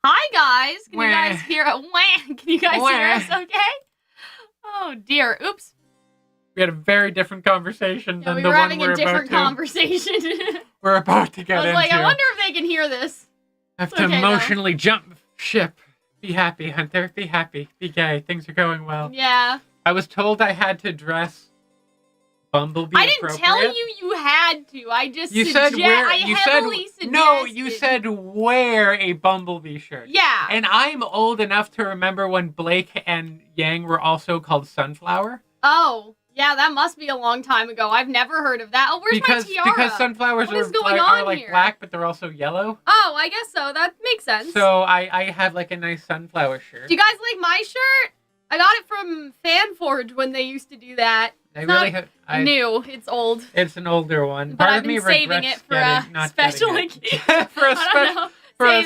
Hi guys, can you guys hear it? Can you guys hear us okay? Oh dear, oops. We had a very different conversation than the one we're about to. We were having a different conversation. We're about to get into. I was like, I wonder if they can hear this. I have to emotionally jump ship. Be happy, Hunter. Be happy. Be gay. Things are going well. Yeah. I was told I had to dress Bumblebee I didn't tell you had to. I just you said wear. I you heavily said no. You said wear a Bumblebee shirt. Yeah. And I'm old enough to remember when Blake and Yang were also called Sunflower. Oh. Yeah, that must be a long time ago. I've never heard of that. Oh, where's my tiara? Because sunflowers are like black, but they're also yellow. Oh, I guess so. That makes sense. So I have like a nice sunflower shirt. Do you guys like my shirt? I got it from FanForge when they used to do that. It's new. It's old. It's an older one. But I've been saving it for a special occasion. for a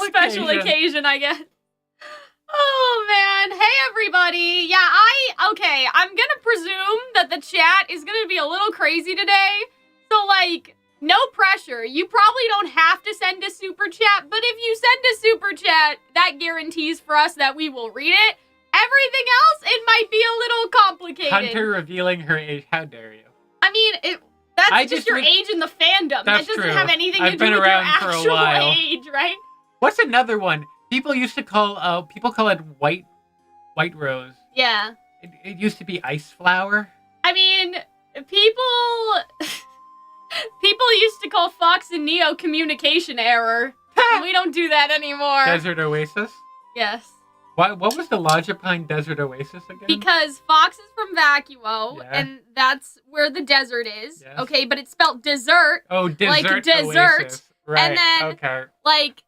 special occasion, I guess. Oh, man. Hey, everybody. Yeah, I'm gonna presume that the chat is gonna be a little crazy today. So, like, no pressure. You probably don't have to send a super chat, but if you send a super chat, that guarantees for us that we will read it. Everything else, it might be a little complicated. Hunter revealing her age. How dare you? I mean, that's just your age in the fandom. That doesn't have anything to do with your actual age, right? What's another one? People used to call it white rose. Yeah. It used to be ice flower. I mean, people used to call Fox and Neo communication error. We don't do that anymore. Desert Oasis? Yes. What was the logic behind Desert Oasis again? Because Fox is from Vacuo, and that's where the desert is. Yes. Okay, but it's spelled dessert. Oh, dessert. Like dessert. Oasis. Right. And then, like,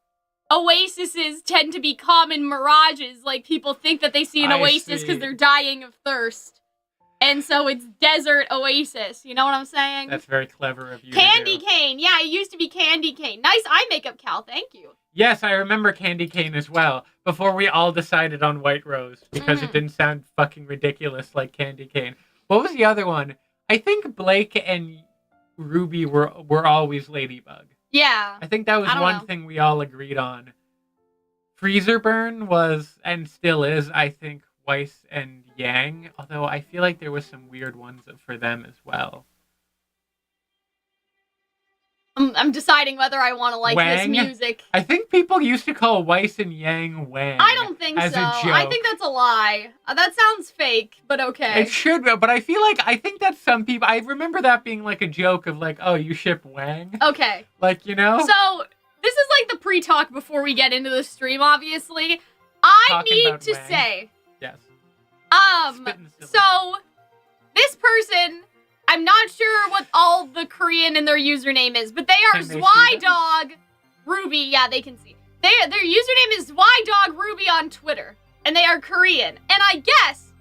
oases tend to be common mirages. Like, people think that they see an oasis because they're dying of thirst. And so it's desert oasis. You know what I'm saying? That's very clever of you. Candy cane. Yeah, it used to be candy cane. Nice eye makeup, Cal. Thank you. Yes, I remember candy cane as well. Before we all decided on white rose. Because it didn't sound fucking ridiculous like candy cane. What was the other one? I think Blake and Ruby were always Ladybug. Yeah. I think that was one thing we all agreed on. Freezer Burn was, and still is, I think, Weiss and Yang. Although I feel like there was some weird ones for them as well. I'm deciding whether I want to like this music. I think people used to call Weiss and Yang Wang. I don't think so. I think that's a lie. That sounds fake, but okay. It should, but I think that some people, I remember that being like a joke of like, oh, you ship Wang? Okay. Like, you know? So, this is like the pre-talk before we get into the stream, obviously. I need to say. Yes. So, this person, I'm not sure what all the Korean in their username is, but they are ZWydogRuby. Yeah, they can see. Their username is ZWydogRuby on Twitter, and they are Korean. And I guess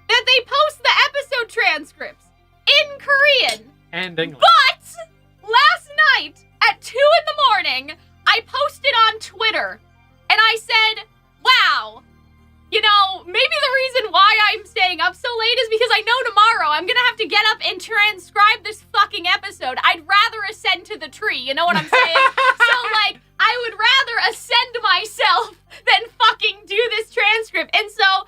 that they post the episode transcripts in Korean. And English. But last night at 2 a.m, I posted on Twitter, and I said, wow, you know, maybe the reason why I'm staying up so late is because I know tomorrow I'm gonna have to get up and transcribe this fucking episode. I'd rather ascend to the tree, you know what I'm saying? So, like, I would rather ascend myself than fucking do this transcript. And so,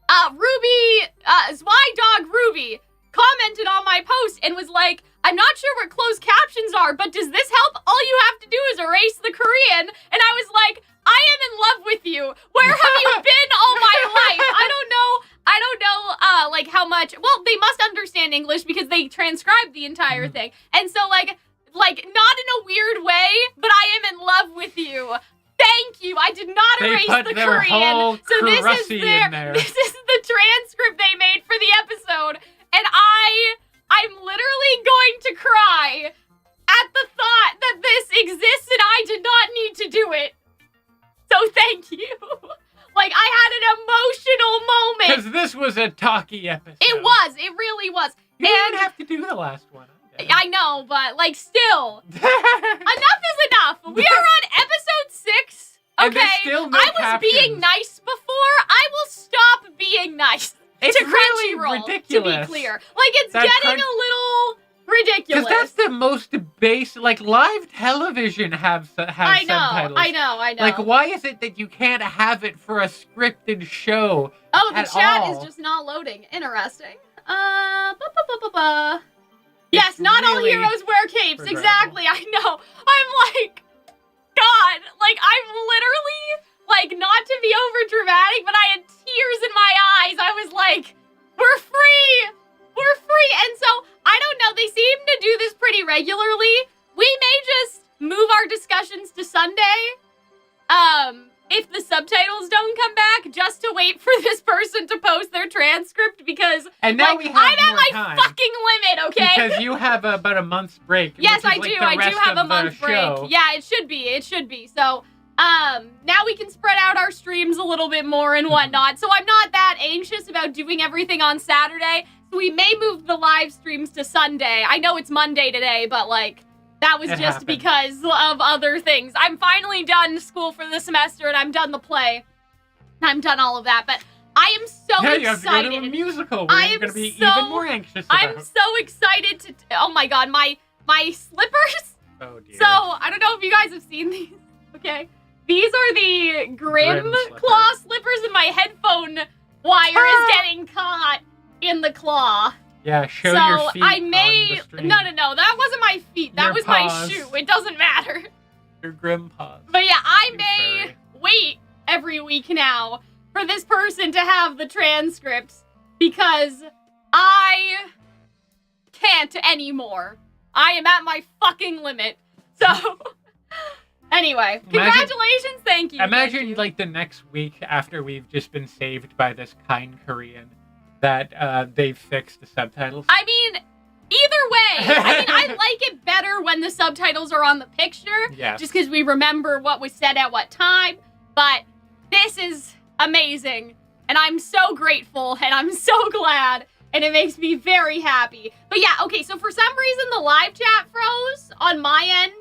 ZWydogRuby commented on my post and was like, I'm not sure what closed captions are, but does this help? All you have to do is erase the Korean. And I was like, I am in love with you. Where have you been all my life? I don't know, like, how much. Well, they must understand English because they transcribed the entire thing. And so, like, not in a weird way, but I am in love with you. Thank you. I did not erase the Korean. So this is the transcript they made for the episode. And I'm literally going to cry at the thought that this exists and I did not need to do it. So thank you. Like, I had an emotional moment. Because this was a talky episode. It was. It really was. You didn't have to do the last one. I know, but, like, still. Enough is enough. We are on episode 6. Okay? I was being nice before. I will stop being nice. It's to really Crunchyroll, ridiculous. To be clear. Like, it's getting a little ridiculous. Because that's the most base, like, live television has subtitles. I know. Like, why is it that you can't have it for a scripted show? Oh, the chat all? is just not loading. Interesting. Yes, not all really heroes wear capes. regrettable. Exactly, I know. I'm like, God, like, I'm literally, like, not to be over dramatic, but I had tears in my eyes. I was like, we're free. We're free. And so, I don't know, they seem to do this pretty regularly. We may just move our discussions to Sunday. If the subtitles don't come back, just to wait for this person to post their transcript, because And now like, we have I'm at more my time. fucking limit, okay? Because you have about a month's break. Yes, which I is do. like the I do rest have of a month the break. show. Yeah, it should be. It should be. So, now we can spread out our streams a little bit more and whatnot. So I'm not that anxious about doing everything on Saturday. So we may move the live streams to Sunday. I know it's Monday today, but like, that was It just happened. because of other things. I'm finally done school for the semester, and I'm done the play. I'm done all of that, but I am so Yeah, excited. you have to go to a musical where I you're am going to be so- even more anxious about. I'm so excited to. Oh my god, my slippers. Oh dear. So I don't know if you guys have seen these. Okay, these are the Grim slipper. claw slippers, and my headphone wire is getting caught in the claw. Yeah, show so your feet I may. on the stream. No, that wasn't my feet. That Your was paws. my shoe. It doesn't matter. Your grim paws. But yeah, I You may furry. wait every week now for this person to have the transcripts because I can't anymore. I am at my fucking limit. So, anyway, congratulations, thank you. Imagine thank you. like the next week after we've just been saved by this kind Korean that they've fixed the subtitles. I mean, either way, I mean, I like it better when the subtitles are on the picture. Yes. Just because we remember what was said at what time. But this is amazing. And I'm so grateful. And I'm so glad. And it makes me very happy. But yeah, okay, so for some reason the live chat froze on my end.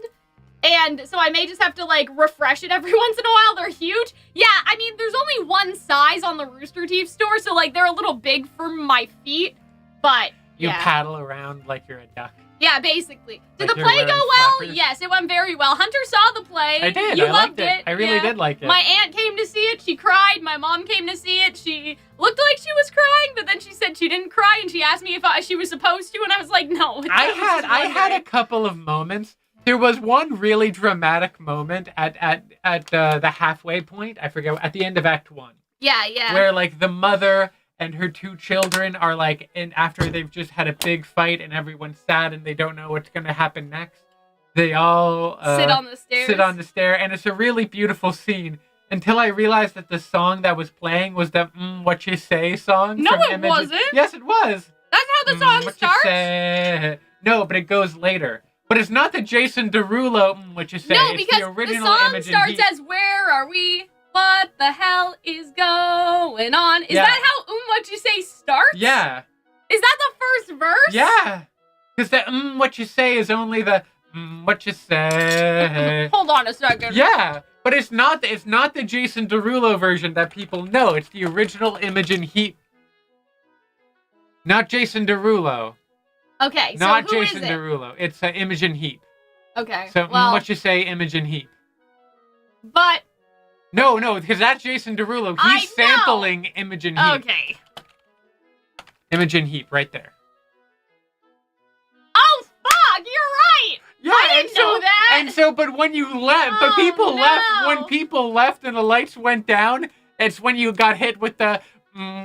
And so I may just have to, like, refresh it every once in a while. They're huge. Yeah, I mean, there's only one size on the Rooster Teeth store, so, like, they're a little big for my feet. But, You yeah. paddle around like you're a duck. Yeah, basically. Did Like the you're play go wearing well? flappers? Yes, it went very well. Hunter saw the play. I did. You I loved liked it. I really yeah. did like it. My aunt came to see it. She cried. My mom came to see it. She looked like she was crying, but then she said she didn't cry, and she asked me if she was supposed to, and I was like, no. I had a couple of moments. There was one really dramatic moment at the halfway point. I forget, at the end of Act 1. Yeah. Where like the mother and her two children are like, and after they've just had a big fight and everyone's sad and they don't know what's gonna happen next, they all sit on the stairs. Sit on the stair, and it's a really beautiful scene. Until I realized that the song that was playing was the What You Say song. No, from it Images. wasn't. Yes, it was. That's how the song What starts? You Say. No, but it goes later. But it's not the Jason Derulo What You Say. No, it's because the original song Imogen starts Heap. as Where Are We? What the hell is going on? Is Yeah. that how What You Say starts? Yeah. Is that the first verse? Yeah. Because the What You Say is only the What You Say. Hold on a second. Yeah. But it's not the Jason Derulo version that people know. It's the original Imogen Heap. Not Jason Derulo. Okay, so Not who Jason is it? Derulo. It's Imogen Heap. Okay, So well, What You Say, Imogen Heap. but, No, because that's Jason Derulo. I He's know. sampling Imogen Heap. okay. Imogen Heap, right there. Oh, fuck, you're right! Yeah, I didn't know that! And so, but when you left, but Oh, people left, no. when people left and the lights went down, it's when you got hit with the,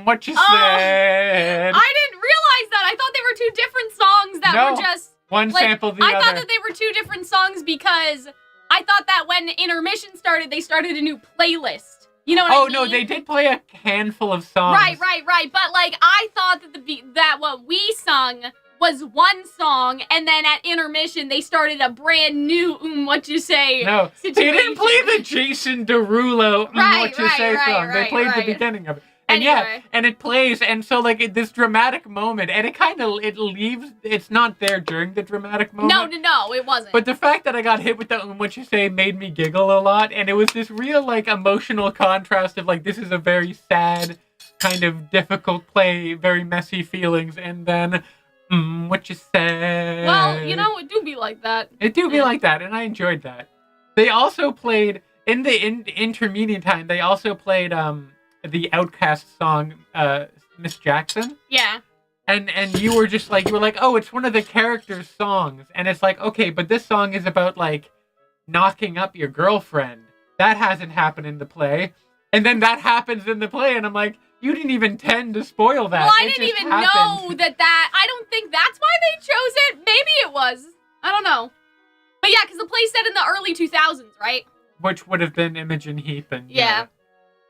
what you Oh, said. I didn't realize that. I thought they were two different songs that No. were just, One like, sampled the I other. thought that they were two different songs because I thought that when intermission started, they started a new playlist. You know what I mean? No, they did play a handful of songs. Right. But, like, I thought that that what we sung was one song, and then at intermission, they started a brand new What You Say No, situation. they didn't play the Jason Derulo What You Say song. They played the beginning of it. And Anyway. and it plays, and so like this dramatic moment, and it leaves. It's not there during the dramatic moment. No, it wasn't. But the fact that I got hit with the What You Say made me giggle a lot, and it was this real like emotional contrast of like this is a very sad, kind of difficult play, very messy feelings, and then What you say? Well, you know, it do be like that. It do be like that, and I enjoyed that. They also played, in the intermediate time, they also played the Outcast song, Miss Jackson. Yeah. And you were just like, oh, it's one of the characters' songs. And it's like, okay, but this song is about, like, knocking up your girlfriend. That hasn't happened in the play. And then that happens in the play, and I'm like, you didn't even tend to spoil that. Well, I didn't even know that I don't think that's why they chose it. Maybe it was. I don't know. But yeah, because the play set in the early 2000s, right? Which would have been Imogen Heap and... Yeah.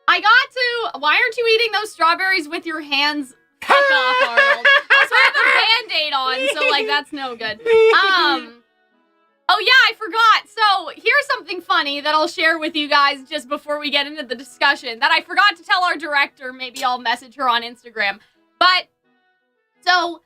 I got to... Why aren't you eating those strawberries with your hands? Fuck off, Arnold. Also, I have a Band-Aid on, so, like, that's no good. Oh, yeah, I forgot. So, here's something funny that I'll share with you guys just before we get into the discussion that I forgot to tell our director. Maybe I'll message her on Instagram. But, so,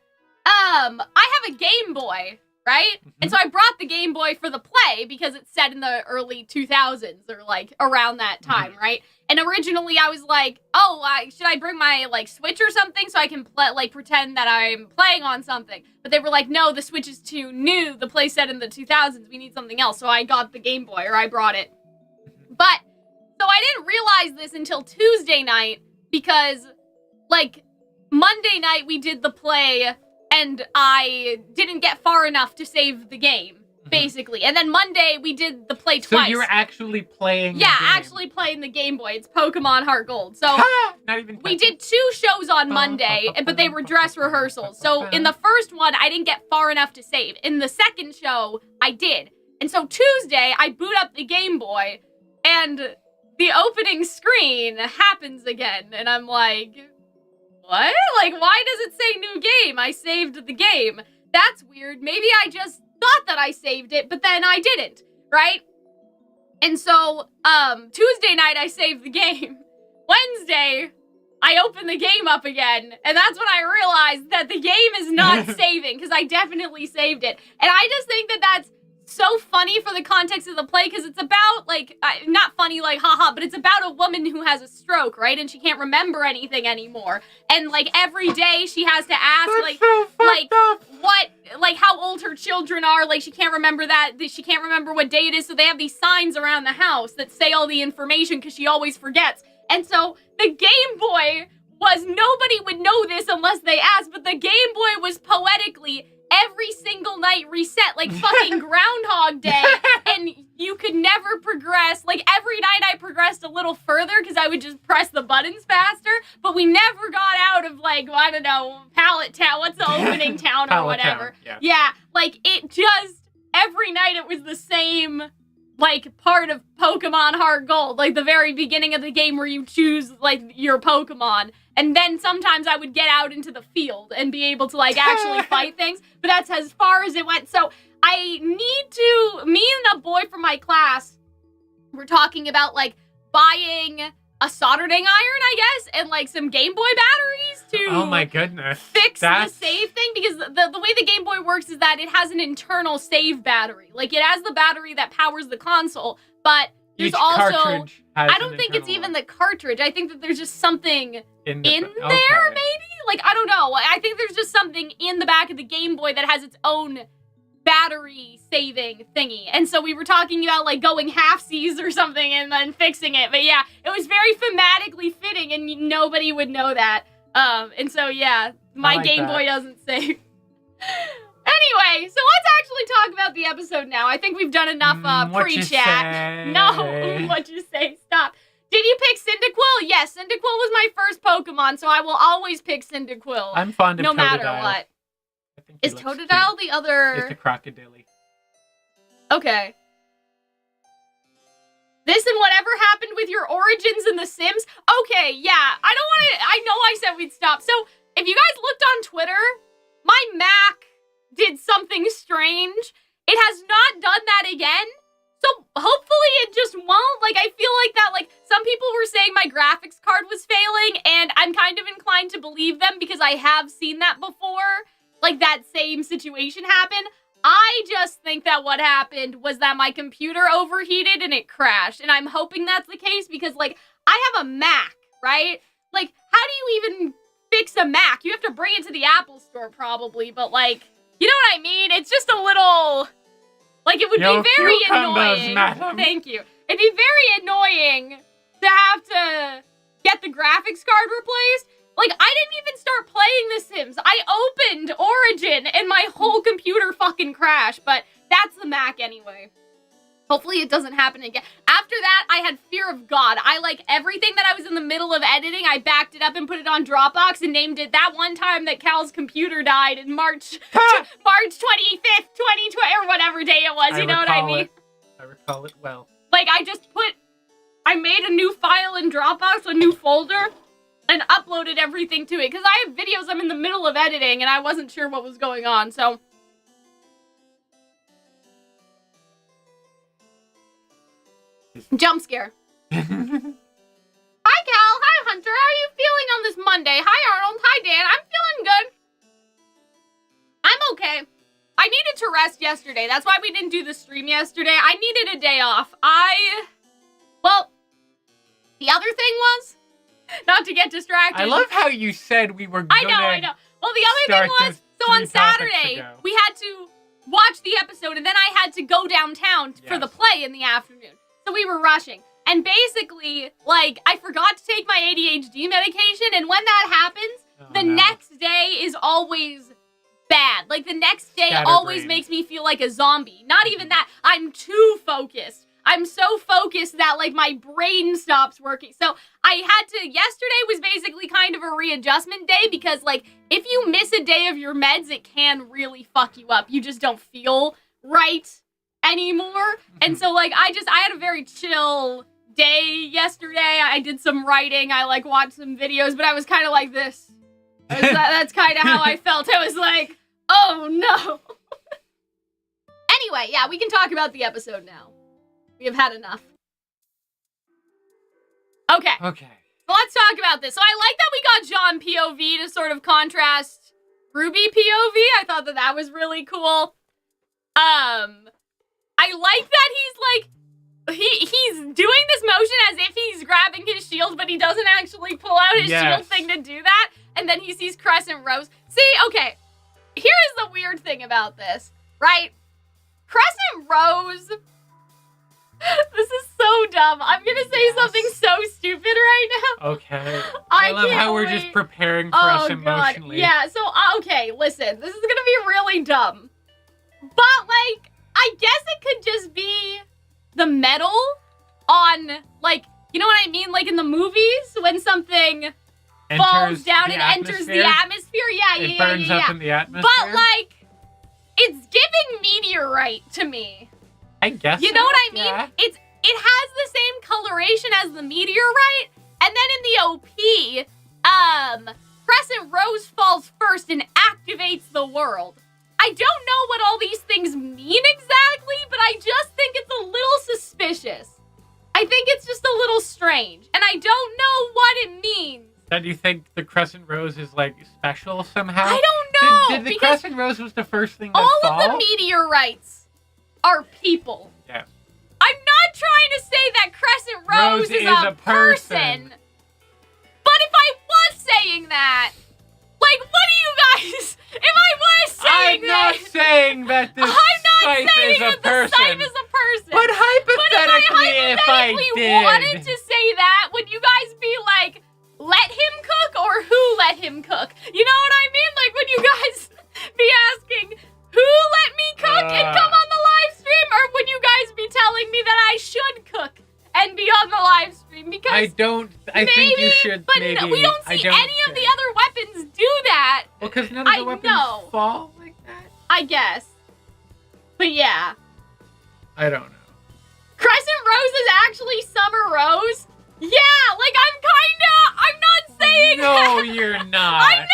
I have a Game Boy, right? Mm-hmm. And so I brought the Game Boy for the play because it's set in the early 2000s or, like, around that time, right? And originally I was like, oh, should I bring my, like, Switch or something so I can, pretend that I'm playing on something? But they were like, no, the Switch is too new. The play set in the 2000s. We need something else. So I got the Game Boy, or I brought it. But, so I didn't realize this until Tuesday night because, like, Monday night we did the play and I didn't get far enough to save the game. Basically. And then Monday, we did the play twice. So you're actually playing the game. Yeah, actually playing the Game Boy. It's Pokemon Heart Gold. So Not even we did 2 shows on Monday, but they were dress rehearsals. So in the first one, I didn't get far enough to save. In the second show, I did. And so Tuesday, I boot up the Game Boy, and the opening screen happens again. And I'm like, what? Like, why does it say new game? I saved the game. That's weird. Maybe I just thought that I saved it, but then I didn't, right? And so, Tuesday night I saved the game. Wednesday, I opened the game up again, and that's when I realized that the game is not saving, because I definitely saved it. And I just think that that's so funny for the context of the play, because it's about, like, not funny like haha, but it's about a woman who has a stroke, right? And she can't remember anything anymore. And, like, every day she has to ask, like how old her children are. Like, she can't remember that. She can't remember what day it is. So they have these signs around the house that say all the information because she always forgets. And so the Game Boy was, nobody would know this unless they asked, but the Game Boy was poetically every single night reset, like fucking Groundhog Day, and you could never progress. Like, every night I progressed a little further because I would just press the buttons faster, but we never got out of, like, I don't know, Pallet Town, what's the opening town or whatever. Yeah, like, it just, every night it was the same, like, part of Pokemon Heart Gold, like the very beginning of the game where you choose, like, your Pokemon. And then sometimes I would get out into the field and be able to, like, actually fight things. But that's as far as it went. So me and a boy from my class were talking about, like, buying a soldering iron, I guess, and, like, some Game Boy batteries to oh my goodness, fix the save thing. Because the way the Game Boy works is that it has an internal save battery. Like, it has the battery that powers the console, but there's also, I don't think it's even the cartridge. I think that there's just something in there, maybe? Like, I don't know. I think there's just something in the back of the Game Boy that has its own battery saving thingy. And so we were talking about, like, going halfsies or something and then fixing it. But yeah, it was very thematically fitting and nobody would know that. And so yeah, my Game Boy doesn't save. Anyway, so let's actually talk about the episode now. I think we've done enough pre-chat. No, what'd you say? Stop. Did you pick Cyndaquil? Yes, Cyndaquil was my first Pokemon, so I will always pick Cyndaquil. I'm fond of no Totodile. Matter what. Is Totodile the other? It's the Crocodile. Okay. This and whatever happened with your origins in The Sims? Okay, yeah. I know I said we'd stop. So, if you guys looked on Twitter, my Mac did something strange. It has not done that again. So hopefully it just won't. Like, I feel like that, like, some people were saying my graphics card was failing, and I'm kind of inclined to believe them because I have seen that before. Like, that same situation happen. I just think that what happened was that my computer overheated and it crashed. And I'm hoping that's the case because, like, I have a Mac, right? Like, how do you even fix a Mac. You have to bring it to the Apple store probably, but like, you know what I mean? It's just a little, like, it would be very annoying. Madam. Thank you. It'd be very annoying to have to get the graphics card replaced. Like, I didn't even start playing The Sims. I opened Origin and my whole computer fucking crashed, but that's the Mac anyway. Hopefully it doesn't happen again. After that, I had fear of God. I, like, everything that I was in the middle of editing, I backed it up and put it on Dropbox and named it that one time that Cal's computer died in March 25th, 2020, or whatever day it was. You know what I mean? I recall it well. Like, I made a new file in Dropbox, a new folder, and uploaded everything to it. Because I have videos I'm in the middle of editing, and I wasn't sure what was going on, so... Jump scare. Hi, Cal. Hi, Hunter. How are you feeling on this Monday? Hi, Arnold. Hi, Dan. I'm feeling good. I'm okay. I needed to rest yesterday. That's why we didn't do the stream yesterday. I needed a day off. Well, the other thing was, not to get distracted. I love how you said we were gonna I know. Well, the other thing was, so on Saturday, we had to watch the episode, and then I had to go downtown for the play in the afternoon. So we were rushing. And basically, like, I forgot to take my ADHD medication, and when that happens, the next day is always bad. Like, the next day always makes me feel like a zombie. Not even that. I'm too focused. I'm so focused that, like, my brain stops working. So yesterday was basically kind of a readjustment day because, like, if you miss a day of your meds, it can really fuck you up. You just don't feel right anymore. And so, like, I had a very chill day yesterday. I did some writing. I, like, watched some videos, but I was kind of like this. That's kind of how I felt. I was like, oh, no. Anyway, yeah, we can talk about the episode now. We have had enough. Okay. So let's talk about this. So I like that we got Jaune POV to sort of contrast RWBY POV. I thought that was really cool. I like that he's doing this motion as if he's grabbing his shield, but he doesn't actually pull out his shield thing to do that. And then he sees Crescent Rose. See, okay, here is the weird thing about this, right? Crescent Rose... This is so dumb. I'm gonna say something so stupid right now. Okay. I love how we're just preparing for us emotionally. God. Yeah, so, okay, listen. This is gonna be really dumb. But, like, I guess it could just be the metal on, like, you know what I mean? Like in the movies, when something falls down and enters the atmosphere. Yeah, it burns up in the atmosphere. But, like, it's giving meteorite to me. I guess you know what I mean? Yeah. It has the same coloration as the meteorite, and then in the OP, Crescent Rose falls first and activates the world. I don't know what all these things mean exactly, but I just think it's a little suspicious. I think it's just a little strange, and I don't know what it means. Then you think the Crescent Rose is, like, special somehow? I don't know. Did the Crescent Rose was the first thing that all fall? of the meteorites are people. Yes. I'm not trying to say that Crescent Rose is a person. But if I was saying that, like, what do you guys... If I was saying that... I'm not saying that this Scythe is a person. Scythe is a person. But hypothetically, if I did... wanted to say that, would you guys be like, let him cook or who let him cook? You know what I mean? Like, would you guys be asking... Who let me cook and come on the live stream? Or would you guys be telling me that I should cook and be on the live stream? Because I think you should, but maybe. we don't see any of the other weapons do that. Well, because none of the weapons fall like that? I guess. But yeah. I don't know. Crescent Rose is actually Summer Rose? Yeah, like I'm not saying No, that. you're not. I'm not.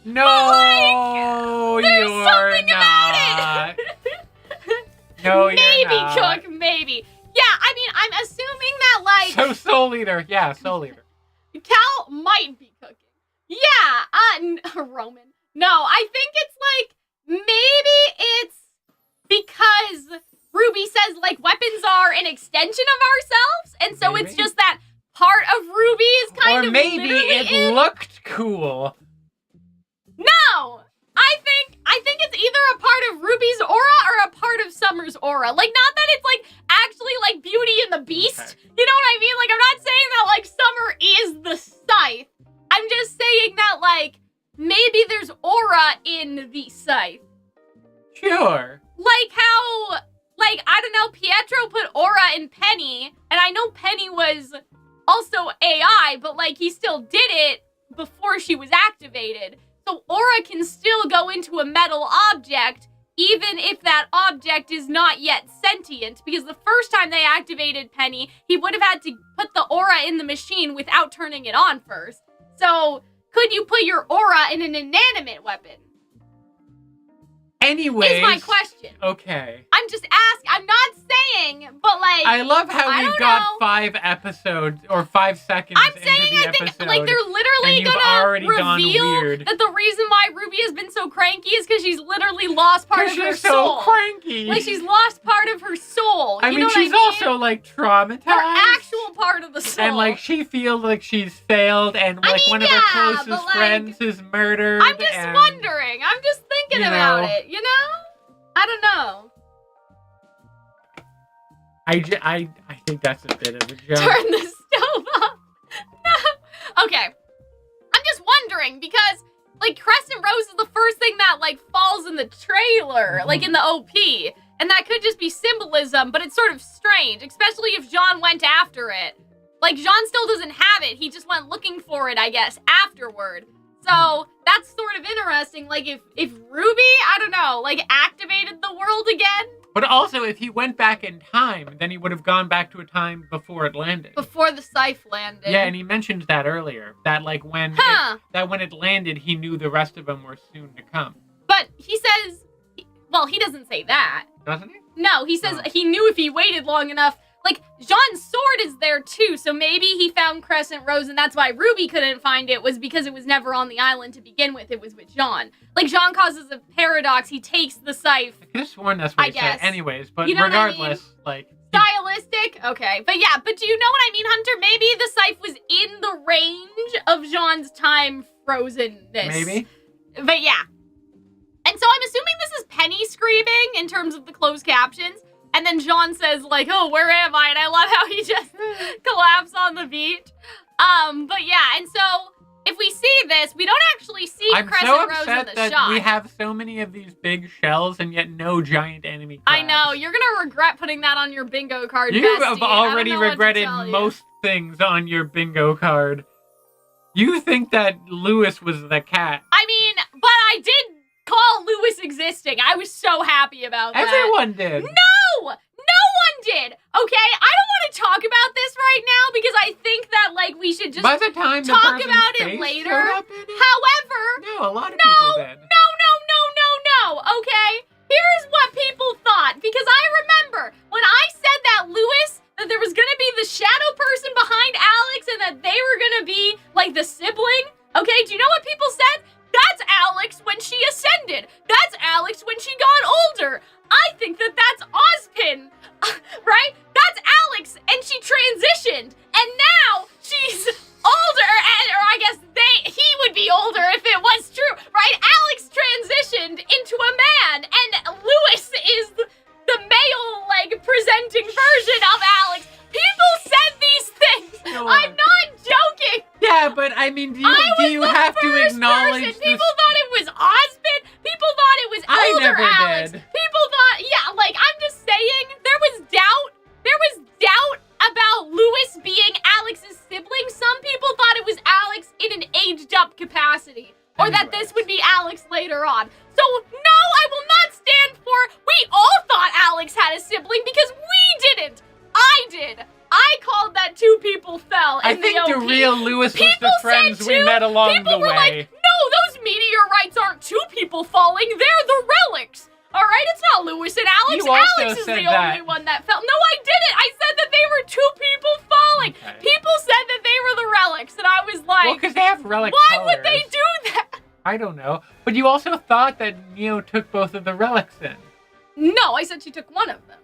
No, like, there's you're something not. about it. No, maybe you're not. cook, maybe. Yeah, I mean, I'm assuming that, like... So Soul Eater, yeah, Soul Eater. Cal might be cooking. Yeah, Roman. No, I think it's, like, maybe it's because RWBY says, like, weapons are an extension of ourselves, and so Maybe. it's just that part of RWBY is kind or of maybe literally it looked cool. No! I think it's either a part of RWBY's aura or a part of Summer's aura. Like, not that it's, like, actually, like, Beauty and the Beast. Okay. You know what I mean? Like, I'm not saying that, like, Summer is the Scythe. I'm just saying that, like, maybe there's aura in the Scythe. Sure. Like how, like, I don't know, Pietro put aura in Penny, and I know Penny was also AI, but, like, he still did it before she was activated. So aura can still go into a metal object, even if that object is not yet sentient, because the first time they activated Penny, he would have had to put the aura in the machine without turning it on first. So, could you put your aura in an inanimate weapon? Anyways. Is my question. Okay. I'm just asking. I'm not saying, but like. I love how I we've don't got know. 5 episodes or 5 seconds I'm into saying, the I think, episode. like, they're literally and you've gonna already gone reveal weird. that the reason why RWBY has been so cranky is because she's literally lost part of her she's soul. so cranky. Like, she's lost part of her soul. I You mean, know what she's I mean? also, like, traumatized. Her actual part of the soul. And, like, she feels like she's failed, and, I like, mean, one of her yeah, closest but, like, friends is murdered. I'm just and, wondering. I'm just thinking you about know. it, you know? I don't know. I think that's a bit of a joke. Turn the stove off. No. Okay. I'm just wondering because, like, Crescent Rose is the first thing that, like, falls in the trailer, like, in the OP. And that could just be symbolism, but it's sort of strange, especially if Jaune went after it. Like, Jaune still doesn't have it. He just went looking for it, I guess, afterward. So, that's sort of interesting. Like, if RWBY, I don't know, like, activated the world again? But also, if he went back in time, then he would have gone back to a time before it landed. Before the Scythe landed. Yeah, and he mentioned that earlier. That, like, when it landed, he knew the rest of them were soon to come. But he says, well, he doesn't say that. Doesn't he? No, he says he knew if he waited long enough. Like, Jaune's sword is there too, so maybe he found Crescent Rose, and that's why RWBY couldn't find it, was because it was never on the island to begin with. It was with Jaune. Like, Jaune causes a paradox. He takes the scythe. I could have sworn that's what he guess. said. Anyways, but You know what I regardless, mean? like... Stylistic? Okay. But yeah, but do you know what I mean, Hunter? Maybe the scythe was in the range of Jaune's time frozenness. Maybe? But yeah. And so I'm assuming this is Penny screaming in terms of the closed captions. And then Jaune says, like, oh, where am I? And I love how he just collapsed on the beach. But yeah, and so if we see this, we don't actually see Crescent Rose in the that shot. we have so many of these big shells and yet no giant enemy I crabs. know, you're gonna regret putting that on your bingo card, You bestie. have I already don't know what to regretted tell you. most things on your bingo card. You think that Lewis was the cat. I mean, but I did call Lewis existing. I was so happy about that. Everyone did. No! No one did! Okay? I don't want to talk about this right now because I think that, like, we should just By the time the talk person's about it face later. showed up in it? However, No, a lot of people did. no, okay? Here's what people thought, because I remember when I said that that there was gonna be the shadow person behind Alyx and that they were gonna be, like, the sibling, okay? Do you know what people said? That's Alyx when she ascended. That's Alyx when she got older. I think that that's Ozpin, right? That's Alyx, and she transitioned, and now she's older, or I guess he would be older if it was true, right? Alyx transitioned into a man, and Lewis is the male, like, presenting version of Alyx. People said these things. Sure. I'm not joking. Yeah, but I mean, do you have to acknowledge Person. People thought it was Ozpin. People thought it was I older never Alyx. did. People thought, yeah, like, I'm just saying, there was doubt about Lewis being Alyx's sibling. Some people thought it was Alyx in an aged up capacity. Or that this would be Alyx later on. So, no, I will not stand for, we all thought Alyx had a sibling because we didn't. I did. I called that two people fell in I think the the OP. real Lewis was People the friends said we two. met along People the were way. like, no, those meteorites aren't two people falling. They're the relics. All right, it's not Lewis and Alyx. You also Alyx is said the that. only one that fell. No, I didn't. I said that they were two people falling. Okay. People said that they were the relics, and I was like, Well, because they have relic why colors. would they do that? I don't know. But you also thought that Neo took both of the relics in. No, I said she took one of them.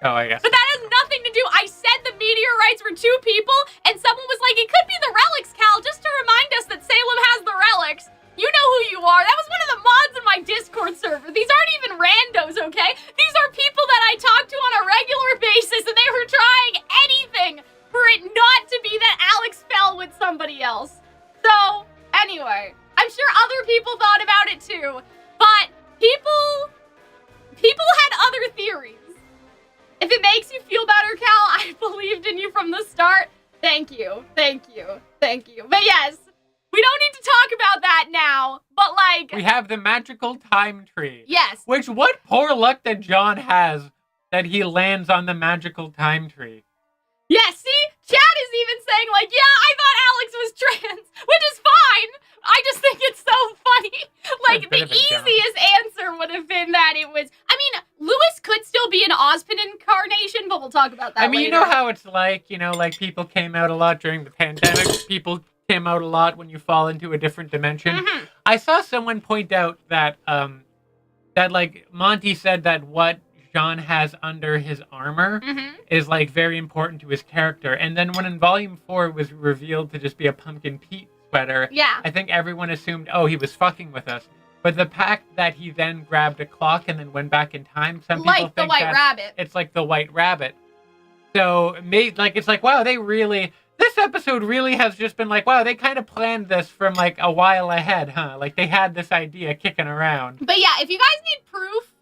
Oh, I guess. But that has nothing to do. I said the meteorites were 2 people, and someone was like, it could be the relics, Cal, just to remind us that Salem has the relics. You know who you are. That was one of the mods in my Discord server. These aren't even randos, okay? These are people that I talk to on a regular basis, and they were trying anything for it not to be that Alyx fell with somebody else. So, anyway, I'm sure other people thought about it too, but people had other theories. If it makes you feel better, Cal, I believed in you from the start. Thank you. Thank you. Thank you. But yes, we don't need to talk about that now, but like... We have the magical time tree. Yes. Which, what poor luck that John has that he lands on the magical time tree. Yeah, see? Chat is even saying like, yeah, I thought Alyx was trans, which is fine. I just think it's so funny. Like, the easiest answer would have been that it was... I mean, Lewis could still be an Ozpin incarnation, but we'll talk about that later. You know how it's like, like people came out a lot during the pandemic. People came out a lot when you fall into a different dimension. Mm-hmm. I saw someone point out that, like, Monty said that what John has under his armor is, like, very important to his character. And then when in Volume 4 it was revealed to just be a Pumpkin Pete sweater, I think everyone assumed, oh, he was fucking with us. But the fact that he then grabbed a clock and then went back in time, some people think the White Rabbit. It's like the White Rabbit. So, it's like, wow, this episode really has just been like, wow, they kind of planned this from, like, a while ahead, huh? Like, they had this idea kicking around. But yeah, if you guys need proof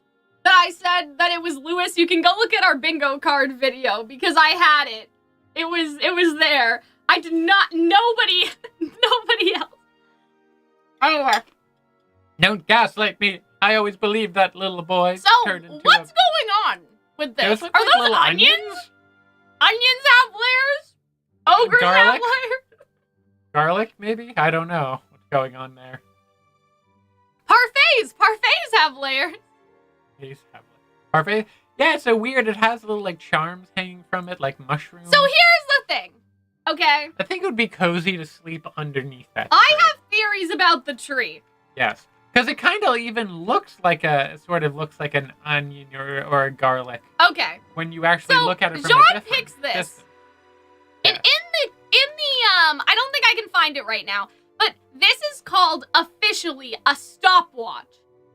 that I said that it was Lewis, you can go look at our bingo card video, because I had it. It was there. I did not, nobody else. Anyway. Don't gaslight me. I always believed that little boy turned into what's going on with this? Are those little onions? Onions have layers? Ogres have layers? Garlic, maybe? I don't know what's going on there. Parfaits! Parfaits have layers. Parfait? Yeah, it's so weird. It has little, like, charms hanging from it, like mushrooms. So here's the thing, okay? I think it would be cozy to sleep underneath that tree. I have theories about the tree. Yes. Because it kind of even looks like looks like an onion or a garlic. Okay. When you actually look at it from Jaune a different picks this. distance. And in the I don't think I can find it right now, but this is called officially a stopwatch.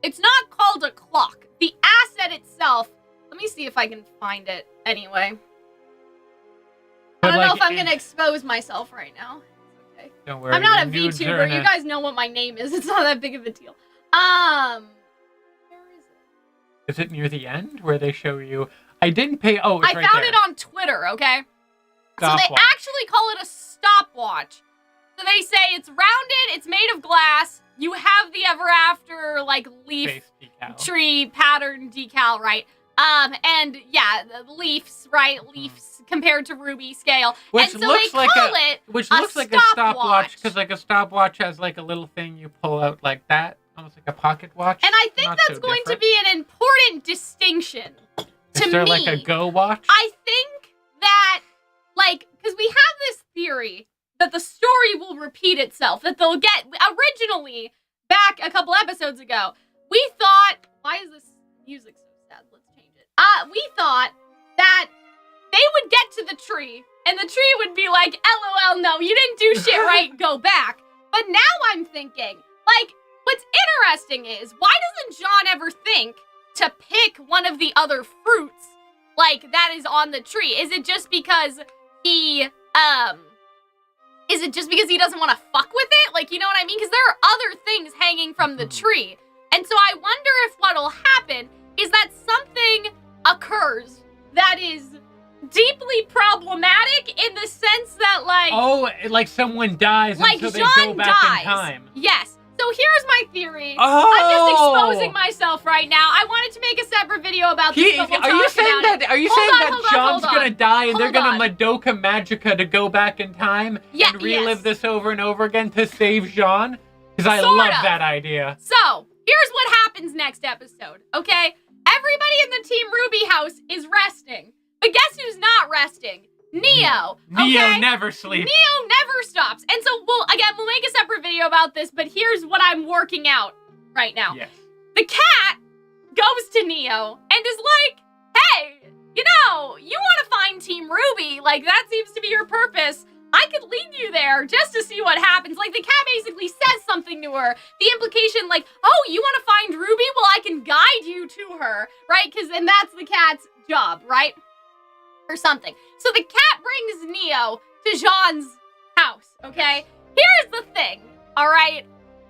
It's not called a clock. The asset itself, let me see if I can find it anyway. I don't know if I'm going to expose myself right now. Okay. Don't worry. I'm not a VTuber. You guys know what my name is. It's not that big of a deal. Where is it? Is it near the end where they show you? I didn't pay. Oh, it's I right found there. it on Twitter, okay? Stopwatch. So they actually call it a stopwatch. So they say it's rounded, it's made of glass. You have the ever after, like, leaf tree pattern decal, right? And yeah, the leaves, right? Leaves compared to ruby scale. Which and so looks they like call it which a looks like a stopwatch, because like a stopwatch has like a little thing you pull out like that, almost like a pocket watch. And I think that's going to be an important distinction to me. Is there like a go watch? I think that, like, because we have this theory that the story will repeat itself, that they'll get, originally, back a couple episodes ago, we thought, why is this music so sad? Let's change it. We thought that they would get to the tree, and the tree would be like, LOL, no, you didn't do shit right, go back. But now I'm thinking, like, what's interesting is, why doesn't Jaune ever think to pick one of the other fruits, like, that is on the tree? Is it just because he, doesn't want to fuck with it? Like, you know what I mean? Because there are other things hanging from the tree. And so I wonder if what'll happen is that something occurs that is deeply problematic in the sense that, like... Oh, like someone dies like until Jaune they go back dies. in time. Yes. So here's my theory. Oh! I'm just exposing myself right now. I wanted to make a separate video about this, but we'll talk about it. Are you saying that Jaune's gonna die and they're gonna Madoka Magica to go back in time and relive this over and over again to save Jaune? Because I love that idea. So, here's what happens next episode, okay? Everybody in the Team RWBY house is resting. But guess who's not resting? Neo. Neo never sleeps. Neo never stops. And so we'll make a separate video about this, but here's what I'm working out right now. Yes. The cat goes to Neo and is like, hey, you know, you want to find Team RWBY, like, that seems to be your purpose. I could lead you there just to see what happens. Like, the cat basically says something to her. The implication, like, oh, you want to find RWBY? Well, I can guide you to her, right? And that's the cat's job, right? Or something. So the cat brings Neo to Jaune's house, okay? Here's the thing, all right?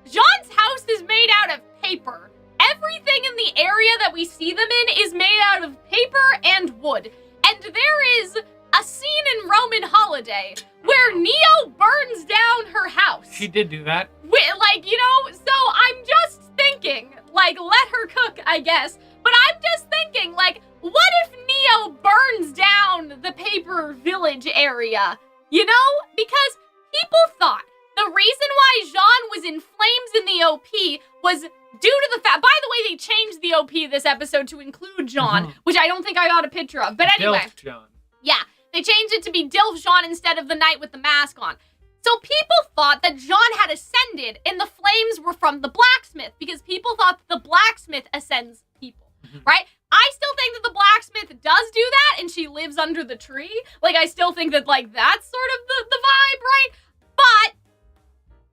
Jaune's house is made out of paper. Everything in the area that we see them in is made out of paper and wood. And there is a scene in Roman Holiday where Neo burns down her house. She did do that. Like, you know, so I'm just thinking, like, let her cook, I guess. But I'm just thinking, like, what if Neo burns down the paper village area? You know? Because people thought the reason why Jaune was in flames in the OP was due to the fact, by the way, they changed the OP this episode to include Jaune, which I don't think I got a picture of. But anyway. Dilf Jaune. Yeah, they changed it to be Dilf Jaune instead of the knight with the mask on. So people thought that Jaune had ascended and the flames were from the blacksmith because people thought that the blacksmith ascends people, right? I still think that the blacksmith does do that and she lives under the tree. Like, I still think that, like, that's sort of the vibe, right? But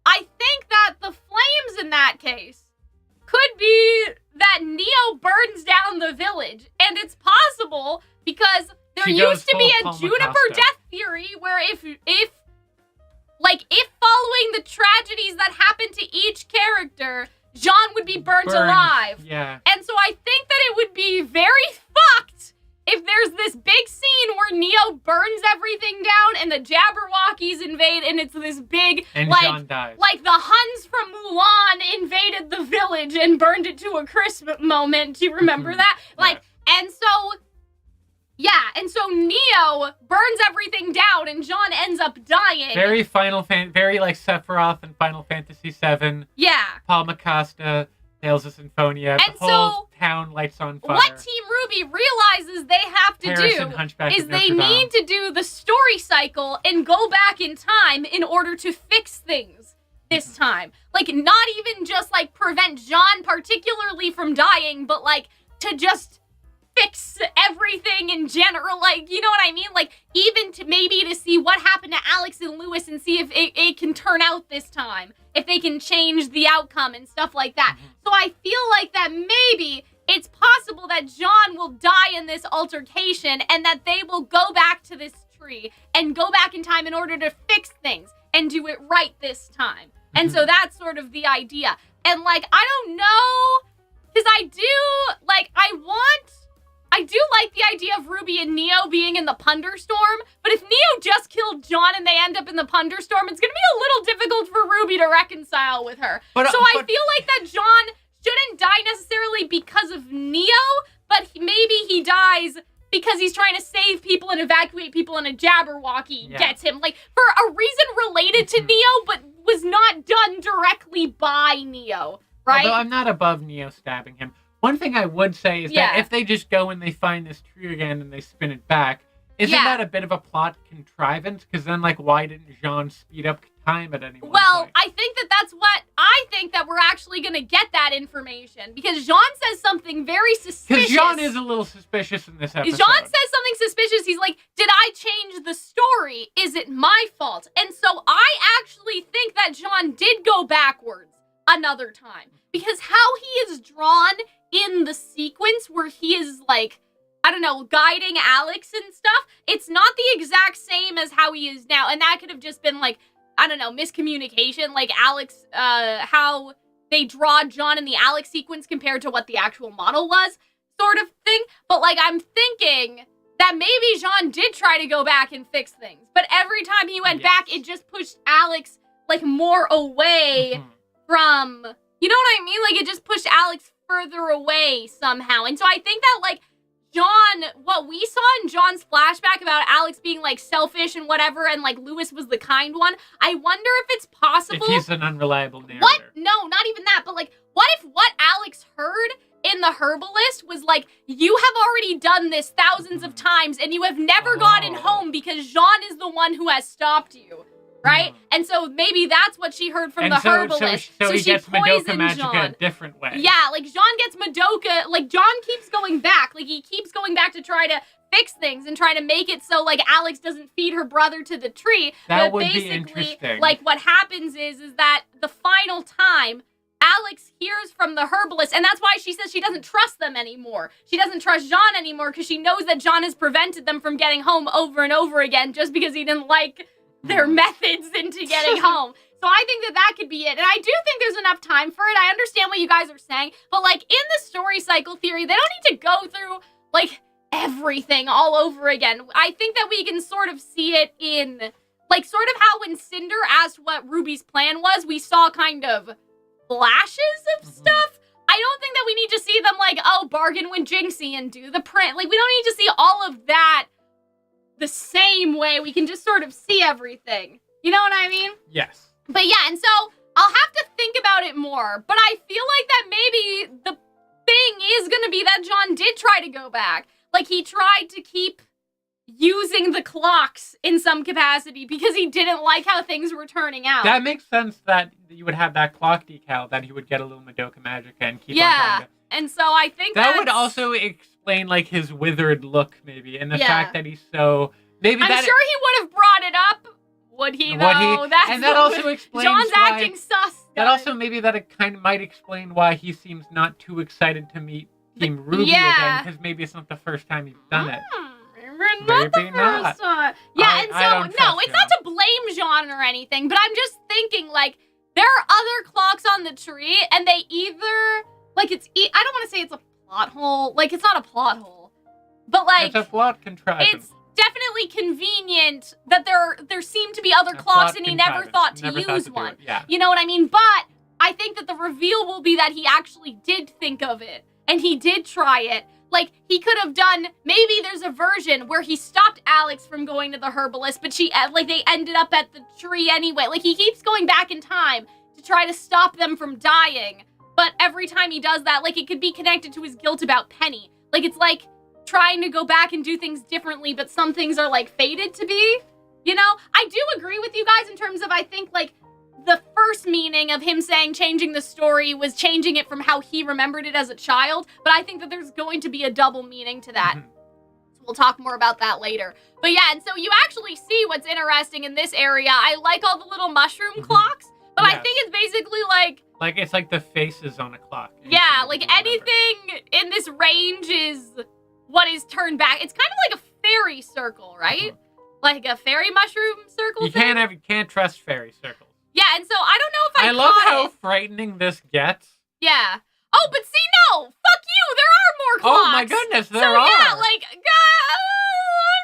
I think that the flames in that case could be that Neo burns down the village. And it's possible because there used to be a Juniper death theory where if following the tragedies that happened to each character, Jaune would be burnt alive. Yeah. And so I think that it would be very fucked if there's this big scene where Neo burns everything down and the Jabberwockies invade and it's this big, and like, Jaune dies. Like the Huns from Mulan invaded the village and burned it to a crisp moment. Do you remember that? Like, and so... Yeah, and so Neo burns everything down, and Jaune ends up dying. Very very like Sephiroth in Final Fantasy VII. Yeah. Paul Makasta, Tales of Symphonia. And the whole town lights on fire. What Team RWBY realizes they have to do is they need to do the story cycle and go back in time in order to fix things this time. Like, not even just, like, prevent Jaune particularly from dying, but, like, to just fix everything in general, like, you know what I mean? Like, even to maybe to see what happened to Alyx and Lewis and see if it can turn out this time, if they can change the outcome and stuff like that. So I feel like that maybe it's possible that Jaune will die in this altercation and that they will go back to this tree and go back in time in order to fix things and do it right this time. And so that's sort of the idea. And, like, I don't know, because I do like the idea of RWBY and Neo being in the Punderstorm, but if Neo just killed Jaune and they end up in the Punderstorm, it's going to be a little difficult for RWBY to reconcile with her. I feel like that Jaune shouldn't die necessarily because of Neo, but maybe he dies because he's trying to save people and evacuate people and a Jabberwocky gets him. Like, for a reason related to Neo, but was not done directly by Neo, right? Although I'm not above Neo stabbing him. One thing I would say is that if they just go and they find this tree again and they spin it back, isn't that a bit of a plot contrivance? Because then, like, why didn't Jaune speed up time at any one point? I think I think that we're actually going to get that information. Because Jaune says something very suspicious. Because Jaune is a little suspicious in this episode. Jaune says something suspicious. He's like, did I change the story? Is it my fault? And so I actually think that Jaune did go backwards another time. Because how he is drawn in the sequence where he is, like, I don't know, guiding Alyx and stuff, it's not the exact same as how he is now. And that could have just been, like, I don't know, miscommunication. Like, Alyx, how they draw Jaune in the Alyx sequence compared to what the actual model was, sort of thing. But, like, I'm thinking that maybe Jaune did try to go back and fix things. But every time he went back, it just pushed Alyx, like, more away from... You know what I mean? Like, it just pushed Alyx further away somehow. And so I think that, like, Jaune, what we saw in Jaune's flashback about Alyx being, like, selfish and whatever, and, like, Lewis was the kind one, I wonder if it's possible... If he's an unreliable narrator. What? No, not even that, but, like, what if what Alyx heard in the herbalist was, like, you have already done this thousands of times, and you have never gotten home because Jaune is the one who has stopped you. Right? And so maybe that's what she heard from the herbalist. So he she gets Madoka poisoned Magica Jaune. a different way. Yeah, like, Jaune gets Madoka, like, Jaune keeps going back. Like, he keeps going back to try to fix things and try to make it so, like, Alyx doesn't feed her brother to the tree. That but would basically, be interesting. like, what happens is that the final time, Alyx hears from the herbalist, and that's why she says she doesn't trust them anymore. She doesn't trust Jaune anymore because she knows that Jaune has prevented them from getting home over and over again just because he didn't like their methods into getting home. So I think that could be it. And I do think there's enough time for it. I understand what you guys are saying, but, like, in the story cycle theory, they don't need to go through, like, everything all over again. I think that we can sort of see it in, like, sort of how when Cinder asked what Ruby's plan was, we saw kind of flashes of stuff. I don't think that we need to see them, like, oh, bargain with Jinxie and do the print. Like, we don't need to see all of that the same way. We can just sort of see everything. You know what I mean? Yes. But yeah, and so I'll have to think about it more. But I feel like that maybe the thing is going to be that Jaune did try to go back. Like, he tried to keep using the clocks in some capacity because he didn't like how things were turning out. That makes sense that you would have that clock decal, that he would get a little Madoka Magica and keep on trying to... And so I think that would also explain, like, his withered look, maybe, and the fact that he's so... Maybe I'm sure he would have brought it up. Would he, though? That also explains Jaune's why... acting sus. That also, maybe that it kind of might explain why he seems not too excited to meet Team Ruby again, because maybe it's not the first time he's done it. Maybe not. Yeah, and so, no, it's not to blame Jaune or anything, but I'm just thinking, like, there are other clocks on the tree, and they either, like, I don't want to say it's a plot hole. Like, it's not a plot hole. But, like... It's a plot contrivance. It's definitely convenient that there seem to be other clocks, and he never thought to use one. Yeah. You know what I mean? But I think that the reveal will be that he actually did think of it, and he did try it. Like, he could have done, maybe there's a version where he stopped Alyx from going to the herbalist, but they ended up at the tree anyway. Like, he keeps going back in time to try to stop them from dying, but every time he does that, like, it could be connected to his guilt about Penny. Like, it's like trying to go back and do things differently, but some things are, like, fated to be, you know? I do agree with you guys in terms of, I think, like, the first meaning of him saying changing the story was changing it from how he remembered it as a child, but I think that there's going to be a double meaning to that. So we'll talk more about that later. But yeah, and so you actually see what's interesting in this area. I like all the little mushroom clocks, but I think it's basically like... Like, it's like the faces on a clock. Yeah, like anything in this range is what is turned back. It's kind of like a fairy circle, right? Like a fairy mushroom circle thing? You can't trust fairy circles. Yeah, and so I don't know if I love how frightening this gets. Yeah. Oh, but see, no! Fuck you! There are more clocks! Oh my goodness, there are! Yeah, like, I'm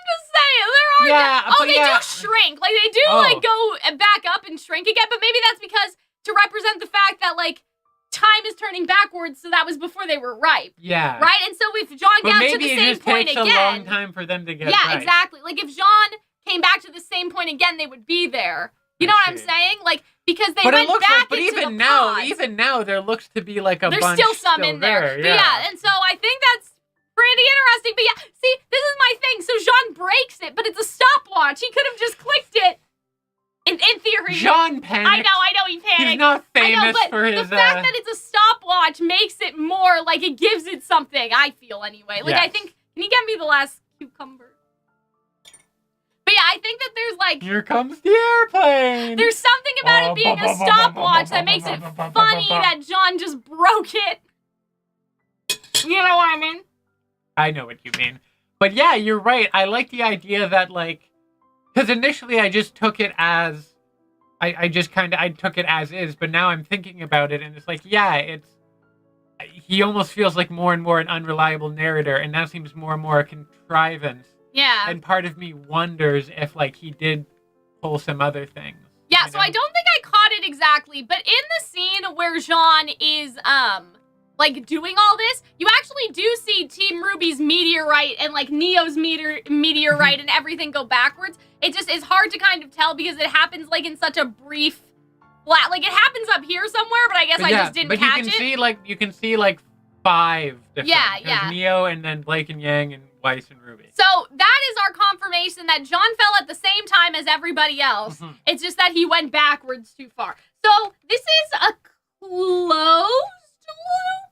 just saying, there are... Yeah, they do shrink. Like, they do, like, go back up and shrink again, but maybe that's because to represent the fact that, like, time is turning backwards, so that was before they were ripe. Yeah. Right? And so if Jaune got to the same point again... maybe it just takes a long time for them to get Yeah, ripe. exactly. Like, if Jaune came back to the same point again, they would be there. You know what I'm saying? Like, because they went back into the pods. Even now, there looks to be like a bunch There's still some in there. But yeah, and so I think that's pretty interesting. But yeah, see, this is my thing. So Jaune breaks it, but it's a stopwatch. He could have just clicked it. In theory. Jaune panicked. I know, he panicked. He's not famous for his... the fact that it's a stopwatch makes it more, like, it gives it something, I feel, anyway. Like, I think... Can you get me the last cucumber? But yeah, I think that there's, like... Here comes the airplane! There's something about it being a stopwatch that makes it funny that Jaune just broke it. You know what I mean? I know what you mean. But yeah, you're right. I like the idea that, like... Because initially I just took it as... I took it as is, but now I'm thinking about it, and it's like, yeah, it's... He almost feels like more and more an unreliable narrator, and now seems more and more a contrivance. Yeah. And part of me wonders if, like, he did pull some other things. Yeah, so I don't think I caught it exactly, but in the scene where Jaune is, like, doing all this, you actually do see Team RWBY's meteorite and, like, Neo's meteorite and everything go backwards. It just is hard to kind of tell because it happens, like, in such a brief... Like, it happens up here somewhere, but I guess I just didn't catch it. But you can see, like, 5 different... Yeah. Neo, and then Blake and Yang, and Weiss and RWBY. So, that is our confirmation that Jaune fell at the same time as everybody else. It's just that he went backwards too far. So, this is a closed loop?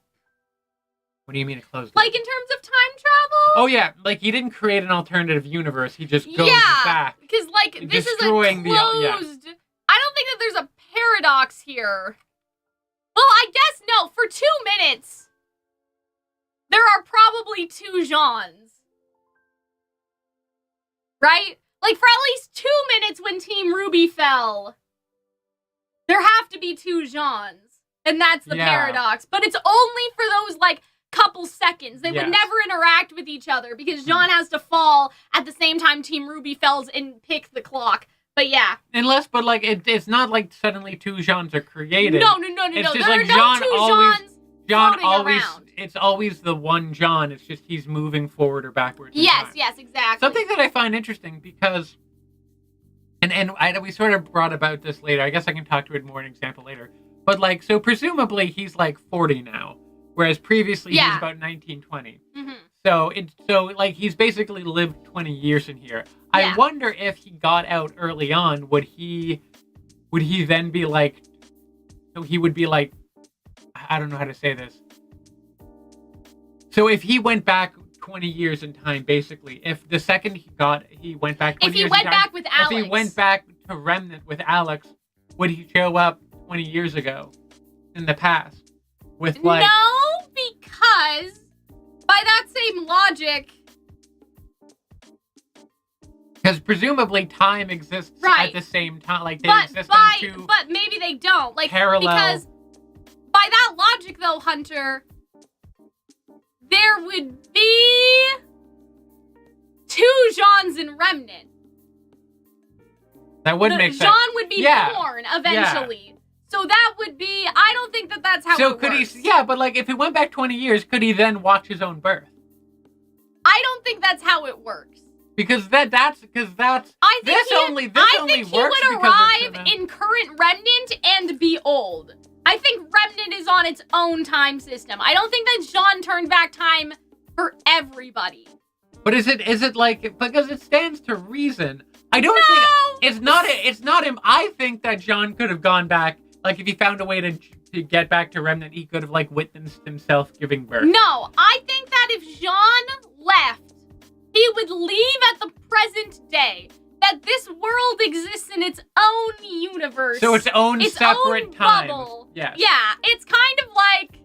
What do you mean a closed loop? Like in terms of time travel? Oh yeah, like he didn't create an alternative universe. He just goes back. Because like this is a destroying closed. I don't think that there's a paradox here. Well, I guess no. For 2 minutes, there are probably 2 Jaunes, right? Like for at least 2 minutes when Team RWBY fell, there have to be 2 Jaunes, and that's the paradox. But it's only for those like couple seconds. They would never interact with each other because Jaune has to fall at the same time Team RWBY falls and pick the clock. But yeah. But like it's not like suddenly 2 Jaunes are created. No. It's just There like are no 2 Jaunes always around. It's always the one Jaune. It's just he's moving forward or backwards. Yes, exactly. Something that I find interesting because we sort of brought about this later. I guess I can talk to it more in example later. But like so presumably he's like 40 now. Whereas previously he was about 19, 20. Mm-hmm. So like he's basically lived 20 years in here. I wonder if he got out early on, would he then be like, so he would be like, I don't know how to say this. So if he went back 20 years in time, basically, if the second he went back 20 years in time. If he went back with Alyx. If he went back to Remnant with Alyx, would he show up 20 years ago in the past? With like... No, because by that same logic... Because presumably time exists at the same time. Like they exist on 2 But maybe they don't. Like parallel... Because by that logic, though, Hunter, there would be 2 Jaunes in Remnant. That would make sense. Jaune would be born eventually. So that would be... I don't think that that's how it works. But like if he went back 20 years, could he then watch his own birth? I don't think that's how it works. Because that's I think he would arrive in current Remnant and be old. I think Remnant is on its own time system. I don't think that Jaune turned back time for everybody. But is it like, because it stands to reason. I don't think it's not him. I think that Jaune could have gone back, like if he found a way to get back to Remnant, he could have like witnessed himself giving birth. No, I think that if Jaune left, he would leave at the present day. That this world exists in its own universe. So its own separate time. Bubble. Yes. Yeah, it's kind of like...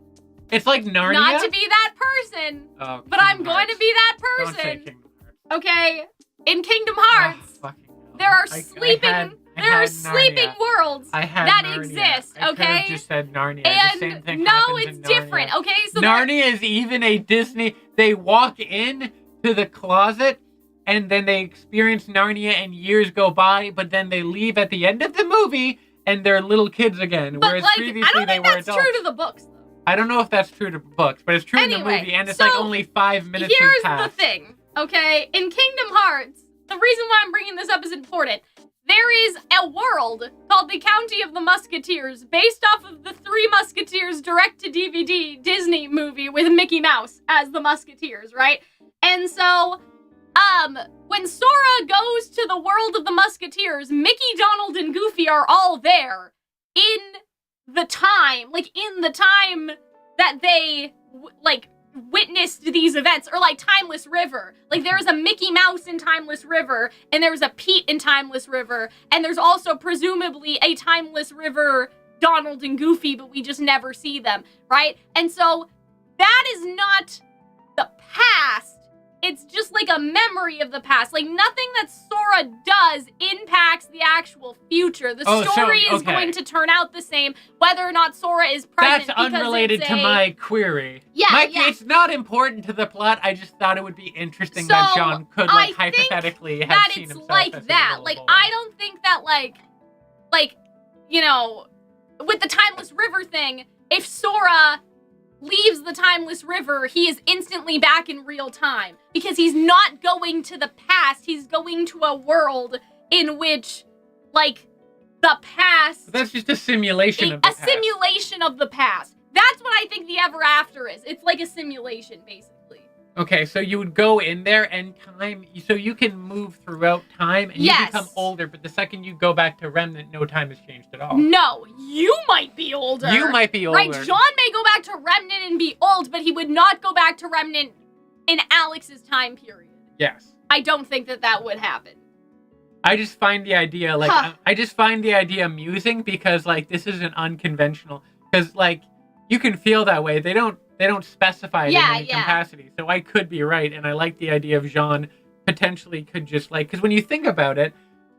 It's like Narnia? Not to be that person, but I'm going to be that person. Don't say Kingdom Hearts. Okay? In Kingdom Hearts, there are sleeping worlds that Narnia. exist, okay? I could have just said Narnia. And the same thing no, it's different, okay? So Narnia is even a Disney... They walk in to the closet... And then they experience Narnia and years go by, but then they leave at the end of the movie and they're little kids again. But whereas like, previously I don't they think were that's adults. true to the books, though. I don't know if that's true to books, but it's true in the movie, and it's like only 5 minutes has passed. Here's the thing, okay? In Kingdom Hearts, the reason why I'm bringing this up is important. There is a world called the County of the Musketeers, based off of the Three Musketeers direct-to-DVD Disney movie with Mickey Mouse as the Musketeers, right? And so... when Sora goes to the world of the Musketeers, Mickey, Donald, and Goofy are all there in the time that they, witnessed these events, or, Timeless River. Like, there's a Mickey Mouse in Timeless River, and there's a Pete in Timeless River, and there's also, presumably, a Timeless River Donald and Goofy, but we just never see them, right? And so, that is not the past. It's just like a memory of the past. Like, nothing that Sora does impacts the actual future. The story is going to turn out the same, whether or not Sora is present. That's unrelated to my query. Yeah, It's not important to the plot. I just thought it would be interesting that Jaune could, hypothetically have seen himself as that. a little boy. I don't think that, with the Timeless River thing, if Sora... leaves the Timeless River, he is instantly back in real time. Because he's not going to the past, he's going to a world in which, the past... But that's just a simulation of the past. A simulation of the past. That's what I think the Ever After is. It's like a simulation, basically. Okay, so you would go in there and time, so you can move throughout time and you become older, but the second you go back to Remnant, no time has changed at all. No, you might be older. You might be older. Right, Jaune may go back to Remnant and be old, but he would not go back to Remnant in Alyx's time period. Yes. I don't think that would happen. I just find the idea, like, I just find the idea amusing because, like, this isn't unconventional. Because, like, you can feel that way. They don't specify it in any capacity. So I could be right, and I like the idea of Jaune potentially could just, like, because when you think about it,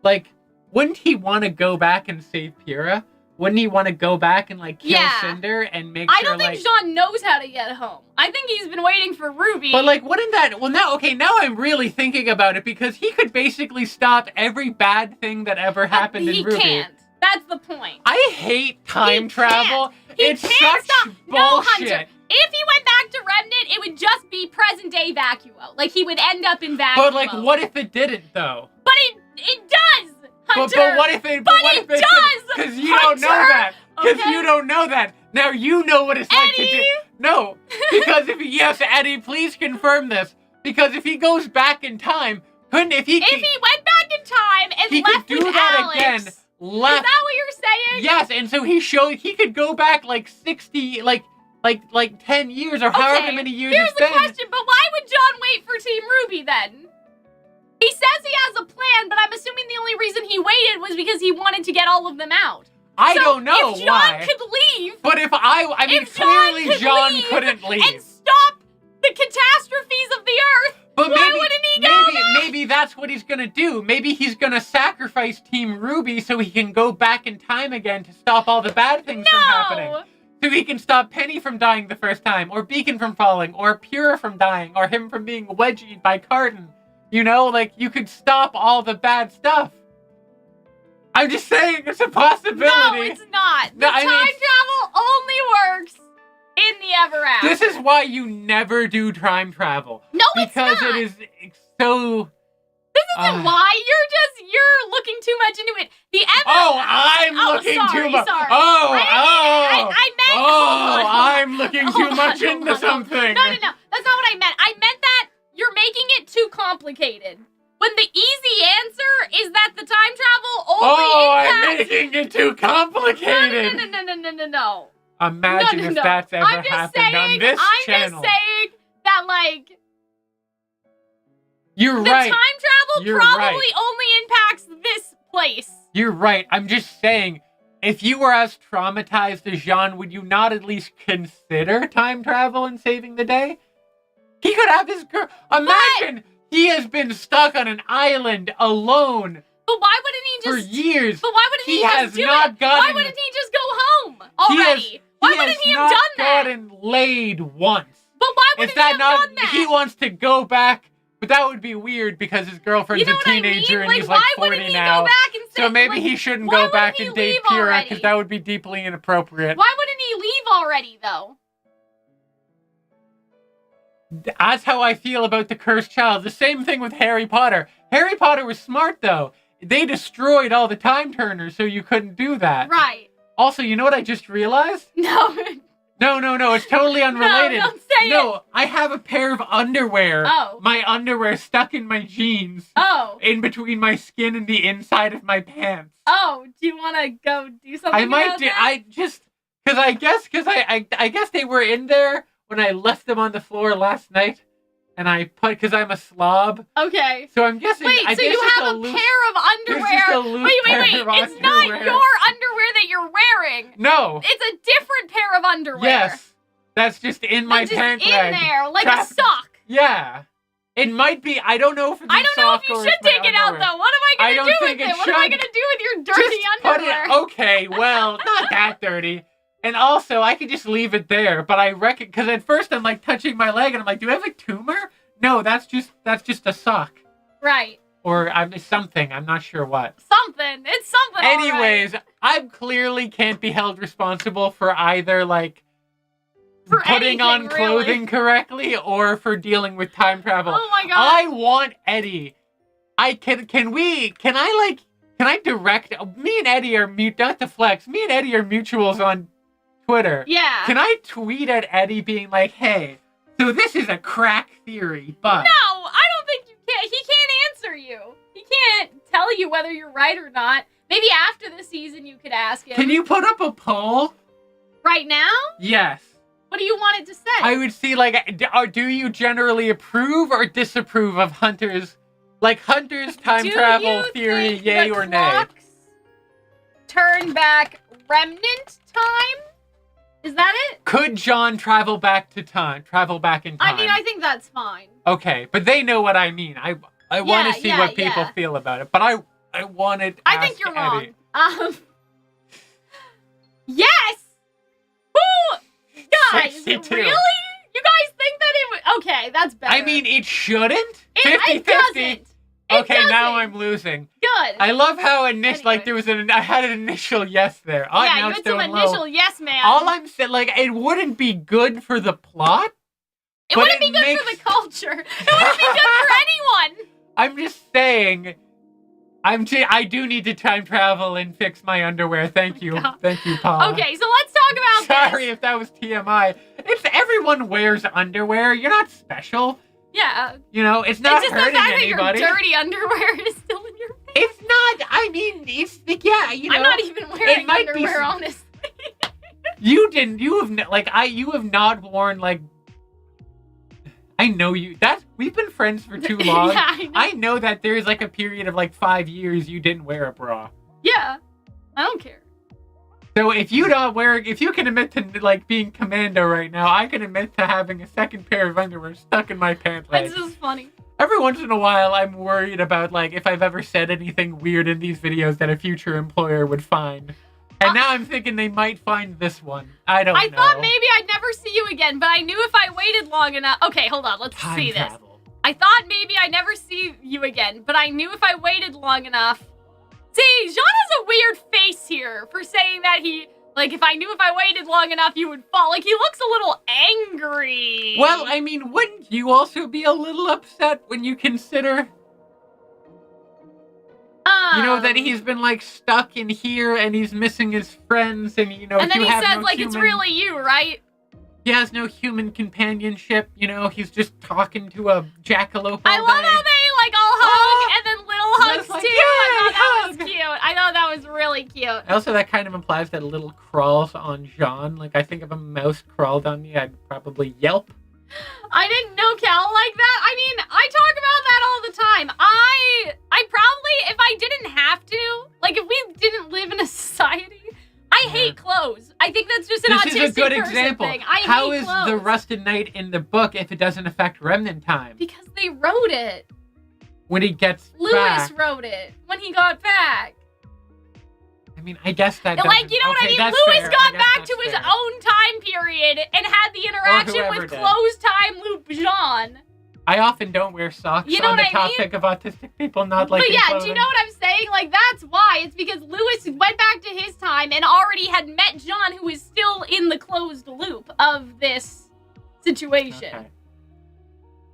like, wouldn't he want to go back and save Pyrrha? Wouldn't he want to go back and, like, kill Cinder and make sure, I don't think Jaune knows how to get home. I think he's been waiting for Ruby. But, like, wouldn't that... Well, now I'm really thinking about it because he could basically stop every bad thing that ever happened in Ruby. He can't. That's the point. I hate time travel. It's such bullshit. No, Hunter. If he went back to Remnant, it would just be present-day Vacuo. Like, he would end up in Vacuo. But, like, what if it didn't, though? But it does, Hunter. But what if it... But what if it does, because you don't know that. Because you don't know that. Now you know what it's like to do... No. Because if... Yes, Eddie, please confirm this. Because if he goes back in time... If he went back in time and he left could do with that Alyx, again. is that what you're saying? Yes, and so he could go back like 60... Like 10 years or however many years Here's it's the been. question, but why would Jaune wait for Team Ruby then? He says he has a plan, but I'm assuming the only reason he waited was because he wanted to get all of them out. I don't know if why. Jaune could leave... But if I mean, clearly Jaune couldn't leave. And stop the catastrophes of the Earth, but why wouldn't he go back? Maybe that's what he's gonna do. Maybe he's gonna sacrifice Team Ruby so he can go back in time again to stop all the bad things from happening. So he can stop Penny from dying the first time, or Beacon from falling, or Pyrrha from dying, or him from being wedgied by Carden. You know, like, you could stop all the bad stuff. I'm just saying, it's a possibility. No, it's not. Time travel only works in the Ever After. This is why you never do time travel. No, because it's not. It is so... This isn't why. You're looking too much into it. The Ever... I'm looking too much. I'm looking too much into something. No. That's not what I meant. I meant that you're making it too complicated. When the easy answer is that the time travel only impacts... I'm making it too complicated. No. Imagine if that's ever happened on this channel. I'm just saying that, like... You're the right. The time travel probably only impacts this place. You're right. I'm just saying, if you were as traumatized as Jaune, would you not at least consider time travel and saving the day? He could have his girl... Imagine he has been stuck on an island alone. But why wouldn't he just... For years. But why wouldn't he just do it? Why wouldn't he just go home already? Why wouldn't he have done that? He has not gotten laid once. But why wouldn't he have done that? He wants to go back... But that would be weird because his girlfriend's a teenager and he's like 40 now. So maybe he shouldn't go back and date Pyrrha because that would be deeply inappropriate. Why wouldn't he leave already, though? That's how I feel about the cursed child. The same thing with Harry Potter. Harry Potter was smart, though. They destroyed all the time turners, so you couldn't do that. Right. Also, you know what I just realized? No. No, it's totally unrelated. No, don't say it. No, I have a pair of underwear. Oh. My underwear stuck in my jeans. Oh. In between my skin and the inside of my pants. Oh, do you want to go do something about that? I guess they were in there when I left them on the floor last night. And because I'm a slob. Okay. So I'm guessing. Wait, so you have a pair of underwear. Wait. It's not your underwear that you're wearing. No. It's a different pair of underwear. Yes. That's just in my pant leg. in there, like a sock. Yeah. It might be. I don't know if it's a sock. I don't know if you should take it out, though. What am I going to do with it? What am I going to do with your dirty underwear? Okay, well, not that dirty. And also, I could just leave it there, but I reckon, because at first I'm like touching my leg, and I'm like, do I have a tumor? No, that's just a sock. Right. Or something, I'm not sure what. Something, it's something. Anyways, I clearly can't be held responsible for either, like, for putting on clothing correctly, or for dealing with time travel. Oh my god. I want Eddie. Can I direct, me and Eddie are, not to flex, me and Eddie are mutuals on Twitter. Yeah. Can I tweet at Eddie being like, hey, So this is a crack theory, but... No, I don't think you can. He can't answer you. He can't tell you whether you're right or not. Maybe after the season you could ask him. Can you put up a poll? Right now? Yes. What do you want it to say? I would see, like, do you generally approve or disapprove of Hunter's time travel theory, yay or nay? Clocks turn back Remnant time? Is that it? Could Jaune travel back in time? I mean, I think that's fine. Okay, but they know what I mean. I want to see what people feel about it, but I wanted. I think you're wrong. Yes. Who? Guys, 62. really? You guys think that it would? Okay, that's better. I mean, it shouldn't. It doesn't. Okay, now I'm losing. Good. I love how Anyway. I had an initial yes there. Oh, yeah, now you it's had some doing initial low. yes, man. All I'm saying, like, it wouldn't be good for the plot. It but wouldn't be good for the culture. It wouldn't be good for anyone. I'm just saying. I do need to time travel and fix my underwear. Thank you. God. Thank you, Paula. Okay, so let's talk about Sorry this. if that was TMI. If everyone wears underwear, you're not special. Yeah. You know, it's not It's just hurting the fact anybody. that your dirty underwear is still in your face. It's not. I mean, it's yeah. You know, I'm not even wearing might be underwear, some- honestly. You didn't. You have you have not worn like. I know you. We've been friends for too long. Yeah, I know. that there's like a period of like 5 years you didn't wear a bra. Yeah. I don't care. So if you can admit to like being commando right now, I can admit to having a second pair of underwear stuck in my pant leg. It's just funny. Every once in a while, I'm worried about like if I've ever said anything weird in these videos that a future employer would find. And now I'm thinking they might find this one. I don't know. I thought maybe I'd never see you again, but I knew if I waited long enough. Okay, hold on. Let's Time see travel. this. I thought maybe I'd never see you again, but I knew if I waited long enough. See, Jaune has a weird face here for saying that if I knew if I waited long enough, you would fall. Like, he looks a little angry. Well, I mean, wouldn't you also be a little upset when you consider, you know, that he's been, like, stuck in here and he's missing his friends and, you know, and then you he have says, no like, it's really you, right? He has no human companionship, you know, he's just talking to a jackalope all I love day. how they, like, all hug and then little hugs, like, too. yay, I thought that was hug. cute. I thought that was really cute. Also, that kind of implies that little crawls on Jaune. Like, I think if a mouse crawled on me, I'd probably yelp. I didn't know Cal like that. I mean, I talk about that all the time. I probably, if I didn't have to, like if we didn't live in a society, I hate clothes. I think that's just an autistic This is a good person example. thing. I How hate is clothes. the Rusted Knight in the book if it doesn't affect Remnant time? Because they wrote it. When he gets Lewis back. wrote it when he got back. I mean, I guess that And, like, you know what I okay, mean? that's Lewis fair. I got guess back that's to his fair. own time period and had the interaction whoever with did. closed time loop Jaune. I often don't wear socks You know on the what I mean? topic of autistic people not liking But yeah, clothing. do you know what I'm saying? Like, that's why. It's because Lewis went back to his time and already had met Jaune, who is still in the closed loop of this situation.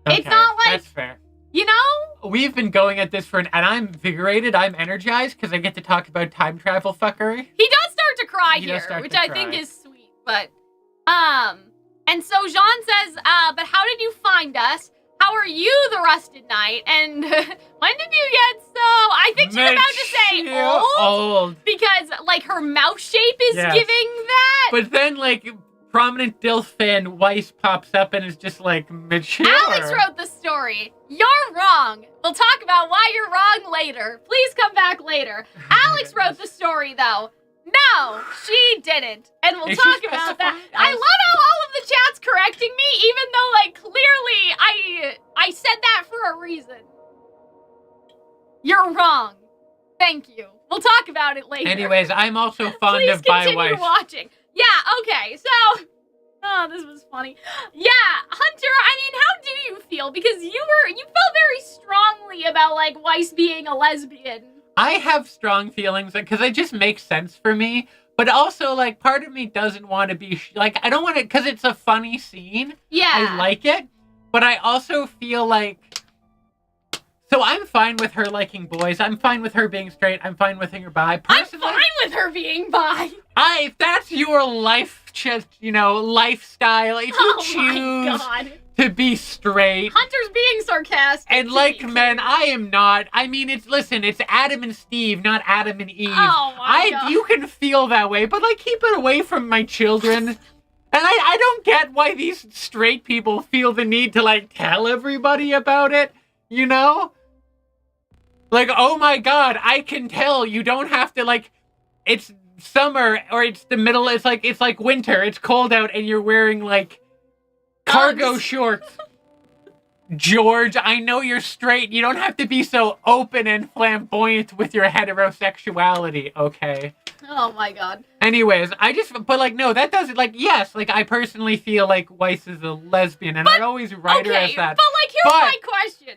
Okay. It's not like- That's fair. You know? We've been going at this and I'm invigorated, I'm energized, because I get to talk about time travel fuckery. He does start to cry He does here, start which to I cry. think is sweet. But, and so Jaune says, but how did you find us? How are you, the Rusted Knight? And when did you get so... I think she's about to say Mature. old. Because, like, her mouth shape is Yes. giving that. But then, like, prominent DILF fan Weiss pops up and is just like, mature. Alex wrote the story. You're wrong. We'll talk about why you're wrong later. Please come back later. Alex wrote the story, though. No, she didn't. And we'll Is she talk about that. specifying? I love how all of the chat's correcting me, even though, like, clearly I said that for a reason. You're wrong. Thank you. We'll talk about it later. Anyways, I'm also fond Please of By continue Weiss. watching. Yeah, okay, so... Oh, this was funny. Yeah, Hunter, I mean, how do you feel? Because you felt very strongly about, like, Weiss being a lesbian. I have strong feelings because it just makes sense for me. But also, like, part of me doesn't want to be... like, I don't want to... because it's a funny scene. Yeah. I like it. But I also feel like... So I'm fine with her liking boys. I'm fine with her being straight. I'm fine with her bi. Personally, I'm fine with her being bi. if that's your life, lifestyle, if you Oh choose my God. to be straight. Hunter's being sarcastic. And like men, I am not. I mean, it's Adam and Steve, not Adam and Eve. Oh my God. You can feel that way, but like keep it away from my children. And I don't get why these straight people feel the need to like tell everybody about it, you know? Like, oh my God, I can tell. You don't have to like, it's summer or it's the middle, it's like winter, it's cold out and you're wearing like cargo shorts. George, I know you're straight. You don't have to be so open and flamboyant with your heterosexuality, okay? Oh my God. Anyways, but like, no, that doesn't, like, yes, like, I personally feel like Weiss is a lesbian, and I always write her as that. But like, here's my question.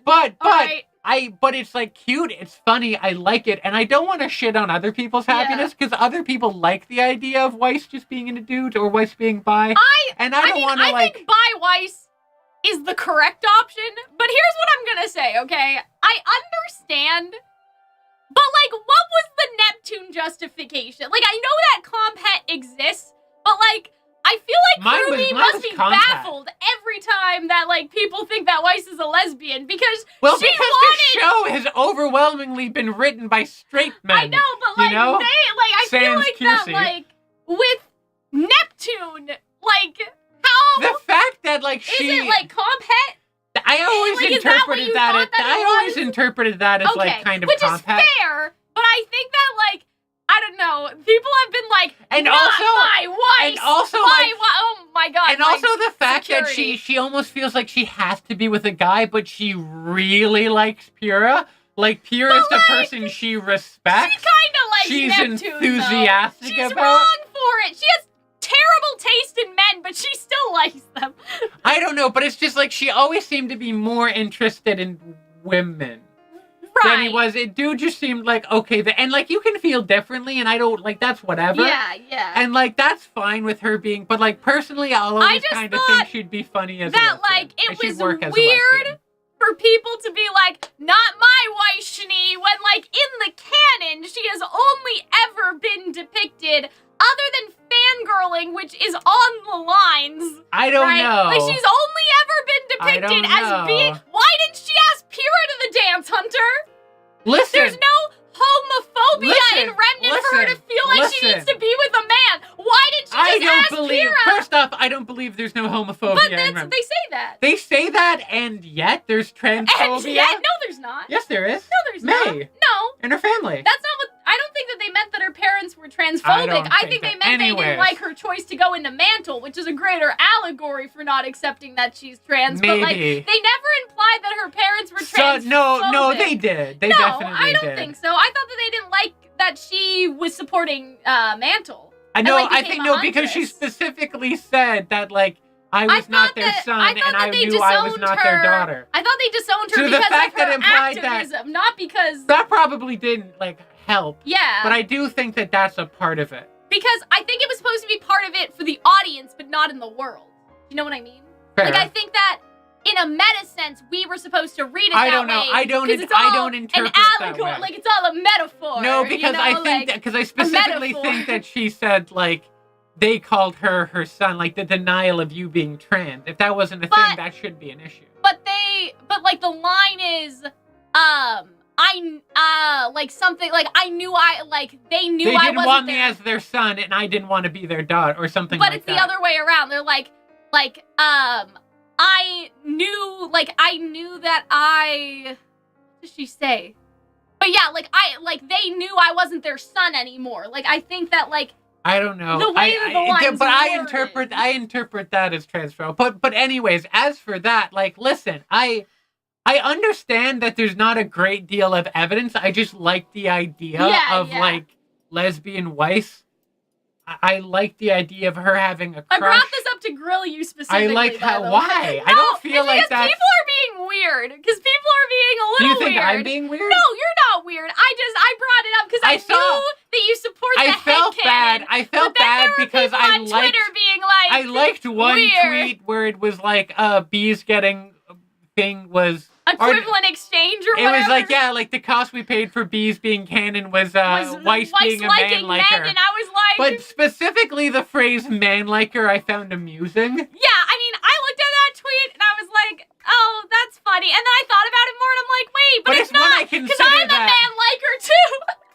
But it's like cute, it's funny, I like it, and I don't want to shit on other people's happiness, because other people like the idea of Weiss just being in a dude, or Weiss being bi, I don't want to, like... I think bi Weiss is the correct option, but here's what I'm gonna say, okay? I understand, but like, what was the Neptune justification? Like, I know that compet exists, but like, I feel like RWBY must be baffled every time that like people think that Weiss is a lesbian because the show has overwhelmingly been written by straight men. I know, but like I feel like Kiersey. That like with Neptune, like how the fact that like is it like compet? I always interpreted that. I always interpreted that as like kind of which compet. Is fair, but I think that like. I don't know. People have been like, and not also, my Weiss. And also, oh my God. And also the fact that she almost feels like she has to be with a guy, but she really likes Pyrrha. Like Pyrrha's the person she respects. She kind of likes She's Neptune, enthusiastic She's about. wrong for it. She has terrible taste in men, but she still likes them. I don't know, but it's just like she always seemed to be more interested in women. Right. Than he was. It dude just seemed like okay, and like you can feel differently, and I don't like that's whatever. Yeah. And like that's fine with her being, but like personally, I'll always kind of think she'd be funny as that. Like it was weird for people to be like, not my Weiss Shani, when like in the canon she has only ever been depicted. Other than fangirling, which is on the lines. I don't know. Like, she's only ever been depicted as being... Why didn't she ask Pyrrha to the dance, Hunter? Listen. There's no homophobia in Remnant for her to feel like she needs to be with a man. Why did she just ask Pyrrha? First off, I don't believe there's no homophobia in Remnant. They say that. They say that, and yet there's transphobia. And yet? No, there's not. Yes, there is. No, there's not. No. And her family. That's not what... I don't think that they meant that her parents were transphobic. I think they meant they didn't like her choice to go into Mantle, which is a greater allegory for not accepting that she's trans. Maybe. But like, they never implied that her parents were transphobic. No, they did. They definitely did. I don't think so. I thought that they didn't like that she was supporting Mantle. I know. I think because she specifically said that like I was not their son, and I knew I was not their daughter. I thought they disowned her so because the fact of her that implied activism, not because that probably didn't like help. Yeah. But I do think that that's a part of it. Because I think it was supposed to be part of it for the audience, but not in the world. You know what I mean? Fair. Like I think that in a meta sense, we were supposed to read it I that don't know. way. I don't interpret an allegory, that way. like it's all a metaphor. No, because I think because I specifically think that she said like they called her son, like the denial of you being trans. If that wasn't a thing, that should be an issue. But like the line is, like something like they knew I wasn't They didn't want me as their son, and I didn't want to be their daughter, or something like that. But it's the other way around. They're I knew that what did she say? But yeah, they knew I wasn't their son anymore. Like, I think that, like, I don't know. The way that the lines but I interpret that as transphobic. But anyways, as for that, like, listen, I understand that there's not a great deal of evidence. I just like the idea of like lesbian Weiss. I like the idea of her having a crush. I brought this up to grill you specifically. I like how why? No, I don't feel like that. People are being weird. Because people are being a little weird. Do you think I'm being weird? No, you're not weird. I brought it up because I knew that you support the headcanon. I felt bad because I liked Twitter being like, I liked one tweet where it was like Bees getting thing was equivalent exchange or whatever. It was like, yeah, like the cost we paid for Bees being canon was Weiss being a man-liker. And I was like... But specifically the phrase man-liker I found amusing. Yeah, I mean, I looked at that tweet and I was funny. And then I thought about it more and I'm like, wait, but it's when I not. Because consider I'm a man like her too.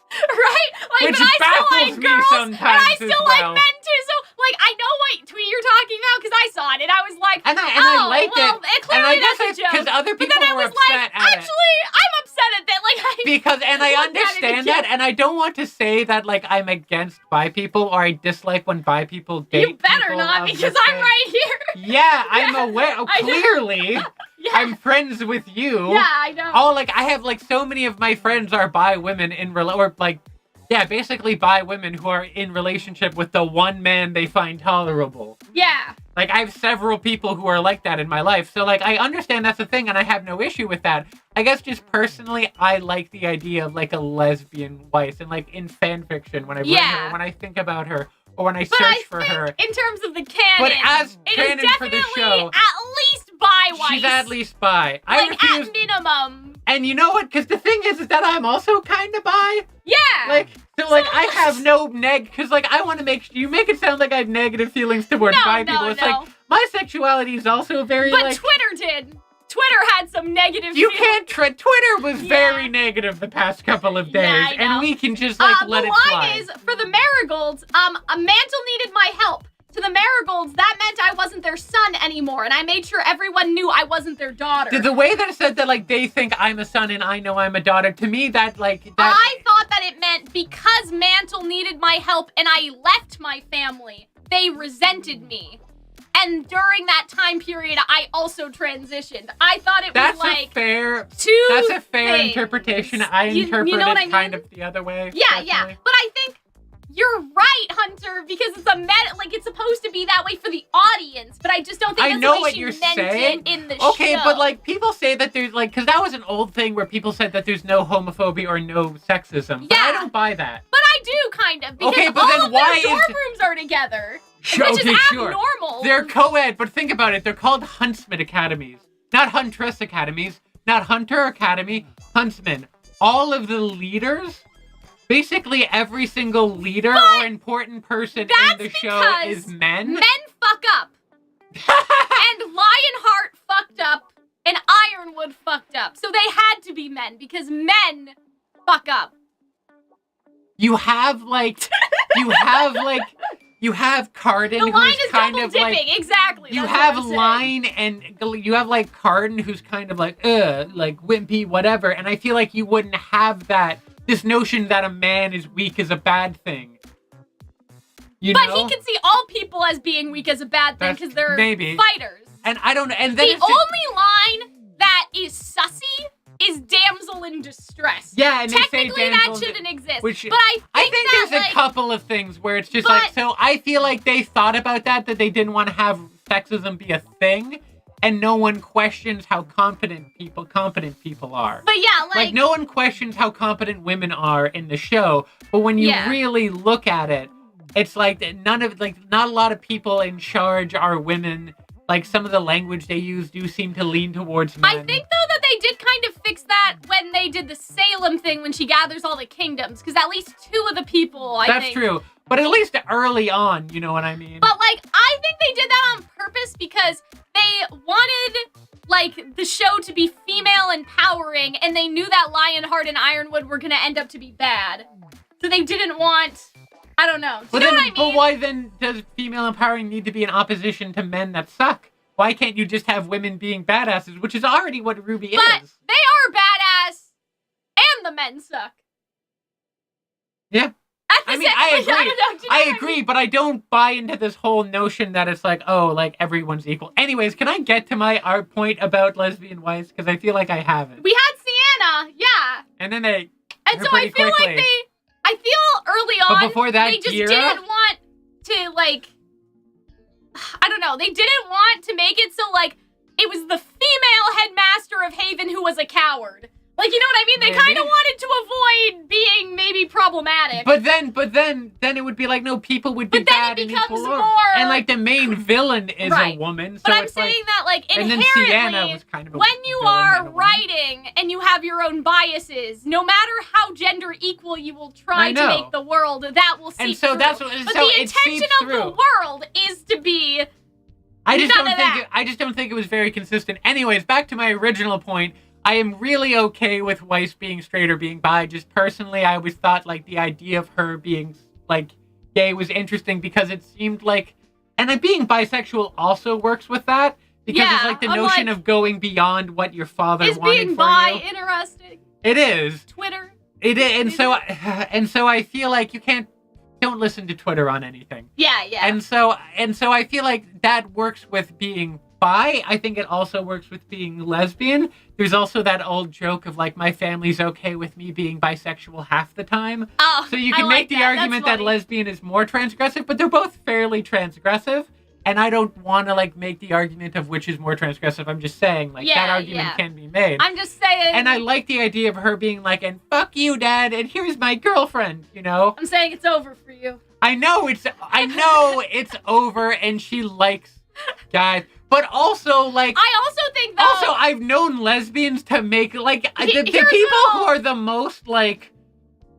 Right? Like, Which but I still baffles like me girls. sometimes And I as still well. like men too. So, like, I know what tweet you're talking about because I saw it. And I was like, and I liked well, it. Clearly And I that's a guess joke. because other But people then I were was upset like, at it. actually, I'm upset at that. Like, And I looked at it understand again. that, and I don't want to say that, like, I'm against bi people or I dislike when bi people date You better people not, of because the I'm same- right here. Yeah, I'm aware. I know. Clearly, Yeah. I'm friends with you. Yeah, I know. Oh, like, I have, like, so many of my friends are bi women basically bi women who are in relationship with the one man they find tolerable. Yeah. Like, I have several people who are like that in my life. So, like, I understand that's a thing, and I have no issue with that. I guess just personally, I like the idea of, like, a lesbian wife. And, like, in fan fiction, when I read her, when I think about her, or when I search for her. In terms of the canon, But as it canon is for the definitely show, at least bi-wise. she's at least bi. Like, at minimum. And you know what? Because the thing is that I'm also kind of bi. Yeah. Like, so I have no because, like, I want to you make it sound like I have negative feelings towards bi people. It's like, my sexuality is also very, But like... Twitter did. Twitter had some negative You feelings. can't Twitter was very negative the past couple of days. Yeah, I know. And we can just, like, let it The slide. line is, for the Marigolds, a mantle needed my help. To the Marigolds, that meant I wasn't their son anymore, and I made sure everyone knew I wasn't their daughter. The way that it said that, like, they think I'm a son and I know I'm a daughter, to me, that, like... I thought that it meant because Mantle needed my help and I left my family, they resented me. And during that time period, I also transitioned. I thought it was like That's a fair things. interpretation. I interpret you know what I it kind mean? of the other way. Yeah, personally. yeah. But I think you're right, Hunter, because it's it's supposed to be that way for the audience, but I just don't think that's the way she meant it in the show. Okay, but, like, people say that there's, like, because that was an old thing where people said that there's no homophobia or no sexism. Yeah. But I don't buy that. But I do, kind of, because okay, but all then of why their dorm rooms are together, which is abnormal. They're co-ed, but think about it. They're called Huntsman Academies, not Huntress Academies, not Hunter Academy, Huntsman. All of the leaders... Basically, every single leader or important person in the show is men. Men fuck up. And Lionheart fucked up. And Ironwood fucked up. So they had to be men because men fuck up. You have Cardin, the line who's is kind double of dipping. like... Exactly. You have Line and you have, like, Cardin, who's kind of like, wimpy, whatever. And I feel like you wouldn't have this notion that a man is weak is a bad thing. You know? He can see all people as being weak as a bad thing because they're fighters. And I don't... And then the only line that is sussy is damsel in distress. Yeah, and technically that shouldn't exist. But I think there's a couple of things where it's just so I feel like they thought about that they didn't want to have sexism be a thing, and no one questions how competent people are. But yeah, like no one questions how competent women are in the show, but when you really look at it, it's like not a lot of people in charge are women. Like, some of the language they use do seem to lean towards men. I think, though, that they did kind of fix that when they did the Salem thing when she gathers all the kingdoms. Because at least two of the people, I think... That's true. But at least early on, you know what I mean? But, like, I think they did that on purpose because they wanted, like, the show to be female empowering, and they knew that Lionheart and Ironwood were going to end up to be bad. So they didn't want... I don't know. Do you know what I mean? But why then does female empowering need to be in opposition to men that suck? Why can't you just have women being badasses, which is already what RWBY is? But they are badass, and the men suck. Yeah. I agree. I agree, but I don't buy into this whole notion that it's like, oh, like, everyone's equal. Anyways, can I get to our point about lesbian wives? Because I feel like I haven't. We had Sienna, yeah. And then they... And so I feel like I feel early on, but before that, they just didn't want to, like, I don't know, they didn't want to make it so, like, it was the female headmaster of Haven who was a coward. Like, you know what I mean? They kind of wanted to avoid being maybe problematic. But then it would be like, no, people would be bad and equal. And, like, the main villain is a woman. So but I'm saying that, like, inherently, was kind of when you are writing and you have your own biases, no matter how gender equal you will try to make the world, that will seep through. But the intention of the world is to be I just None of that. I just don't think it was very consistent. Anyways, back to my original point. I am really okay with Weiss being straight or being bi. Just personally, I always thought like the idea of her being like gay was interesting because it seemed like, and being bisexual also works with that because it's like the notion of going beyond what your father wanted for you. Is being bi interesting? It is. Twitter. It is, and so I feel like don't listen to Twitter on anything. Yeah. And so I feel like that works with being bi. I think it also works with being lesbian. There's also that old joke of like my family's okay with me being bisexual half the time. Oh, so you can make the argument that lesbian is more transgressive, but they're both fairly transgressive. And I don't want to like make the argument of which is more transgressive. I'm just saying like that argument can be made. I'm just saying. And I like the idea of her being like, and fuck you, Dad, and here's my girlfriend, you know? I'm saying it's over for you. I know it's over and she likes guys. But also, like... I also think, though... Also, I've known lesbians to make, like... the people who are the most, like,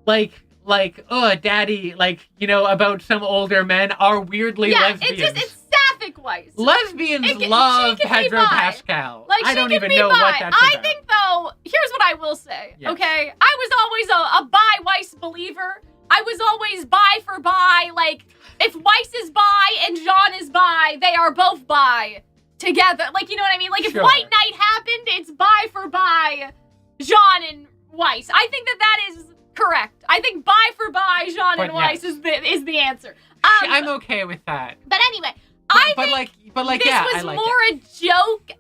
oh, daddy, like, you know, about some older men are weirdly lesbians. Yeah, it's sapphic Weiss. Lesbians love Pedro Pascal. Like, I don't even know what that's I about. think, though, here's what I will say, okay? I was always a bi Weiss believer. I was always bi for bi. Like, if Weiss is bi and Jaune is bi, they are both bi together. Like, you know what I mean? Like, if White Knight happened, it's bi for bi, Jaune and Weiss. I think that is correct. I think bi for bi, Jaune and Weiss is the answer. I'm okay with that. But anyway, I think this was more a joke.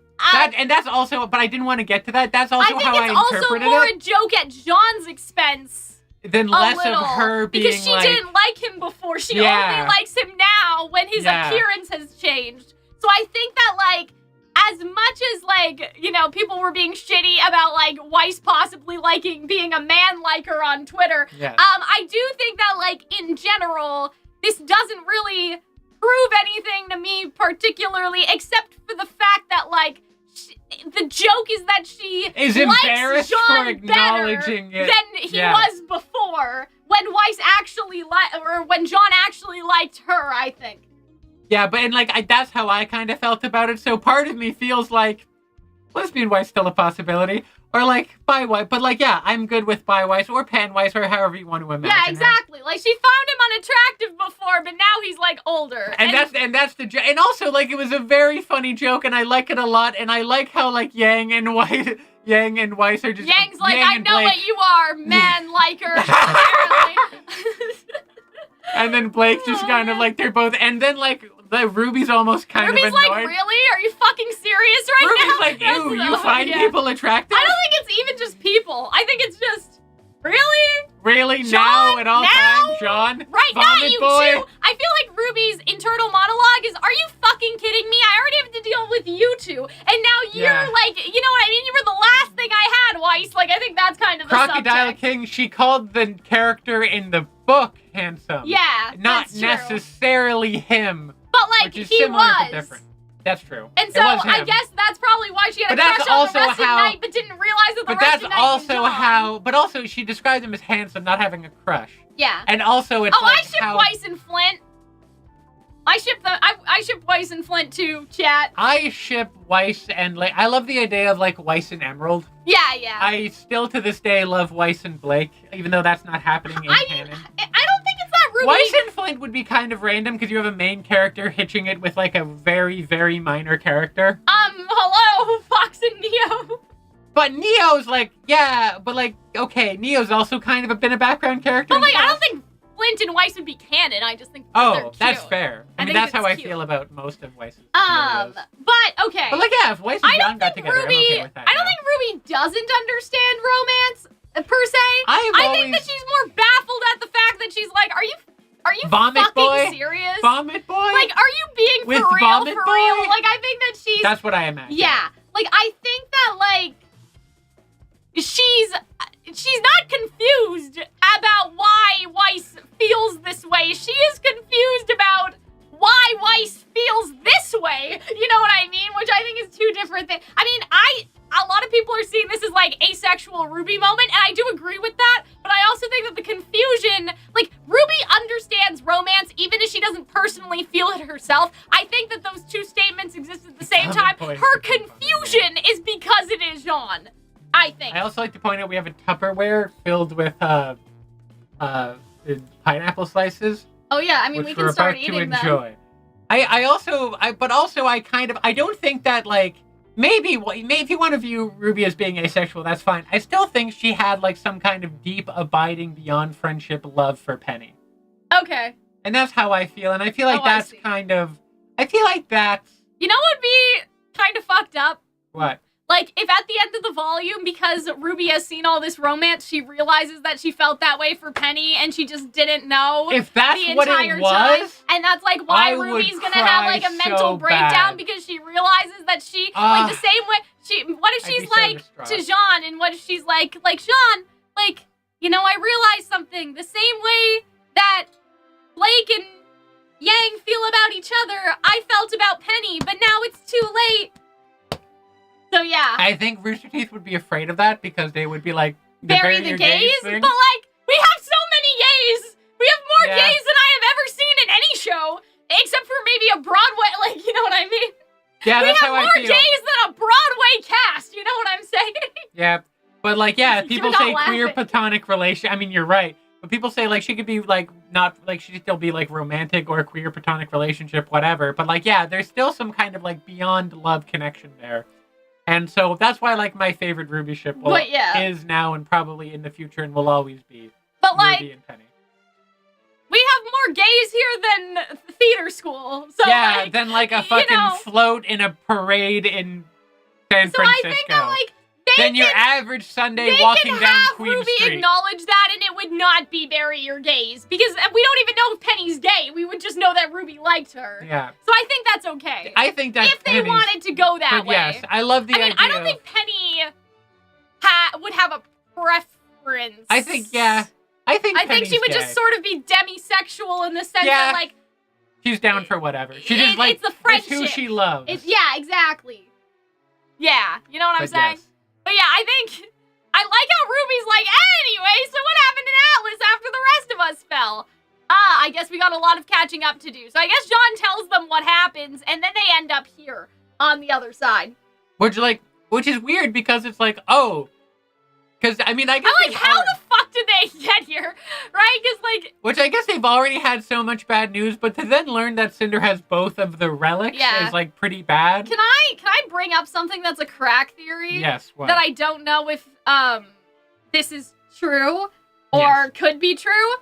That's also, but I didn't want to get to that. That's also how I interpreted it. I think it's also more a joke at Jaune's expense. Then less of her being because she didn't like him before. She only likes him now when his appearance has changed. So I think that, like, as much as, like, you know, people were being shitty about, like, Weiss possibly being a man-liker on Twitter, I do think that, like, in general, this doesn't really prove anything to me particularly, except for the fact that, like, the joke is that she is embarrassed for acknowledging it than he was before when Weiss actually when Jaune actually liked her, I think. Yeah, but and like that's how I kind of felt about it. So part of me feels like lesbian Weiss still a possibility, or like bi Weiss. But like, yeah, I'm good with bi Weiss or pan Weiss or however you want to imagine. Yeah, exactly. Like she found him unattractive before, but now he's like older. And that's the joke. And also like it was a very funny joke, and I like it a lot. And I like how like Yang and Weiss are just Yang's like, I know what you are, man liker. Apparently. And then Blake's just kind of like they're both, and then like. Ruby's almost kind of annoyed. Ruby's like, really? Are you fucking serious right now? Ruby's like, ew, you find people attractive? I don't think it's even just people. I think it's just, really? Really? Jaune? Now at all times, Jaune? Right, Vomit not you boy? two. I feel like Ruby's internal monologue is, are you fucking kidding me? I already have to deal with you two. And now you're like, you know what I mean? You were the last thing I had, Weiss. Like, I think that's kind of the Crocodile subject. King, she called the character in the book handsome. Yeah, not necessarily him. But, like, which is he similar was. But different. That's true. And so, I guess that's probably why she had a crush on the Rusted Knight, but didn't realize that the Rusted Knight was Jaune. But also, she described him as handsome, not having a crush. Yeah. And also, it's I ship Weiss and Flint. I ship Weiss and Flint, too, chat. I ship Weiss and, like, I love the idea of, like, Weiss and Emerald. Yeah, yeah. I still, to this day, love Weiss and Blake, even though that's not happening in canon. I don't think it's that RWBY. Weiss and Flint would be kind of random because you have a main character hitching it with like a very, very minor character. Hello, Fox and Neo. But Neo's like, yeah, but like, okay, Neo's also kind of been a background character. But like, I don't think Flint and Weiss would be canon. I just think they're cute. That's fair. I mean, that's how I feel about most of Weiss's but okay. But like, yeah, if Weiss and Jaune got together, I'm okay with that. I don't think RWBY doesn't understand romance per se. I think that she's more baffled at the fact that she's like, are you Vomit fucking boy? Serious? Vomit boy? Like, are you being with for real? Vomit For boy? real? Like, I think that she's. That's what I imagine. Yeah. Like, I think that like she's not confused about why Weiss feels this way. She is confused about why Weiss feels this way. You know what I mean? Which I think is two different things. I mean, a lot of people are seeing this as like asexual RWBY moment, and I do agree with that, but I also think that the confusion, like RWBY understands romance even if she doesn't personally feel it herself. I think that those two statements exist at the same time. Her confusion is because it is Jaune. I think. I also like to point out we have a Tupperware filled with pineapple slices. Oh yeah, I mean we can start eating them. I don't think that, like, maybe if you want to view Ruby as being asexual, that's fine. I still think she had, like, some kind of deep, abiding, beyond friendship love for Penny. Okay. And that's how I feel, and I feel like that's kind of... I feel like that's... You know what would be kind of fucked up? What? Like, if at the end of the volume, because Ruby has seen all this romance, she realizes that she felt that way for Penny, and she just didn't know if that's the what entire it was, time. And that's, like, why Ruby's gonna have, like, a mental breakdown, because she realizes that she, like, the same way, what if she's, like, to Jaune, and what if she's, like, Jaune, like, you know, I realized something, the same way that Blake and Yang feel about each other, I felt about Penny, but now it's too late. So yeah. I think Rooster Teeth would be afraid of that because they would be like, bury the gays? But like, we have so many gays! We have more gays than I have ever seen in any show! Except for maybe a Broadway, like, you know what I mean? Yeah, that's how I feel. We have more gays than a Broadway cast, you know what I'm saying? Yeah, but like, yeah, people say queer platonic relation. I mean, you're right. But people say, like, she could be, like, not, like, she could still be, like, romantic or queer platonic relationship, whatever. But, like, yeah, there's still some kind of, like, beyond love connection there. And so that's why, like, my favorite Ruby ship is now and probably in the future and will always be Ruby and Penny. We have more gays here than theater school. So yeah, than, like, a fucking float in a parade in San Francisco. I think that, like, than your average Sunday walking down Queen Ruby Street. Acknowledge that, and it would not be bury your gays. Because we don't even know if Penny's gay. We would just know that Ruby liked her. Yeah. So I think that's okay. I think that's if they wanted to go that way. Yes, I love the idea. I don't think Penny would have a preference. I think, yeah. I think she would just sort of be demisexual in the sense that, like... She's down for whatever. She just, like, it's the friendship. It's who she loves. Yeah, exactly. Yeah, you know what I'm saying? Yes. But yeah, I think, I like how Ruby's like, anyway, so what happened in Atlas after the rest of us fell? I guess we got a lot of catching up to do. So I guess Jaune tells them what happens, and then they end up here on the other side. Which is weird because it's like, oh, because, I mean, I guess I'm like, how the fuck did they get here? Right? Because, like... Which I guess they've already had so much bad news, but to then learn that Cinder has both of the relics is, like, pretty bad. Can I bring up something that's a crack theory? Yes, what? That I don't know if, this is true or could be true.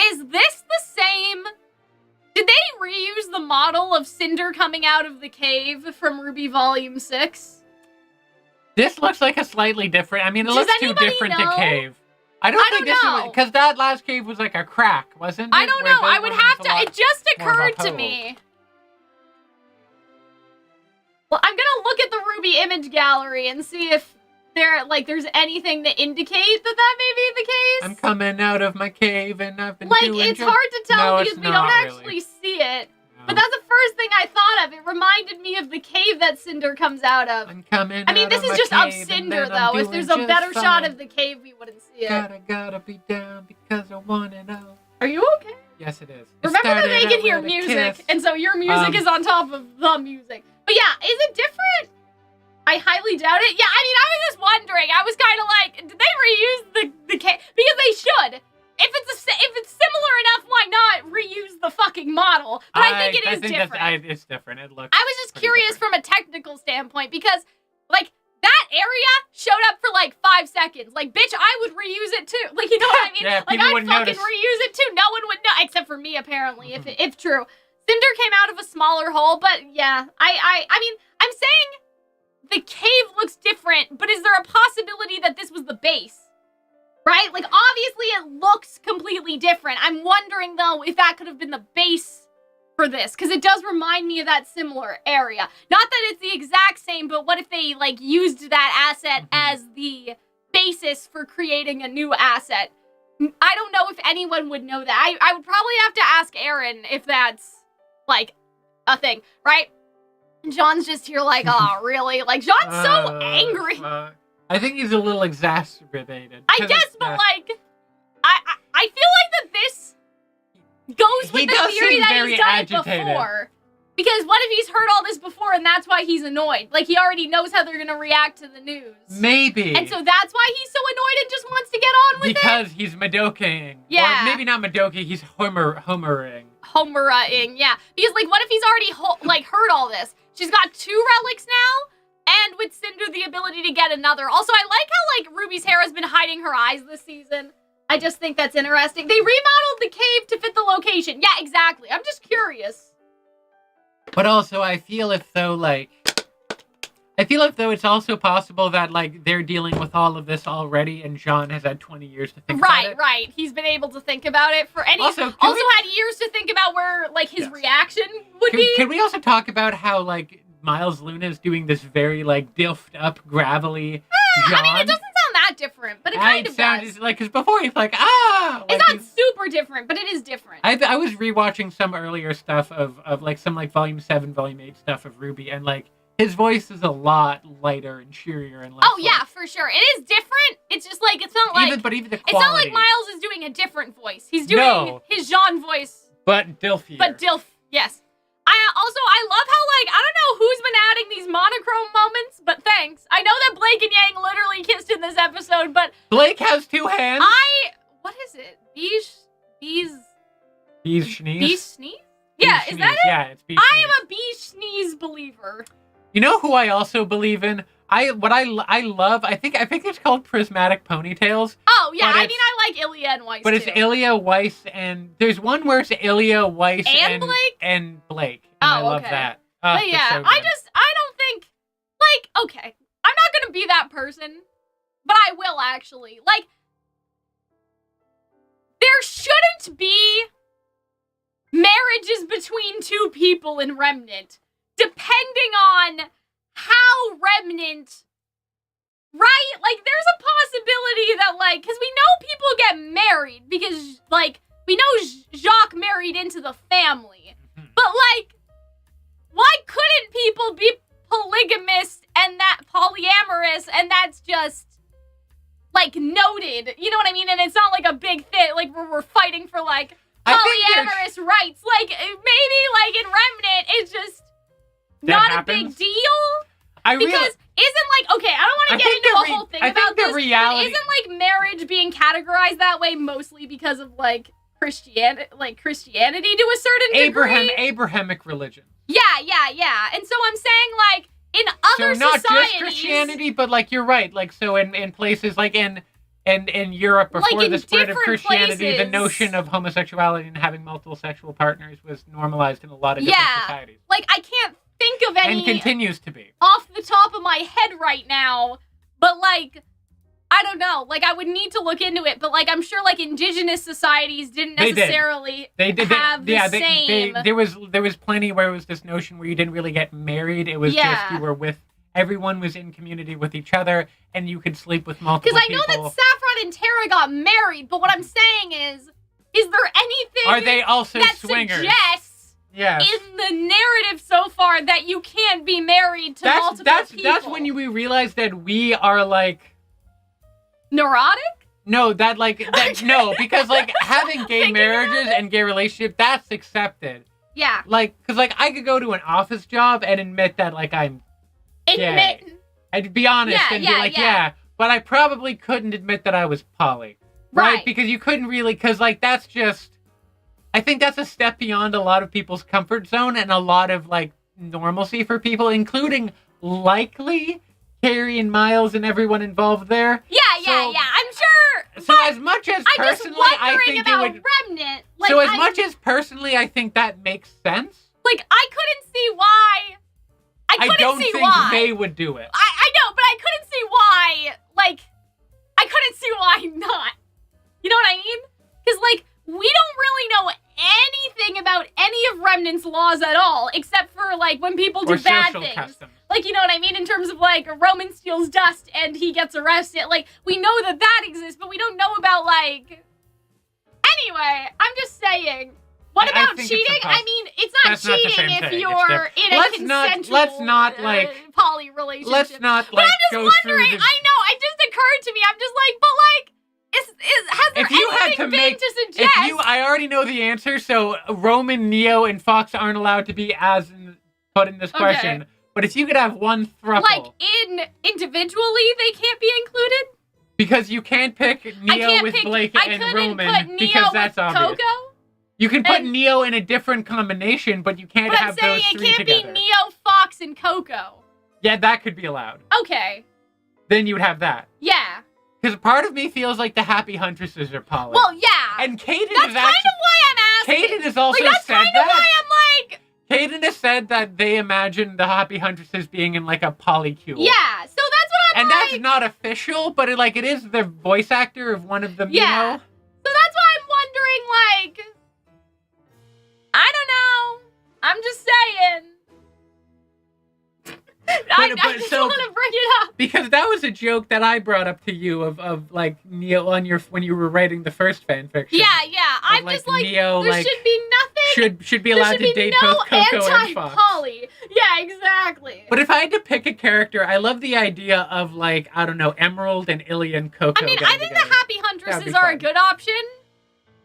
Is this the same... Did they reuse the model of Cinder coming out of the cave from RWBY Volume 6? This looks like a slightly different... I mean, it looks too different to cave. I don't think this is... Because that last cave was like a crack, wasn't it? I don't know. I would have to... It just occurred to me. Well, I'm gonna look at the RWBY image gallery and see if there's anything to indicate that may be the case. I'm coming out of my cave and I've been doing... It's hard to tell because we don't actually see it. But that's the first thing I thought of. It reminded me of the cave that Cinder comes out of. I'm coming I mean, this is just of Cinder, though. If there's a better shot of the cave, we wouldn't see it. Gotta be down because I wanna know. Are you okay? Yes, it is. Remember that they can hear music, and so your music is on top of the music. But yeah, is it different? I highly doubt it. Yeah, I mean, I was just wondering. I was kind of like, did they reuse the cave? Because they should. If it's similar enough, why not reuse the fucking model? But I think it is different. It's different. It looks. I was just curious from a technical standpoint because, like, that area showed up for like 5 seconds. Like, bitch, I would reuse it too. Like, you know what I mean? Yeah, like, I'd fucking reuse it too. No one would know, except for me apparently, if true. Cinder came out of a smaller hole, but yeah, I mean, I'm saying the cave looks different, but is there a possibility that this was the base? Right? Like, obviously it looks completely different. I'm wondering, though, if that could have been the base for this, because it does remind me of that similar area. Not that it's the exact same, but what if they, like, used that asset as the basis for creating a new asset? I don't know if anyone would know that. I would probably have to ask Aaron if that's, like, a thing, right? Jaune's just here like, oh, really? Like, Jaune's so angry. I think he's a little exacerbated. I guess, but like, I feel like that this goes with He the does theory seem that very he's done agitated. it before. Because what if he's heard all this before and that's why he's annoyed? Like, he already knows how they're gonna react to the news. Maybe. And so that's why he's so annoyed and just wants to get on with because he's Madoking. Yeah. Or maybe not Madoking, he's homering. Homering, yeah. Because, like, what if he's already, heard all this? She's got 2 relics now, and with Cinder, the ability to get another. Also, I like how, like, Ruby's hair has been hiding her eyes this season. I just think that's interesting. They remodeled the cave to fit the location. Yeah, exactly. I'm just curious. But also, I feel as though it's also possible that, like, they're dealing with all of this already, and Jaune has had 20 years to think about it. Right. He's been able to think about it for any. Also had years to think about where, like, his reaction would be. Can we also talk about how, like, Miles Luna is doing this very, like, dilfed up, gravelly Jaune? I mean, it doesn't sound that different, but it kind of does. Like, because before he's like, ah! It's not super different, but it is different. I was rewatching some earlier stuff of like, some, like, Volume 7, Volume 8 stuff of RWBY, and, like, his voice is a lot lighter and cheerier and less. Oh, yeah, for sure. It is different. It's just, like, it's not like... Even the quality. It's not like Miles is doing a different voice. He's doing his Jaune voice. But dilfier. Yes. I love how, like, I don't know who's been adding these monochrome moments, but thanks. I know that Blake and Yang literally kissed in this episode, but... Blake has 2 hands. What is it? Bees Schneeze? Bees sneeze? Yeah, is that it? Yeah, it's Bees I Schneeze. am a Bees sneeze believer. You know who I also believe in? I love, I think it's called prismatic ponytails. Oh, yeah, I mean, I like Ilya and Weiss, But it's Ilya, Weiss, and there's one where it's Ilya, Weiss, and Blake? And Blake. And I love that. But yeah, so I don't think, like, okay, I'm not gonna be that person, but I will actually. Like, there shouldn't be marriages between 2 people in Remnant, depending on how Remnant, right? Like, there's a possibility that, like, because we know people get married, because, like, we know Jacques married into the family, but, like, why couldn't people be polygamous and that polyamorous, and that's just, like, noted, you know what I mean? And it's not, like, a big thing, like, we're fighting for, like, polyamorous rights. Like, maybe, like, in Remnant, it's just not a big deal. Isn't, like, okay, I don't want to get into a whole thing about this, but isn't, like, marriage being categorized that way mostly because of, like, Christianity to a certain degree? Abrahamic religion. Yeah. And so I'm saying, like, in other societies... So not just Christianity, but, like, you're right. Like, so in places, like, in Europe, before the spread of Christianity, the notion of homosexuality and having multiple sexual partners was normalized in a lot of different societies. Like, I can't think of any... And continues to be. ...off the top of my head right now, but, like, I don't know. Like, I would need to look into it, but, like, I'm sure, like, indigenous societies didn't necessarily have the same... There was plenty where it was this notion where you didn't really get married. It was just you were with... Everyone was in community with each other, and you could sleep with multiple people. Because I know that Saffron and Tara got married, but what I'm saying is there anything Are they also that swingers? Suggests in the narrative so far that you can't be married to multiple people? That's when we realize that we are, like... Neurotic? No, no, because, like, having gay marriages and gay relationships, that's accepted. Yeah. Like, because, like, I could go to an office job and admit that, like, I'm gay. I'd be honest and be like, but I probably couldn't admit that I was poly. Right? Because you couldn't really, because, like, that's just, I think that's a step beyond a lot of people's comfort zone and a lot of, like, normalcy for people, including, likely, Carrie and Miles and everyone involved there. Yeah, I'm sure. So as much as personally, I think it would... Remnant. Like, so as much as personally, I think that makes sense. Like, I couldn't see why... I don't think they would do it. I know, but I couldn't see why, like, I couldn't see why not. You know what I mean? Because, like, we don't really know anything about any of Remnant's laws at all, except for, like, when people do bad things. Customs. Like, you know what I mean? In terms of, like, Roman steals dust and he gets arrested. Like, we know that exists, but we don't know about, like... Anyway, I'm just saying... What about cheating? I mean, it's not cheating if you're in a consensual poly relationship. Let's not, like, but I'm just wondering, I know, it just occurred to me, I'm just like, but, like, has there If you had anything to been make, to suggest? I already know the answer. So Roman, Neo, and Fox aren't allowed to be put in this question. But if you could have one throuple, like individually, they can't be included. Because you can't pick Neo with Blake and Roman because that's obvious. Coco? You can put Neo in a different combination, but you can't have those three together. It can't be Neo, Fox, and Coco. Yeah, that could be allowed. Okay. Then you would have that. Yeah. Because part of me feels like the Happy Huntresses are poly. Well, yeah. And Caden That's kind of why I'm asking. Caden has also that's said kind that. of why I'm like... Caden has said that they imagine the Happy Huntresses being in like a polycule. Yeah, so that's what I'm and like... that's not official, but it is the voice actor of one of them, yeah. you know? So that's why I'm wondering, like... I don't know. I'm just saying. I just want to bring it up. Because that was a joke that I brought up to you of like Neo on when you were writing the first fanfiction. Yeah. I'm like, just like Neo, there should be nothing. Should be allowed to date both Coco and Fox. Anti-poly. Yeah, exactly. But if I had to pick a character, I love the idea of like, I don't know, Emerald and Ilian Coco. I mean, I think the Happy Huntresses are a good option.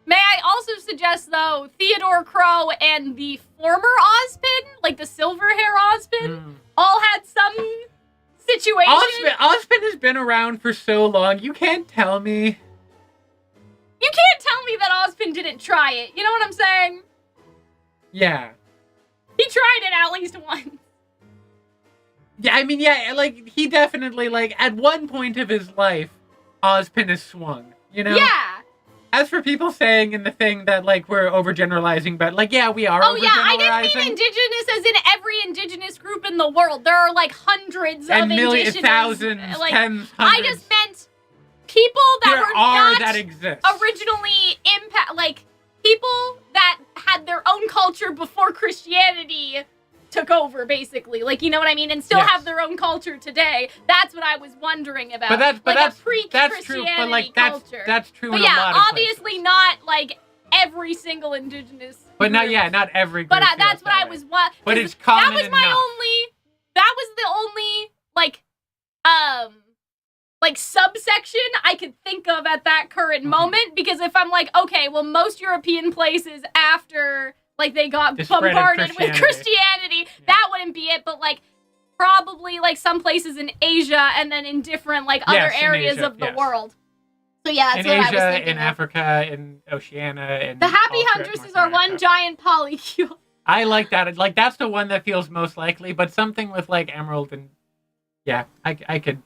May I also suggest, though, Theodore Crow and the former Ozpin, like the silver hair Ozpin, all had some situation. Ozpin has been around for so long, you can't tell me. You can't tell me that Ozpin didn't try it. You know what I'm saying? Yeah. He tried it at least once. Yeah, I mean, yeah, like, he definitely, like, at one point of his life, Ozpin has swung, you know? Yeah. As for people saying in the thing that, like, we're overgeneralizing, but, like, yeah, we are overgeneralizing. Oh, yeah, I didn't mean indigenous as in every indigenous group in the world. There are, like, hundreds of indigenous. Thousands, like, tens, hundreds. I just meant people that exist. Originally like, people that had their own culture before Christianity took over, basically. Like, you know what I mean? And still have their own culture today. That's what I was wondering about. But that's pre-Christianity true, but like culture. That's true. But in a lot of obviously places. not like every single indigenous. But not every. But that's what I was. But it's common That was my enough. only. That was the only like subsection I could think of at that current moment. Because if I'm like, okay, well, most European places after. Like, they got bombarded with Christianity. Yeah. That wouldn't be it, but, like, probably, like, some places in Asia and then in different, like, other areas of the world. So, yeah, that's what I was thinking. In Asia, in Africa, in Oceania, in... The Happy Huntresses are one giant polycule. I like that. Like, that's the one that feels most likely, but something with, like, Emerald and... Yeah, I could...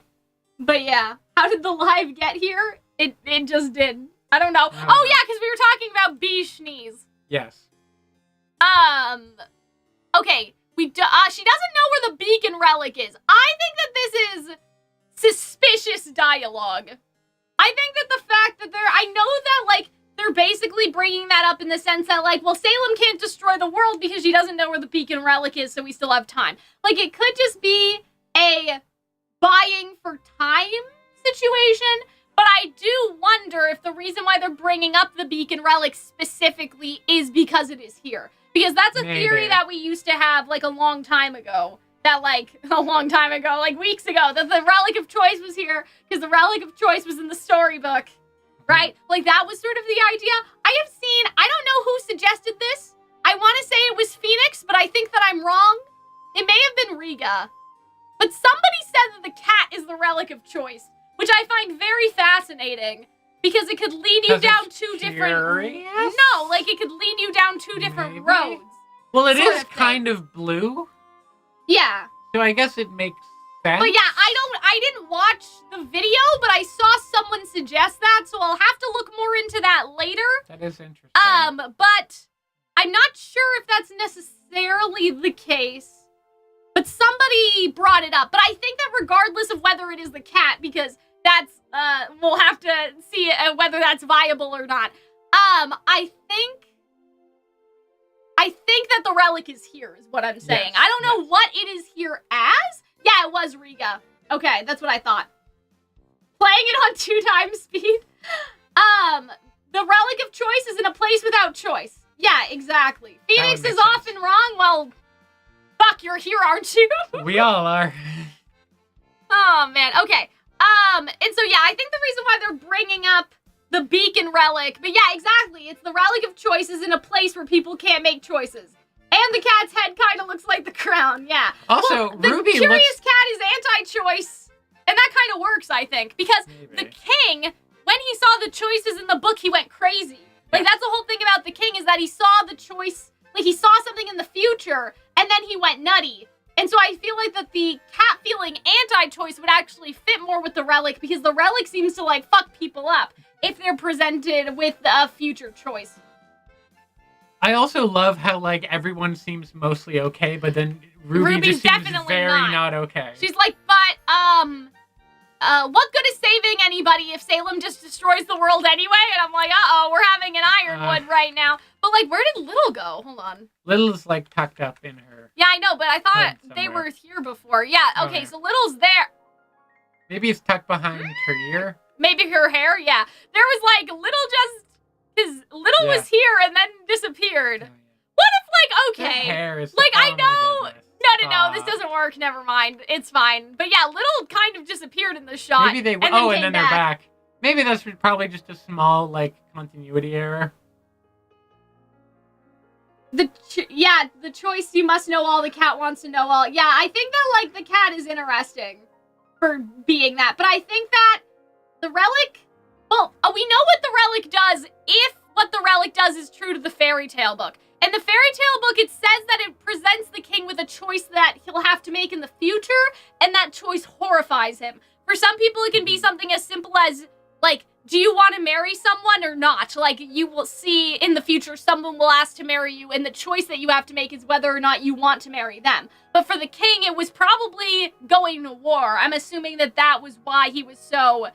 But, yeah. How did the live get here? It just did. I don't know. Oh, yeah, because we were talking about bee schnees. Yes. Okay, she doesn't know where the beacon relic is. I think that this is suspicious dialogue. I think that the fact that I know that, like, they're basically bringing that up in the sense that, like, well, Salem can't destroy the world because she doesn't know where the beacon relic is, so we still have time. Like, it could just be a buying for time situation, but I do wonder if the reason why they're bringing up the beacon relic specifically is because it is here. Because that's a theory that we used to have, like, a long time ago. Like, weeks ago. That the Relic of Choice was here, because the Relic of Choice was in the storybook. Right? Like, that was sort of the idea. I don't know who suggested this. I want to say it was Phoenix, but I think that I'm wrong. It may have been Riga. But somebody said that the cat is the Relic of Choice, which I find very fascinating. Because it could lead you down two different... No, like, it could lead you down two different roads. Well, it is kind of blue. Yeah. So I guess it makes sense. But yeah, I didn't watch the video, but I saw someone suggest that, so I'll have to look more into that later. That is interesting. But I'm not sure if that's necessarily the case. But somebody brought it up. But I think that regardless of whether it is the cat, because... That's, we'll have to see whether that's viable or not. I think that the relic is here, is what I'm saying. Yes, I don't know what it is here as. Yeah, it was Riga. Okay, that's what I thought. Playing it on 2 times speed. The Relic of Choice is in a place without choice. Yeah, exactly. Phoenix is often wrong. Well, fuck, you're here, aren't you? We all are. Oh, man. Okay. And so, yeah, I think the reason why they're bringing up the beacon relic. But yeah, exactly. It's the relic of choices in a place where people can't make choices. And the cat's head kind of looks like the crown, yeah. Also, well, the Ruby curious cat is anti-choice. And that kind of works, I think. Because the king, when he saw the choices in the book, he went crazy. Like, that's the whole thing about the king, is that he saw the choice, like, he saw something in the future, and then he went nutty. And so I feel like that the cat feeling anti-choice would actually fit more with the relic, because the relic seems to, like, fuck people up if they're presented with a future choice. I also love how, like, everyone seems mostly okay, but then Ruby just seems very not okay. She's like, but, what good is saving anybody if Salem just destroys the world anyway? And I'm like, uh-oh, we're having an Ironwood right now. But, like, where did Little go? Hold on. Little's, like, tucked up in her... Yeah, I know, but I thought they were here before. Yeah, okay, so Little's there. Maybe it's tucked behind her ear? Maybe her hair, yeah. There was, like, Little just... Because Little was here and then disappeared. Oh, yeah. What if, like, okay. Her hair is... Like, I know... No, this doesn't work. Never mind. It's fine. But yeah, Little kind of disappeared in the shot. Maybe they... and then they're back. Maybe that's probably just a small, like, continuity error. The choice, you must know all, the cat wants to know all. Yeah, I think that, like, the cat is interesting for being that. But I think that the relic... Well, we know what the relic does if what the relic does is true to the fairy tale book. In the fairy tale book, it says that it presents the king with a choice that he'll have to make in the future, and that choice horrifies him. For some people, it can be something as simple as, like, do you want to marry someone or not? Like, you will see in the future someone will ask to marry you, and the choice that you have to make is whether or not you want to marry them. But for the king, it was probably going to war. I'm assuming that that was why he was so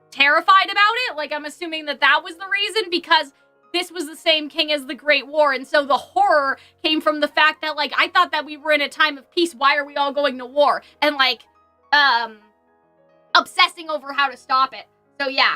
terrified about it. Like, I'm assuming that that was the reason, because this was the same king as the Great War, and so the horror came from the fact that, like, I thought that we were in a time of peace. Why are we all going to war? And, like, obsessing over how to stop it. So, yeah.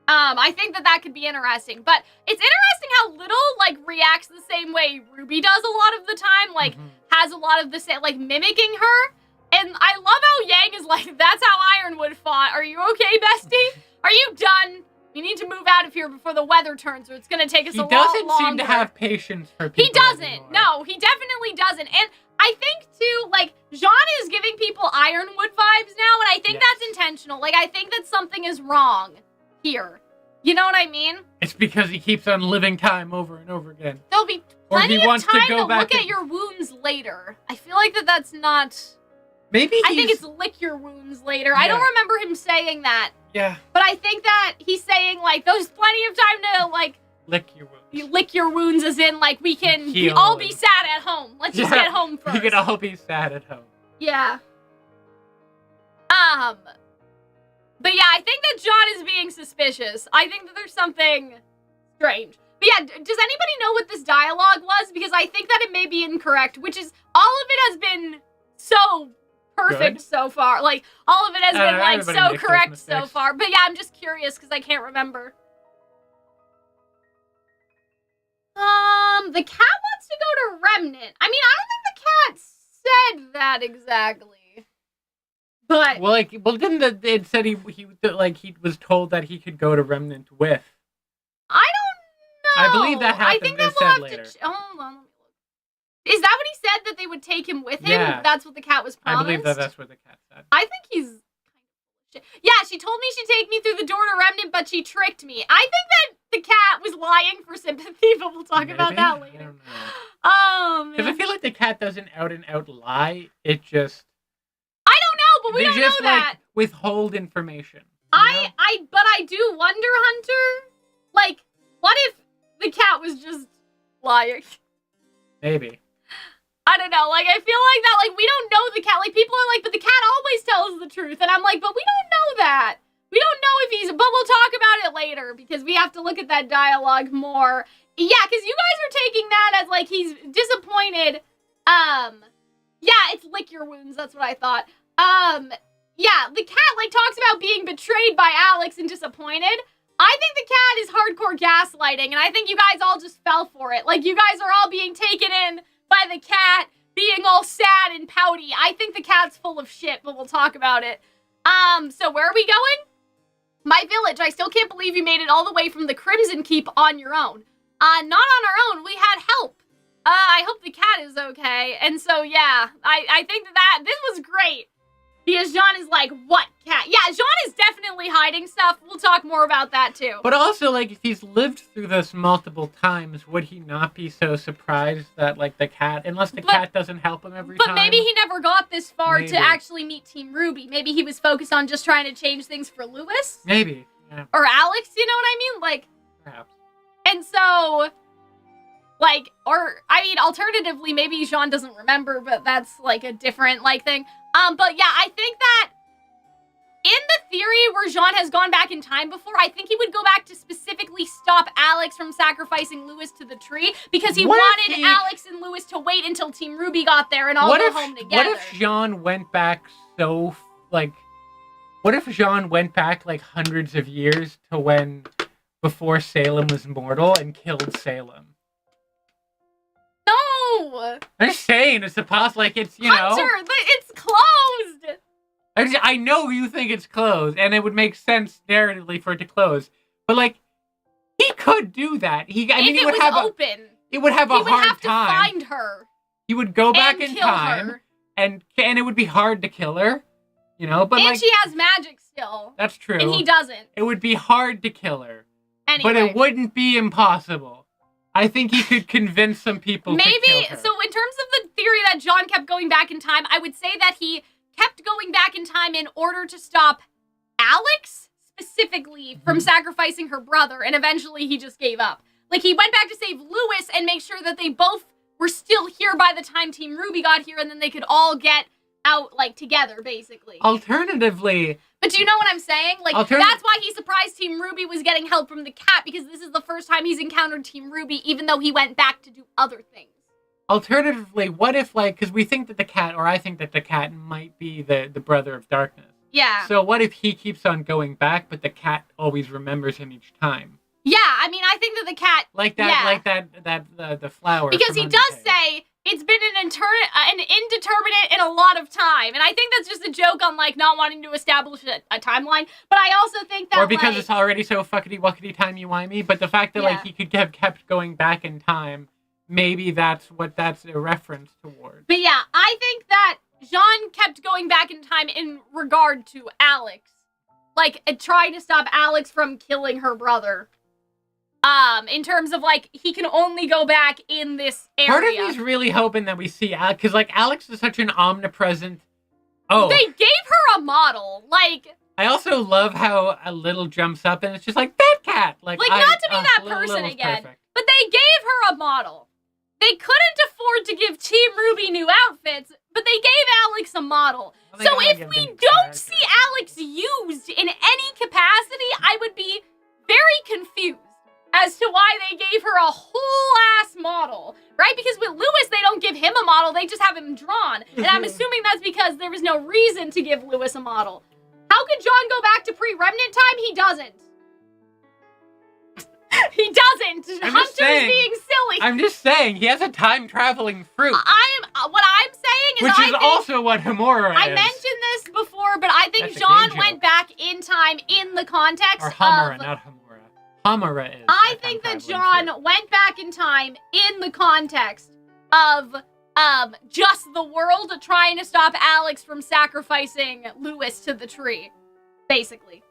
I think that that could be interesting. But it's interesting how Little, like, reacts the same way Ruby does a lot of the time. Like, has a lot of the same, like, mimicking her. And I love how Yang is like, that's how Ironwood fought. Are you okay, bestie? Are you done? You need to move out of here before the weather turns, or it's going to take us a lot longer. He doesn't seem to have patience for people. He doesn't. Anymore. No, he definitely doesn't. And I think, too, like, Jaune is giving people Ironwood vibes now, and I think that's intentional. Like, I think that something is wrong here. You know what I mean? It's because he keeps on living time over and over again. There'll be plenty of time to look at your wounds later. I feel like that's not... Maybe I think it's lick your wounds later. Yeah. I don't remember him saying that. Yeah. But I think that he's saying, like, there's plenty of time to, like... Lick your wounds. You lick your wounds as in, like, we can all be sad at home. Let's just get home first. We can all be sad at home. Yeah. But yeah, I think that Jaune is being suspicious. I think that there's something strange. But yeah, does anybody know what this dialogue was? Because I think that it may be incorrect, which is, all of it has been so... perfect so far. Like, all of it has been, like, so correct so far. But yeah, I'm just curious because I can't remember. The cat wants to go to Remnant. I mean, I don't think the cat said that exactly. But... Well, didn't it said he was told that he could go to Remnant with? I don't know. I believe that happened. I think that we'll have to... Hold on. Is that what he said, that they would take him with him? Yeah. That's what the cat was promised? I believe that's what the cat said. I think he's kind of shit. Yeah, she told me she'd take me through the door to Remnant, but she tricked me. I think that the cat was lying for sympathy, but we'll talk about that later. I don't know. Because I feel like the cat doesn't out and out lie. It just... I don't know, but we don't know that. Like, withhold information. But I do wonder, Hunter, like, what if the cat was just lying? Maybe. I don't know, like, I feel like that, like, we don't know the cat. Like, people are like, but the cat always tells the truth. And I'm like, but we don't know that. We don't know if he's, but we'll talk about it later, because we have to look at that dialogue more. Yeah, because you guys are taking that as, like, he's disappointed. Yeah, it's lick your wounds, that's what I thought. Yeah, the cat, like, talks about being betrayed by Alyx and disappointed. I think the cat is hardcore gaslighting, and I think you guys all just fell for it. Like, you guys are all being taken in by the cat, being all sad and pouty. I think the cat's full of shit, but we'll talk about it. So where are we going? My village, I still can't believe you made it all the way from the Crimson Keep on your own. Not on our own, we had help. I hope the cat is okay. And so, yeah, I think that this was great. Because Jaune is like, what cat? Yeah, Jaune is definitely hiding stuff. We'll talk more about that, too. But also, like, if he's lived through this multiple times, would he not be so surprised that, like, the cat, unless the cat doesn't help him every time? But maybe he never got this far to actually meet Team RWBY. Maybe he was focused on just trying to change things for Lewis? Maybe, yeah. Or Alyx, you know what I mean? Like, perhaps. And so, like, or, I mean, alternatively, maybe Jaune doesn't remember, but that's, like, a different, like, thing. But yeah, I think that in the theory where Jaune has gone back in time before, I think he would go back to specifically stop Alyx from sacrificing Lewis to the tree, because he wanted Alyx and Lewis to wait until Team RWBY got there and all go home together. What if Jaune went back so, like, what if Jaune went back, like, hundreds of years to when, before Salem was mortal and killed Salem? No! I'm just saying, it's supposed, like, it's, you Hunter, know... it's closed! I know you think it's closed, and it would make sense narratively for it to close. But, like, he could do that. He would have open, he would have a hard time. He would have to find her. He would go back in time, and it would be hard to kill her, you know? But, and she has magic still. That's true. And he doesn't. It would be hard to kill her. Anyway. But it wouldn't be impossible. I think he could convince some people to kill her. So in terms of the theory that Jaune kept going back in time, I would say that he kept going back in time in order to stop Alyx, specifically, from sacrificing her brother, and eventually he just gave up. Like, he went back to save Lewis and make sure that they both were still here by the time Team RWBY got here, and then they could all get out, like, together, basically. Alternatively... But do you know what I'm saying? Like, that's why he's surprised Team RWBY was getting help from the cat, because this is the first time he's encountered Team RWBY, even though he went back to do other things. Alternatively, what if, like, because we think that the cat, or I think that the cat might be the brother of darkness. Yeah. So what if he keeps on going back, but the cat always remembers him each time? Yeah, I mean, I think that the cat... the flower. Because he does say... It's been an indeterminate in a lot of time. And I think that's just a joke on, like, not wanting to establish a timeline. But I also think that, or because it's already so fuckity-wuckity timey-wimey. But the fact that, like, he could have kept going back in time, maybe that's what that's a reference towards. But yeah, I think that Jaune kept going back in time in regard to Alyx. Like, trying to stop Alyx from killing her brother. In terms of, like, he can only go back in this area. Part of me's really hoping that we see Alyx, because, like, Alyx is such an omnipresent... Oh. They gave her a model, like... I also love how a little jumps up and it's just like, that cat! Like not to be that person again, perfect. But they gave her a model. They couldn't afford to give Team RWBY new outfits, but they gave Alyx a model. So if we don't see Alyx used in any capacity, I would be very confused as to why they gave her a whole-ass model, right? Because with Lewis, they don't give him a model, they just have him drawn. And I'm assuming that's because there was no reason to give Lewis a model. How could Jaune go back to pre-Remnant time? He doesn't. He doesn't. Hunter's being silly. I'm just saying, he has a time-traveling fruit. What I'm saying is which is also what Homura is. I mentioned this before, but I think Jaune went back in time in the context or Homura, not Homura. Homura is. I think that Jaune went back in time in the context of just the world trying to stop Alyx from sacrificing Lewis to the tree, basically.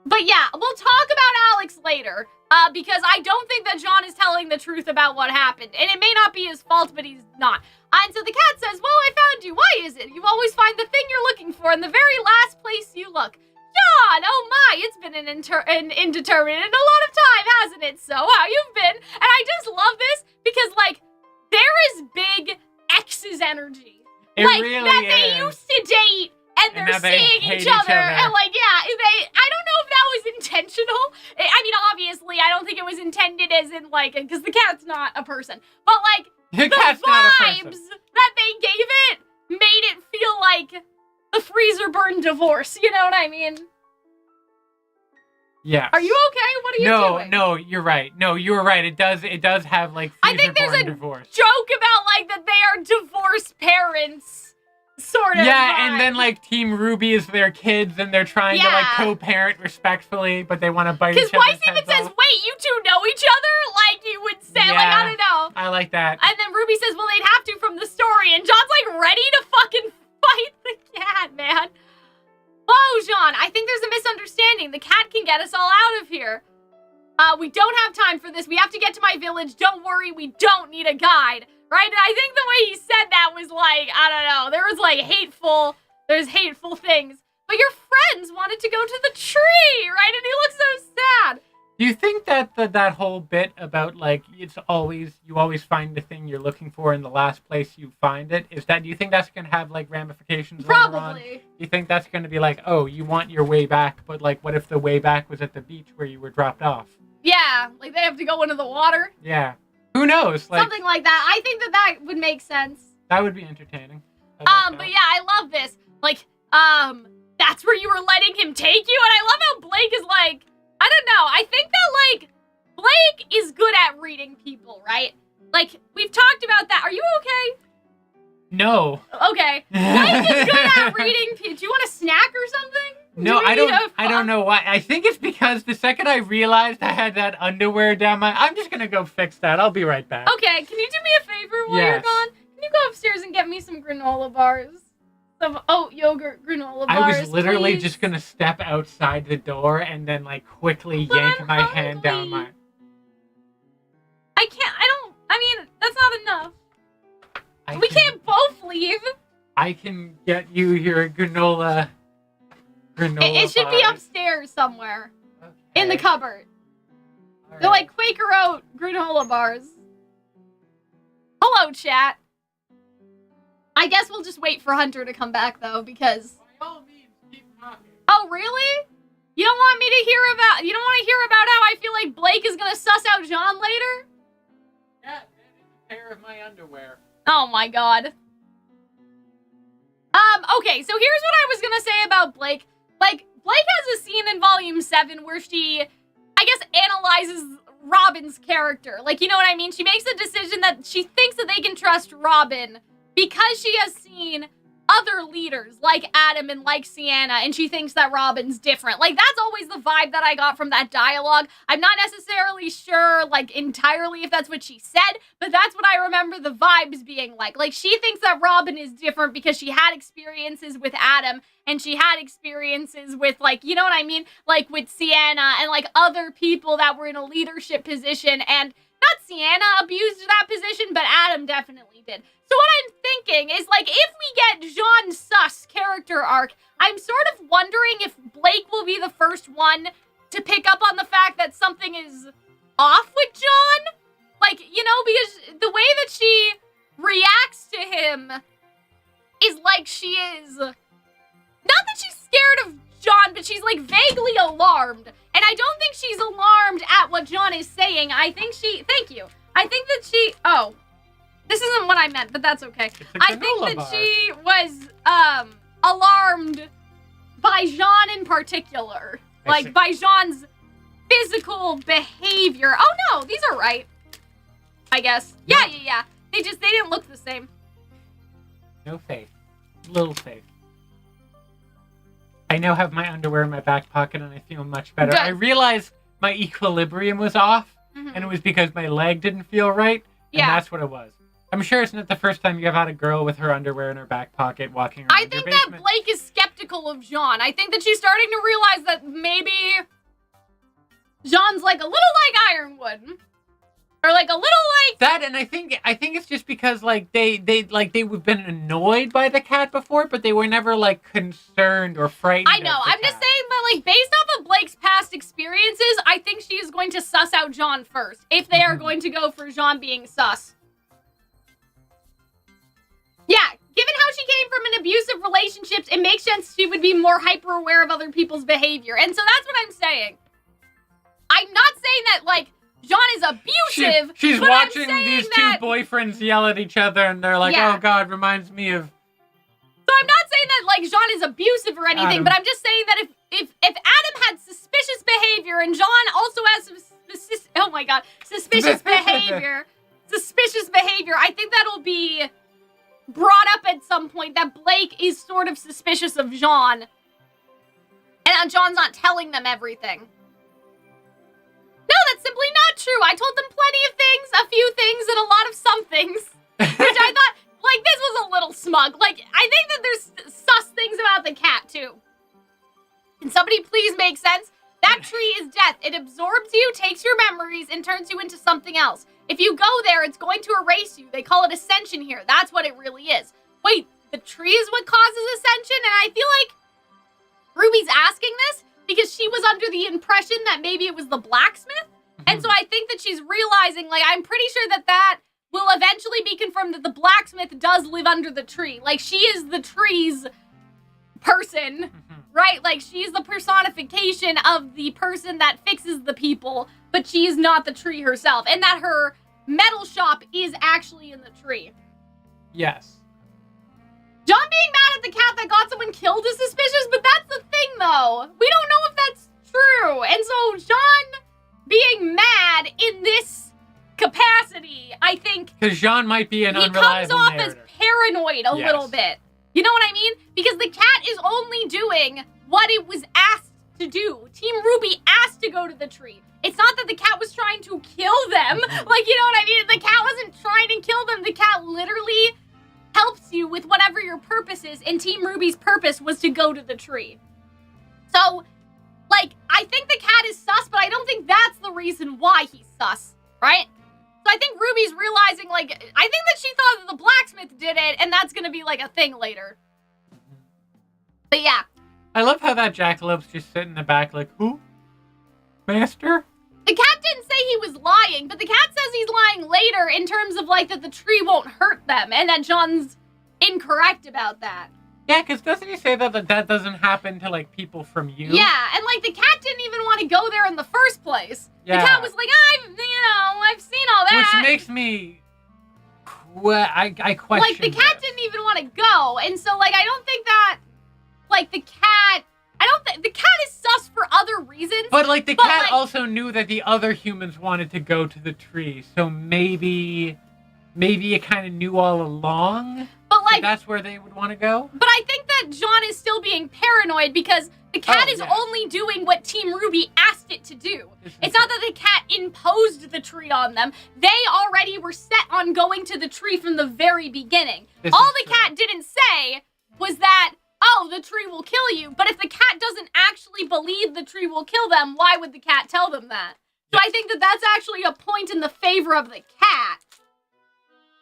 But yeah, we'll talk about Alyx later, because I don't think that Jaune is telling the truth about what happened, and it may not be his fault, but he's not. And so the cat says, well, I found you. Why is it? You always find the thing you're looking for in the very last place you look. Jaune, oh my, it's been an indeterminate in a lot of time, hasn't it? So, how you've been? And I just love this, because, like, there is big X's energy. It like, really that is. they used to date, and they're seeing each other. And, like, yeah, I don't know if that was intentional. I mean, obviously, I don't think it was intended as in, like, because the cat's not a person. But, like, the vibes that they gave it made it feel like the freezer burn divorce, you know what I mean? Yeah. Are you okay? What are you doing? No, you're right. No, you're right. It does have like freezer burn divorce. Joke about like that they are divorced parents sort of Yeah, vibe. and then like Team RWBY is their kids, and they're trying to like co-parent respectfully, but they want to bite each other's Because Weiss heads even says, off. wait, you two know each other? Like you would say, like, I don't know. I like that. And then Ruby says, well, they'd have to from the story. And John's like ready to fucking fight the cat, man. Oh, Jaune, I think there's a misunderstanding. The cat can get us all out of here. We don't have time for this. We have to get to my village. Don't worry, we don't need a guide. Right? And I think the way he said that was like, I don't know. There was like there's hateful things. But your friends wanted to go to the tree, right? And he looks so sad. Do you think that that whole bit about like you always find the thing you're looking for in the last place you find it, do you think that's gonna have like ramifications later on? Probably. You think that's gonna be like, oh, you want your way back, but like what if the way back was at the beach where you were dropped off? Yeah, like they have to go into the water. Yeah. Who knows? Like, something like that. I think that would make sense. That would be entertaining. But yeah, I love this. Like, that's where you were letting him take you? And I love how Blake is like, I don't know. I think that, like, Blake is good at reading people, right? Like, we've talked about that. Are you okay? No. Okay. Blake is good at reading people. Do you want a snack or something? No, I don't know why. I think it's because the second I realized I had that underwear down I'm just gonna go fix that. I'll be right back. Okay, can you do me a favor while you're gone? Can you go upstairs and get me some granola bars? Some oat yogurt granola bars, I was literally please? just gonna step outside the door and then like quickly yank my hand down my... I mean, that's not enough. We can't both leave. I can get you your granola It should be upstairs somewhere. Okay. In the cupboard. Right. They're like Quaker Oat granola bars. Hello, chat. I guess we'll just wait for Hunter to come back, though, because... By all means, keep talking. Oh, really? You don't want to hear about how I feel like Blake is gonna suss out Jaune later? Yeah, that is a pair of my underwear. Oh my god. Okay, so here's what I was gonna say about Blake. Like, Blake has a scene in Volume 7 where she, I guess, analyzes Robin's character. Like, you know what I mean? She makes a decision that she thinks that they can trust Robin because she has seen other leaders like Adam and like Sienna, and she thinks that Robin's different. Like, that's always the vibe that I got from that dialogue. I'm not necessarily sure, like, entirely if that's what she said, but that's what I remember the vibes being like. Like, she thinks that Robin is different because she had experiences with Adam, and she had experiences with, like, you know what I mean? Like, with Sienna and, like, other people that were in a leadership position, and not Sienna abused that position, but Adam definitely did. So what I'm thinking is, like, if we get Jaune's sus character arc, I'm sort of wondering if Blake will be the first one to pick up on the fact that something is off with Jaune. Like, you know, because the way that she reacts to him is like she is... Not that she's scared of Jaune, but she's, like, vaguely alarmed. And I don't think she's alarmed at what Jaune is saying. I think she... Thank you. I think that she... Oh. This isn't what I meant, but that's okay. I think that she was, alarmed by Jaune in particular. Like, by Jaune's physical behavior. Oh, no, these are right. I guess. Yeah. They didn't look the same. No faith. Little faith. I now have my underwear in my back pocket and I feel much better. Good. I realized my equilibrium was off, and it was because my leg didn't feel right, and that's what it was. I'm sure it's not the first time you've had a girl with her underwear in her back pocket walking around your basement. I think that Blake is skeptical of Jaune. I think that she's starting to realize that maybe Jaune's like a little like Ironwood. Or like a little like... That, and I think it's just because like they've been annoyed by the cat before, but they were never like concerned or frightened. I know, I'm just saying that like based off of Blake's past experiences, I think she is going to suss out Jaune first. If they are going to go for Jaune being sus. Yeah, given how she came from an abusive relationship, it makes sense she would be more hyper-aware of other people's behavior. And so that's what I'm saying. I'm not saying that, like, Jaune is abusive. She's watching these two boyfriends yell at each other, and they're like, oh, God, reminds me of... So I'm not saying that, like, Jaune is abusive or anything, but I'm just saying that if Adam had suspicious behavior, and Jaune also has suspicious behavior, I think that'll be... brought up at some point. that Blake is sort of suspicious of Jaune. And Jaune's not telling them everything. No, that's simply not true. I told them plenty of things, a few things, and a lot of some things. Which I thought, like, this was a little smug. Like, I think that there's sus things about the cat, too. Can somebody please make sense? That tree is death. It absorbs you, takes your memories, and turns you into something else. If you go there, it's going to erase you. They call it ascension here. That's what it really is. Wait, the tree is what causes ascension? And I feel like Ruby's asking this because she was under the impression that maybe it was the blacksmith. And so I think that she's realizing, like, I'm pretty sure that that will eventually be confirmed that the blacksmith does live under the tree. Like, she is the tree's person, right? Like, she's the personification of the person that fixes the people, but she is not the tree herself. And that her metal shop is actually in the tree. Yes. Jaune being mad at the cat that got someone killed is suspicious, but that's the thing, though. We don't know if that's true. And so Jaune being mad in this capacity, I think... Because Jaune might be an unreliable He comes off narrator. as paranoid a little bit. You know what I mean? Because the cat is only doing what it was asked to do. Team RWBY asked to go to the tree. It's not that the cat was trying to kill them. Like, you know what I mean? The cat wasn't trying to kill them. The cat literally helps you with whatever your purpose is, and Team RWBY's purpose was to go to the tree. So, like, I think the cat is sus, but I don't think that's the reason why he's sus, right? So I think Ruby's realizing, like, I think that she thought that the blacksmith did it, and that's gonna be, like, a thing later. But yeah. I love how that jackalope's just sitting in the back like, who? Master? The cat didn't say he was lying, but the cat says he's lying later in terms of, like, that the tree won't hurt them, and that Jaune's incorrect about that. Yeah, because doesn't he say that that doesn't happen to, like, people from you? Yeah, and, like, the cat didn't even want to go there in the first place. Yeah. The cat was like, I've seen all that. Which makes me... I question Like, the cat didn't even want to go, and so, like, I don't think that, like, the cat... the cat is sus for other reasons. But, like, the cat also knew that the other humans wanted to go to the tree, so maybe it kind of knew all along. But, like, that's where they would want to go. But I think that Jaune is still being paranoid because the cat is only doing what Team RWBY asked it to do. It's not that the cat imposed the tree on them. They already were set on going to the tree from the very beginning. All the cat didn't say was that, oh, the tree will kill you. But if the cat doesn't actually believe the tree will kill them, why would the cat tell them that? So I think that that's actually a point in the favor of the cat.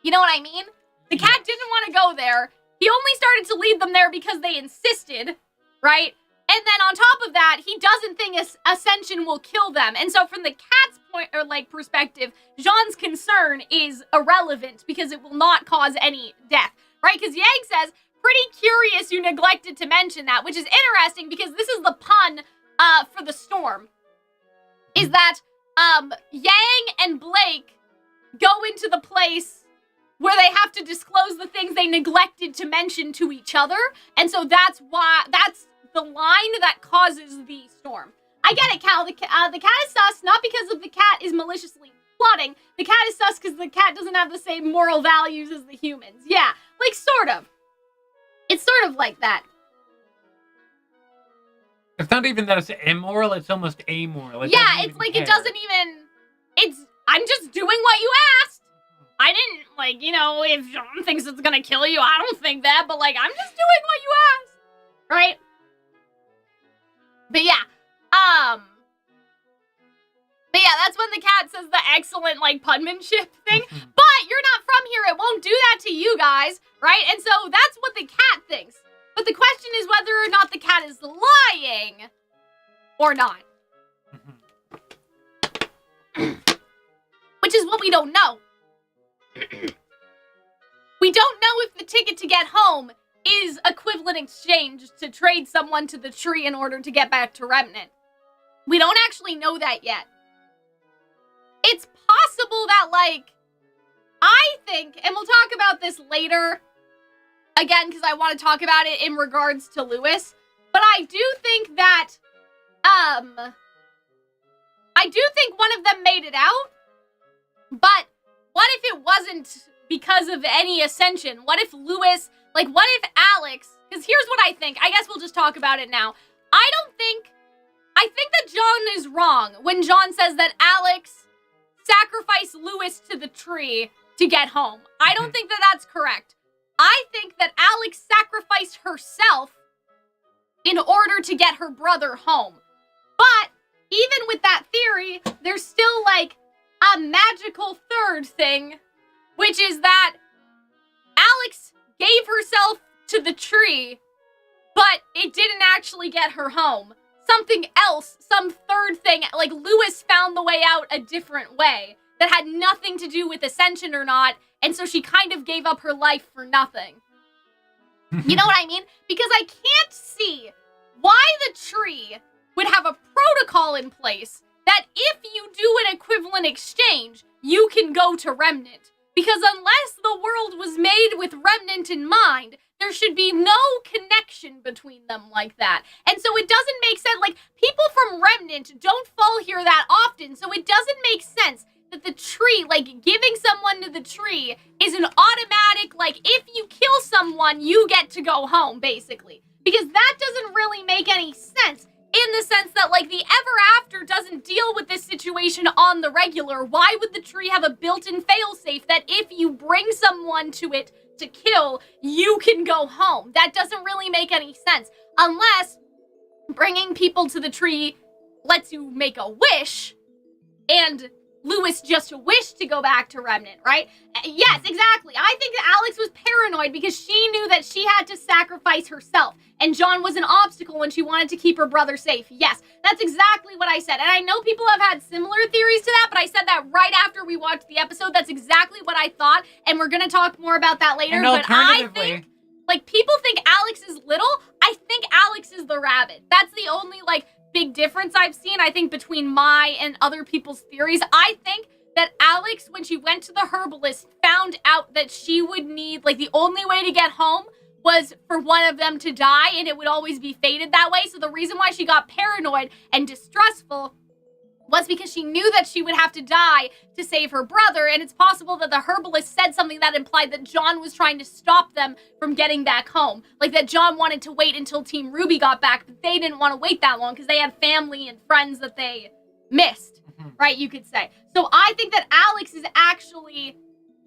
You know what I mean? The cat didn't want to go there. He only started to lead them there because they insisted, right? And then on top of that, he doesn't think ascension will kill them. And so from the cat's point or like perspective, Jaune's concern is irrelevant because it will not cause any death, right? Because Yang says, pretty curious you neglected to mention that, which is interesting because this is the pun for the storm. Is that Yang and Blake go into the place where they have to disclose the things they neglected to mention to each other. And so that's the line that causes the storm. I get it, Cal. The cat is sus, not because of the cat is maliciously plotting. The cat is sus because the cat doesn't have the same moral values as the humans. Yeah, like, sort of. It's sort of like that. It's not even that it's immoral, it's almost amoral. It's like, it doesn't even... I'm just doing what you asked. I didn't, like, you know, if Jaune thinks it's gonna kill you, I don't think that, but, like, I'm just doing what you asked, right? But yeah, that's when the cat says the excellent, like, punmanship thing, but you're not from here, it won't do that to you guys, right? And so that's what the cat thinks, but the question is whether or not the cat is lying, or not. Which is what we don't know. We don't know if the ticket to get home is equivalent exchange to trade someone to the tree in order to get back to Remnant. We don't actually know that yet. It's possible that, like, I think, and we'll talk about this later, again, because I want to talk about it in regards to Lewis, but I do think that, I do think one of them made it out, but what if it wasn't because of any ascension? What if Lewis, Like, what if Alyx, because here's what I think. I guess we'll just talk about it now. I think that Jaune is wrong when Jaune says that Alyx sacrificed Lewis to the tree to get home. I don't think that that's correct. I think that Alyx sacrificed herself in order to get her brother home. But even with that theory, there's still like a magical third thing, which is that Alyx gave herself to the tree, but it didn't actually get her home. Something else, some third thing, like Lewis found the way out a different way that had nothing to do with ascension or not, and so she kind of gave up her life for nothing. You know what I mean? Because I can't see why the tree would have a protocol in place that if you do an equivalent exchange, you can go to Remnant. Because unless the world was made with Remnant in mind, there should be no connection between them like that. And so it doesn't make sense. Like, people from Remnant don't fall here that often, so it doesn't make sense that the tree, like, giving someone to the tree is an automatic, like, if you kill someone, you get to go home, basically. Because that doesn't really make any sense. In the sense that, like, the Ever After doesn't deal with this situation on the regular. Why would the tree have a built-in failsafe that if you bring someone to it to kill, you can go home? That doesn't really make any sense. Unless bringing people to the tree lets you make a wish, and Lewis just wished to go back to Remnant, right? Yes, exactly. I think that Alyx was paranoid because she knew that she had to sacrifice herself, and Jaune was an obstacle when she wanted to keep her brother safe. Yes, that's exactly what I said. And I know people have had similar theories to that, but I said that right after we watched the episode. That's exactly what I thought, and we're gonna talk more about that later. And but I think, like, people think Alyx is little. I think Alyx is the rabbit. That's the only, like, big difference I've seen, I think, between my and other people's theories. I think that Alyx, when she went to the herbalist, found out that she would need, like, the only way to get home was for one of them to die, and it would always be fated that way. So the reason why she got paranoid and distrustful was because she knew that she would have to die to save her brother, and it's possible that the herbalist said something that implied that Jaune was trying to stop them from getting back home. Like, that Jaune wanted to wait until Team RWBY got back, but they didn't want to wait that long because they had family and friends that they missed, right, you could say. So I think that Alyx is actually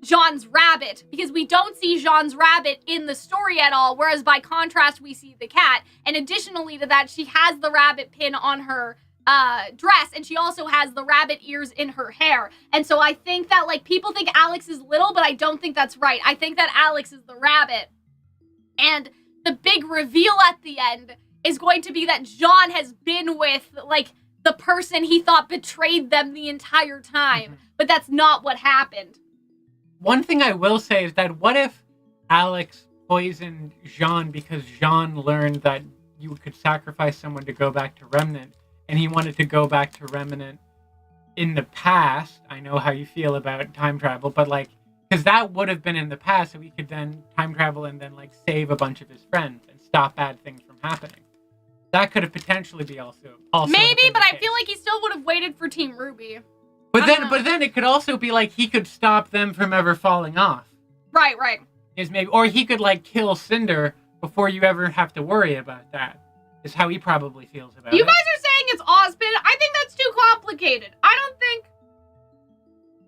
Jaune's rabbit, because we don't see Jaune's rabbit in the story at all, whereas by contrast, we see the cat. And additionally to that, she has the rabbit pin on her dress, and she also has the rabbit ears in her hair. And so I think that, like, people think Alyx is little, but I don't think that's right. I think that Alyx is the rabbit. And the big reveal at the end is going to be that Jaune has been with, like, the person he thought betrayed them the entire time. But that's not what happened. One thing I will say is that what if Alyx poisoned Jaune because Jaune learned that you could sacrifice someone to go back to Remnant, and he wanted to go back to Remnant in the past? I know how you feel about time travel, but, like, because that would have been in the past, so he could then time travel and then, like, save a bunch of his friends and stop bad things from happening. That could have potentially be also maybe, but I feel like he still would have waited for Team RWBY. But then it could also be like he could stop them from ever falling off. Right. Or he could, like, kill Cinder before you ever have to worry about that. Is how he probably feels about it. You guys are saying it's Ozpin? I think that's too complicated. I don't think...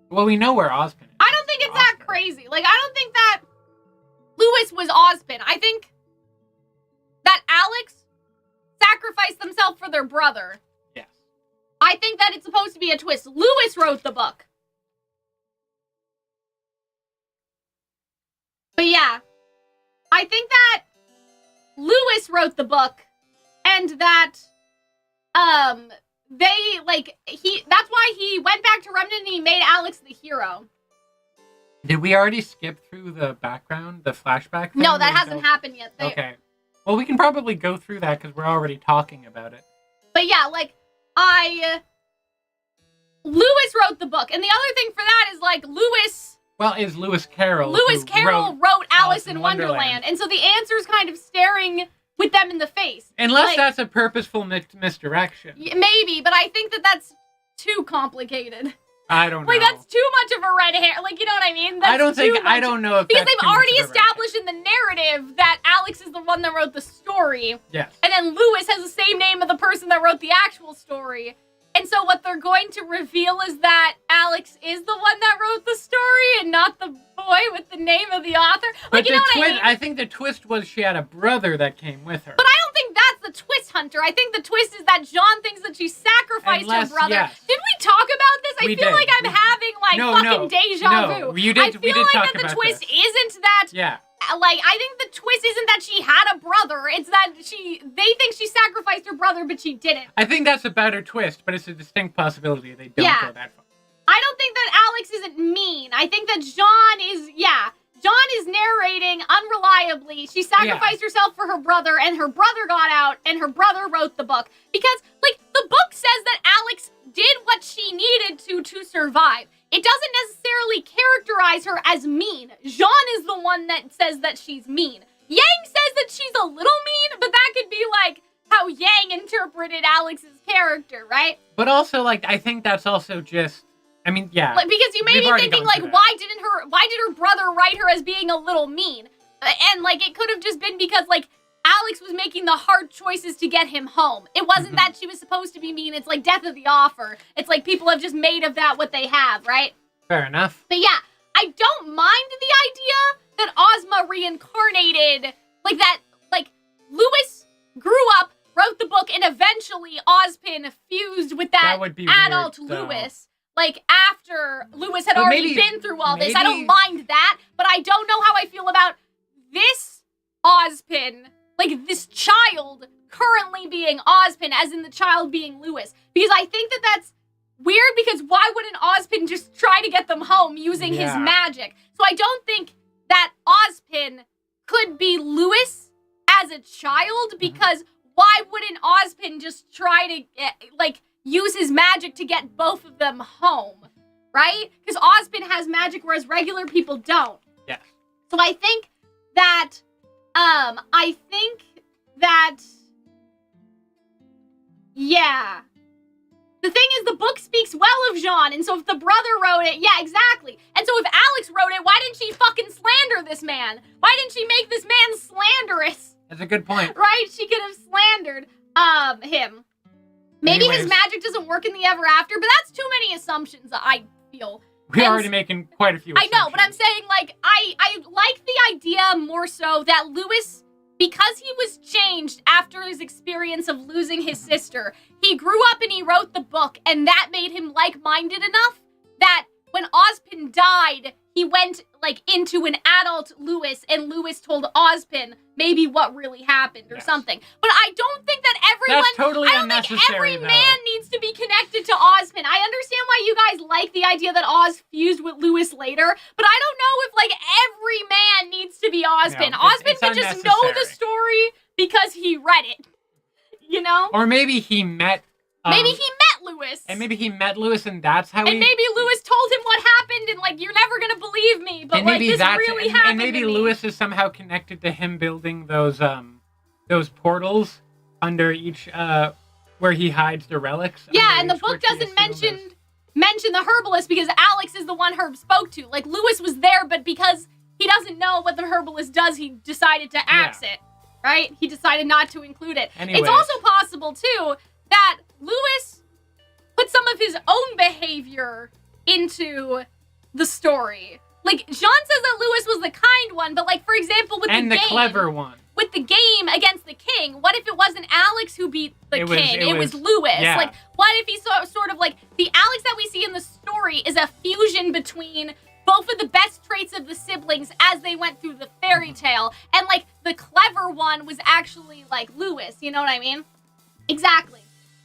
Well, we know where Ozpin is. I don't think it's that crazy. Like, I don't think that Lewis was Ozpin. I think that Alyx sacrificed themselves for their brother. Yes. I think that it's supposed to be a twist. Lewis wrote the book. But yeah, I think that Lewis wrote the book, and that that's why he went back to Remnant and he made Alyx the hero. Did we already skip through the background, the flashback thing? No, that hasn't happened yet. Okay. Well, we can probably go through that because we're already talking about it. But yeah, like, Lewis wrote the book. And the other thing for that is, like, is Lewis Carroll. Lewis Carroll wrote Alice in Wonderland. And so the answer's kind of staring with them in the face. Unless, like, that's a purposeful misdirection. Maybe, but I think that that's too complicated. I don't know. Like, that's too much of a red hair. Like, you know what I mean? That's I don't know if because that's they've too much already of a red hair. established in the narrative that Alyx is the one that wrote the story. Yes. And then Lewis has the same name of the person that wrote the actual story. And so what they're going to reveal is that Alyx is the one that wrote the story and not the boy with the name of the author. Like, But you know what I mean? I think the twist was she had a brother that came with her. But I don't think that's the twist, Hunter. I think the twist is that Jaune thinks that she sacrificed her brother. Yes. Did we talk about this? I feel like I'm having, like, fucking deja vu. You did, I feel like that the twist isn't that... Yeah. Like, I think the twist isn't that she had a brother. It's that they think she sacrificed her brother, but she didn't. I think that's a better twist, but it's a distinct possibility they don't go that far. I don't think that Alyx isn't mean. I think that Jaune is narrating unreliably. She sacrificed herself for her brother, and her brother got out, and her brother wrote the book. Because, like, the book says that Alyx did what she needed to survive. It doesn't necessarily characterize her as mean. Jaune is the one that says that she's mean. Yang says that she's a little mean, but that could be, like, how Yang interpreted Alyx's character, right? But also, like, I think that's also just... I mean, yeah. Like, because you may be thinking, like, why did her brother write her as being a little mean? And, like, it could have just been because, like, Alyx was making the hard choices to get him home. It wasn't that she was supposed to be mean. It's like death of the offer. It's like people have just made of that what they have, right? Fair enough. But yeah, I don't mind the idea that Ozma reincarnated, like that, like, Lewis grew up, wrote the book, and eventually Ozpin fused with that adult weird, Lewis. Like, after Lewis had already been through all this. I don't mind that, but I don't know how I feel about this Ozpin, like, this child currently being Ozpin, as in the child being Lewis. Because I think that that's weird, because why wouldn't Ozpin just try to get them home using his magic? So I don't think that Ozpin could be Lewis as a child, because why wouldn't Ozpin just try to, like, use his magic to get both of them home, right? Because Ozpin has magic, whereas regular people don't. Yes. So I think that, yeah. The thing is, the book speaks well of Jaune, and so if the brother wrote it, yeah, exactly. And so if Alyx wrote it, why didn't she fucking slander this man? Why didn't she make this man slanderous? That's a good point. Right? She could have slandered, him. Maybe his magic doesn't work in the ever after, but that's too many assumptions, I feel. We're already making quite a few assumptions. I know, but I'm saying, like, I like the idea more so that Lewis, because he was changed after his experience of losing his sister, he grew up and he wrote the book, and that made him like-minded enough that when Ozpin died, he went, like, into an adult Lewis, and Lewis told Ozpin maybe what really happened or something. But I don't think that everyone... That's totally unnecessary, think every man needs to be connected to Ozpin. I understand why you guys like the idea that Oz fused with Lewis later, but I don't know if, like, every man needs to be Ozpin. Ozpin could just know the story because he read it. You know? Or maybe he met... maybe he met Lewis. And maybe he met Lewis, and that's how And maybe Lewis told him what happened, and, like, you're never gonna believe me, but, like, this really happened and maybe to me. Lewis is somehow connected to him building those portals under each, where he hides the relics. Yeah, and the book doesn't mention the herbalist because Alyx is the one Herb spoke to. Like, Lewis was there, but because he doesn't know what the herbalist does, he decided to axe it, right? He decided not to include it. Anyways. It's also possible, too, that Lewis put some of his own behavior into the story. Like, Jaune says that Lewis was the kind one, but, like, for example, with the clever one. With the game against the king, what if it wasn't Alyx who beat the king? It was Lewis. Yeah. Like, what if he sort of, like, the Alyx that we see in the story is a fusion between both of the best traits of the siblings as they went through the fairy tale, and, like, the clever one was actually, like, Lewis, you know what I mean? Exactly.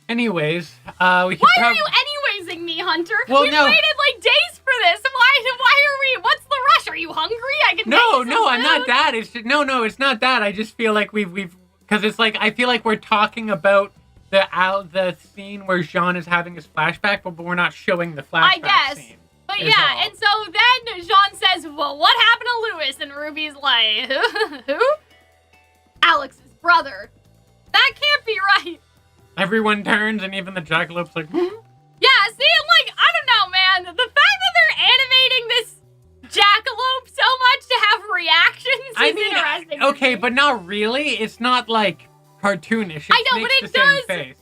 Anyways, we could Why are you anywaysing me, Hunter? Well, We've waited, like, days for this. Why are we... What's the rush? Are you hungry? I can No, make some I'm not food. that. It's just, no, it's not that. I just feel like we've because it's like I feel like we're talking about the scene where Jaune is having his flashback, but we're not showing the flashback scene. But yeah, and so then Jaune says, well, what happened to Lewis? And Ruby's like, who? Alyx's brother. That can't be right. Everyone turns, and even the jackalope's like, Yeah, see, like, I don't know, man. the fact that they're animating this jackalope so much to have reactions is interesting. Okay, but not really. It's not like cartoonish. I know, but it does.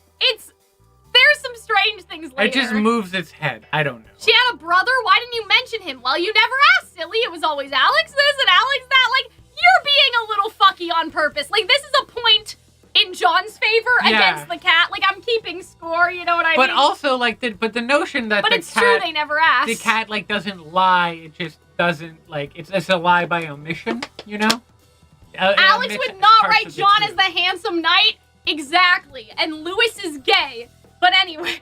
There's some strange things later. It just moves its head. I don't know. She had a brother? Why didn't you mention him? Well, you never asked, silly. It was always Alyx this and Alyx that. Like, you're being a little fucky on purpose. Like, this is a point in Jaune's favor against the cat. Like, I'm keeping score, you know what I mean? But also, like, the notion that it's true, they never asked. The cat, like, doesn't lie. It just doesn't, like, it's a lie by omission, you know? Alyx would not write Jaune as the handsome knight. Exactly. And Lewis is gay. But anyway,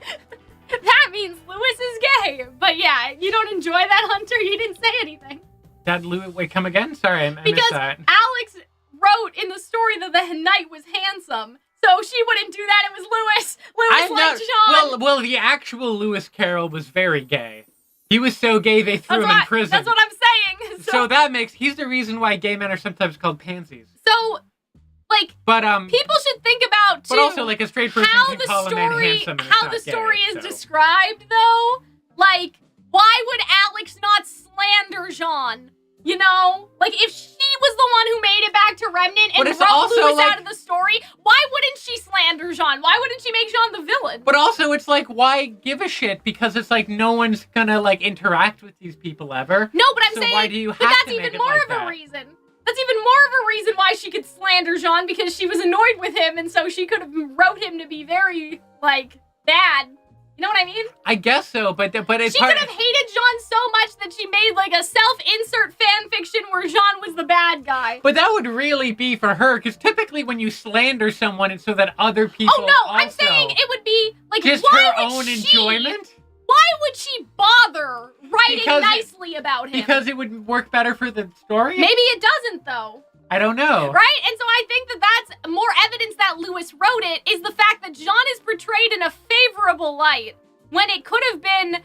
that means Lewis is gay. But yeah, you don't enjoy that, Hunter? You didn't say anything. That Lewis, wait, come again? Sorry, I missed that. Alyx wrote in the story that the knight was handsome. So she wouldn't do that. It was Lewis. Lewis liked Jaune. Well, the actual Lewis Carroll was very gay. He was so gay they threw him in prison. That's what I'm saying. So that he's the reason why gay men are sometimes called pansies. So, like, but people should think about, too, but also, like, a straight person can call a man handsome. How the story is described, though. Like, why would Alyx not slander Jaune? You know? Like, if she was the one who made it back to Remnant and wrote Lewis out of the story, why wouldn't she slander Jaune? Why wouldn't she make Jaune the villain? But also, it's like, why give a shit? Because it's like, no one's gonna, like, interact with these people ever. No, but I'm saying, why do you have that's to even make more it like of that? a reason. That's even more of a reason why she could slander Jaune, because she was annoyed with him, and so she could have wrote him to be very, like, bad. You know what I mean? I guess so, but it's she could have hated Jaune so much that she made, like, a self-insert fan fiction where Jaune was the bad guy. But that would really be for her, because typically when you slander someone, it's so that other people I'm saying it would be, like, just why her would own enjoyment? Why would she bother writing nicely about him? Because it would work better for the story? Maybe it doesn't, though. I don't know. Right? And so I think that that's more evidence that Lewis wrote it, is the fact that Jaune is portrayed in a favorable light, when it could have been,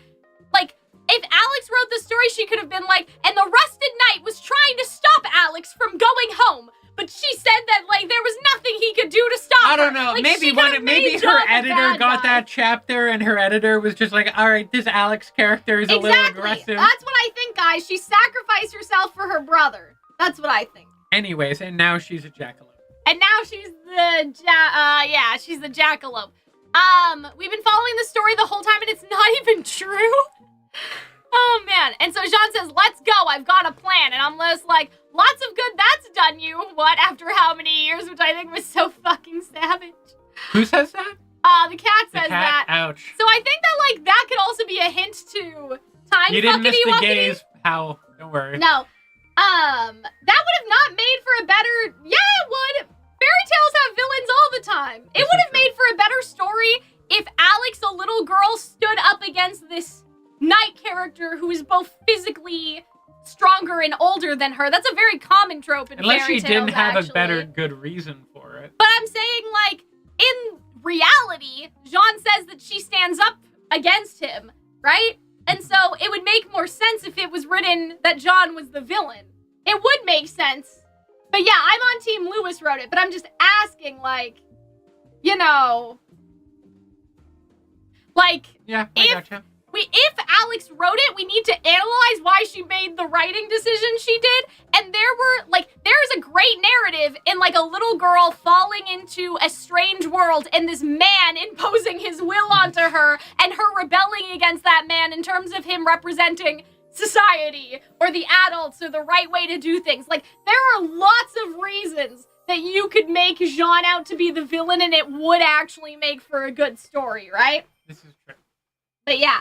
like, if Alyx wrote the story, she could have been like, and the Rusted Knight was trying to stop Alyx from going home, but she said that, like, there was nothing he could do to stop her. I don't know. Like, maybe her editor got that chapter, and her editor was just like, all right, this Alyx character is a little aggressive. That's what I think, guys. She sacrificed herself for her brother. That's what I think. Anyways, and now she's a jackalope. And now she's the, she's the jackalope. We've been following the story the whole time, and it's not even true. Oh, man. And so Jaune says, let's go. I've got a plan. And I'm just like, lots of good that's done you. What, after how many years? Which I think was so fucking savage. Who says that? The cat says that. Ouch. So I think that, like, that could also be a hint to time. You didn't miss the gays, pal. Don't worry. No. That would have not made for a better... Yeah, it would. Fairy tales have villains all the time. It would have made for a better story if Alyx, a little girl, stood up against this knight character who is both physically stronger and older than her. That's a very common trope in Unless fairy tales, she didn't have actually. a better good reason for it. But I'm saying, like, in reality, Jaune says that she stands up against him, right? And so it would make more sense if it was written that Jaune was the villain. It would make sense. But yeah, I'm on Team Lewis wrote it, but I'm just asking, like, you know, like, yeah, I gotcha. If Alyx wrote it, we need to analyze why she made the writing decision she did. And there's a great narrative in, like, a little girl falling into a strange world and this man imposing his will onto her and her rebelling against that man in terms of him representing society or the adults or the right way to do things. Like, there are lots of reasons that you could make Jaune out to be the villain and it would actually make for a good story, right? This is true. But yeah.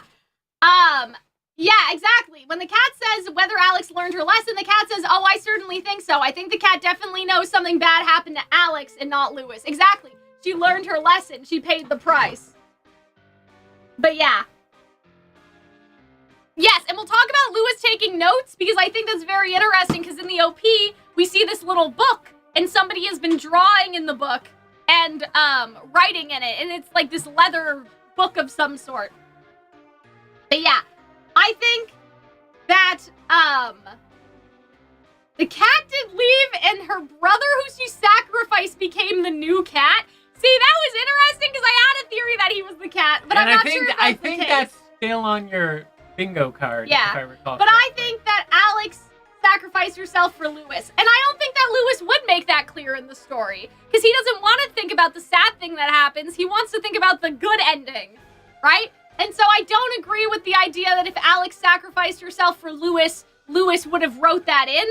Yeah, exactly. When the cat says whether Alyx learned her lesson, the cat says, oh, I certainly think so. I think the cat definitely knows something bad happened to Alyx and not Lewis. Exactly. She learned her lesson. She paid the price. But yeah. Yes, and we'll talk about Lewis taking notes because I think that's very interesting because in the OP, we see this little book and somebody has been drawing in the book and writing in it. And it's like this leather book of some sort. But yeah, I think that, the cat did leave and her brother who she sacrificed became the new cat. See, that was interesting because I had a theory that he was the cat, but I'm not sure if that's the case. I think that's still on your bingo card, Yeah. if I recall But I correctly. think that Alyx sacrificed herself for Lewis. And I don't think that Lewis would make that clear in the story. Because he doesn't want to think about the sad thing that happens. He wants to think about the good ending. Right? And so I don't agree with the idea that if Alyx sacrificed herself for Lewis, Lewis would have wrote that in.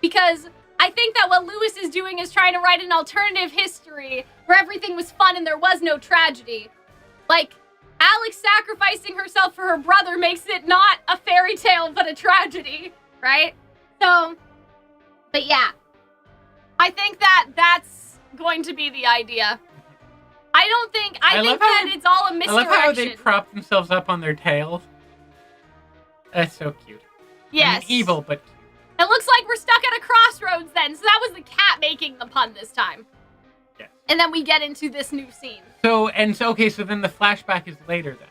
Because I think that what Lewis is doing is trying to write an alternative history where everything was fun and there was no tragedy. Like, Alyx sacrificing herself for her brother makes it not a fairy tale, but a tragedy, right? So, but yeah. I think that that's going to be the idea. I think that it's all a misdirection. I love how they prop themselves up on their tails. That's so cute. Yes. I mean, evil, but... It looks like we're stuck at a crossroads then, so that was the cat making the pun this time. Yes. And then we get into this new scene. So then the flashback is later then.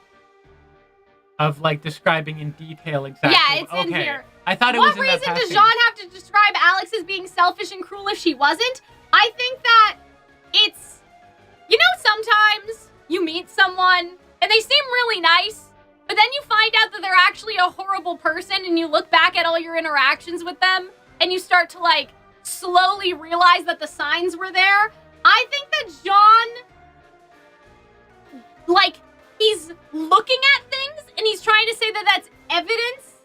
Of, like, describing in detail exactly. Yeah, it's in here. I thought it was in that What reason passage. does Jaune have to describe Alyx as being selfish and cruel if she wasn't? I think that it's... You know, sometimes you meet someone and they seem really nice, but then you find out that they're actually a horrible person and you look back at all your interactions with them and you start to, like, slowly realize that the signs were there. I think that Jaune, like, he's looking at things and he's trying to say that that's evidence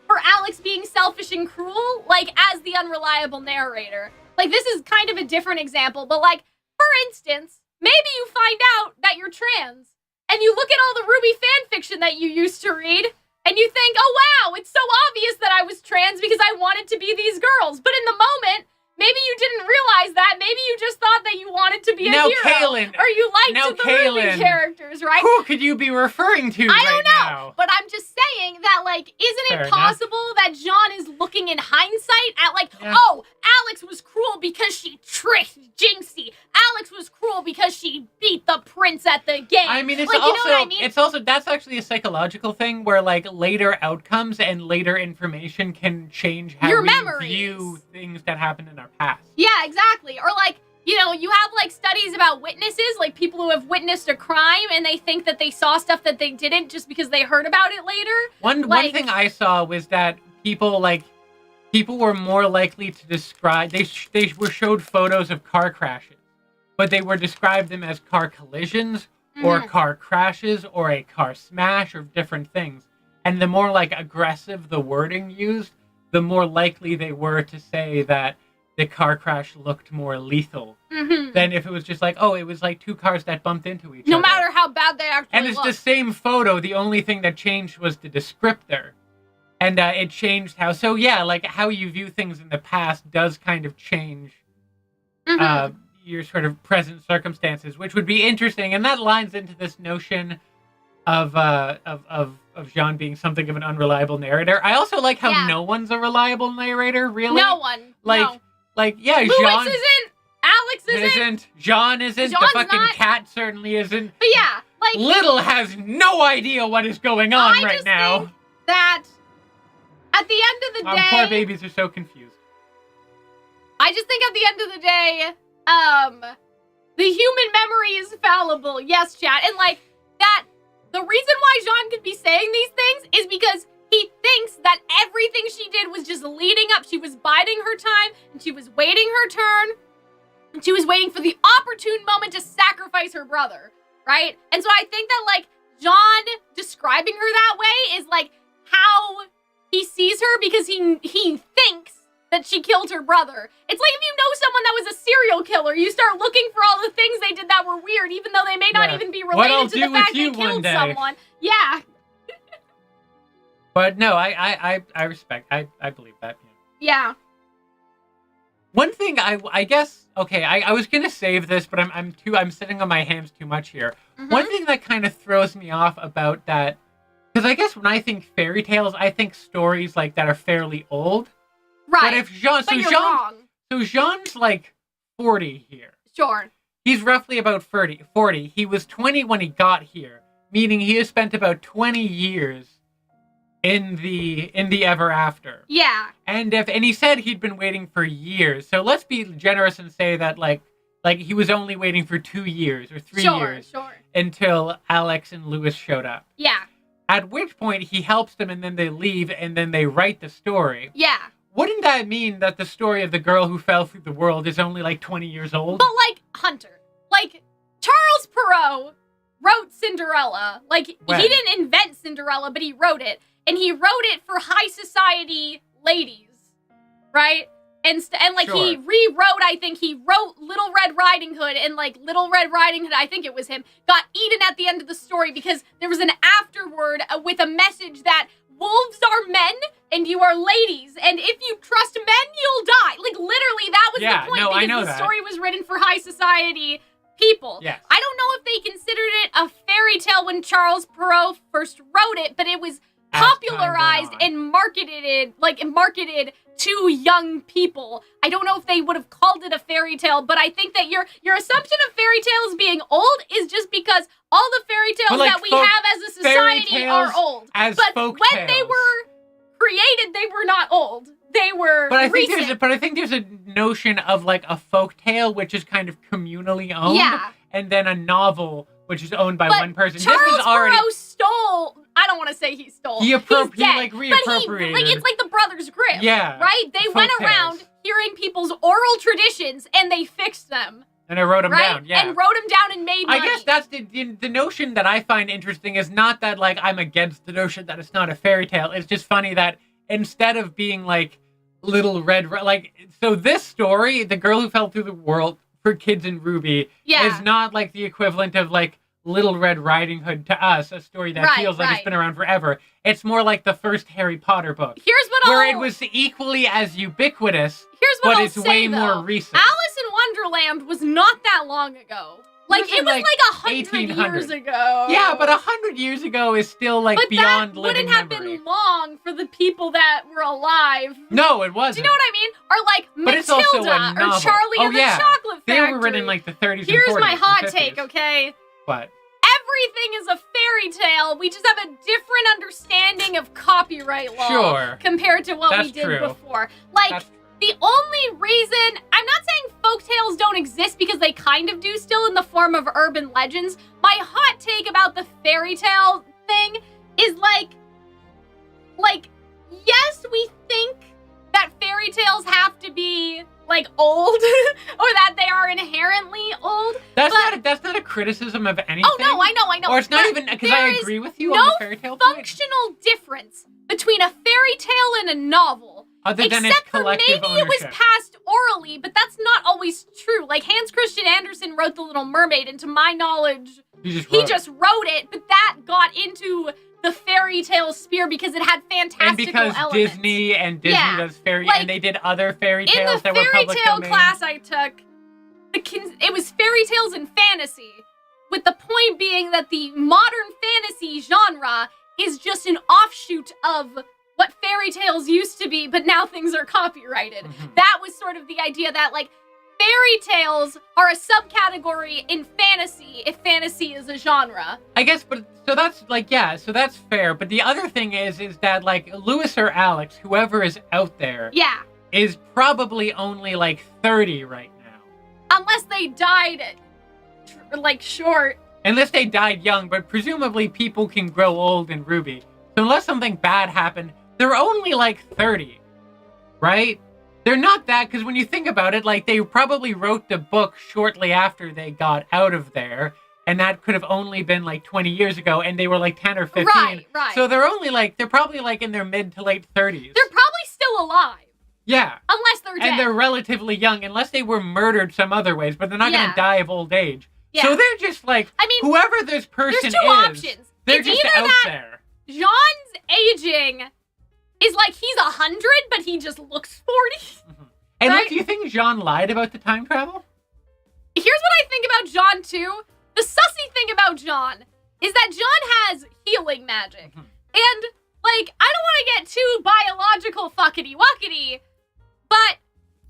for Alyx being selfish and cruel, like, as the unreliable narrator. Like, this is kind of a different example, but, like, for instance, maybe you find out that you're trans, and you look at all the RWBY fanfiction that you used to read, and you think, oh wow, it's so obvious that I was trans because I wanted to be these girls. But in the moment, maybe you didn't realize that. Maybe you just thought that you wanted to be a hero. Calxiyn, or you liked the RWBY characters, right? Who could you be referring to I don't know, now? but I'm just saying that, like, isn't Fair it enough. possible that Jaune is looking in hindsight at, like, Yeah. oh, Alyx was cruel because she tricked Jinxie. Alyx was cruel because she beat the prince at the game. I mean, it's like, also, you know what I mean? it's also, that's actually a psychological thing where, like, later outcomes and later information can change how Your we memories. view things that happened in our past. Yeah, exactly. Or, like, you know, you have, like, studies about witnesses, like people who have witnessed a crime and they think that they saw stuff that they didn't just because they heard about it later. One thing I saw was that people were more likely to describe, they were showed photos of car crashes, but they were described them as car collisions or car crashes or a car smash or different things. And the more, like, aggressive the wording used, the more likely they were to say that the car crash looked more lethal than if it was just like, oh, it was like two cars that bumped into each other. No matter how bad they actually And it's look. the same photo. The only thing that changed was the descriptor. And it changed how... So, yeah, like, how you view things in the past does kind of change your sort of present circumstances, which would be interesting. And that lines into this notion of Jaune being something of an unreliable narrator. I also like how no one's a reliable narrator, really. No one. Yeah, Lewis Jaune isn't. Alyx isn't. Jaune isn't. Jaun's The fucking not. cat certainly isn't. But yeah, like... Little has no idea what is going on right now. Think that at the end of the day... Poor babies are so confused. I just think at the end of the day, the human memory is fallible. Yes, chat. And, like, that... The reason why Jaune could be saying these things is because he thinks that everything she did was just leading up. She was biding her time, and she was waiting her turn, and she was waiting for the opportune moment to sacrifice her brother, right? And so I think that, like, Jaune describing her that way is, like, how he sees her because he thinks that she killed her brother. It's like if you know someone that was a serial killer, you start looking for all the things they did that were weird, even though they may not even be related to the fact they killed someone. Yeah. But no, I respect. I believe that. Yeah. One thing I guess, okay, I was gonna save this, but I'm sitting on my hands too much here. One thing that kind of throws me off about that, because I guess when I think fairy tales, I think stories like that are fairly old. Right. But if Jaune, so Jaune's like 40 here. Sure. He's roughly about 40. He was 20 when he got here, meaning he has spent about 20 years in the ever after. Yeah. And he said he'd been waiting for years. So let's be generous and say that like he was only waiting for 2 years or 3 years Sure. until Alyx and Lewis showed up. Yeah. At which point he helps them and then they leave and then they write the story. Yeah. Wouldn't that mean that the story of the girl who fell through the world is only like 20 years old? But like, Hunter, like, Charles Perrault wrote Cinderella. Like, When? he didn't invent Cinderella, but he wrote it. And he wrote it for high society ladies, right? And like, Sure. he rewrote, I think, he wrote Little Red Riding Hood, and like, Little Red Riding Hood, I think it was him, got eaten at the end of the story because there was an afterword with a message that wolves are men and you are ladies, and if you trust men, you'll die. Like, literally, that was the point, because the story was written for high society people. Yes. I don't know if they considered it a fairy tale when Charles Perrault first wrote it, but it was popularized and marketed to young people. I don't know if they would have called it a fairy tale, but I think that your assumption of fairy tales being old is just because all the fairy tales that we have as a society are old. But when they were created, they were not old. They were recent. But I think there's a notion of like a folk tale, which is kind of communally owned, and then a novel, which is owned by one person. Charles Perrault stole. I don't want to say he stole. He reappropriated. But it's like the Brothers Grimm. Yeah. Right? They went around hearing people's oral traditions and they fixed them. And I wrote them down, yeah. And wrote them down and made money. I guess that's the notion that I find interesting is not that, like, I'm against the notion that it's not a fairy tale. It's just funny that instead of being, like, Little Red... Like, so this story, The Girl Who Fell Through the World, for kids in RWBY, is not, like, the equivalent of, like, Little Red Riding Hood to us, a story that feels like it's been around forever. It's more like the first Harry Potter book. Where it was equally as ubiquitous, but it's way more recent. Alice in Wonderland was not that long ago. Like, it was like 100 years ago. Yeah, but 100 years ago is still, like, beyond living memory. But that wouldn't have been long for the people that were alive. No, it wasn't. Do you know what I mean? Or, like, Matilda, or Charlie and the Chocolate Factory. They were written, like, the 30s and 40s. Here's my hot take, okay? What? Everything is a fairy tale. We just have a different understanding of copyright law compared to what we did before. Like, the only reason... I'm not saying folktales don't exist because they kind of do still in the form of urban legends. My hot take about the fairy tale thing is like, yes, we think that fairy tales have to be, like, old, or that they are inherently old. That's not a criticism of anything. Oh, no, I know. Or it's not even, because I agree with you on the fairy tale point. Functional difference between a fairy tale and a novel. Other than its collective maybe ownership. It was passed orally, but that's not always true. Like, Hans Christian Andersen wrote The Little Mermaid, and to my knowledge, he just wrote it, but that got into the fairy tale sphere because it had fantastical elements. And because Disney does fairy, and they did other fairy tales that were public domain. In the fairy tale class I took, it was fairy tales and fantasy, with the point being that the modern fantasy genre is just an offshoot of what fairy tales used to be, but now things are copyrighted. That was sort of the idea that, like, fairy tales are a subcategory in fantasy if fantasy is a genre. I guess, but so that's like, so that's fair. But the other thing is that, like, Lewis or Alyx, whoever is out there, is probably only like 30 right now. Unless they died, like, short. Unless they died young, but presumably people can grow old in RWBY. So unless something bad happened, they're only like 30, right? They're not that, because when you think about it, like, they probably wrote the book shortly after they got out of there, and that could have only been like 20 years ago, and they were like 10 or 15. Right. So they're probably like in their mid to late 30s. They're probably still alive. Yeah. Unless they're dead. And they're relatively young, unless they were murdered some other ways, but they're not going to die of old age. Yeah. So they're just like, whoever this person is, there's two options. They're it's just either out that there. John's aging is like he's 100, but he just looks 40. And look, do you think Jaune lied about the time travel? Here's what I think about Jaune, too. The sussy thing about Jaune is that Jaune has healing magic. And, like, I don't want to get too biological fuckety-wuckety, but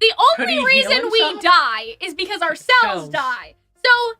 the only reason we die is because our cells die. So,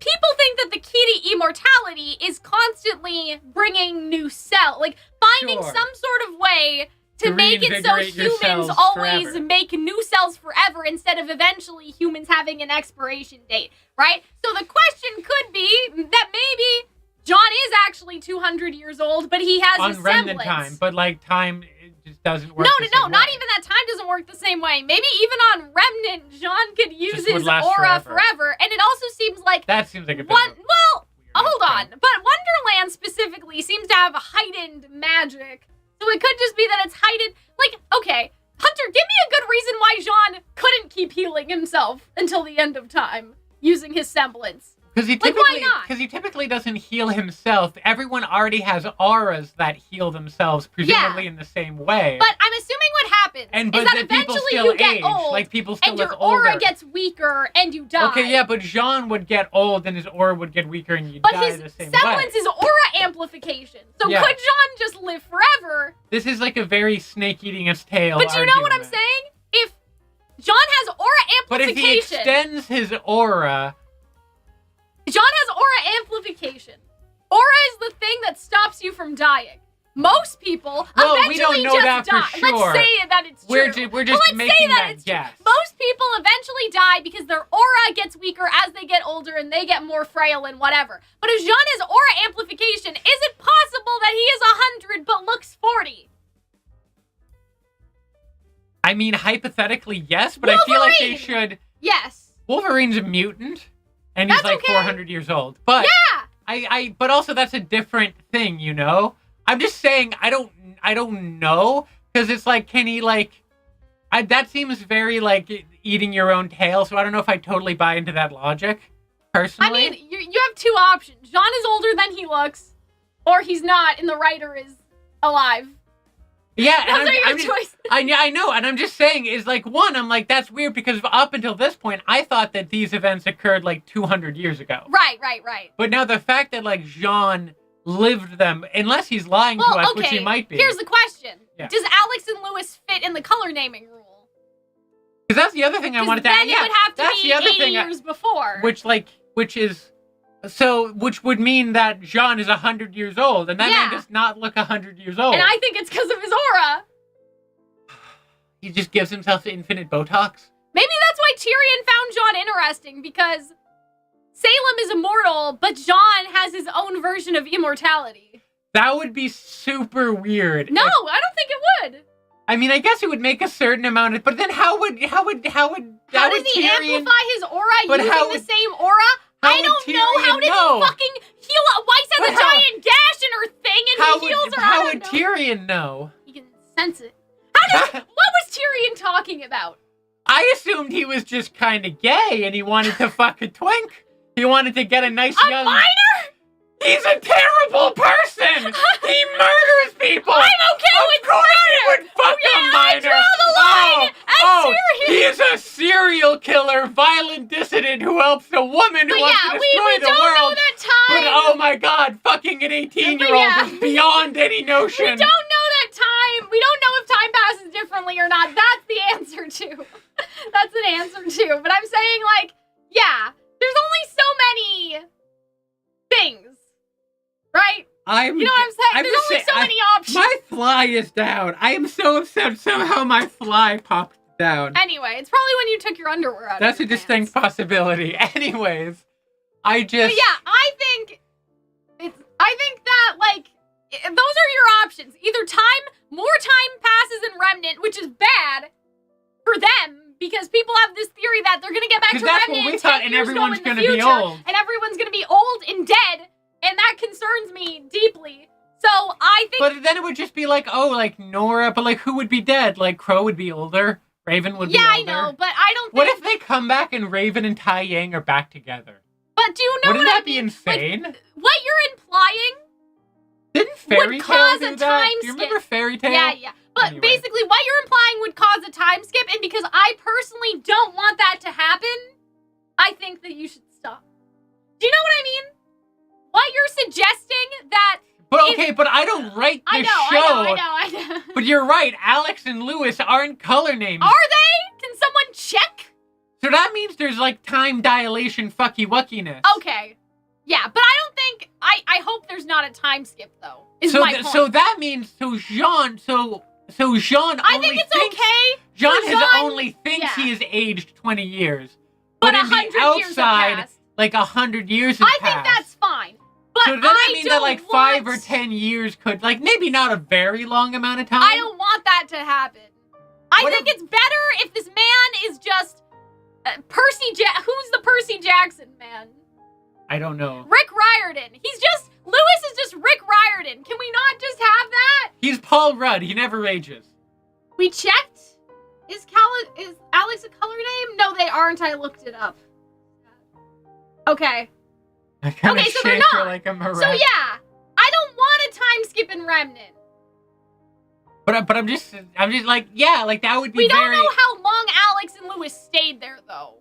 people think that the key to immortality is constantly bringing new cells. Like, finding some sort of way to make it so humans always make new cells forever instead of eventually humans having an expiration date, right? So the question could be that maybe Jaune is actually 200 years old, but he has on a Remnant semblance. time, but like time it just doesn't work. No, not even that time doesn't work the same way. Maybe even on Remnant, Jaune could use Just would his last aura forever. forever, and it also seems like That seems like a bit one. of a Well, weird hold on, thing. but Wonderland specifically seems to have a heightened magic, so it could just be that it's heightened. Like, okay, Hunter, give me a good reason why Jaune couldn't keep healing himself until the end of time using his semblance. Because he Like, why not? Because he typically doesn't heal himself. Everyone already has auras that heal themselves, presumably in the same way. But I'm assuming what happens but is that then people eventually still you get age. old, Like people still and live your aura older. gets weaker, and you die. Okay, yeah, but Jaune would get old, and his aura would get weaker, and you But die his the same semblance way. is aura amplification. So Yeah. could Jaune just live forever? This is like a very snake eating its tail. But you know what I'm argument. saying? If Jaune has aura But if he amplification, extends his aura, Jaune has aura amplification. Aura is the thing that stops you from dying. Most people Well, eventually we don't know just that for die. sure. Let's say that it's we're true. we're just Let's say making that that it's true. guess. Most people eventually die because their aura gets weaker as they get older and they get more frail and whatever. But if Jaune has aura amplification, is it possible that he is 100 but looks 40? I mean, hypothetically, yes, but I feel like they Wolverine! should. Yes. Wolverine's a mutant, and he's That's like okay. 400 years old. But Yeah. but also that's a different thing, you know. I'm just saying I don't know because it's like, can he like? That seems very like eating your own tail. So I don't know if I totally buy into that logic. Personally, I mean, you have two options. Jaune is older than he looks, or he's not, and the writer is alive. yeah, Those and are your I'm just, choices. I know, and I'm just saying is like one. I'm like that's weird because up until this point, I thought that these events occurred like 200 years ago. Right. But now the fact that like Jaune lived them, unless he's lying to us, which he might be. Here's the question. Yeah. Does Alyx and Lewis fit in the color naming rule? Because that's the other thing I wanted to. Then Yeah, it would have to that's be the other 80 thing. years before. Which would mean that Jaune is 100 years old, and that man does not look 100 years old. And I think it's because of his aura. He just gives himself infinite Botox. Maybe that's why Tyrion found Jaune interesting, because Salem is immortal, but Jaune has his own version of immortality. That would be super weird. No, I don't think it would. I mean, I guess it would make a certain amount of, but then how would How does he Tyrion, amplify his aura But using how the would- same aura? how I would don't know. How Tyrion did know? he fucking heal up? Weiss has But a how- giant gash in her thing and he heals her. I how don't would know. Tyrion know? He can sense it. What was Tyrion talking about? I assumed he was just kind of gay and he wanted to fuck a twink. He wanted to get a nice A young. minor? He's a terrible person. He murders people. I'm okay with Of course he murder. would fuck Yeah, a I minor. draw the line at Tyrion. He is a serial killer, violent dissident who helps a woman who But wants yeah, to we destroy the don't know world. that time. But oh my god, fucking an 18-year-old yeah. is beyond any notion. We don't know that time. We don't know if time passes differently or not. That's the answer too. That's an answer too. But I'm saying, like, yeah, there's only so many things, right? You know what I'm saying? There's only so many options. My fly is down. I am so upset. Somehow my fly popped down. Anyway, it's probably when you took your underwear out. That's of a your distinct pants. possibility. Anyways, I But just... yeah, I think that, like, those are your options. Either more time passes in Remnant, which is bad for them, because people have this theory that they're gonna get back to 'Cause that's Remnant what we in thought, 10 and years everyone's in the gonna be future, old. and everyone's gonna be old and dead, and that concerns me deeply. So I think But then it would just be like, oh, like Nora, but like who would be dead? Like Crow would be older, Raven would be older. I know, but I don't think. What if they come back and Raven and Tai Yang are back together? But do you know Wouldn't what that I be mean? insane? Like, what you're implying? Didn't Fairy Tale cause do a that? time Do you remember skip. Fairy Tale? Yeah. But Anyway. basically, what you're implying would cause a time skip, and because I personally don't want that to happen, I think that you should stop. Do you know what I mean? What you're suggesting that... But okay, but I don't write the show. I know. But you're right, Alyx and Lewis aren't color names. Are they? Can someone check? So that means there's like time dilation fucky-wuckiness. Okay. Yeah, but I don't think... I hope there's not a time skip, though, is So my point. so that means Jaune I think it's okay. Jaune only thinks yeah. he has aged 20 years. But in the 100 years have outside, passed. like 100 years have I passed. think that's fine. But So does that I mean don't that like 5 or 10 years could, like maybe not a very long amount of time? I don't want that to happen. I What think if- it's better if this man is just who's the Percy Jackson man? I don't know. Rick Riordan. Lewis is just Rick Riordan. Can we not just have that? He's Paul Rudd. He never ages. We checked. Is Alyx a color name? No, they aren't. I looked it up. Okay. I kind of Okay, so they're shake her not. like I'm a So rat. yeah, I don't want a time skip in Remnant. But I'm just like, yeah, like that would be We don't very... know how long Alyx and Lewis stayed there, though,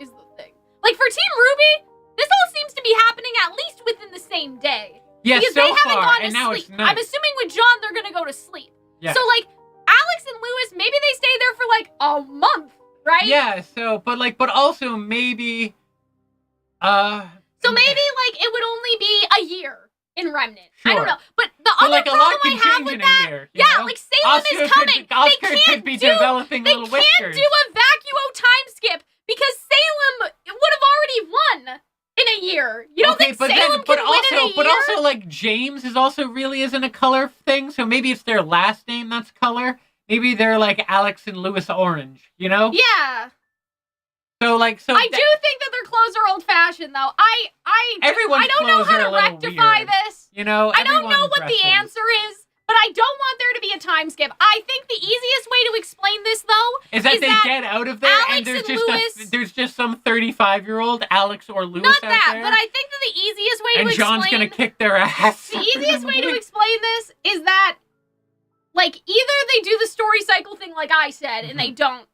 is the thing. Like, for Team RWBY, this all seems to be happening at least within the same day. Yeah, because so they haven't far, gone and to now sleep. it's night. I'm assuming with Jaune, they're gonna go to sleep. Yeah. So, like, Alyx and Lewis, maybe they stay there for, like, a month, right? Yeah, so, but also maybe, So maybe, like, it would only be a year in Remnant. I Sure. don't know. But the But other like a problem lot can I have change with in that, a year. You yeah, know? like, Salem Oscar is coming. Oscar they can't could be do, developing they little can't whiskers. do a vacuo time skip because Salem would have already won in a year. You don't think Salem can win in a year? But also, like, James is also really isn't a color thing, so maybe it's their last name that's color. Maybe they're like Alyx and Lewis Orange, you know? Yeah. So I do think that their clothes are old-fashioned, though. Everyone's I don't know clothes are how a to little rectify weird. this. You know, I don't know everyone what the dresses. answer is, but I don't want there to be a time skip. I think the easiest way to explain this, though, Is that they get out of there Alyx and there's and just there's just some 35-year-old Alyx or Lewis not out that, there. but I think that the easiest way and to John's explain gonna kick their ass. the easiest way to explain this is that, like, either they do the story cycle thing like I said, and they don't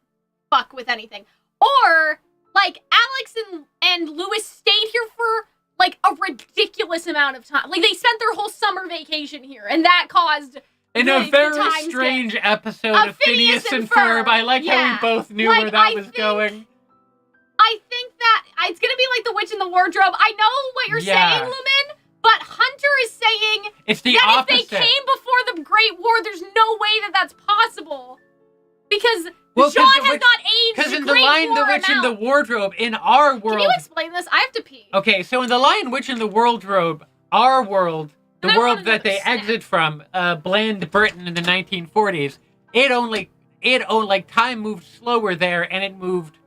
fuck with anything, or, like, Alyx and Lewis stayed here for, like, a ridiculous amount of time. Like, they spent their whole summer vacation here, and that caused In the a very time skip. strange episode of Phineas and Ferb. I like how Yeah. we both knew Like, where that I was think- going. I think that it's gonna be like the Witch in the Wardrobe. I know what you're Yeah. saying, Lumen, but Hunter is saying It's the that opposite. if they came before the Great War, there's no way that that's possible. Because Well, Jaune has not aged Because in the The Lion, the War Witch, and the amount. Wardrobe, in our world... Can you explain this? I have to pee. Okay, so in The Lion, Witch, and the Wardrobe, our world, the And I world want that they another snack. exit from, bland Britain in the 1940s, time moved slower there, and it moved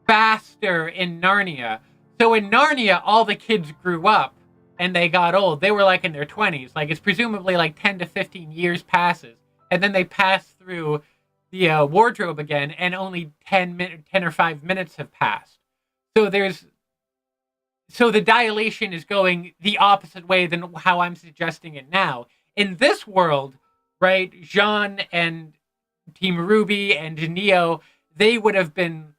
faster in Narnia. So in Narnia, all the kids grew up, and they got old. They were, like, in their 20s. Like, it's presumably, like, 10 to 15 years passes. And then they pass through the wardrobe again, and only 10 or 5 minutes have passed. So the dilation is going the opposite way than how I'm suggesting it now. In this world, right, Jaune and Team RWBY and Neo, they would have been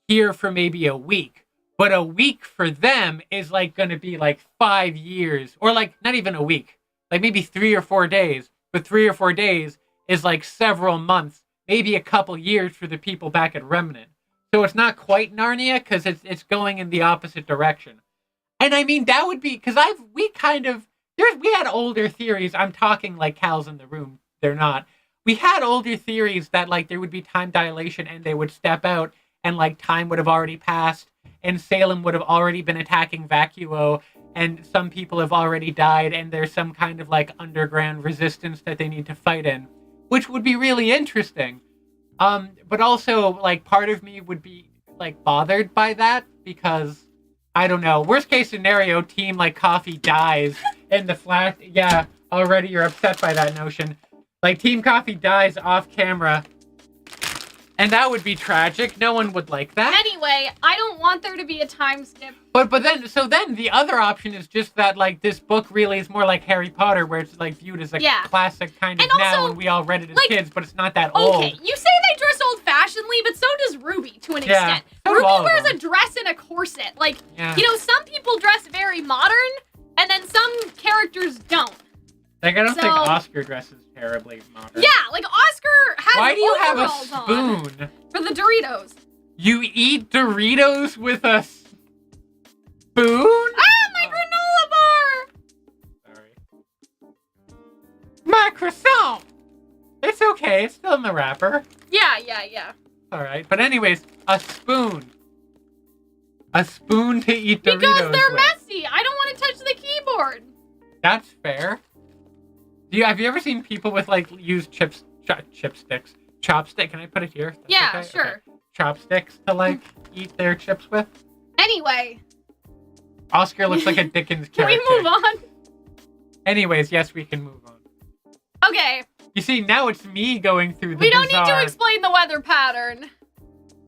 here for maybe a week. But a week for them is like going to be like 5 years, or like not even a week, like maybe 3 or 4 days. But 3 or 4 days is like several months, maybe a couple years for the people back at Remnant. So it's not quite Narnia because it's going in the opposite direction. And I mean, that would be, because we had older theories. I'm talking like Cal's in the room. They're not. We had older theories that like there would be time dilation and they would step out and like time would have already passed and Salem would have already been attacking Vacuo and some people have already died and there's some kind of like underground resistance that they need to fight in, which would be really interesting. But also like part of me would be like bothered by that because I don't know. Worst case scenario, Team like Coffee dies in the flash. Yeah, already you're upset by that notion. Like Team Coffee dies off camera. And that would be tragic. No one would like that. Anyway, I don't want there to be a time skip. But then the other option is just that like this book really is more like Harry Potter, where it's like viewed as a classic kind of And now, also, and we all read it as like, kids, but it's not that old. Okay, you say they dress old-fashionedly, but so does RWBY to an Yeah, extent. so do all RWBY of wears them. a dress and a corset. Like, Yeah. you know, some people dress very modern, and then some characters don't. Like I don't think So- Oscar dresses terribly modern. Yeah, like Oscar has Why do you have a overalls on spoon? for the Doritos. You eat Doritos with a spoon? Ah, my granola bar! Sorry. My croissant! It's okay, it's still in the wrapper. Yeah. Alright, but anyways, a spoon. A spoon to eat Doritos Because they're with. messy. I don't want to touch sword. That's fair. Have you ever seen people with like use chopsticks? Can I put it here? That's Yeah, okay? sure. Okay. Chopsticks to like eat their chips with. Anyway. Oscar looks like a Dickens character. Can we move on? Anyways, yes, we can move on. Okay. You see, now it's me going through the We don't bizarre... need to explain the weather pattern.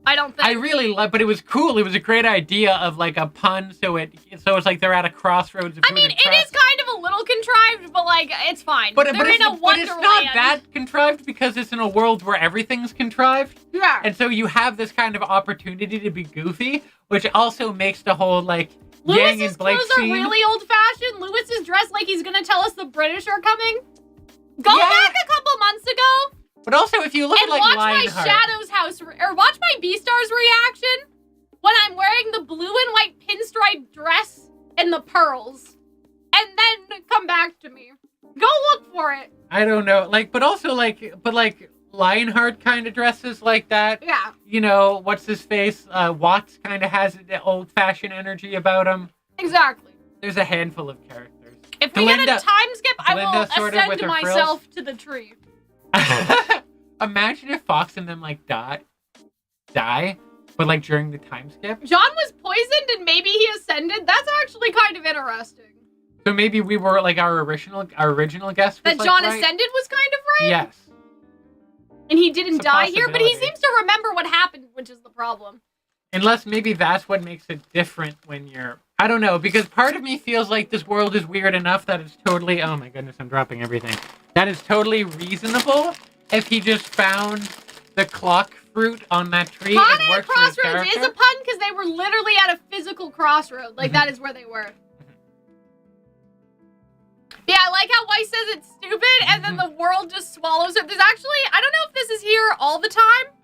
I don't think. I really love, but it was cool. It was a great idea of like a pun, so it's like they're at a crossroads. Of I mean, it is kind of a little contrived, but like it's fine. They're in a wonderland. But it's not that contrived because it's in a world where everything's contrived. Yeah. And so you have this kind of opportunity to be goofy, which also makes the whole like Yang Lewis's and Blake clothes are scene. really old-fashioned. Lewis is dressed like he's gonna tell us the British are coming. Go back a couple months ago. But also, if you look and at like watch Lionheart, my Shadow's house, or watch my Beastar's reaction when I'm wearing the blue and white pinstripe dress and the pearls, and then come back to me. Go look for it. I don't know, but Lionheart kind of dresses like that. Yeah. You know, what's his face? Watts kind of has the old-fashioned energy about him. Exactly. There's a handful of characters. If we get a time skip, I will sort of with ascend her myself to the tree. Imagine if Fox and them like die, but like during the time skip. John was poisoned and maybe he ascended. That's actually kind of interesting. So maybe we were like our original guess. That was, John like, right? ascended was kind of right. Yes. And he didn't die here, but he possibility. seems to remember what happened, which is the problem. Unless maybe that's what makes it different when you're... I don't know, because part of me feels like this world is weird enough that it's totally... Oh my goodness, I'm dropping everything. That is totally reasonable if he just found the clock fruit on that tree. Pun It at works for his Crossroads is character. a pun because they were literally at a physical crossroad. Like, that is where they were. Yeah, I like how Weiss says it's stupid, and then the world just swallows it. There's actually... I don't know if this is here all the time,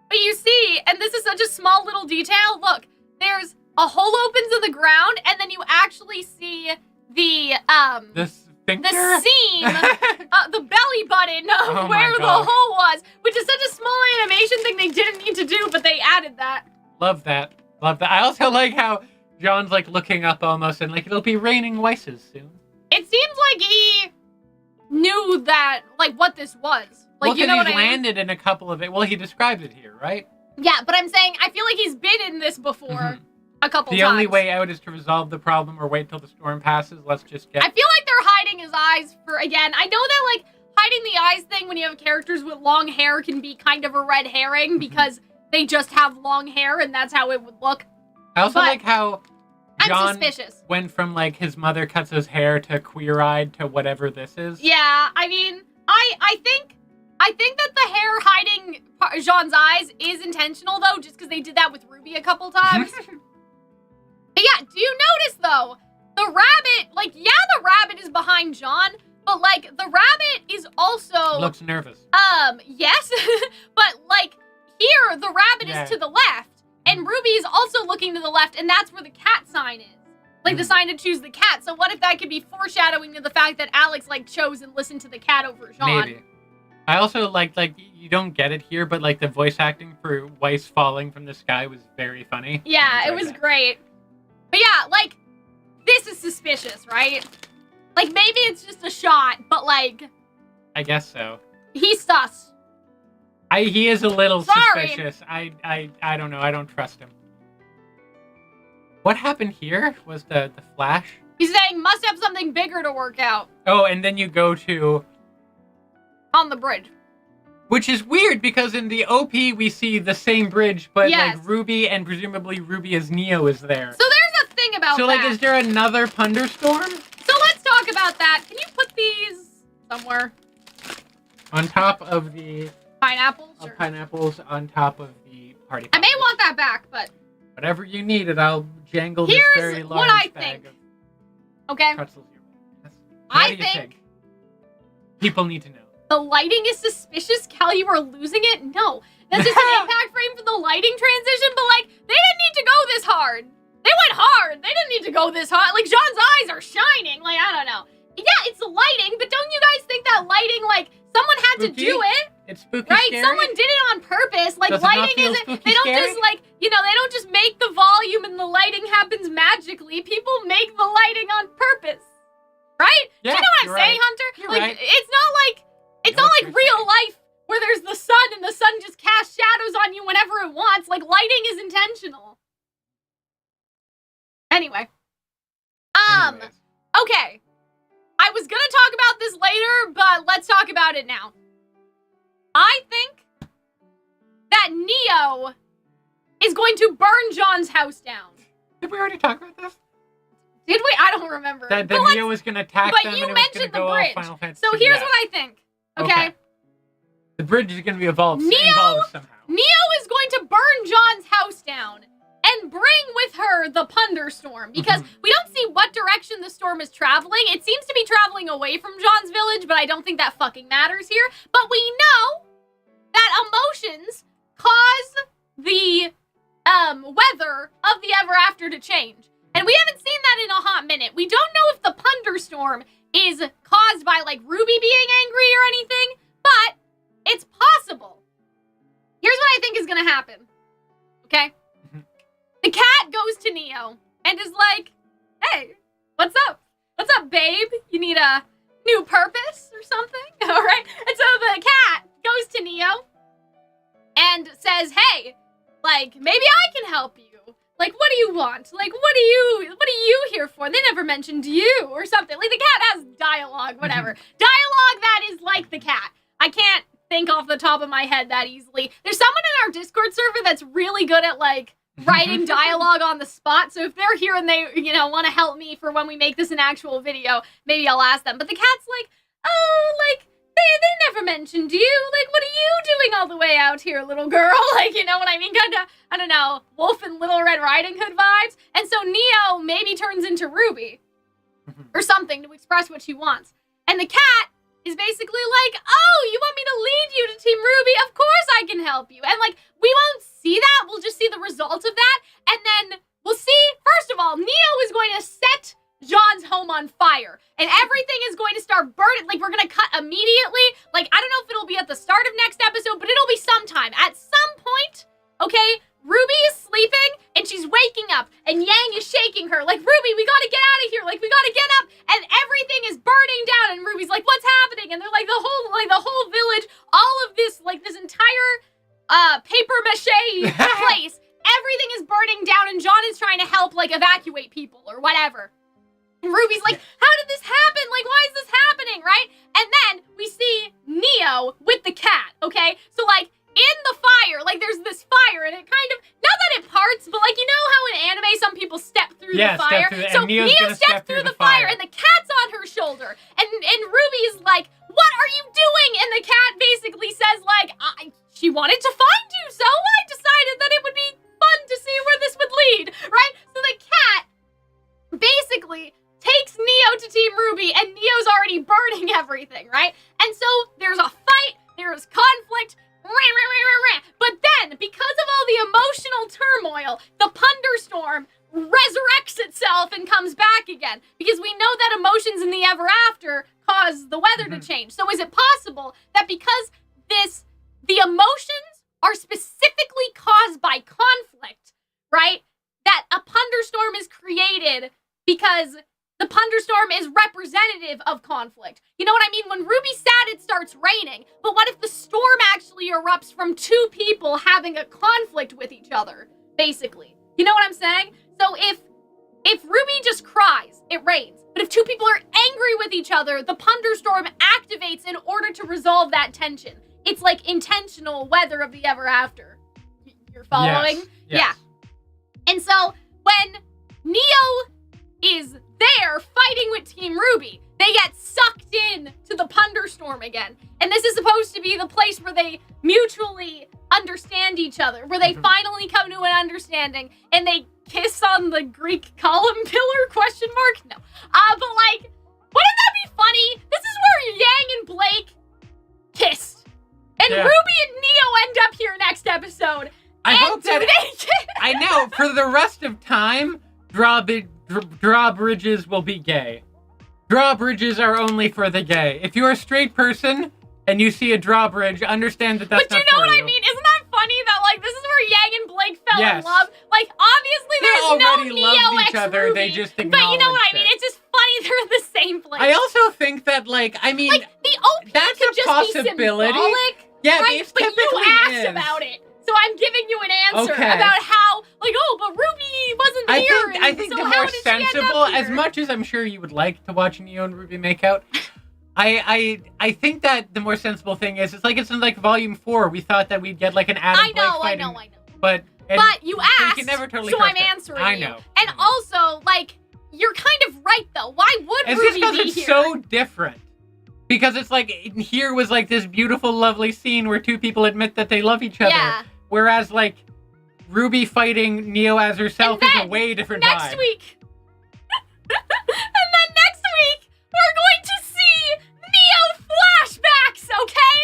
but you see, and this is such a small little detail, look, there's a hole opens in the ground, and then you actually see the sphincter? the seam, the belly button of Oh where my the God. hole was, which is such a small animation thing they didn't need to do, but they added that. Love that. Love that. I also like how John's like looking up almost and like it'll be raining Weisses soon. It seems like he knew that, like, what this was. Like, Well, you know what I he's mean? landed in a couple of it. Well, he described it here, right? Yeah, but I'm saying, I feel like he's been in this before a couple times. The only way out is to resolve the problem or wait till the storm passes. Let's just get... I feel like they're hiding his eyes for, again, I know that, like, hiding the eyes thing when you have characters with long hair can be kind of a red herring because they just have long hair and that's how it would look. I also like how I'm John suspicious. went from, like, his mother cuts his hair to queer-eyed to whatever this is. Yeah, I mean, I think that the hair hiding Jean's eyes is intentional, though, just because they did that with Ruby a couple times. But yeah, do you notice, though, the rabbit, like, yeah, the rabbit is behind John, but, like, the rabbit is also... Looks nervous. Yes, but, like, here, the rabbit is to the left, and Ruby is also looking to the left, and that's where the cat sign is. Like, the sign to choose the cat. So what if that could be foreshadowing to the fact that Alyx, like, chose and listened to the cat over Jean? Maybe. I also like you don't get it here, but, like, the voice acting for Weiss falling from the sky was very funny. Yeah, it was great. But yeah, like, this is suspicious, right? Like, maybe it's just a shot, but, like... I guess so. He's sus. He is a little Sorry. suspicious. I don't know. I don't trust him. What happened here was the flash. He's saying, must have something bigger to work out. Oh, and then you go to... On the bridge. Which is weird, because in the OP we see the same bridge, but, Yes. like, Ruby and presumably Ruby as Neo is there. So there's a thing about So, that. like, is there another Punderstorm? So let's talk about that. Can you put these somewhere? On top of the... Pineapples? Or... pineapples on top of the party I may poppers. want that back, but... Whatever you need, and I'll jangle Here's this very large what I bag think. of Okay? pretzels here. Yes. I What do you think- People need to know. The lighting is suspicious. Cal, you are losing it? No. That's just an impact frame for the lighting transition, but, like, they didn't need to go this hard. They went hard. They didn't need to go this hard. Like, Jean's eyes are shining. Like, I don't know. Yeah, it's the lighting, but don't you guys think that lighting, like, someone had Spooky? to do it? It's spooky Right? scary? Someone did it on purpose. Like, Does it not lighting feel isn't... spooky They don't scary? just, like, you know, they don't just make the volume and the lighting happens magically. People make the lighting on purpose. right? Yeah, Do you know what I'm you're saying, right. Hunter? You're Like, right. it's not like real life where there's the sun and the sun just casts shadows on you whenever it wants. Like, lighting is intentional. Anyway. Anyways. Okay. I was gonna talk about this later, but let's talk about it now. I think that Neo is going to burn Jaune's house down. Did we already talk about this? Did we? I don't remember. That Neo was going to attack but them you and it was going mentioned to go the all bridge. Final Fantasy. So here's what I think. Okay? The bridge is going to be involved somehow. Neo is going to burn Jaune's house down and bring with her the Punderstorm, because we don't see what direction the storm is traveling. It seems to be traveling away from Jaune's village, but I don't think that fucking matters here. But we know that emotions cause the weather of the Ever After to change. And we haven't seen that in a hot minute. We don't know if the Punderstorm is caused by, like, Ruby being angry or anything, but it's possible. Here's what I think is gonna happen. Okay? The cat goes to Neo and is like, hey, what's up? What's up, babe? You need a new purpose or something? All right? And so the cat goes to Neo and says, hey, like, maybe I can help you. Like, what do you want? Like, what are you here for? They never mentioned you or something. Like, the cat has dialogue, whatever. Dialogue that is like the cat. I can't think off the top of my head that easily. There's someone in our Discord server that's really good at, like, writing dialogue on the spot. So if they're here and they, you know, want to help me for when we make this an actual video, maybe I'll ask them. But the cat's like, oh, like, they never mentioned you. Like, what are you doing all the way out here, little girl? Like, you know what I mean? Kind of, I don't know, Wolf and Little Red Riding Hood vibes. And so Neo maybe turns into Ruby or something to express what she wants. And the cat is basically like, oh, you want me to lead you to Team Ruby? Of course I can help you. And, like, we won't see that. We'll just see the result of that. And then we'll see, first of all, Neo is going to set Jaune's home on fire. And everything is going to start burning. Like, we're going to cut immediately. Like, I don't know if it'll be at the start of next episode, but it'll be sometime. At some point, okay, Ruby is sleeping, and she's waking up, and Yang is shaking her. Like, Ruby, we gotta get out of here. Like, we gotta get up. And everything is burning down, and Ruby's like, what's happening? And they're like, the whole village, all of this, like, this entire paper mache place, everything is burning down, and Jaune is trying to help, like, evacuate people or whatever. And Ruby's like, how did this happen? Like, why is this happening, right? And then we see Neo with the cat, okay? So, like, in the fire, like, there's this fire, and it kind of, not that it parts, but, like, you know how in anime some people step through the fire? So Neo steps through the fire, and the cat's on her shoulder. And Ruby's like, what are you doing? And the cat basically says, like, she wanted to find you, so I decided that it would be fun to see where this would lead, right? So the cat basically takes Neo to Team Ruby, and Neo's already burning everything, right? And so there's a fight, there's conflict, but then, because of all the emotional turmoil, the Punderstorm resurrects itself and comes back again. Because we know that emotions in the Ever After cause the weather to change. So is it possible that because the emotions are specifically caused by conflict, right? That a Punderstorm is created because the Punderstorm is representative of conflict. You know what I mean? When Ruby's sad, it starts raining. But what if the storm actually erupts from two people having a conflict with each other, basically? You know what I'm saying? So if Ruby just cries, it rains. But if two people are angry with each other, the Punderstorm activates in order to resolve that tension. It's like intentional weather of the Ever After. You're following? Yes. Yeah. And so when Neo is there fighting with Team Ruby, they get sucked in to the Punderstorm again. And this is supposed to be the place where they mutually understand each other, where they finally come to an understanding and they kiss on the Greek column pillar, question mark? No. But like, wouldn't that be funny? This is where Yang and Blake kissed. And Ruby and Neo end up here next episode. I hope that I know, for the rest of time, drawbridges will be gay. Drawbridges are only for the gay. If you're a straight person and you see a drawbridge, understand that that's not for you. But you know what I mean? Isn't that funny? funny that, like, this is where Yang and Blake fell in Yes. love? Like, obviously They there's no already Neo loved X each other, Ruby, they just but you know what I acknowledged mean? it. It's just funny they're in the same place. I also think that, like, I mean, like, the OP that's could a just possibility. be symbolic, Yeah, right? it But you typically asked is. about it. So I'm giving you an answer Okay. about how, like, oh, but Ruby wasn't here. I think so the how more did she end up sensible, as here? much as I'm sure you would like to watch Neo and Ruby make out, I think that the more sensible thing is, it's in like Volume 4, we thought that we'd get like an Adam Blake I fighting, know. But you so asked, you can never totally so trust I'm it. answering I you. know. And also, like, you're kind of right, though. Why would It's Ruby just because be it's here? so different. Because it's like, here was like this beautiful, lovely scene where two people admit that they love each other. Yeah. Whereas like, Ruby fighting Neo as herself And is a then, way different vibe. Next week. And then next week, we're going to see Neo flashbacks, okay?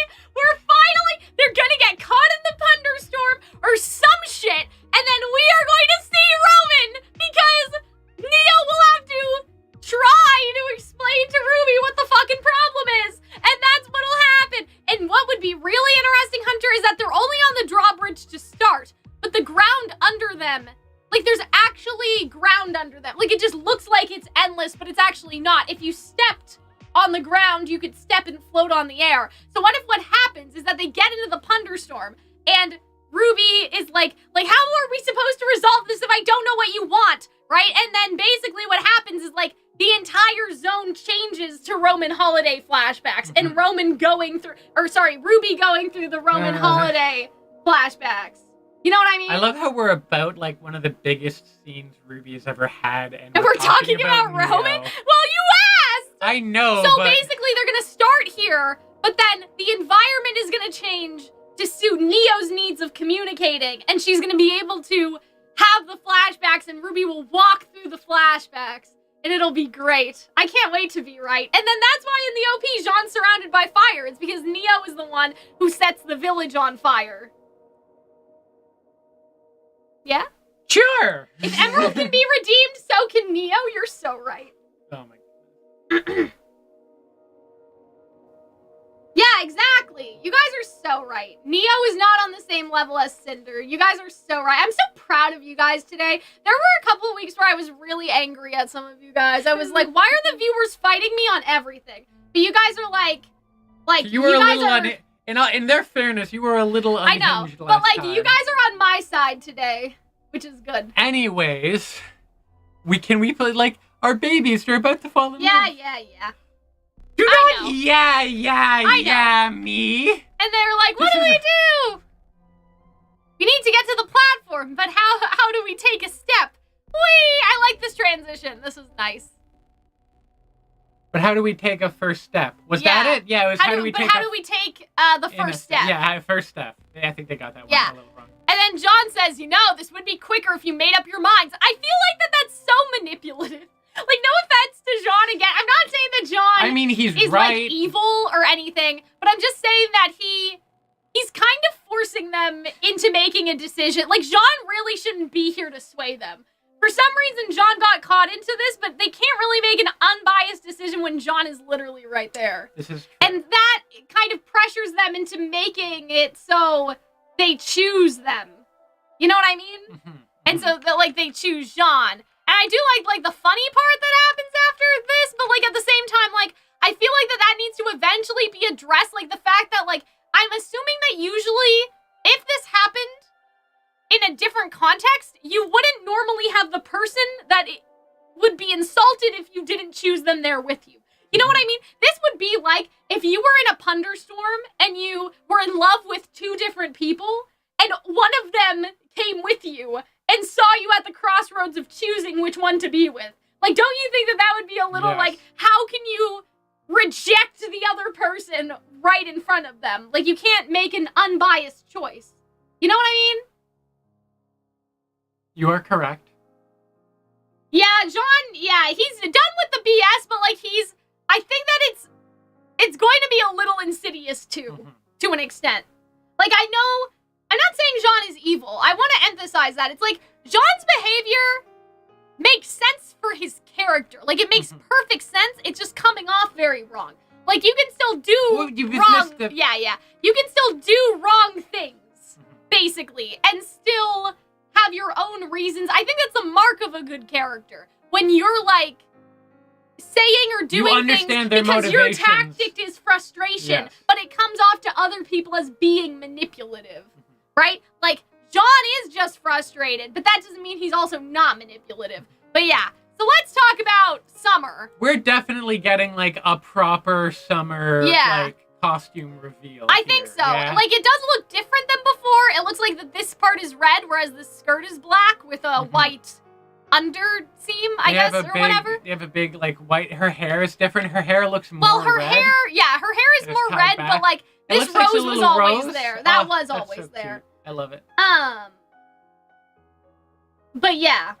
They're gonna get caught in the thunderstorm or some shit, and then we are going to see Roman because Neo will have to try to explain to Ruby what the fucking problem is, and that's what'll happen. And what would be really interesting, Hunter, is that they're only on the drawbridge to start, but the ground under them, like, there's actually ground under them. Like, it just looks like it's endless, but it's actually not. If you stepped on the ground, you could step and float on the air. So what if what happens is that they get into the thunderstorm, and Ruby is like, how are we supposed to resolve this if I don't know what you want, right? And then basically what happens is, like, the entire zone changes to Roman holiday flashbacks, and Ruby going through the Roman holiday flashbacks. You know what I mean? I love how we're about like one of the biggest scenes Ruby has ever had, and we're talking about Neo. Roman? Well, you asked! I know, So but basically they're gonna start here, but then the environment is gonna change to suit Neo's needs of communicating, and she's gonna be able to have the flashbacks, and Ruby will walk through the flashbacks, and it'll be great. I can't wait to be right. And then that's why in the OP, Jaune's surrounded by fire. It's because Neo is the one who sets the village on fire. Yeah? sure. If Emerald can be redeemed, so can Neo. You're so right. Oh my. Yeah, exactly. You guys are so right. Neo is not on the same level as Cinder. You guys are so right. I'm so proud of you guys today. There were a couple of weeks where I was really angry at some of you guys. I was like, why are the viewers fighting me on everything? But you guys are like you were a little in their fairness, you were a little unhinged. I know, but like you guys are on my side today, which is good. Anyways, we play like our babies are about to fall in love. Yeah. Do I not know. yeah me. And they're like, what do we do? We need to get to the platform, but how do we take a step? I like this transition. This is nice. But how do we take a first step? Was that it? Yeah, it was how do we take the first step? Yeah, first step. I think they got that one a little wrong. And then John says, this would be quicker if you made up your minds. I feel like that's so manipulative. Like, no offense to Jaune again. I'm not saying that Jaune he's is right. like evil or anything, but I'm just saying that he's kind of forcing them into making a decision. Like, Jaune really shouldn't be here to sway them. For some reason, Jaune got caught into this, but they can't really make an unbiased decision when Jaune is literally right there. This is true. And that kind of pressures them into making it so they choose them. You know what I mean? Mm-hmm. And so they choose Jaune. And I do like the funny part that happens after this, but like at the same time, like I feel like that needs to eventually be addressed. Like the fact that I'm assuming that usually if this happened in a different context, you wouldn't normally have the person that would be insulted if you didn't choose them there with you. You know what I mean? This would be like if you were in a thunderstorm and you were in love with two different people and one of them came with you and saw you at the crossroads of choosing which one to be with. Like, don't you think that would be a little how can you reject the other person right in front of them? Like, you can't make an unbiased choice. You know what I mean? You are correct. Yeah, Jaune, he's done with the BS, but I think that it's going to be a little insidious too, to an extent. Like, I know, I'm not saying Jaune is evil. I want to emphasize that. It's like, Jaune's behavior makes sense for his character. Like, it makes perfect sense. It's just coming off very wrong. Like, you can still do you wrong... missed the... Yeah. You can still do wrong things. basically, and still have your own reasons. I think that's a mark of a good character. When you're, like, saying or doing things because your tactic is frustration, but it comes off to other people as being manipulative, right? Like, Jaune is just frustrated, but that doesn't mean he's also not manipulative. But yeah, so let's talk about Summer. We're definitely getting, like, a proper Summer, like, costume reveal. I think so. Yeah? Like, it does look different than before. It looks like that this part is red, whereas the skirt is black with a white under seam, I guess, or whatever. You have a big, like, white, her hair is different. Her hair looks more Well, her red. hair is more red, back. But, like, this rose was always there. That was always there. Cute. I love it. But yeah.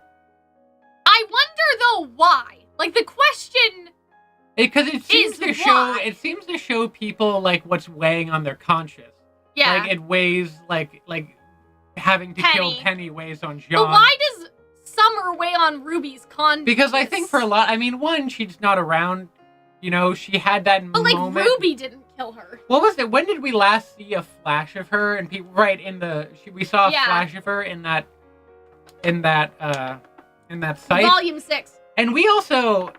I wonder, though, why? Like, the question... Because it seems to show people, like, what's weighing on their conscience. Yeah. Like, it weighs, like having to kill Penny weighs on Jaune. But why does Summer weigh on Ruby's conscience? Because I think for a lot, I mean, one, she's not around. You know, she had that moment. But, like, Ruby didn't kill her. What was it? When did we last see a flash of her? And people, right, we saw a flash of her in that scythe. Volume 6. And we also,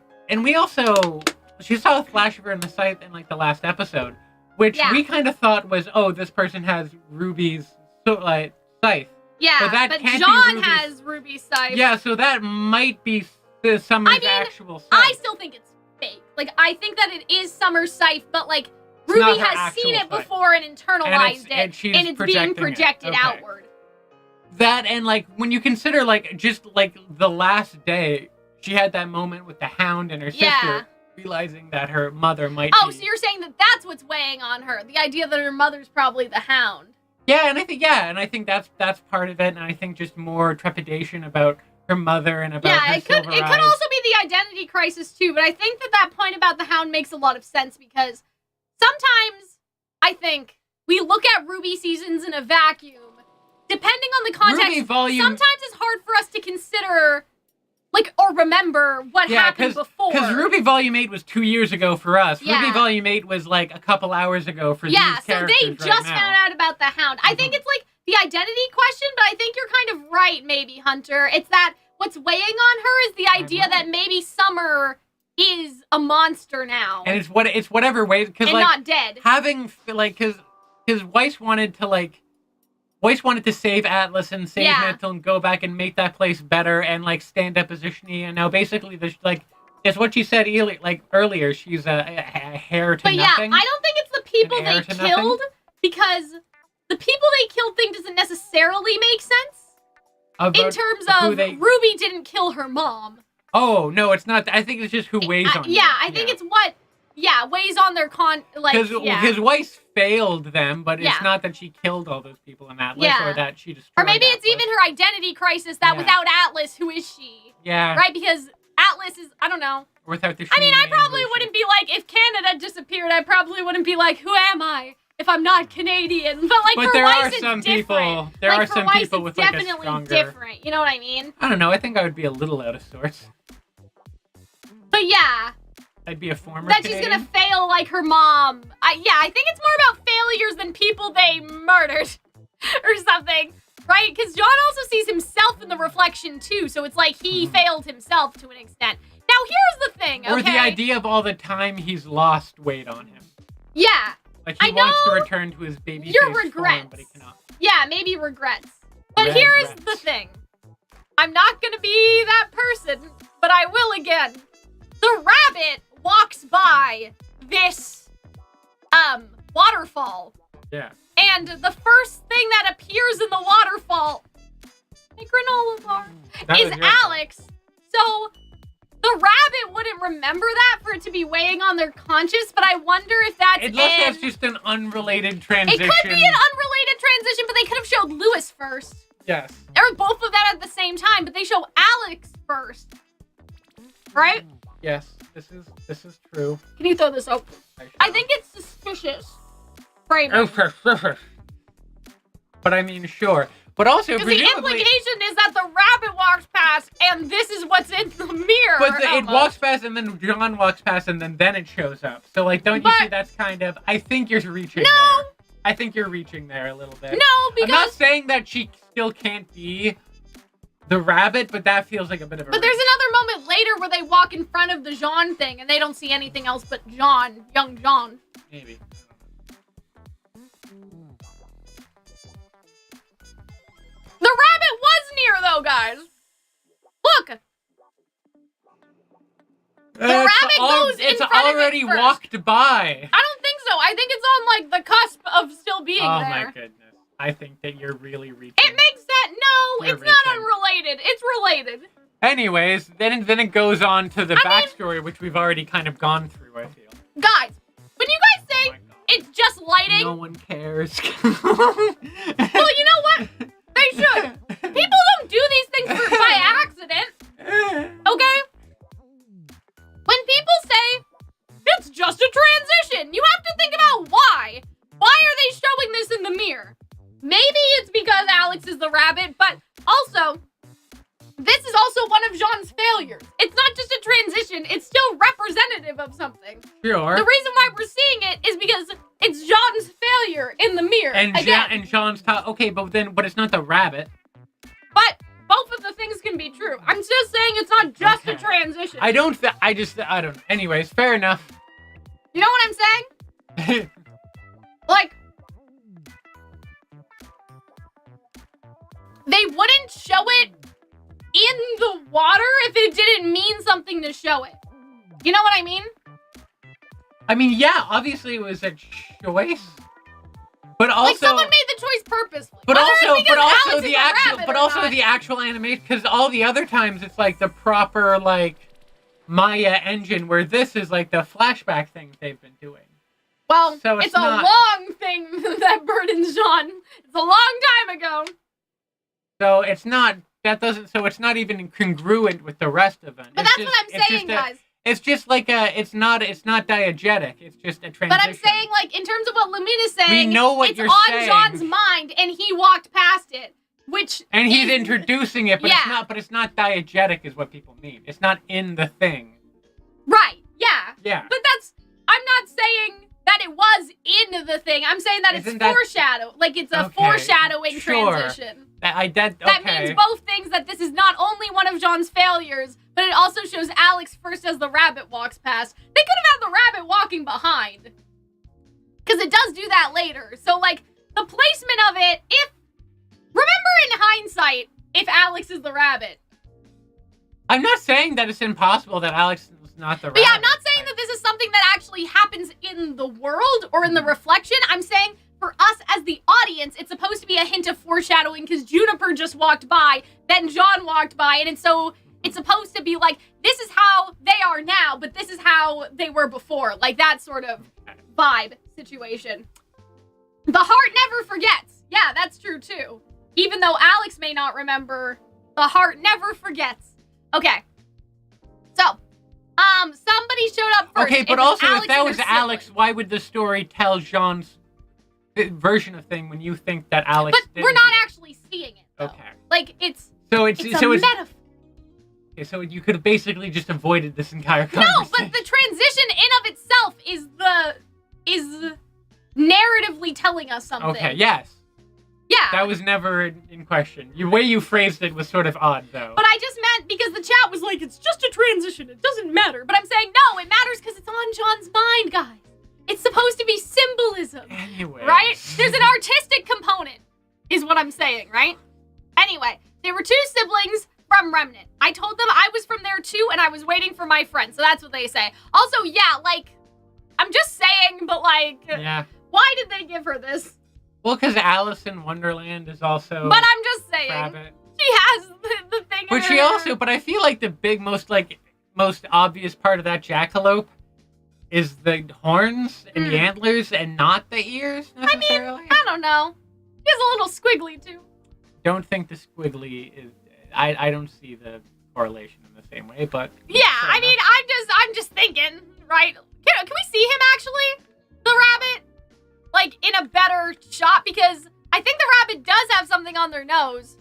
she saw a flash of her in the scythe in, like, the last episode, which we kind of thought was, oh, this person has Ruby's, scythe. Yeah, but Jaune has Ruby's scythe. Yeah, so that might be Summer's actual scythe. I still think it's fake. Like, I think that it is Summer's scythe, but, like, Ruby has seen it before and internalized it, and it's being projected outward. That, and, like, when you consider, like, just, like, the last day, she had that moment with the Hound and her sister, realizing that her mother might be... so you're saying that that's what's weighing on her, the idea that her mother's probably the Hound. Yeah, and I think that's part of it, and I think just more trepidation about her mother and about her silver eyes. It could also be the identity crisis, too, but I think that point about the Hound makes a lot of sense, because sometimes, I think, we look at RWBY seasons in a vacuum. Depending on the context, sometimes it's hard for us to consider, like, or remember what happened before. Because RWBY Volume 8 was 2 years ago for us. Yeah. RWBY Volume 8 was, like, a couple hours ago for these characters. Yeah, so they just found out about the Hound. I think it's, like, the identity question, but I think you're kind of right, maybe, Hunter. It's that what's weighing on her is the idea that maybe Summer is a monster now. And it's whatever way, because, like, not dead. Having, like, because Weiss wanted to save Atlas and save Mantle and go back and make that place better and, like, stand up as Ishni. And now basically, it's what she said earlier. She's a heir to nothing. But I don't think it's the people they killed, because the people they killed thing doesn't necessarily make sense. In terms of RWBY didn't kill her mom. Oh, no, it's not. I think it's just who weighs on them. Yeah, I think it's what... Yeah, weighs on their Because Weiss failed them, but it's not that she killed all those people in Atlas or that she destroyed Or maybe Atlas. it's even her identity crisis that without Atlas, who is she? Yeah. Right? Because Atlas is, I don't know. Without the I probably wouldn't be like, if Canada disappeared, I probably wouldn't be like, who am I if I'm not Canadian? But, like, for Weiss, it's different. There are some people with, like, a definitely stronger... different. You know what I mean? I don't know. I think I would be a little out of sorts. But yeah. I'd be a former That Canadian. She's gonna fail like her mom. I think it's more about failures than people they murdered or something, right? Because Jaune also sees himself in the reflection too, so it's like he failed himself to an extent. Now here's the thing, okay? Or the idea of all the time he's lost weighed on him. Yeah. Like he wants to return to his baby face form, but he cannot. Yeah, maybe regrets. But here's the thing. I'm not gonna be that person, but I will again. The rabbit walks by this waterfall. Yeah. And the first thing that appears in the waterfall, my granola bar, is Alyx. So the rabbit wouldn't remember that for it to be weighing on their conscience, but I wonder if that's Unless that's just an unrelated transition. It could be an unrelated transition, but they could have showed Lewis first. Yes. Or both of them at the same time, but they show Alyx first. Right? Yes, this is true. Can you throw this open? I think it's suspicious. Framing. But I mean, sure. But also, because the implication is that the rabbit walks past, and this is what's in the mirror. But it walks past, and then Jaune walks past, and then it shows up. So, like, don't you see that's kind of... I think you're reaching there. I think you're reaching there a little bit. No, because... I'm not saying that she still can't be the rabbit, but that feels like a bit of a... But there's another moment later where they walk in front of the Jaune thing, and they don't see anything else but Jaune, young Jaune. Maybe. The rabbit was near, though, guys. Look. The rabbit goes in front of it already first. walked by. I don't think so. I think it's on, like, the cusp of still being there. Oh, my goodness. I think that you're really reaching. It makes sense. No, You're it's not reaching. unrelated. It's related. Anyways, then it goes on to the backstory, which we've already kind of gone through, I feel. Guys, when you guys say Oh my God. it's just lighting... No one cares. Well, you know what? They should. People don't do these things by accident. Okay? When people say, it's just a transition, you have to think about why. Why are they showing this in the mirror? Maybe it's because Alyx is the rabbit, but also, this is also one of Jaune's failures. It's not just a transition, it's still representative of something. Sure. The reason why we're seeing it is because it's Jaune's failure in the mirror. And Again. Jaune's okay, but it's not the rabbit. But both of the things can be true. I'm just saying it's not just a transition. I don't. Anyways, fair enough. You know what I'm saying? Like, they wouldn't show it in the water if it didn't mean something to show it. You know what I mean? I mean, yeah, obviously it was a choice, but also Like someone made the choice purposefully. But Whether also, it's because Alyx is the a actual, rabbit but or also not. the actual animation. Because all the other times it's like the proper like Maya engine, where this is like the flashback things they've been doing. Well, So it's it's a not- long thing that burdens Jaune. It's a long time ago. So it's not. That doesn't. So it's not even congruent with the rest of it. But that's what I'm saying, guys. It's just like a. It's not diegetic. It's just a transition. But I'm saying, like, in terms of what Lumina's saying, We know what it's you're on saying. Jaune's mind, and he walked past it, which And he's is- introducing it, but Yeah. it's not. But it's not diegetic, is what people mean. It's not in the thing. Right, yeah. Yeah. But I'm not saying that it was in the thing. I'm saying that Isn't it's that- foreshadow. Like, it's a Okay, foreshadowing sure. transition. That That means both things, that this is not only one of Jaune's failures, but it also shows Alyx first as the rabbit walks past. They could have had the rabbit walking behind. Because it does do that later. So, like, the placement of it, remember in hindsight, if Alyx is the rabbit. I'm not saying that it's impossible that Alyx was not the rabbit. But yeah, I'm not saying that this is something that actually happens in the world or in the reflection. I'm saying for us as the audience, it's supposed to be a hint of foreshadowing because Juniper just walked by, then Jaune walked by, and it's supposed to be like, this is how they are now, but this is how they were before. Like that sort of vibe situation. The heart never forgets. Yeah, that's true too. Even though Alyx may not remember, the heart never forgets. Okay. So, somebody showed up first. Okay, but It was also, Alyx if that and was her Alyx, sibling. why would the story tell Jaune's version of thing when you think that Alyx But didn't we're do not that? actually seeing it, though. Okay. Like, it's So it's a so it's metaphor. okay, so you could have basically just avoided this entire No, conversation. but the transition in of itself is narratively telling us something. Okay, yes. Yeah. That was never in question. The way you phrased it was sort of odd, though. But I just meant because the chat was like, it's just a transition. It doesn't matter. But I'm saying, no, it matters because it's on Jaune's mind, guys. It's supposed to be symbolism. Anyway. Right? There's an artistic component, is what I'm saying, right? Anyway, there were two siblings from Remnant. I told them I was from there too, and I was waiting for my friend. So that's what they say. Also, yeah, like, I'm just saying, but like, Yeah. why did they give her this? Well, because Alice in Wonderland is also But I'm just saying, rabbit. she has the thing in But she her- also, but I feel like the big, most obvious part of that jackalope is the horns and the antlers and not the ears, necessarily. I don't know. She's a little squiggly too. Don't think the squiggly is, I don't see the correlation in the same way, but. Yeah, fair I mean, enough. I'm just thinking, right? Can we see him actually? The rabbit? Like, in a better shot? Because I think the rabbit does have something on their nose.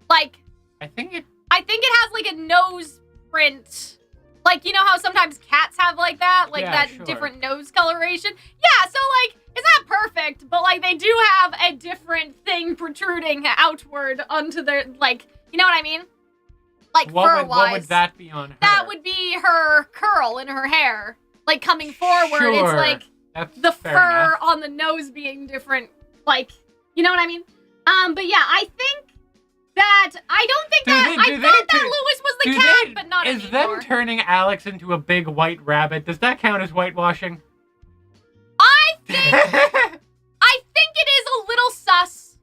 Like, I think it, has like a nose print. Like, you know how sometimes cats have like that? Like Yeah, that sure. different nose coloration? Yeah, so like, it's not perfect, but like they do have a different thing protruding outward onto their, like, you know what I mean? Like fur-wise. What would that be on her? That would be her curl in her hair. Like coming forward, Sure. it's like That's the fair fur enough. on the nose being different. Like, you know what I mean? But yeah, I think that, I don't think that, I thought that Lewis was the cat, but not Is anymore. them turning Alyx into a big white rabbit, does that count as whitewashing? I think it is a little sus.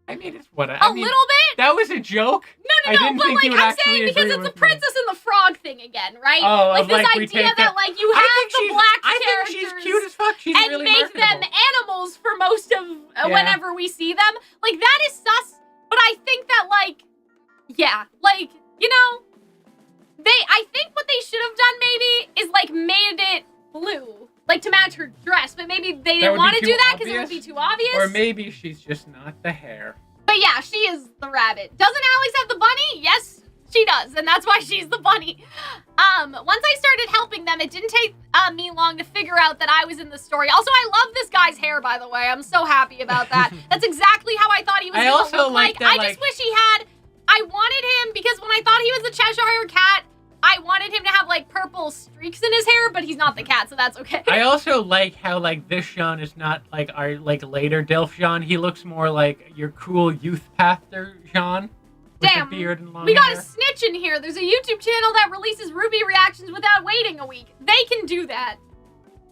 I mean, it's what A little bit? That was a joke. No, I didn't but think like you would I'm actually saying because agree it's the with me. princess and the frog thing again, right? Oh, like this like we idea take that the- like you I have think the black I characters think she's cute as fuck. She's and really make them marketable. animals for most of whenever we see them. Like that is sus, but I think that like, yeah, like, you know, I think what they should have done maybe is like made it blue. Like to match her dress, but maybe they didn't want to do that because it would be too obvious. Or maybe she's just not the hair. But yeah, she is the rabbit. Doesn't Alyx have the bunny? Yes, she does, and that's why she's the bunny. Once I started helping them, it didn't take me long to figure out that I was in the story. Also, I love this guy's hair, by the way. I'm so happy about that. That's exactly how I thought he was I going also to look like like. that, I just wish he had. I wanted him because when I thought he was a Cheshire cat, I wanted him to have like purple streaks in his hair, but he's not the cat, so that's okay. I also like how like this Jaune is not like our like later Dilf Jaune. He looks more like your cool youth pastor Jaune. With Damn, the beard and long we got hair. a snitch in here. There's a YouTube channel that releases RWBY reactions without waiting a week. They can do that.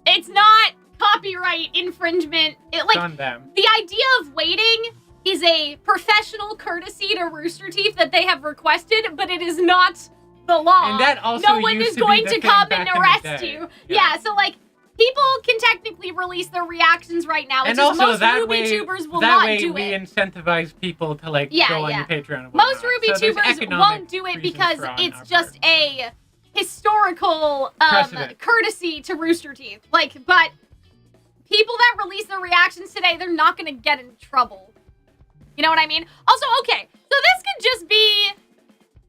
It's not copyright infringement. It's on them. The idea of waiting is a professional courtesy to Rooster Teeth that they have requested, but it is not the law. And that also no one used is to be going the to thing come back and in the arrest day. you. Yeah. Yeah, so like people can technically release their reactions right now. It's And just also most that RWBY way, tubers will that not way do we it. incentivize people to like Yeah, go on yeah. your Patreon and Most whatnot. RWBY So there's tubers economic won't do it reasons because for on it's our just part. a historical Precedent. courtesy to Rooster Teeth. Like, but people that release their reactions today, they're not going to get in trouble. You know what I mean? Also, okay, so this could just be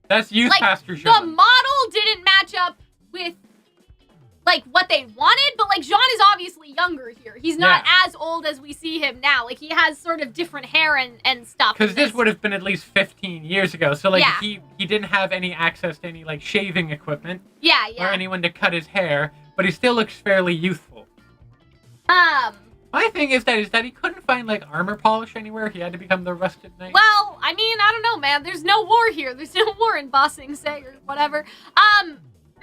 That's youth like pastor the Jaune. model didn't match up with like what they wanted, but like Jaune is obviously younger here. He's not as old as we see him now. Like he has sort of different hair and stuff. Because this would have been at least 15 years ago. So like Yeah. he didn't have any access to any like shaving equipment yeah. or anyone to cut his hair, but he still looks fairly youthful. My thing is that he couldn't find like armor polish anywhere. He had to become the rusted knight. Well, I mean, I don't know, man. There's no war here. There's no war in Bossing Say or whatever.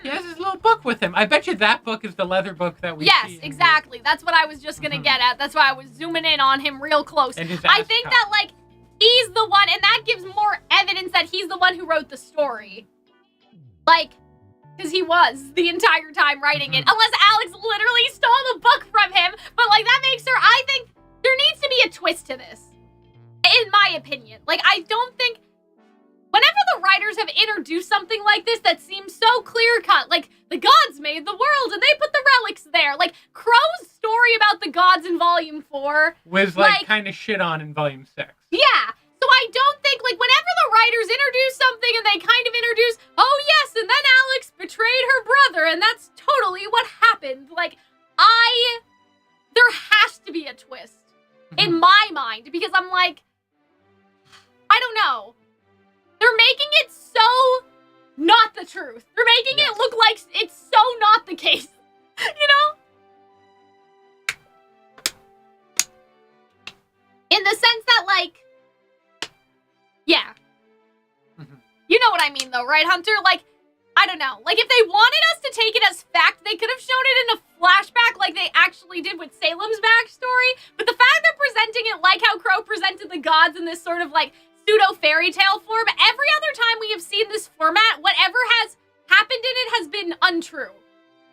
He has his little book with him. I bet you that book is the leather book that we Yes, see. exactly. That's what I was just gonna get at. That's why I was zooming in on him real close. And his I ass think cut. that, like, he's the one, and that gives more evidence that he's the one who wrote the story. Like, because he was the entire time writing it. Unless Alyx literally stole the book from him. But, like, that makes her, I think, there needs to be a twist to this. In my opinion. Like, I don't think, whenever the writers have introduced something like this that seems so clear-cut, like, the gods made the world and they put the relics there. Like, Crow's story about the gods in Volume 4 was like kind of shit on in Volume 6. yeah. So I don't think, like, whenever the writers introduce something and they kind of introduce, oh yes, and then Alyx betrayed her brother, and that's totally what happened. Like, there has to be a twist in my mind, because I'm like, I don't know. They're making it so not the truth. They're making it look like it's so not the case. You know? In the sense that, like, yeah. You know what I mean, though, right, Hunter? Like, I don't know. Like, if they wanted us to take it as fact, they could have shown it in a flashback like they actually did with Salem's backstory. But the fact they're presenting it like how Crow presented the gods in this sort of, like, pseudo-fairy tale form, every other time we have seen this format, whatever has happened in it has been untrue.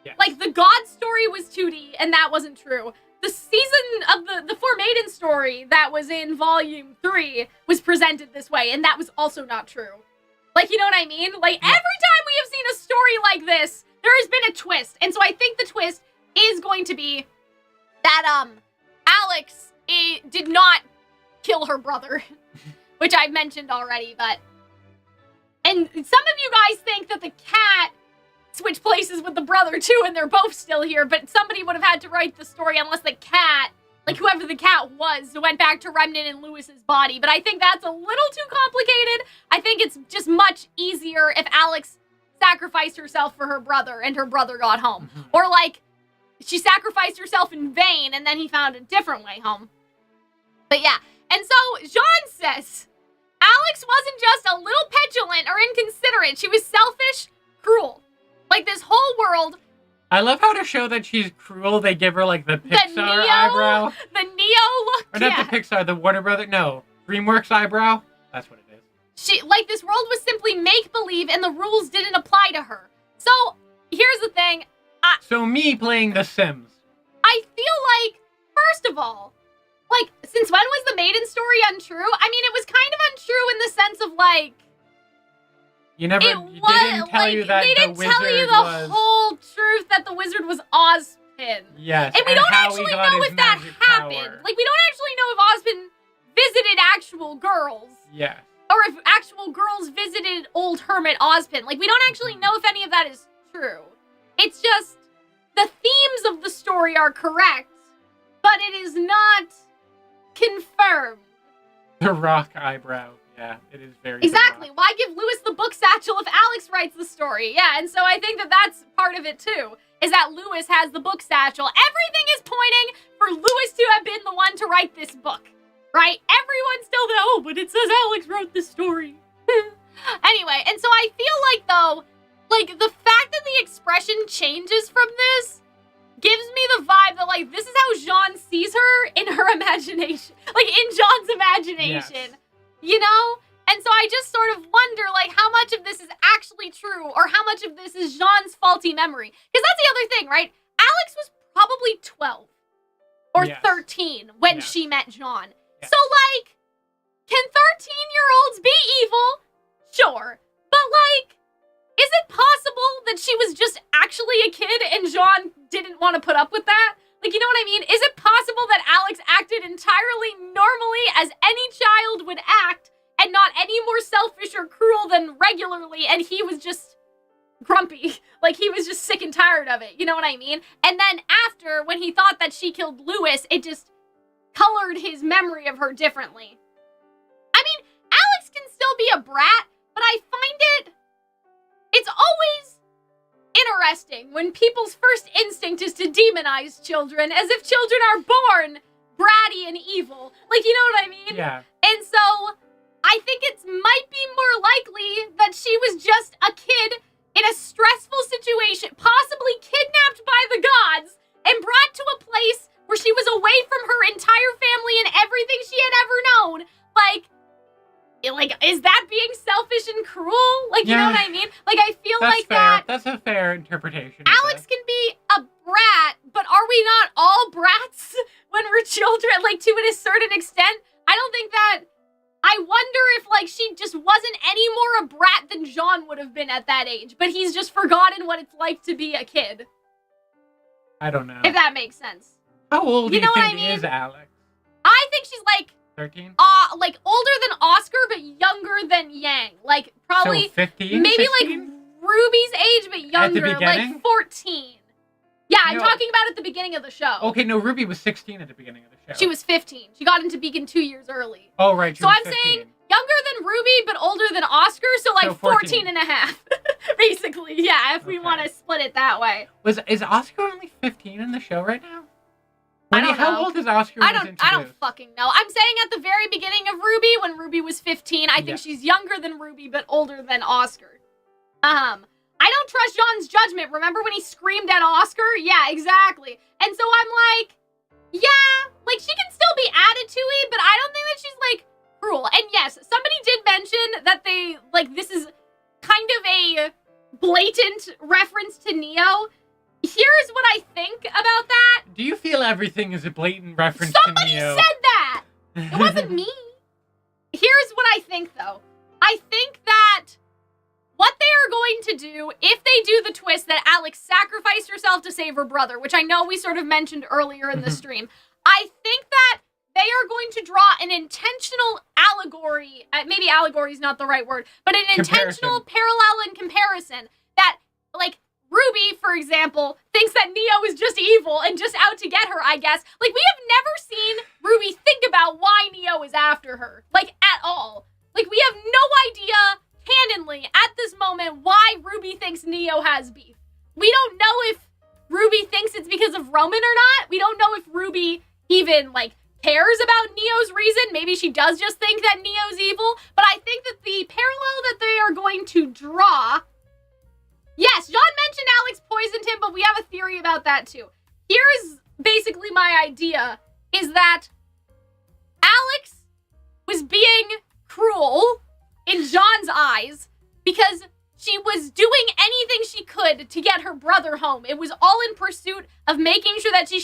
Yes. Like, the god story was 2D, and that wasn't true. The season of the Four Maiden story that was in Volume 3 was presented this way, and that was also not true. Like, you know what I mean? Like, every time we have seen a story like this, there has been a twist. And so I think the twist is going to be that, Alyx did not kill her brother, which I've mentioned already, but... And some of you guys think that the cat switched places with the brother, too, and they're both still here, but somebody would have had to write the story unless the cat like whoever the cat was, went back to Remnant and Lewis's body. But I think that's a little too complicated. I think it's just much easier if Alyx sacrificed herself for her brother and her brother got home. Or like, she sacrificed herself in vain and then he found a different way home. But yeah, and so Jaune says, Alyx wasn't just a little petulant or inconsiderate. She was selfish, cruel. Like this whole world. I love how to show that she's cruel, they give her like the Pixar eyebrow. The Neo look. Or not the Pixar, the Warner Brother. No, DreamWorks eyebrow. That's what it is. She, like, this world was simply make-believe and the rules didn't apply to her. So, here's the thing. So me playing The Sims. I feel like, first of all, like, since when was the maiden story untrue? I mean, it was kind of untrue in the sense of, like... They didn't tell you the whole truth that the wizard was Ozpin. Yes, and we don't actually know if that happened. Like, we don't actually know if Ozpin visited actual girls. Yes. Or if actual girls visited old hermit Ozpin. Like, we don't actually know if any of that is true. It's just, the themes of the story are correct, but it is not confirmed. The rock eyebrow. Yeah, it is very exactly. Why give Lewis the book satchel if Alyx writes the story? Yeah, and so I think that that's part of it too, is that Lewis has the book satchel. Everything is pointing for Lewis to have been the one to write this book, right? Everyone's still there, oh, but it says Alyx wrote this story. Anyway, and so I feel like, though, like, the fact that the expression changes from this gives me the vibe that, like, this is how Jaune sees her in her imagination. Like, in Jaune's imagination. Yes. You know? And so I just sort of wonder, like, how much of this is actually true, or how much of this is Jaune's faulty memory. Because that's the other thing, right? Alyx was probably 12 or 13 when she met Jaune. Yes. So, like, can 13-year-olds be evil? Sure. But, like, is it possible that she was just actually a kid and Jaune didn't want to put up with that? Like, you know what I mean? Is it possible that Alyx acted entirely normally as any child would act and not any more selfish or cruel than regularly, and he was just grumpy? Like, he was just sick and tired of it. You know what I mean? And then after, when he thought that she killed Lewis, it just colored his memory of her differently. I mean, Alyx can still be a brat, but I find it's always interesting when people's first instinct is to demonize children as if children are born bratty and evil. Like, you know what I mean? Yeah. And so, I think it might be more likely that she was just a kid in a stressful situation, possibly kidnapped by the gods, and brought to a place where she was away from her entire family and everything she had ever known. Like, is that being selfish and cruel? Like, you know what I mean? Like, I feel like fair. That's a fair interpretation. Alyx can be a brat, but are we not all brats when we're children? Like, to a certain extent? I don't think that... I wonder if, like, she just wasn't any more a brat than Jaune would have been at that age, but he's just forgotten what it's like to be a kid. I don't know. If that makes sense. How old do you think is Alyx? I think she's, like... 13? Like, older than Oscar, but younger than Yang. Like, probably... So 15, maybe, 16? like, Ruby's age, but younger. At the beginning? Like, 14. Yeah, I'm talking about at the beginning of the show. Okay, no, Ruby was 16 at the beginning of the show. She was 15. She got into Beacon 2 years early. Oh, right, so I'm saying younger than Ruby, but older than Oscar, so like 14 and a half. Basically, yeah, if we want to split it that way. Is Oscar only 15 in the show right now? I don't know. How old is Oscar when I don't fucking know. I'm saying at the very beginning of RWBY, when Ruby was 15, I think she's younger than Ruby, but older than Oscar. I don't trust Jaune's judgment. Remember when he screamed at Oscar? Yeah, exactly. And so I'm like, yeah, like, she can still be attitude-y, but I don't think that she's, like, cruel. And yes, somebody did mention that they, like, this is kind of a blatant reference to Neo. Here's what I think about that. Do you feel everything is a blatant reference to Neo? Somebody said that! It wasn't me. Here's what I think, though. I think that what they are going to do, if they do the twist that Alyx sacrificed herself to save her brother, which I know we sort of mentioned earlier in the stream, I think that they are going to draw an intentional allegory, maybe allegory is not the right word, but an intentional parallel and comparison that, like, RWBY, for example, thinks that Neo is just evil and just out to get her, I guess. Like, we have never seen RWBY think about why Neo is after her. Like, at all. Like, we have no idea, candidly, at this moment, why RWBY thinks Neo has beef. We don't know if RWBY thinks it's because of Roman or not. We don't know if RWBY even, like, cares about Neo's reason. Maybe she does just think that Neo's evil. But I think that the parallel that they are going to draw... Yes, Jaune mentioned Alyx poisoned him, but we have a theory about that too. Here's basically my idea, is that Alyx was being cruel in Jaune's eyes because she was doing anything she could to get her brother home. It was all in pursuit of making sure that she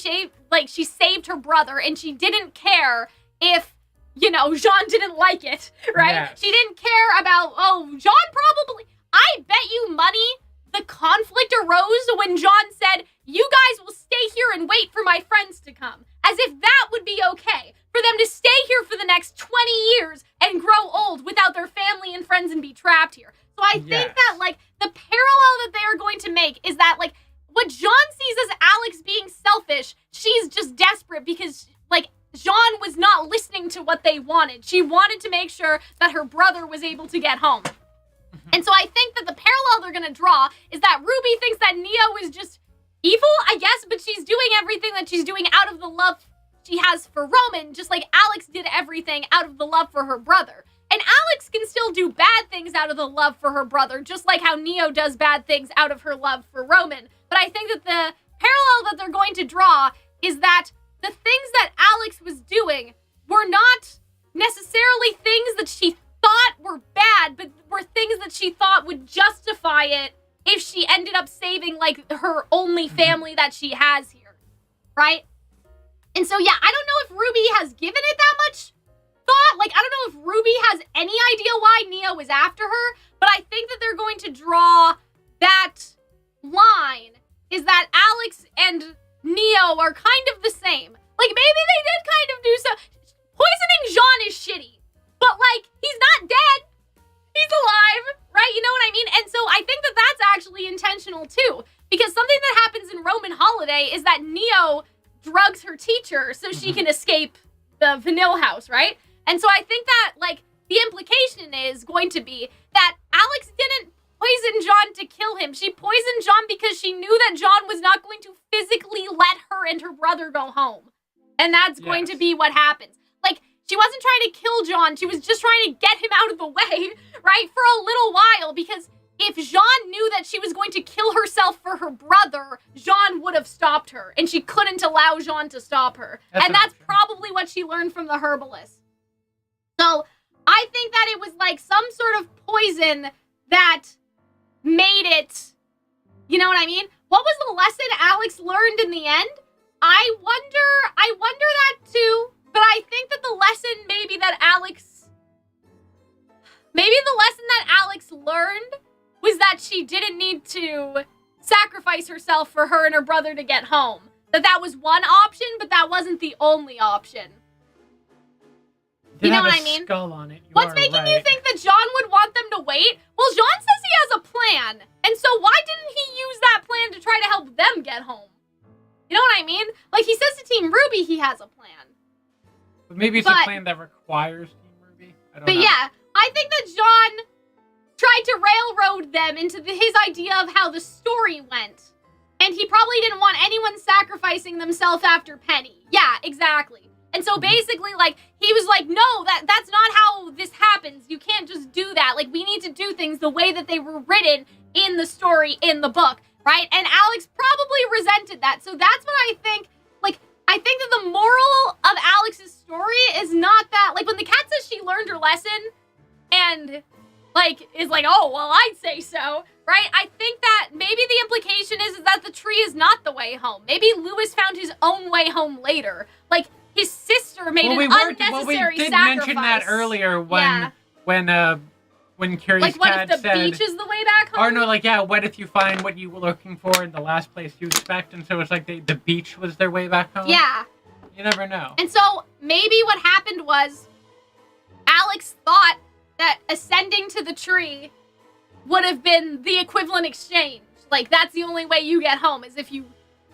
saved her brother, and she didn't care if, you know, Jaune didn't like it, right? Yes. She didn't care about, oh, Jaune probably... I bet you money the conflict arose when Jaune said, you guys will stay here and wait for my friends to come. As if that would be okay. For them to stay here for the next 20 years and grow old without their family and friends and be trapped here. So I think that, like, the parallel that they are going to make is that, like, what Jaune sees as Alyx being selfish, she's just desperate because, like, Jaune was not listening to what they wanted. She wanted to make sure that her brother was able to get home. And so I think that the parallel they're going to draw is that RWBY thinks that Neo is just evil, I guess, but she's doing everything that she's doing out of the love she has for Roman, just like Alyx did everything out of the love for her brother. And Alyx can still do bad things out of the love for her brother, just like how Neo does bad things out of her love for Roman. But I think that the parallel that they're going to draw is that the things that Alyx was doing were not necessarily things that she thought were bad, but were things that she thought would justify it if she ended up saving, like, her only family that she has here, right? And so, yeah, I don't know if RWBY has given it that much thought. Like, I don't know if RWBY has any idea why Neo is after her, but I think that they're going to draw that line, is that Alyx and Neo are kind of the same. Like, maybe they did kind of do so. Poisoning Jaune is shitty. But, like, he's not dead. He's alive, right? You know what I mean? And so I think that that's actually intentional, too. Because something that happens in Roman Holiday is that Neo drugs her teacher so she can escape the Vanille house, right? And so I think that, like, the implication is going to be that Alyx didn't poison Jaune to kill him. She poisoned Jaune because she knew that Jaune was not going to physically let her and her brother go home. And that's going to be what happens. Like, she wasn't trying to kill Jaune. She was just trying to get him out of the way, right? For a little while, because if Jaune knew that she was going to kill herself for her brother, Jaune would have stopped her, and she couldn't allow Jaune to stop her. And that's probably what she learned from the herbalist. So I think that it was like some sort of poison that made it, you know what I mean? What was the lesson Alyx learned in the end? I wonder that too. But I think that the lesson that Alyx learned was that she didn't need to sacrifice herself for her and her brother to get home. That was one option, but that wasn't the only option. You know what I mean? Skull on it. What's making you think that Jaune would want them to wait? Well, Jaune says he has a plan. And so why didn't he use that plan to try to help them get home? You know what I mean? Like, he says to Team RWBY he has a plan. But maybe it's a plan that requires Team RWBY. I don't know. Yeah, I think that Jaune tried to railroad them into his idea of how the story went. And he probably didn't want anyone sacrificing themselves after Penny. Yeah, exactly. And so basically, like, he was like, no, that's not how this happens. You can't just do that. Like, we need to do things the way that they were written in the story, in the book, right? And Alyx probably resented that. So that's what I think. I think that the moral of Alyx's story is not that, like, when the cat says she learned her lesson and, like, is like, oh, well, I'd say so, right? I think that maybe the implication is that the tree is not the way home. Maybe Lewis found his own way home later. Like, his sister made an unnecessary sacrifice. We did mention that earlier when Curious Cat said... Like, what if the beach is the way back home? Or no, like, yeah, what if you find what you were looking for in the last place you expect, and so it's like the beach was their way back home? Yeah. You never know. And so, maybe what happened was, Alyx thought that ascending to the tree would have been the equivalent exchange. Like, that's the only way you get home, is if you,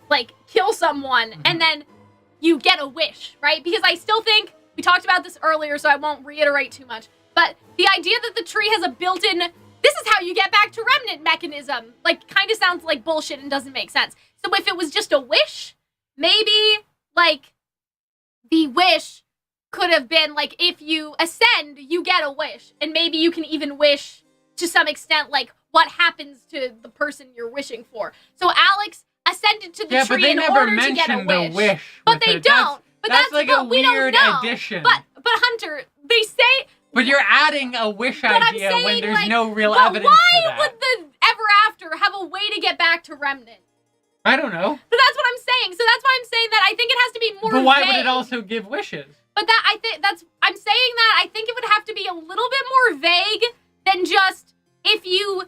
like, kill someone, and then you get a wish, right? Because I still think, we talked about this earlier, so I won't reiterate too much, but the idea that the tree has a built-in, this is how you get back to Remnant mechanism, like, kind of sounds like bullshit and doesn't make sense. So if it was just a wish, maybe, like, the wish could have been, like, if you ascend, you get a wish. And maybe you can even wish, to some extent, like, what happens to the person you're wishing for. So Alyx ascended to the tree in order to get a wish. But they don't. But that's like a weird addition. But Hunter, they say... But you're adding a wish idea when there's like, no real evidence for that. Why would the Ever After have a way to get back to Remnant? I don't know. But that's what I'm saying. So that's why I'm saying that I think it has to be more vague. But why would it also give wishes? But that I'm saying that I think it would have to be a little bit more vague than just if you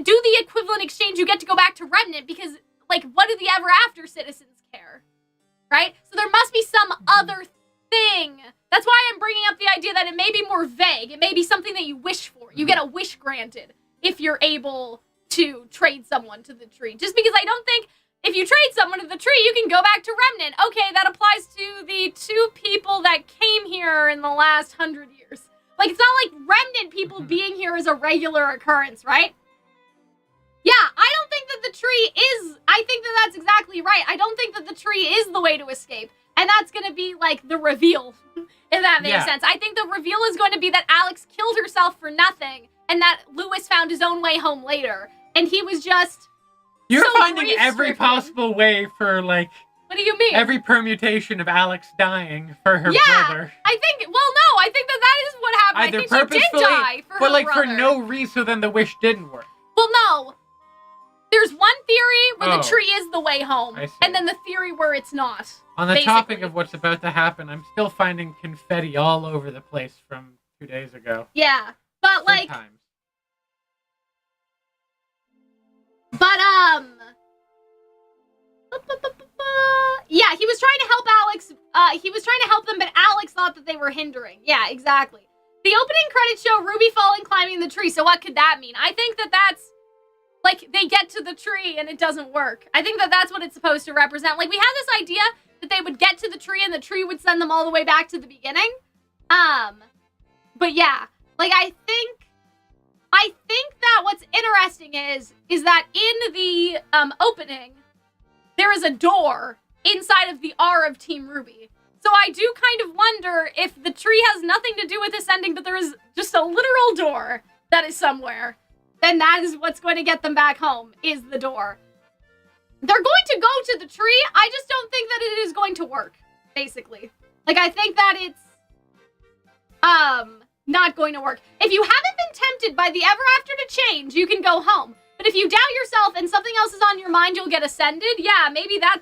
do the equivalent exchange, you get to go back to Remnant, because, like, what do the Ever After citizens care? Right? So there must be some other thing. That's why I'm bringing up the idea that it may be more vague. It may be something that you wish for. You get a wish granted if you're able to trade someone to the tree. Just because I don't think if you trade someone to the tree, you can go back to Remnant. Okay, that applies to the 2 people that came here in the last 100 years. Like, it's not like Remnant people being here is a regular occurrence, right? Yeah, I don't think that the tree is... I think that that's exactly right. I don't think that the tree is the way to escape. And that's going to be, like, the reveal, if that makes sense. I think the reveal is going to be that Alyx killed herself for nothing, and that Lewis found his own way home later. And he was just... You're finding every possible way for, like... What do you mean? Every permutation of Alyx dying for her brother. I think... Well, no, I think that is what happened. Either I think she did die for her but, like, brother. for no reason, so then the wish didn't work. Well, no. There's one theory where the tree is the way home, and then the theory where it's not. On the topic of what's about to happen, I'm still finding confetti all over the place from 2 days ago. Yeah, but, like... Sometimes. But, yeah, he was trying to help Alyx, he was trying to help them, but Alyx thought that they were hindering. Yeah, exactly. The opening credits show Ruby falling climbing the tree, so what could that mean? I think that that's, like, they get to the tree and it doesn't work. I think that that's what it's supposed to represent. Like, we had this idea that they would get to the tree and the tree would send them all the way back to the beginning. But yeah, like, I think that what's interesting is that in the opening, there is a door inside of the R of Team RWBY. So I do kind of wonder if the tree has nothing to do with ascending, but there is just a literal door that is somewhere. Then that is what's going to get them back home, is the door. They're going to go to the tree, I just don't think that it is going to work, basically. Like, I think that it's, not going to work. If you haven't been tempted by the Ever After to change, you can go home. But if you doubt yourself and something else is on your mind, you'll get ascended. Yeah, maybe that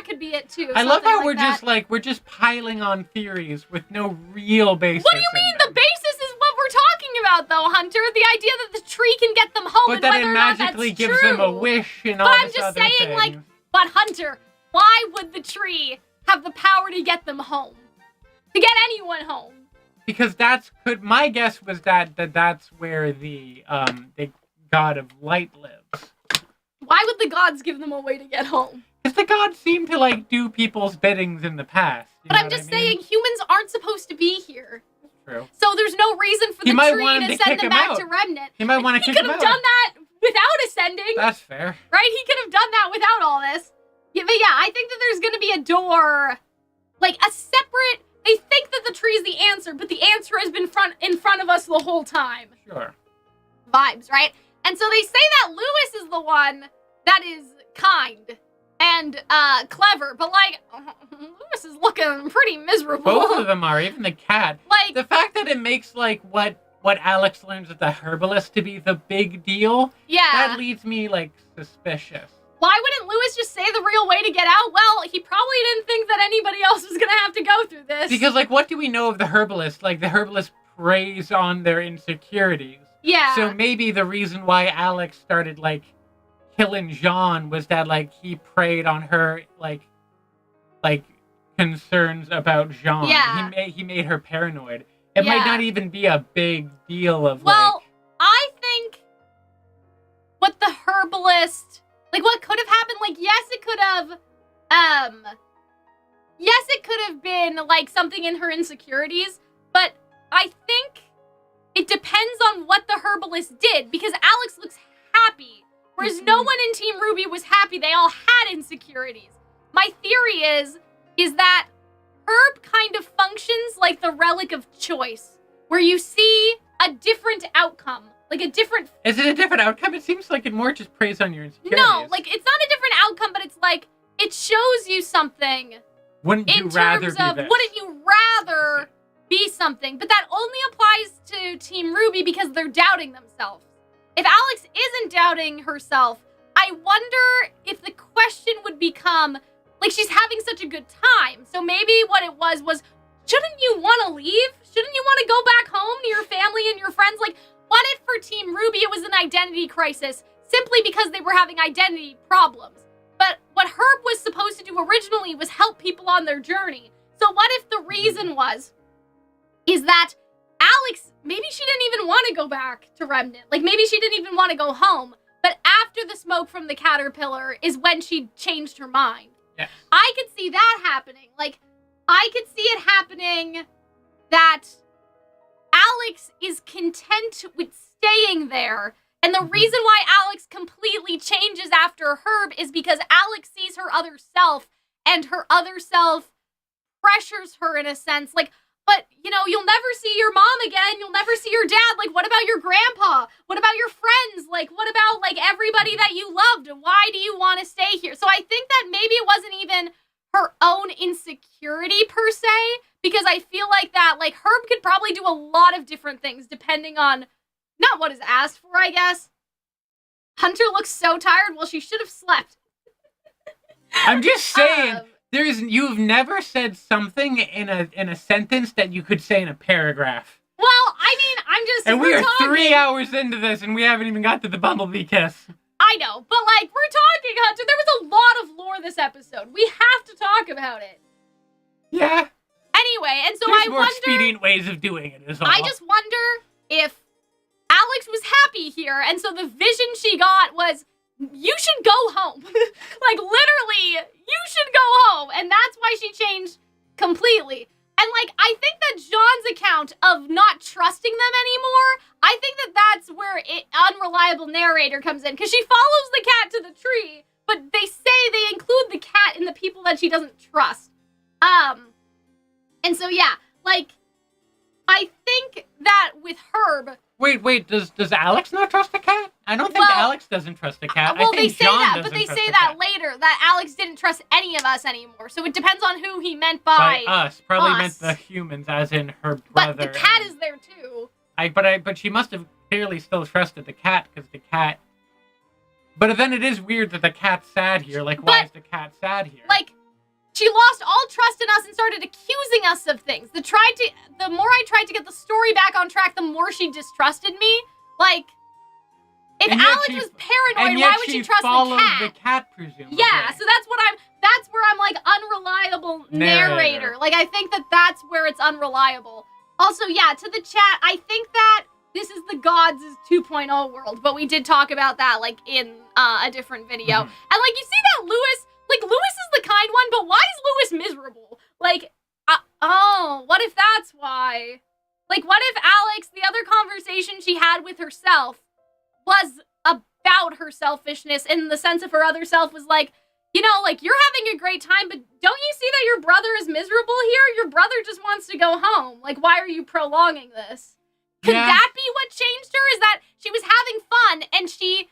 could be it too. I love how we're just piling on theories with no real basis. What do you mean? The basis is what we're talking about, though, Hunter. The idea that the tree can get them home, but that it magically gives them a wish and all this other thing. But I'm just saying, like, but Hunter, why would the tree have the power to get them home? To get anyone home? Because my guess was that's where the god of light lives. Why would the gods give them a way to get home? Because the gods seem to, like, do people's biddings in the past. But I'm just saying, humans aren't supposed to be here. True. So there's no reason for the tree to send them back to Remnant. He might want to kick him out. He could have done that without ascending. That's fair. Right? He could have done that without all this. Yeah, but yeah, I think that there's going to be a door, like a separate... They think that the tree is the answer, but the answer has been in front of us the whole time. Sure. Vibes, right? And so they say that Lewis is the one that is kind and clever, but, like, Lewis is looking pretty miserable. Both of them are, even the cat. Like, the fact that it makes, like, what Alyx learns with the herbalist to be the big deal, that leaves me, like, suspicious. Why wouldn't Lewis just say the real way to get out? Well, he probably didn't think that anybody else was going to have to go through this. Because, like, what do we know of the herbalist? Like, the herbalist preys on their insecurities. Yeah. So maybe the reason why Alyx started, like, killing Jaune was that, like, he preyed on her, like concerns about Jaune. Yeah. He made her paranoid. It might not even be a big deal of, well, I think what the herbalist Like, what could have happened? Like, yes, it could have been, like, something in her insecurities, but I think it depends on what the herbalist did, because Alyx looks happy, whereas no one in Team RWBY was happy. They all had insecurities. My theory is that Herb kind of functions like the relic of choice, where you see a different outcome. Like a different... Is it a different outcome? It seems like it more just preys on your insecurities. No, like, it's not a different outcome, but it's like, it shows you something. Wouldn't you rather be this? Wouldn't you rather be something? But that only applies to Team RWBY because they're doubting themselves. If Alyx isn't doubting herself, I wonder if the question would become, like, she's having such a good time. So maybe what it was, shouldn't you want to leave? Shouldn't you want to go back home to your family and your friends? Like, what if for Team RWBY it was an identity crisis simply because they were having identity problems? But what Herb was supposed to do originally was help people on their journey. So what if the reason is that Alyx, maybe she didn't even want to go back to Remnant. Like, maybe she didn't even want to go home. But after the smoke from the caterpillar is when she changed her mind. Yes. I could see that happening. Like, I could see it happening that Alyx is content with staying there. And the reason why Alyx completely changes after Herb is because Alyx sees her other self, and her other self pressures her in a sense. Like, but, you know, you'll never see your mom again. You'll never see your dad. Like, what about your grandpa? What about your friends? Like, what about, like, everybody that you loved? Why do you want to stay here? So I think that maybe it wasn't even her own insecurity per se, because I feel like that, like, Herb could probably do a lot of different things depending on not what is asked for, I guess. Hunter looks so tired. Well, she should have slept. I'm just saying, you've never said something in a sentence that you could say in a paragraph. Well, I mean, I'm just... And we are 3 hours into this, and we haven't even got to the Bumblebee kiss. I know, but, like, we're talking, Hunter. There was a lot of lore this episode. We have to talk about it. Yeah. Anyway, and so There's I more wonder... expedient ways of doing it, is all. I just wonder if Alyx was happy here, and so the vision she got was, you should go home. Like, literally, you should go home. And that's why she changed completely. And, like, I think that Jaune's account of not trusting them anymore, I think that that's where Unreliable Narrator comes in. Because she follows the cat to the tree, but they say they include the cat in the people that she doesn't trust. And so, yeah, like, I think that with Herb... Wait, does Alyx not trust the cat? I don't think Alyx doesn't trust the cat. Well, I think they say Jaune that, doesn't but they trust say the that cat. later, that Alyx didn't trust any of us anymore. So it depends on who he meant by us. Probably us. meant the humans, as in her brother. But the cat is there too. But she must have clearly still trusted the cat, because the cat... But then it is weird that the cat's sad here. Like, why is the cat sad here? Like, she lost all trust in us and started accusing us of things. The more I tried to get the story back on track, the more she distrusted me. Like, if Alyx was paranoid, why would she trust the cat? And yet she followed the cat, presumably. Yeah, so that's where I'm like, unreliable narrator. Like, I think that's where it's unreliable. Also, yeah, to the chat, I think that this is the Gods' 2.0 world, but we did talk about that, like, in a different video. And, like, you see that Lewis is the kind one, but why is Lewis miserable? Like, what if that's why? Like, what if Alyx, the other conversation she had with herself was about her selfishness in the sense of her other self was like, you know, like, you're having a great time, but don't you see that your brother is miserable here? Your brother just wants to go home. Like, why are you prolonging this? Could that be what changed her? Is that she was having fun and she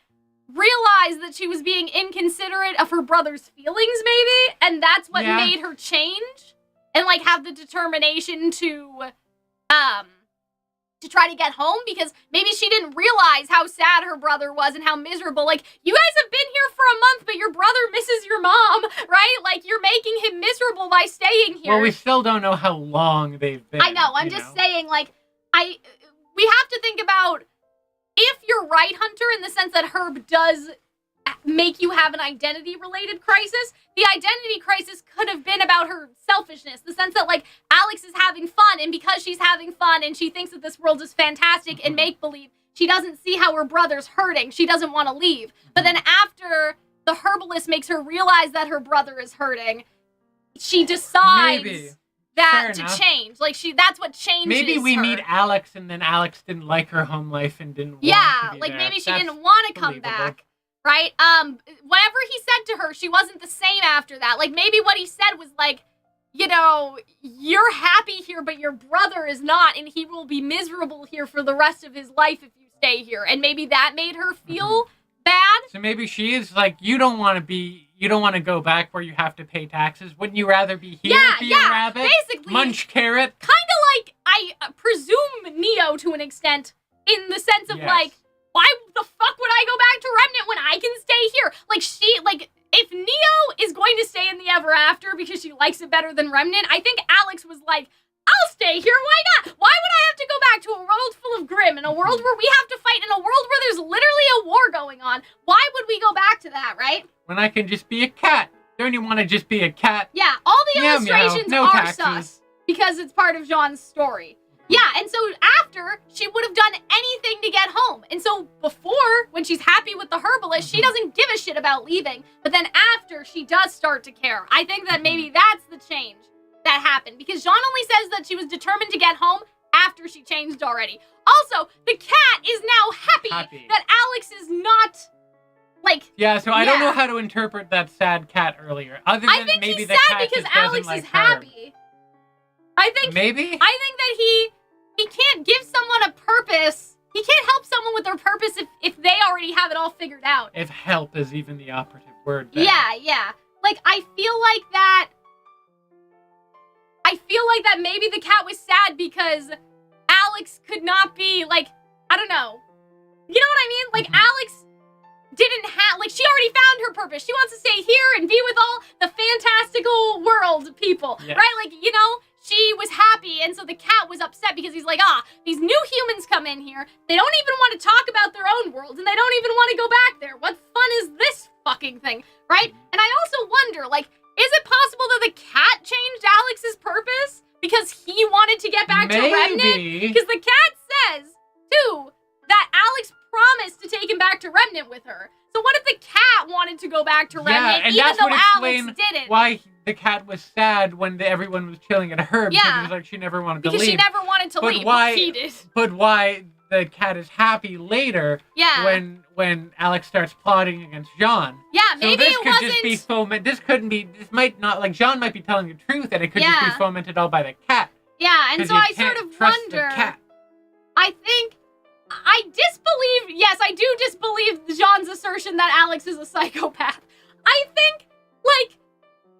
realized that she was being inconsiderate of her brother's feelings, maybe? And that's what made her change? And, like, have the determination to try to get home? Because maybe she didn't realize how sad her brother was and how miserable. Like, you guys have been here for a month, but your brother misses your mom, right? Like, you're making him miserable by staying here. Well, we still don't know how long they've been. I know, I'm just saying, like, we have to think about, if you're right, Hunter, in the sense that Herb does make you have an identity-related crisis, the identity crisis could have been about her selfishness, the sense that, like, Alyx is having fun, and because she's having fun and she thinks that this world is fantastic and make-believe, she doesn't see how her brother's hurting. She doesn't want to leave. But then after the herbalist makes her realize that her brother is hurting, she decides that to change. Like, that's what changes Maybe we her. meet Alyx, and then Alyx didn't like her home life and didn't want to be like there. maybe she That's didn't want to come believable. back. Right? Whatever he said to her, she wasn't the same after that. Like, maybe what he said was like, you know, you're happy here, but your brother is not, and he will be miserable here for the rest of his life if you stay here. And maybe that made her feel bad. So maybe she is like, you don't want to go back where you have to pay taxes. Wouldn't you rather be here, be a rabbit, basically, munch carrot? Kind of like, I presume Neo to an extent, in the sense of like, why the fuck would I go back to Remnant when I can stay here? Like, if Neo is going to stay in the Ever After because she likes it better than Remnant, I think Alyx was like, I'll stay here, why not? Why would I have to go back to a world full of Grimm, in a world where we have to fight, in a world where there's literally a war going on? Why would we go back to that, right? When I can just be a cat. Don't you want to just be a cat? Yeah, all the Meow, illustrations meow. No are taxes. sus, because it's part of Jaune's story. Yeah, and so after, she would have done anything to get home. And so before, when she's happy with the herbalist, she doesn't give a shit about leaving. But then after, she does start to care. I think that maybe that's the change that happened. Because Jaune only says that she was determined to get home after she changed already. Also, the cat is now happy. That Alyx is not, like... Yeah, so I don't know how to interpret that sad cat earlier. Other than maybe he's the sad cat because just doesn't Alyx like is happy. I think maybe that he can't give someone a purpose. He can't help someone with their purpose if they already have it all figured out. If help is even the operative word there. Yeah. Like, I feel like that maybe the cat was sad because Alyx could not be, like, I don't know. You know what I mean? Like, Alyx didn't have, like, she already found her purpose. She wants to stay here and be with all the fantastical world people, right? Like, you know, she was happy, and so the cat was upset because he's like, these new humans come in here, they don't even want to talk about their own world, and they don't even want to go back there. What fun is this fucking thing, right? And I also wonder, like, is it possible that the cat changed Alyx's purpose because he wanted to get back to Remnant? Because the cat says, too, that Alyx promised to take him back to Remnant with her. So what if the cat wanted to go back to Remnant, and even that's though what Alyx didn't? Why the cat was sad when everyone was chilling at her because it was like she never wanted to leave. Because she never wanted to leave, but he did. But why the cat is happy later when Alyx starts plotting against Jaune. Yeah, maybe it wasn't... just be fomented. This might not, like, Jaune might be telling the truth, and it could just be fomented all by the cat. Yeah, and so I sort of wonder... I do disbelieve Jaune's assertion that Alyx is a psychopath. I think, like,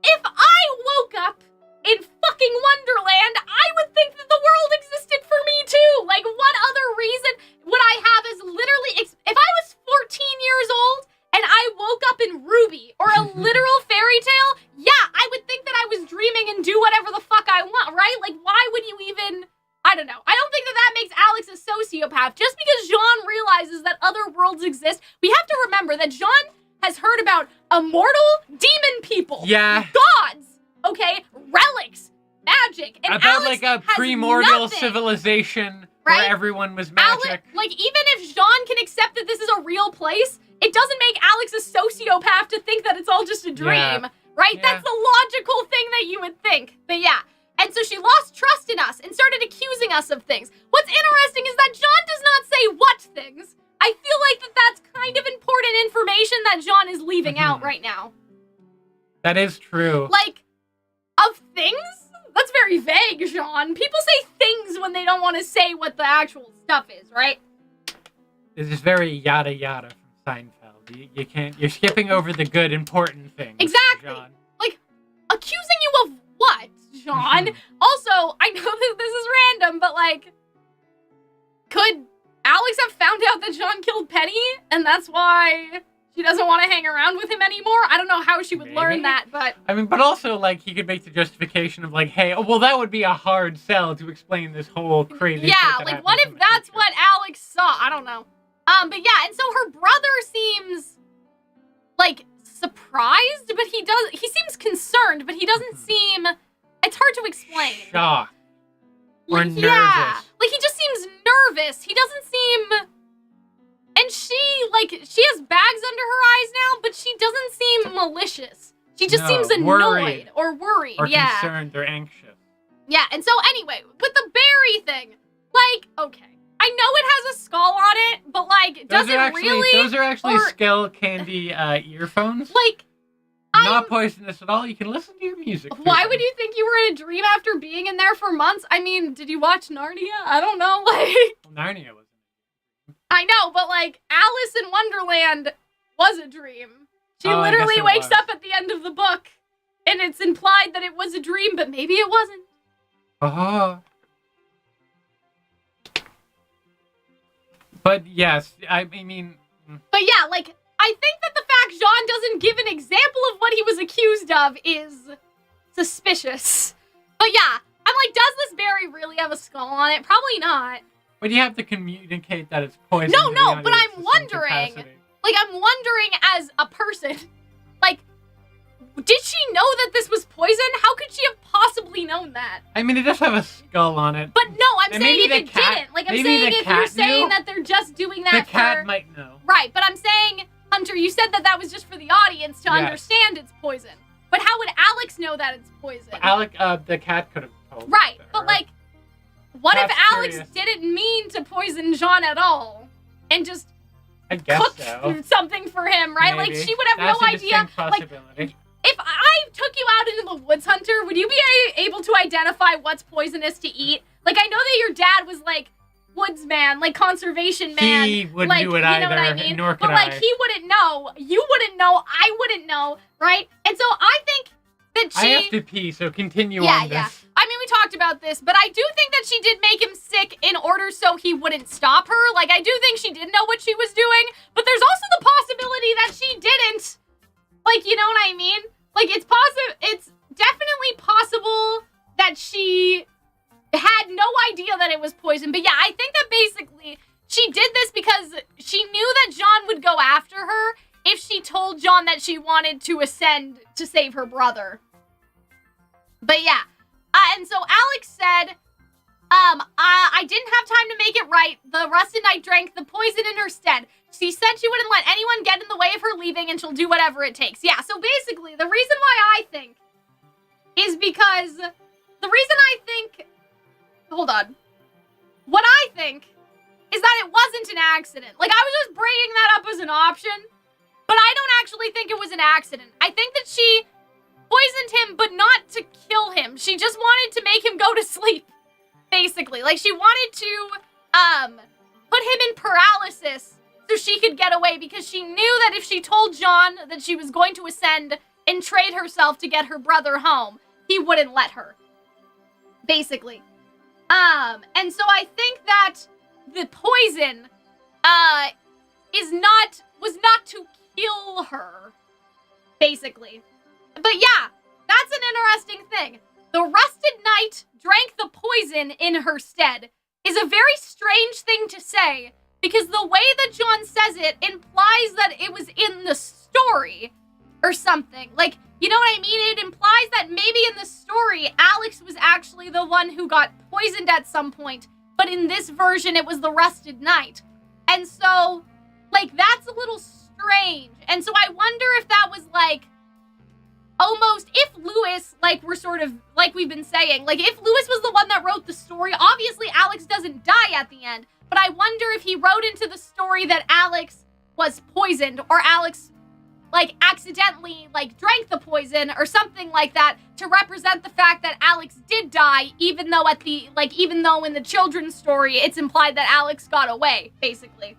if I woke up in fucking Wonderland, I would think that the world existed for me too. Like, what other reason would I have as literally... if I was 14 years old and I woke up in RWBY or a literal fairy tale, I would think that I was dreaming and do whatever the fuck I want, right? Like, why would you even... I don't know. I don't think that makes Alyx a sociopath. Just because Jaune realizes that other worlds exist, we have to remember that Jaune has heard about immortal demon people. Yeah. Gods. Okay? Relics. Magic. And about, Alyx like, a primordial civilization where everyone was magic. Like, even if Jaune can accept that this is a real place, it doesn't make Alyx a sociopath to think that it's all just a dream. Right? That's the logical thing that you would think. But and so she lost trust in us and started accusing us of things. What's interesting is that Jaune does not say what things. I feel like that's kind of important information that Jaune is leaving out right now. That is true. Like, of things? That's very vague, Jaune. People say things when they don't want to say what the actual stuff is, right? This is very yada yada from Seinfeld. You can't, you're skipping over the good, important things. Exactly. Jaune. Like, accusing you of what, Jaune? Also, I know that this is random, but, like, could Alyx have found out that Jaune killed Penny, and that's why she doesn't want to hang around with him anymore? I don't know how she would learn that, but... I mean, but also, like, he could make the justification of, like, hey, well, that would be a hard sell to explain this whole crazy shit that like, what if that's what Alyx saw? I don't know. But yeah, and so her brother seems, like, surprised, but he seems concerned, but he doesn't seem... It's hard to explain. Shocked. Or nervous. Yeah. Like, he just seems nervous. He doesn't seem... And she has bags under her eyes now, but she doesn't malicious. She just seems annoyed worried. or worried. Or concerned or anxious. Yeah, and so anyway, with the berry thing, like, okay. I know it has a skull on it, but, like, does it really? Those are actually skull candy earphones. Like, not poisonous at all. You can listen to your music. Why would you think you were in a dream after being in there for months? I mean, did you watch Narnia? I don't know, like... Well, Narnia was... I know, but, like, Alice in Wonderland was a dream. She literally wakes up at the end of the book, and it's implied that it was a dream, but maybe it wasn't. But yes, I mean... But yeah, like, I think that the fact Jaune doesn't give an example of what he was accused of is suspicious. But yeah, I'm like, does this berry really have a skull on it? Probably not. But you have to communicate that it's poison. No, but I'm wondering, like, as a person, like, did she know that this was poison? How could she have possibly known that? I mean, it does have a skull on it. But no, I'm saying if it didn't. Like, I'm saying if you're saying that they're just doing that the cat might know. Right, but I'm saying, Hunter, you said that was just for the audience to understand it's poison. But how would Alyx know that it's poison? The cat could have told Right, but like, what if Alyx curious. didn't mean to poison Jaune at all? And just cooked something for him, right? Maybe. Like, she would have no idea. Like, if I took you out into the woods, Hunter, would you be able to identify what's poisonous to eat? Like, I know that your dad was, like, woodsman, like, conservation man. He wouldn't like, do it either, you know what I mean? nor could But, like, he wouldn't know. You wouldn't know. I wouldn't know, right? And so I think that she... I have to pee, so continue on this. Yeah. I mean, we talked about this, but I do think that she did make him sick in order so he wouldn't stop her. Like, I do think she did know what she was doing, but there's also the possibility that she didn't. Like, you know what I mean? Like, it's definitely possible that she had no idea that it was poison. But yeah, I think that basically she did this because she knew that Jaune would go after her if she told Jaune that she wanted to ascend to save her brother. But yeah, and so Alyx said, I didn't have time to make it right. The Rusted Knight drank the poison in her stead. She said she wouldn't let anyone get in the way of her leaving and she'll do whatever it takes. Yeah, so basically, the reason why I think is because hold on. What I think is that it wasn't an accident. Like, I was just bringing that up as an option, but I don't actually think it was an accident. I think that she poisoned him, but not to kill him. She just wanted to make him go to sleep, basically. Like, she wanted to, put him in paralysis so she could get away, because she knew that if she told Jaune that she was going to ascend and trade herself to get her brother home, he wouldn't let her, basically. And so I think that the poison, was not to kill her, basically. But yeah, that's an interesting thing. The Rusted Knight drank the poison in her stead is a very strange thing to say, because the way that Jaune says it implies that it was in the story or something. Like, you know what I mean? It implies that maybe in the story, Alyx was actually the one who got poisoned at some point, but in this version, it was the Rusted Knight. And so, like, that's a little strange. And so I wonder if that was, like, almost, if Lewis, like, we're sort of, like we've been saying, like, if Lewis was the one that wrote the story, obviously Alyx doesn't die at the end, but I wonder if he wrote into the story that Alyx was poisoned, or Alyx, like, accidentally, like, drank the poison, or something like that, to represent the fact that Alyx did die, even though even though in the children's story, it's implied that Alyx got away, basically.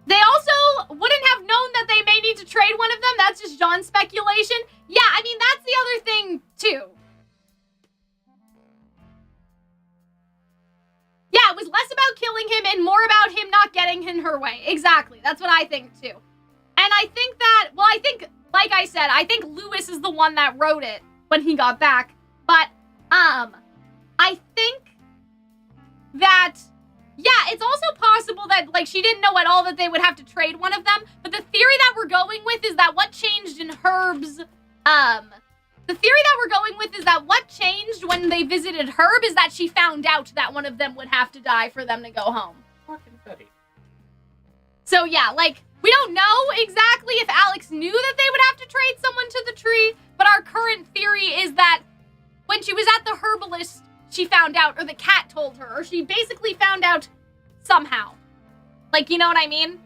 They also wouldn't have known that they may need to trade one of them. That's just Jaune's speculation. Yeah, I mean, that's the other thing, too. Yeah, it was less about killing him and more about him not getting in her way. Exactly. That's what I think, too. And I think that, well, I think, like I said, I think Lewis is the one that wrote it when he got back. But, I think that, yeah, it's also possible that, like, she didn't know at all that they would have to trade one of them. But the theory that we're going with is that what changed in Herb's, the theory that we're going with is that what changed when they visited Herb is that she found out that one of them would have to die for them to go home. Fucking Betty. So yeah, like, we don't know exactly if Alyx knew that they would have to trade someone to the tree, but our current theory is that when she was at the herbalist, she found out, or the cat told her, or she basically found out somehow. Like, you know what I mean?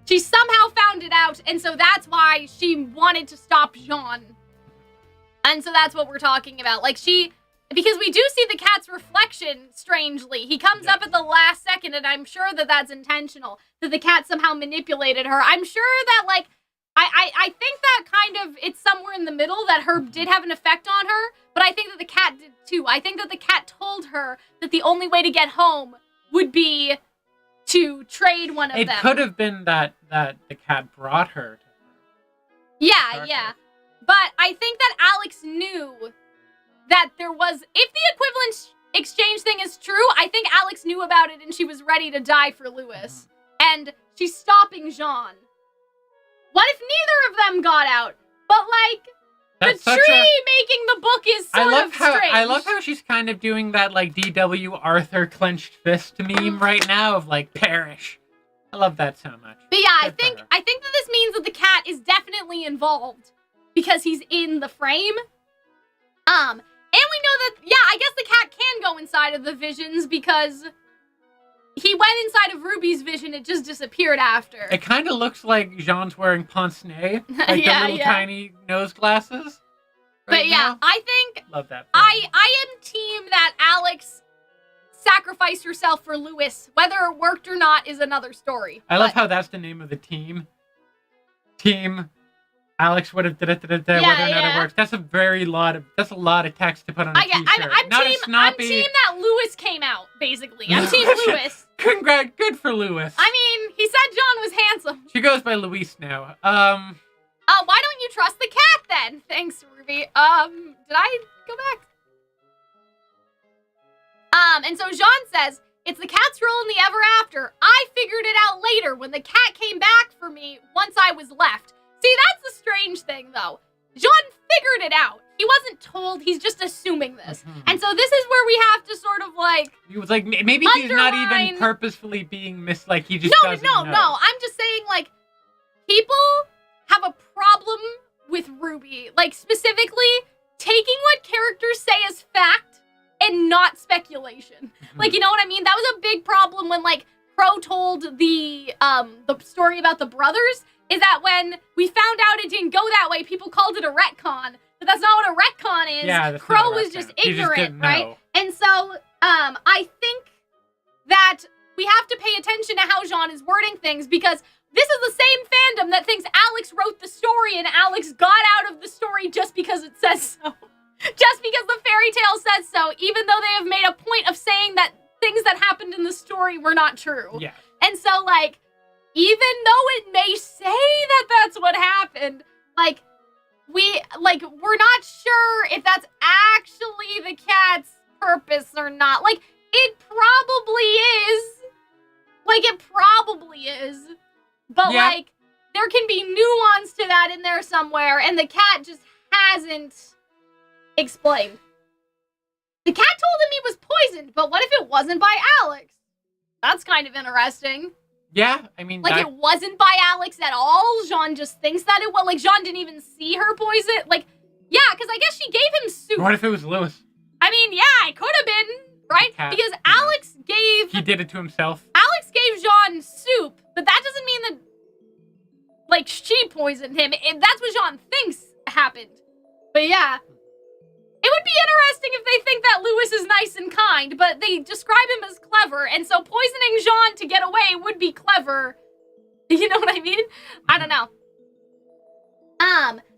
She somehow found it out, and so that's why she wanted to stop Jaune. And so that's what we're talking about. Like, because we do see the cat's reflection, strangely. He comes up at the last second, and I'm sure that that's intentional, that the cat somehow manipulated her. I'm sure that, like, I think that kind of, it's somewhere in the middle, that Herb did have an effect on her, but I think that the cat did too. I think that the cat told her that the only way to get home would be to trade one of them. It could have been that the cat brought her to her. Yeah. But I think that Alyx knew that there was, if the equivalent exchange thing is true, I think Alyx knew about it and she was ready to die for Lewis. And she's stopping Jaune. What if neither of them got out? But, like, that's the tree making the book is sort of strange. I love how she's kind of doing that, like, DW Arthur clenched fist meme right now of, like, perish. I love that so much. But yeah, I think that this means that the cat is definitely involved because he's in the frame. And we know that, yeah, I guess the cat can go inside of the visions because he went inside of Ruby's vision, it just disappeared after. It kind of looks like Jaune's wearing pince-nez, like the little tiny nose glasses. But yeah, I think love that. I am team that Alyx sacrificed herself for Lewis. Whether it worked or not is another story. I love how that's the name of the team. Team Alyx would have whether or not it works. That's a lot of text to put on a t-shirt. I'm team that Lewis came out, basically. I'm team Lewis. Congrats, good for Lewis. I mean, he said Jaune was handsome. She goes by Louise now. Why don't you trust the cat then? Thanks, Ruby. Did I go back? And so Jaune says, it's the cat's role in the ever after. I figured it out later when the cat came back for me once I was left. See, that's the strange thing, though. Jaune figured it out. He wasn't told, he's just assuming this. And so this is where we have to sort of, like, he was like, maybe he's not even purposefully being he just doesn't know. No, I'm just saying, like, people have a problem with RWBY. Like, specifically, taking what characters say as fact and not speculation. Like, you know what I mean? That was a big problem when, like, Crow told the story about the brothers, is that when we found out it didn't go that way, people called it a retcon. But that's not what a retcon is. Yeah, Crow was just ignorant, right? And so, I think that we have to pay attention to how Jaune is wording things, because this is the same fandom that thinks Alyx wrote the story and Alyx got out of the story just because it says so. Just because the fairy tale says so, even though they have made a point of saying that things that happened in the story were not true. Yeah. And so, like, even though it may say that that's what happened, like, we're not sure if that's actually the cat's purpose or not. Like, it probably is. Like, it probably is. But, like, there can be nuance to that in there somewhere, and the cat just hasn't explained. The cat told him he was poisoned, but what if it wasn't by Alyx? That's kind of interesting. Yeah, I mean, like, it wasn't by Alyx at all? Jaune just thinks that it was. Like, Jaune didn't even see her poison? Like, yeah, because I guess she gave him soup. What if it was Lewis? I mean, yeah, it could have been, right? Because Alyx gave... He did it to himself. Alyx gave Jaune soup, but that doesn't mean that, like, she poisoned him. That's what Jaune thinks happened. But yeah. It would be interesting if they think that Lewis is nice and kind, but they describe him as clever, and so poisoning Jaune to get away would be clever. You know what I mean? I don't know.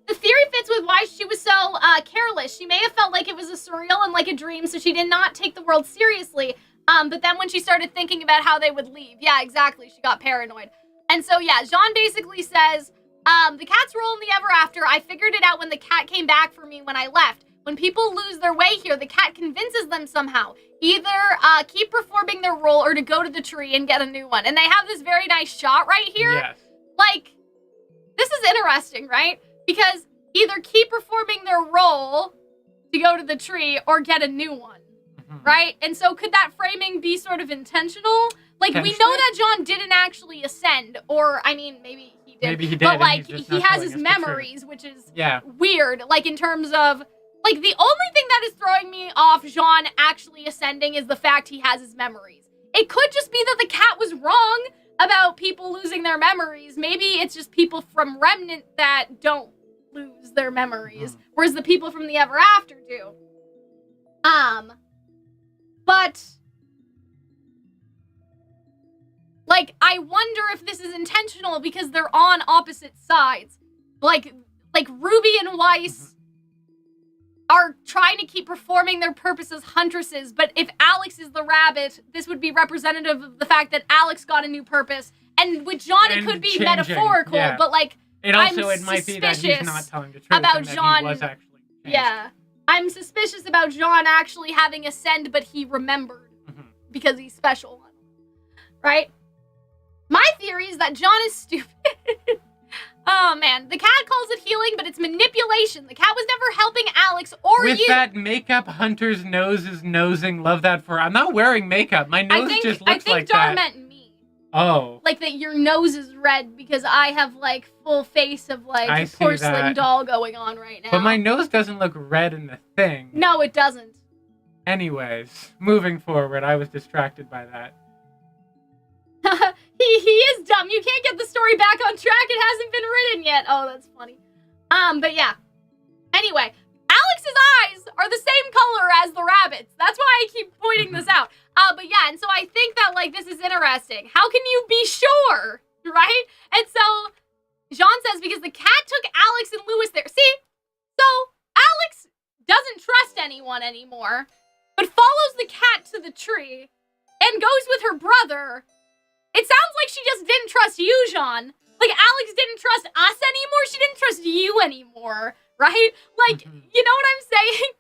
The theory fits with why she was so careless. She may have felt like it was a surreal and like a dream, so she did not take the world seriously. But then when she started thinking about how they would leave, yeah, exactly, she got paranoid. And so, yeah, Jaune basically says, the cat's role in the ever after, I figured it out when the cat came back for me when I left. When people lose their way here, the cat convinces them somehow. Either keep performing their role or to go to the tree and get a new one. And they have this very nice shot right here. Yes. Like, this is interesting, right? Because either keep performing their role to go to the tree or get a new one, right? And so could that framing be sort of intentional? Like, we know that Jaune didn't actually ascend, or, I mean, maybe he did. Maybe he did, but, and like, he's just he not has telling his us the truth. memories, which is Yeah. weird. Like, in terms of, like, the only thing that is throwing me off Jaune actually ascending is the fact he has his memories. It could just be that the cat was wrong about people losing their memories. Maybe it's just people from Remnant that don't lose their memories, whereas the people from the Ever After do. But, like, I wonder if this is intentional because they're on opposite sides. Like Ruby and Weiss are trying to keep performing their purpose as huntresses, but if Alyx is the rabbit, this would be representative of the fact that Alyx got a new purpose. And with Jaune, it could be changing, metaphorical, yeah. but, like, It might be that he's not telling the truth about and that Jaune. he was actually changed. Yeah. I'm suspicious about Jaune actually having ascend, but he remembered because he's special. Right? My theory is that Jaune is stupid. Oh, man. The cat calls it healing, but it's manipulation. The cat was never helping Alyx or With you. that makeup, Hunter's nose is nosing. Love that for... I'm not wearing makeup. My nose just looks like that. I think Dar meant me. Oh. Like that your nose is red because I have, like, full face of, like, I a see porcelain that. doll going on right now. But my nose doesn't look red in the thing. No, it doesn't. Anyways, moving forward, I was distracted by that. He is dumb. You can't get the story back on track. It hasn't been written yet. Oh, that's funny. But yeah. Anyway, Alyx's eyes are the same color as the rabbit's. That's why I keep pointing this out. But yeah, and so I think that, like, this is interesting. How can you be sure, right? And so Jaune says because the cat took Alyx and Lewis there. See? So Alyx doesn't trust anyone anymore, but follows the cat to the tree and goes with her brother. It sounds like she just didn't trust you, Jaune. Like, Alyx didn't trust us anymore. She didn't trust you anymore, right? Like, you know what I'm saying?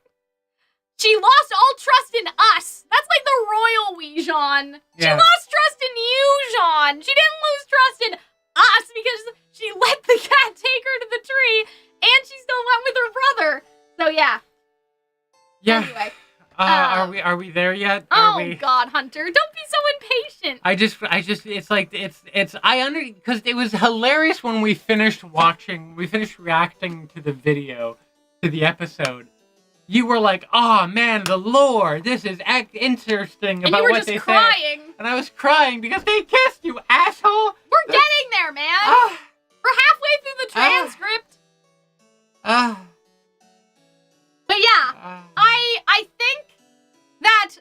She lost all trust in us. That's like the royal we, Jaune. She lost trust in you, Jaune. She didn't lose trust in us because she let the cat take her to the tree, and she still went with her brother. So, yeah. Yeah. Anyway. Are we there yet? God, Hunter, don't be so impatient. Because it was hilarious when we finished reacting to the video, to the episode. You were like, oh man, the lore, this is interesting about what they said. And you were just crying. And I was crying because they kissed, you asshole. We're getting there, man. We're halfway through the transcript. But yeah, I think that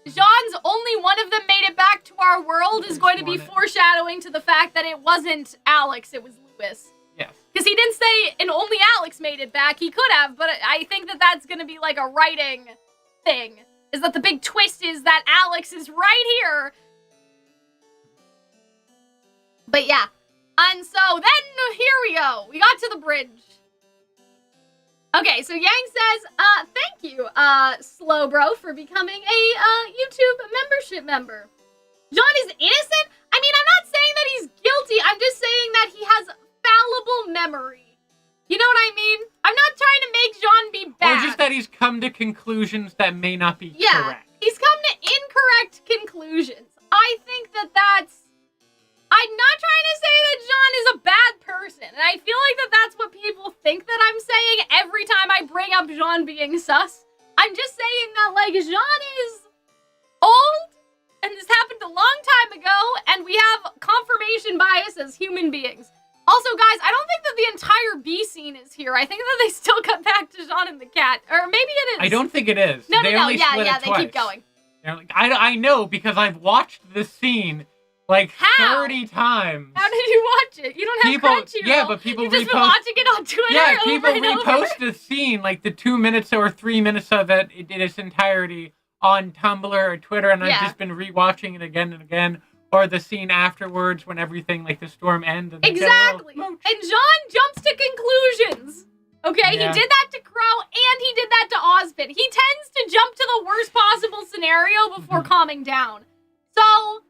Jaune's only one of them made it back to our world is going to be foreshadowing to the fact that it wasn't Alyx, it was Lewis. Yes. Because he didn't say, and only Alyx made it back. He could have, but I think that that's going to be like a writing thing. Is that the big twist is that Alyx is right here. But yeah. And so then, here we go. We got to the bridge. Okay, so Yang says, thank you, Slowbro, for becoming a YouTube membership member. Jaune is innocent? I mean, I'm not saying that he's guilty. I'm just saying that he has fallible memory. You know what I mean? I'm not trying to make Jaune be bad. Or just that he's come to conclusions that may not be correct. Yeah, he's come to incorrect conclusions. I think that that's... I'm not trying to say that Jaune is a bad person, and I feel like that that's what people think that I'm saying every time I bring up Jaune being sus. I'm just saying that, like, Jaune is old, and this happened a long time ago, and we have confirmation bias as human beings. Also, guys, I don't think that the entire B scene is here. I think that they still cut back to Jaune and the cat, or maybe it is. I don't think it is. No, they they keep going. I know, because I've watched this scene like 30 times. How did you watch it? You don't have Crunchyroll. Yeah, but people You've just been watching it on Twitter. Yeah, people repost the scene, like the 2 minutes or 3 minutes of it in its entirety on Tumblr or Twitter, and I've just been rewatching it again and again. Or the scene afterwards when everything, like the storm ends. And exactly. And Jaune jumps to conclusions. Okay, he did that to Crow and he did that to Ozpin. He tends to jump to the worst possible scenario before calming down. So,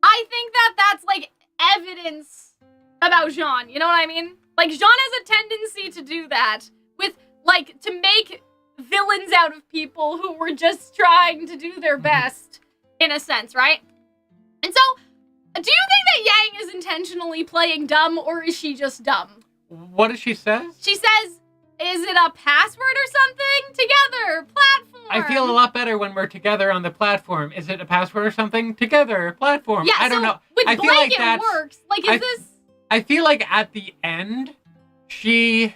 I think that that's, like, evidence about Jaune. You know what I mean? Like, Jaune has a tendency to do that with, like, to make villains out of people who were just trying to do their best, in a sense, right? And so, Do you think that Yang is intentionally playing dumb, or is she just dumb? What does she say? She says, is it a password or something? Together, platform. I feel a lot better when we're together on the platform. Is it a password or something? Together, platform. Yeah, I don't know. With I Blake, feel like it works. Like, is this... I feel like at the end, she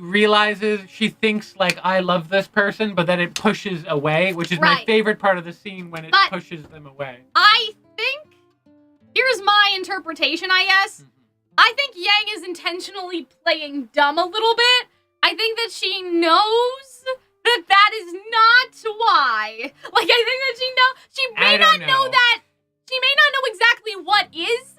realizes, she thinks, like, I love this person, but then it pushes away, which is my favorite part of the scene, when it pushes them away. I think, here's my interpretation, I guess. Mm-hmm. I think Yang is intentionally playing dumb a little bit. I think that she knows that that is not why. Like, I think that she may not know that, she may not know exactly what is,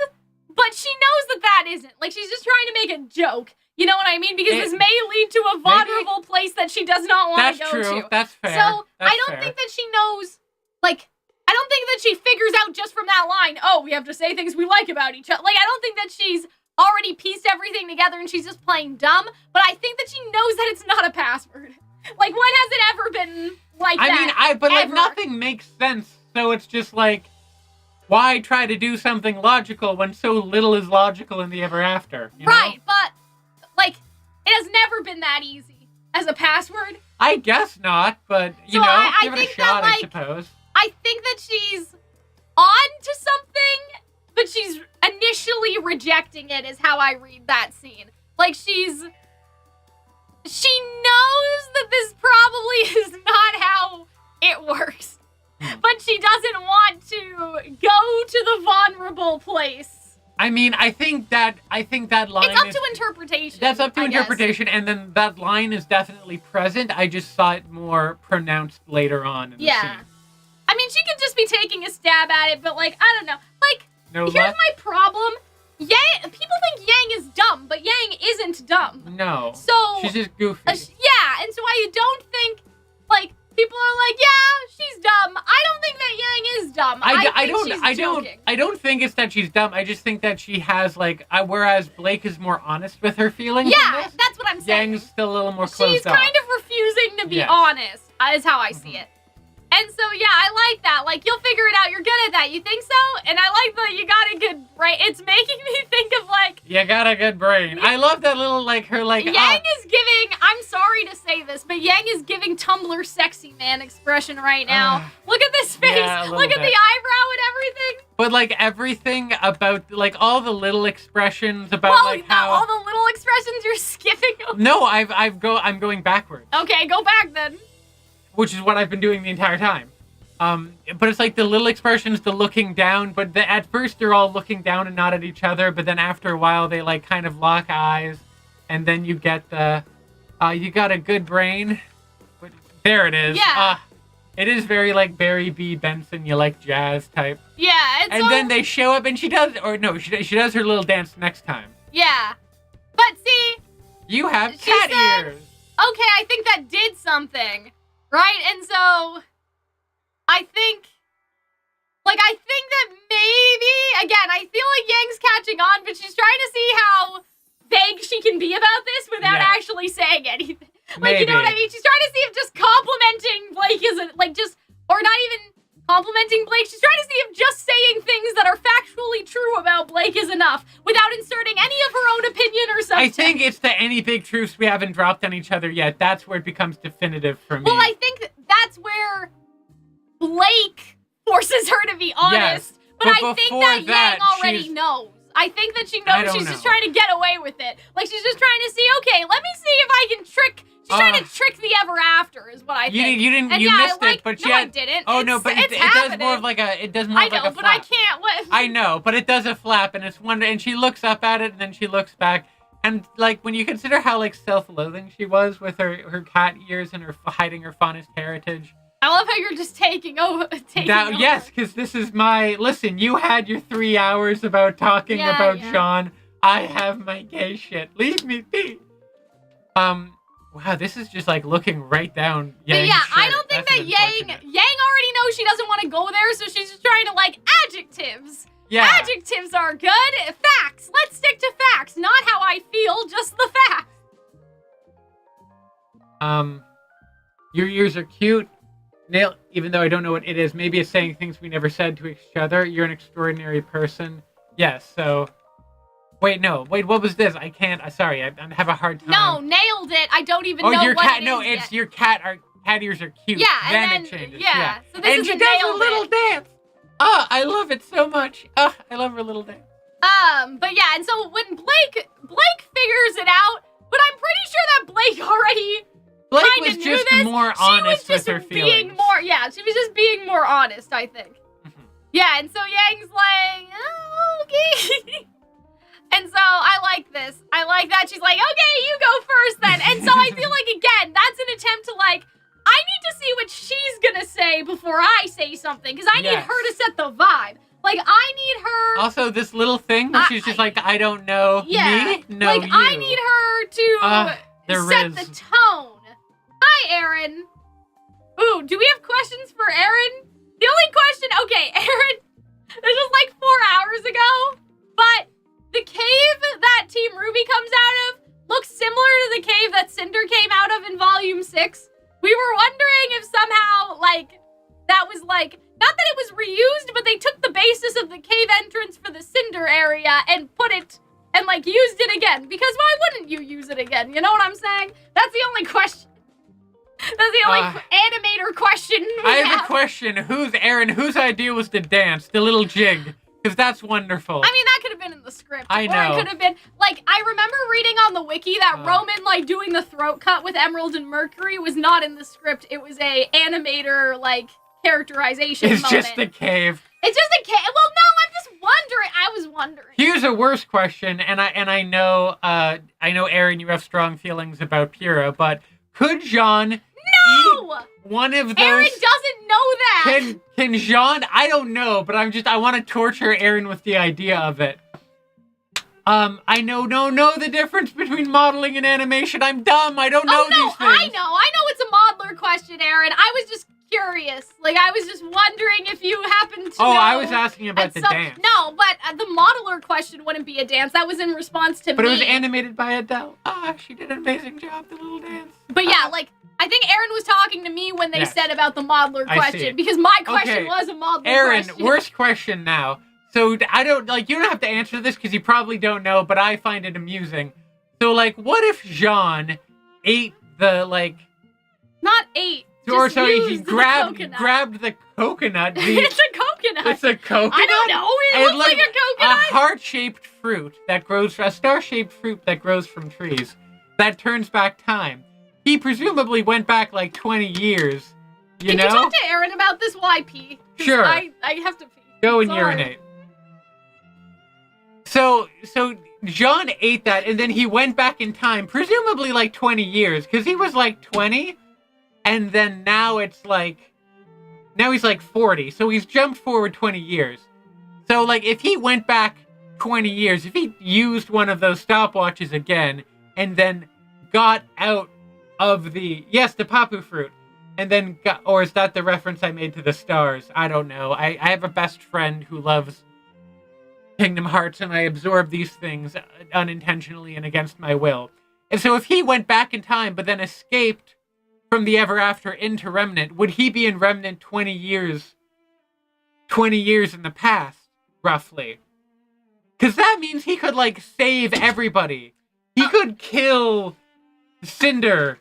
but she knows that that isn't. Like, she's just trying to make a joke. You know what I mean? Because this may lead to a vulnerable place that she does not want to go to. That's true. That's fair. So, I don't think that she knows, like, I don't think that she figures out just from that line, oh, we have to say things we like about each other. Like, I don't think that she's already pieced everything together and she's just playing dumb, but I think that she knows that it's not a password. Like, when has it ever been like that? Like, nothing makes sense, so it's just like, why try to do something logical when so little is logical in the ever after? You know? Right, but, like, it has never been that easy as a password. I guess not, but, you know, give it a shot, I suppose. I think that she's on to something, but she's initially rejecting it, is how I read that scene. Like, she knows that this probably is not how it works, but she doesn't want to go to the vulnerable place. I mean, I think that line it's up to interpretation. That's up to interpretation, and then that line is definitely present. I just saw it more pronounced later on in the scene. I mean, she could just be taking a stab at it, but, like, I don't know. Like, here's my problem. People think Yang is dumb, but Yang isn't dumb. No. So she's just goofy. And so I don't think, like, people are like, yeah, she's dumb. I don't think that Yang is dumb. I don't think it's that she's dumb. I just think that she has, like, whereas Blake is more honest with her feelings. Yeah, that's what I'm saying. Yang's still a little more closed off. She's kind of refusing to be honest, is how I see it. And so, yeah, I like that. Like, you'll figure it out. You're good at that. You think so? And I like the you got a good brain. It's making me think of, like... You got a good brain. I love that little, like, her, like... Yang is giving... I'm sorry to say this, but Yang is giving Tumblr sexy man expression right now. Look at this face. Yeah, look at the eyebrow and everything. But, like, everything about, like, all the little expressions about, like, how... all the little expressions you're skipping over. No, I'm going backwards. Okay, go back then. Which is what I've been doing the entire time. But it's like the little expressions, the looking down, but at first they're all looking down and not at each other, but then after a while they, like, kind of lock eyes, and then you get the, you got a good brain. But there it is. Yeah. It is very, like, Barry B. Benson, you like jazz type. Yeah, and then they show up and she does her little dance next time. Yeah. But see... You have cat ears. Okay, I think that did something. Right? And so, I think that maybe, again, I feel like Yang's catching on, but she's trying to see how vague she can be about this without actually saying anything. Like, you know what I mean? She's trying to see if just complimenting Blake isn't, like, just, or not even complimenting Blake. She's trying to see if just saying things that are factually true about Blake is enough without inserting any of her own opinion or something. I think it's the any big truths we haven't dropped on each other yet. That's where it becomes definitive for me. Well, I think that's where Blake forces her to be honest. Yes, but I think that Yang already knows. I think that she knows she's just trying to get away with it. Like, she's just trying to see, okay, let me see if I can trick... She's trying to trick the ever after, is what I think. You missed it, but I didn't. Oh, no, but it does more of like a, flap. I know, but I can't live. I know, but it does a flap, and it's one, and she looks up at it, and then she looks back, and, like, when you consider how, like, self-loathing she was with her cat ears and her hiding her faunist heritage. I love how you're just taking over. Yes, because this is my, listen, you had your 3 hours about talking about Jaune. I have my gay shit. Leave me be. Wow, this is just, like, looking right down Yang's shirt. I don't think that Yang already knows she doesn't want to go there, so she's just trying to, like, adjectives. Yeah. Adjectives are good. Facts. Let's stick to facts. Not how I feel, just the facts. Your ears are cute. Nail, even though I don't know what it is, maybe it's saying things we never said to each other. You're an extraordinary person. Yes, so... Wait, no. Wait, what was this? I can't... sorry, I have a hard time. No, nailed it. I don't even know your what cat, it no, is it's yet. your cat ears are cute. Yeah, then and it then, changes. yeah. So this and is she a does a nailed little it. dance. Oh, I love it so much. Oh, I love her little dance. But yeah, and so when Blake figures it out, but I'm pretty sure that Blake already Blake kind was of knew just this. more She honest was just with her being feelings. she was just being more honest, I think. Yeah, and so Yang's like, oh, okay. And so I like this. I like that. She's like, okay, you go first then. And so I feel like, again, that's an attempt to like, I need to see what she's gonna say before I say something, because I need her to set the vibe. Like, I need her... Also, this little thing where she's just like, I don't know me, no like, you. I need her to set the tone. Hi, Aaron. Ooh, do we have questions for Aaron? The only question... Okay, Aaron, this was like 4 hours ago, but the cave that Team RWBY comes out of looks similar to the cave that Cinder came out of in Volume 6. We were wondering if somehow, like, that was, like, not that it was reused, but they took the basis of the cave entrance for the Cinder area and put it, and, like, used it again. Because why wouldn't you use it again? You know what I'm saying? That's the only question. That's the only animator question I have a question. Whose idea was to dance? The little jig. Because that's wonderful. I mean, that could have been in the script. I know. Or it could have been, like, I remember reading on the wiki that Roman, like, doing the throat cut with Emerald and Mercury was not in the script. It was a animator, like, characterization It's moment. just a cave. It's just a cave. Well, no, I'm just wondering. I was wondering. Here's a worse question, and I know Aaron, you have strong feelings about Pyrrha, but could Jaune eat one of those? Aaron doesn't know that. Can Jaune? I don't know, but I want to torture Aaron with the idea of it. I don't know the difference between modeling and animation. I'm dumb. I don't know these things. I know it's a modeler question, Aaron. I was just curious. Like, I was just wondering if you happened to know. I was asking about the dance. No, but the modeler question wouldn't be a dance. That was in response to me. But it was animated by Adele. She did an amazing job, the little dance. But yeah, like, I think Aaron was talking to me when they said about the modeler question, because my question was a modeler question. Aaron, worst question now. So, I don't, like, you don't have to answer this because you probably don't know, but I find it amusing. So, like, what if Jaune ate the, like... Not ate. Or sorry, he grabbed the coconut. It's a coconut. It's a coconut? I don't know. It looks like a coconut. A heart-shaped fruit that grows... A star-shaped fruit that grows from trees. That turns back time. He presumably went back, like, 20 years. You know? Can you talk to Aaron about this YP? Sure. I have to pee. Go and urinate. So Jaune ate that, and then he went back in time, presumably like 20 years, because he was like 20, and then now it's like, now he's like 40, so he's jumped forward 20 years. So, like, if he went back 20 years, if he used one of those stopwatches again, and then got out of the Papu fruit, and then got, or is that the reference I made to the stars? I don't know. I have a best friend who loves Kingdom Hearts, and I absorb these things unintentionally and against my will. And so if he went back in time, but then escaped from the Ever After into Remnant, would he be in Remnant 20 years in the past, roughly? Because that means he could, like, save everybody. He could kill Cinder.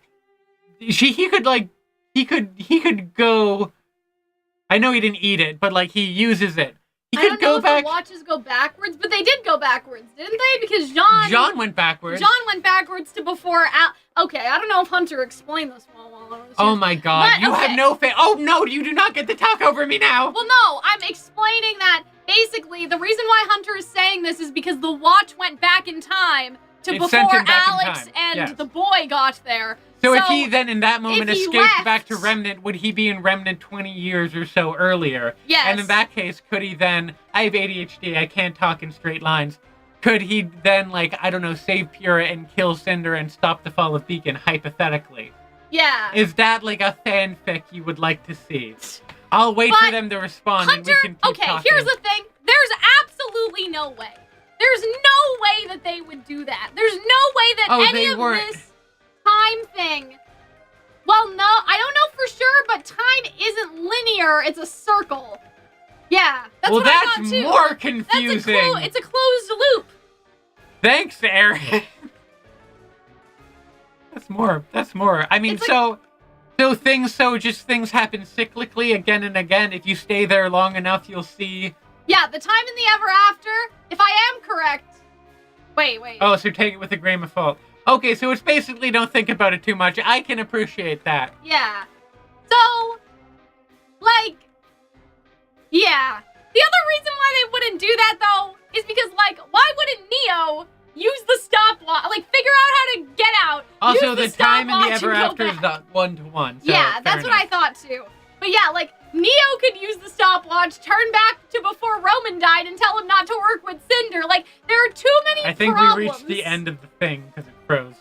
He could go... I know he didn't eat it, but, like, he uses it. He could go back. If the watches go backwards, but they did go backwards, didn't they? Because Jaune went backwards. Jaune went backwards to before Okay, I don't know if Hunter explained this well while I was here. Oh my god, you have no faith. Oh no, you do not get to talk over me now. Well, no, I'm explaining that basically the reason why Hunter is saying this is because the watch went back in time to before Alyx and the boy got there. So if he then in that moment escaped back to Remnant, would he be in Remnant 20 years or so earlier? Yes. And in that case, could he then... I have ADHD, I can't talk in straight lines. Could he then, like, I don't know, save Pyrrha and kill Cinder and stop the fall of Beacon, hypothetically? Yeah. Is that, like, a fanfic you would like to see? I'll wait for them to respond and we can keep talking. Here's the thing. There's absolutely no way. There's no way that they would do that. There's no way that any of this time thing Well, no, I don't know for sure, but time isn't linear. It's a circle. Yeah, that's what I thought too. More confusing. It's a closed loop. Thanks, Aaron. That's more. I mean, things happen cyclically again and again. If you stay there long enough, you'll see. Yeah, the time in the ever after, if I am correct. Wait. Oh, so take it with a grain of salt. Okay, so it's basically don't think about it too much. I can appreciate that. Yeah. So, like, yeah. The other reason why they wouldn't do that, though, is because, like, why wouldn't Neo use the stopwatch? Like, figure out how to get out. Also, the time in the ever after is not 1-to-1. So yeah, that's what I thought, too. But yeah, like, Neo could use the stopwatch, turn back to before Roman died, and tell him not to work with Cinder. Like, there are too many I think problems. we reached the end of the thing, because it froze.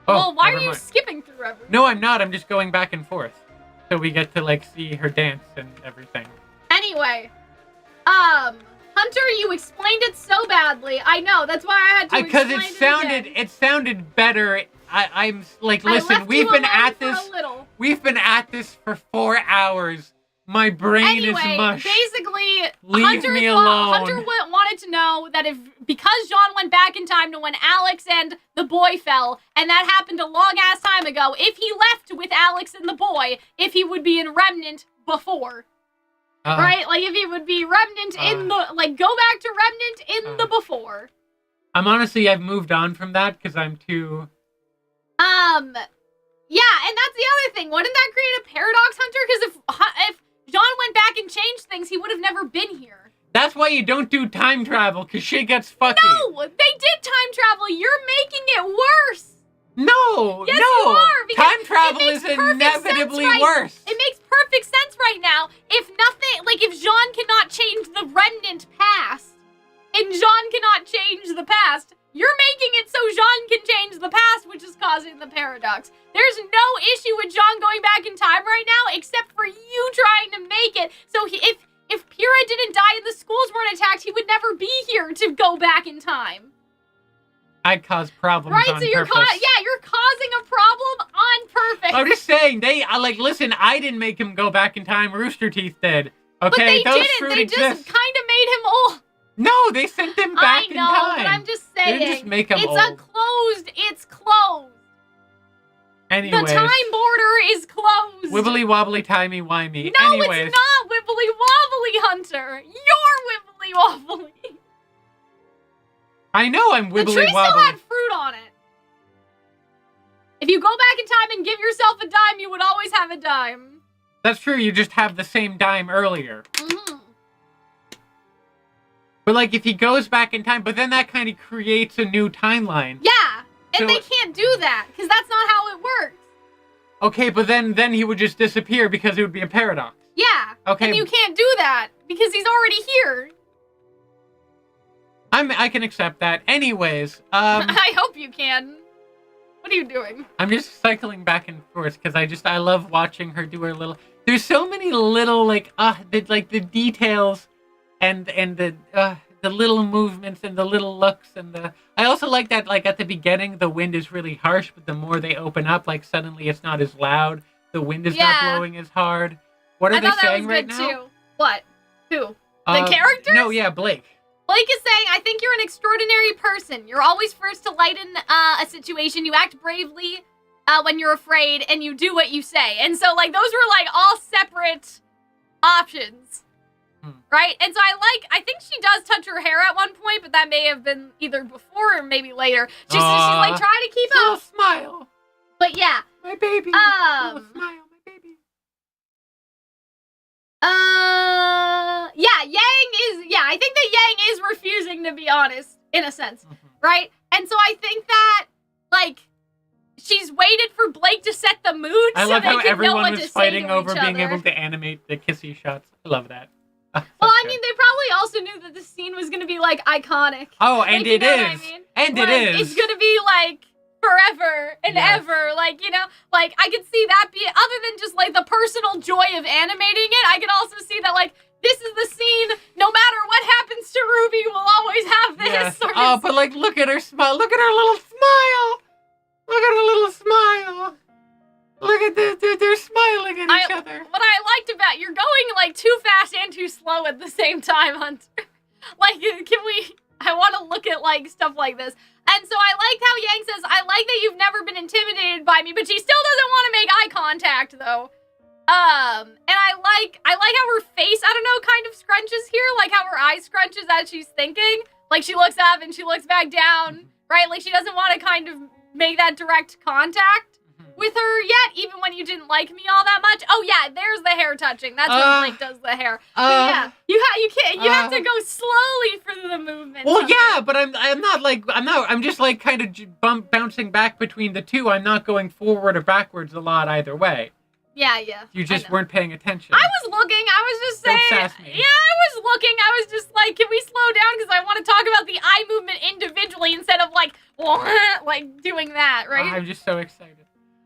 Well, why are you skipping through everything? No, I'm not. I'm just going back and forth. So we get to, like, see her dance and everything. Anyway, Hunter, you explained it so badly. I know, that's why I had to explain it again. It sounded better. I'm like, listen, we've been at this for 4 hours. My brain is mush. Basically, Leave me alone. Hunter wanted to know that because Jaune went back in time to when Alyx and the boy fell, and that happened a long-ass time ago, if he left with Alyx and the boy, if he would be in Remnant before. Right? Like, if he would be Remnant in the... Like, go back to Remnant in the before. I've moved on from that, because I'm too... Yeah, and that's the other thing. Wouldn't that create a paradox, Hunter? Because if Jaune went back and changed things, he would have never been here. That's why you don't do time travel, because shit gets fucky. No! They did time travel! You're making it worse! No! Yes, you are! Time travel is inevitably worse! It makes perfect sense right now. If Jaune cannot change the Remnant past, and Jaune cannot change the past, you're making it so Jaune can change the past, which is causing the paradox. There's no issue with Jaune going back in time right now, except for you trying to make it. So if Pyrrha didn't die and the schools weren't attacked, he would never be here to go back in time. I'd cause problems on purpose. You're causing a problem on purpose. I'm just saying, listen, I didn't make him go back in time. Rooster Teeth did. Okay, but they didn't. They just kind of made him old. No, they sent him back in time. I know, but I'm just saying. They didn't just make him old. It's closed. Anyways. The time border is closed. Wibbly wobbly timey wimey. No, Anyways. it's not wibbly wobbly, Hunter. You're wibbly wobbly. I know I'm wibbly wobbly. The tree still had fruit on it. If you go back in time and give yourself a dime, you would always have a dime. That's true. You just have the same dime earlier. Mm-hmm. But, like, if he goes back in time, but then that kind of creates a new timeline. Yeah, and they can't do that, because that's not how it works. Okay, but then he would just disappear because it would be a paradox. Yeah, okay. And you can't do that, because he's already here. I can accept that. Anyways, I hope you can. What are you doing? I'm just cycling back and forth, because I love watching her do her little... There's so many little, the details... And the little movements and the little looks I also like that, like, at the beginning the wind is really harsh, but the more they open up, like, suddenly it's not as loud. The wind is not blowing as hard. What are they saying right now? Too. What? Who? The characters? No, yeah, Blake. Blake is saying, I think you're an extraordinary person. You're always first to lighten a situation. You act bravely when you're afraid, and you do what you say. And so, like, those were, like, all separate options. Right? And so I think she does touch her hair at one point, but that may have been either before or maybe later. She's like trying to keep up. Smile. But yeah. My baby. Smile, my baby. I think that Yang is refusing, to be honest, in a sense. Mm-hmm. Right? And so I think that, like, she's waited for Blake to set the mood I so love they how can know everyone what was to fighting say to over each being other. able to animate the kissy shots. I love that. Well, I mean, they probably also knew that the scene was going to be, like, iconic. Oh, and like, it is. I mean? And like, it is. It's going to be, like, forever and ever. Like, you know, like, I could see that be, other than just, like, the personal joy of animating it, I could also see that, like, this is the scene, no matter what happens to Ruby, we'll always have this. Yes. Sort of oh, but, like, look at her smile. Look at her little smile. Look at her little smile. Look at this, they're smiling at each other. What I liked about you're going like too fast and too slow at the same time, Hunter. Like, I want to look at like stuff like this. And so I like how Yang says, I like that you've never been intimidated by me, but she still doesn't want to make eye contact though. And I like how her face, I don't know, kind of scrunches here, like how her eye scrunches as she's thinking. Like she looks up and she looks back down, right? Like she doesn't want to kind of make that direct contact with her yet, even when you didn't like me all that much. Oh yeah, there's the hair touching. That's when Blake does the hair. But yeah, you have to go slowly for the movement. Well, yeah, but I'm just like kind of bouncing back between the two. I'm not going forward or backwards a lot either way. Yeah. You just weren't paying attention. I was looking. I was just saying. Don't sass me. Yeah, I was looking. I was just like, can we slow down? Because I want to talk about the eye movement individually instead of like doing that, right? I'm just so excited.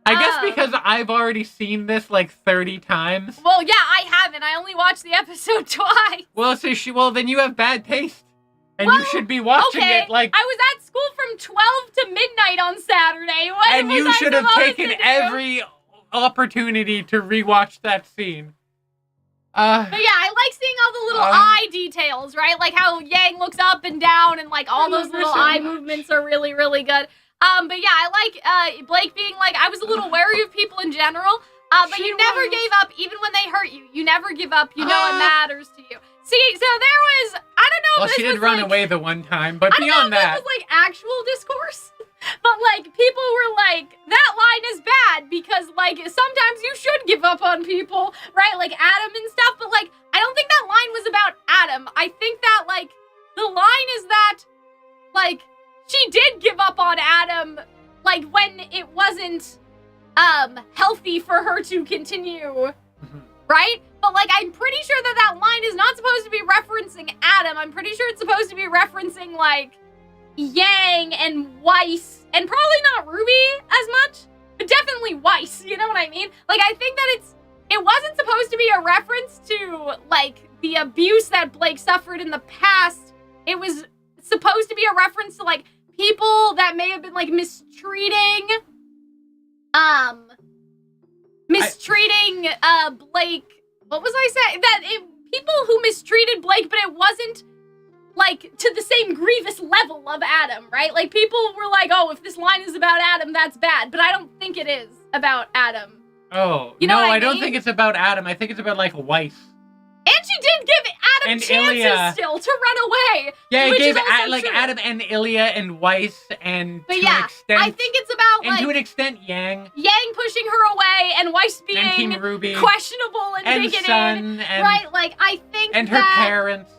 I guess because I've already seen this like 30 times. Well, yeah, I haven't. I only watched the episode twice. Well, then you have bad taste. And you should be watching it like... I was at school from 12 to midnight on Saturday. And you should have taken every opportunity to rewatch that scene. But yeah, I like seeing all the little eye details, right? Like how Yang looks up and down and like all those little eye movements are really, really good. But yeah, I like Blake being like, I was a little wary of people in general, but you never gave up even when they hurt you. You never give up. You know it matters to you. See, so there was, I don't know. Well, she did run away the one time, but beyond that. It was like actual discourse. But like people were like, that line is bad because like sometimes you should give up on people, right? Like Adam and stuff. But like, I don't think that line was about Adam. I think that like the line is that like, she did give up on Adam, like, when it wasn't, healthy for her to continue, right? But, like, I'm pretty sure that line is not supposed to be referencing Adam. I'm pretty sure it's supposed to be referencing, like, Yang and Weiss, and probably not RWBY as much, but definitely Weiss, you know what I mean? Like, I think that it wasn't supposed to be a reference to, like, the abuse that Blake suffered in the past. It was supposed to be a reference to, like, people that may have been like mistreating Blake. What was I saying? People who mistreated Blake, but it wasn't like to the same grievous level of Adam, right? Like people were like, oh, if this line is about Adam, that's bad. But I don't think it is about Adam. Oh, you know no, what I don't mean? think it's about Adam. I think it's about like Weiss. And she did give Adam and chances Ilya. still to run away. Yeah, it gave true. Adam and Ilya and Weiss and but to yeah, an extent. I think it's about and to an extent Yang pushing her away and Weiss being and Team RWBY questionable and bigoted. Sun and right, like I think and her parents.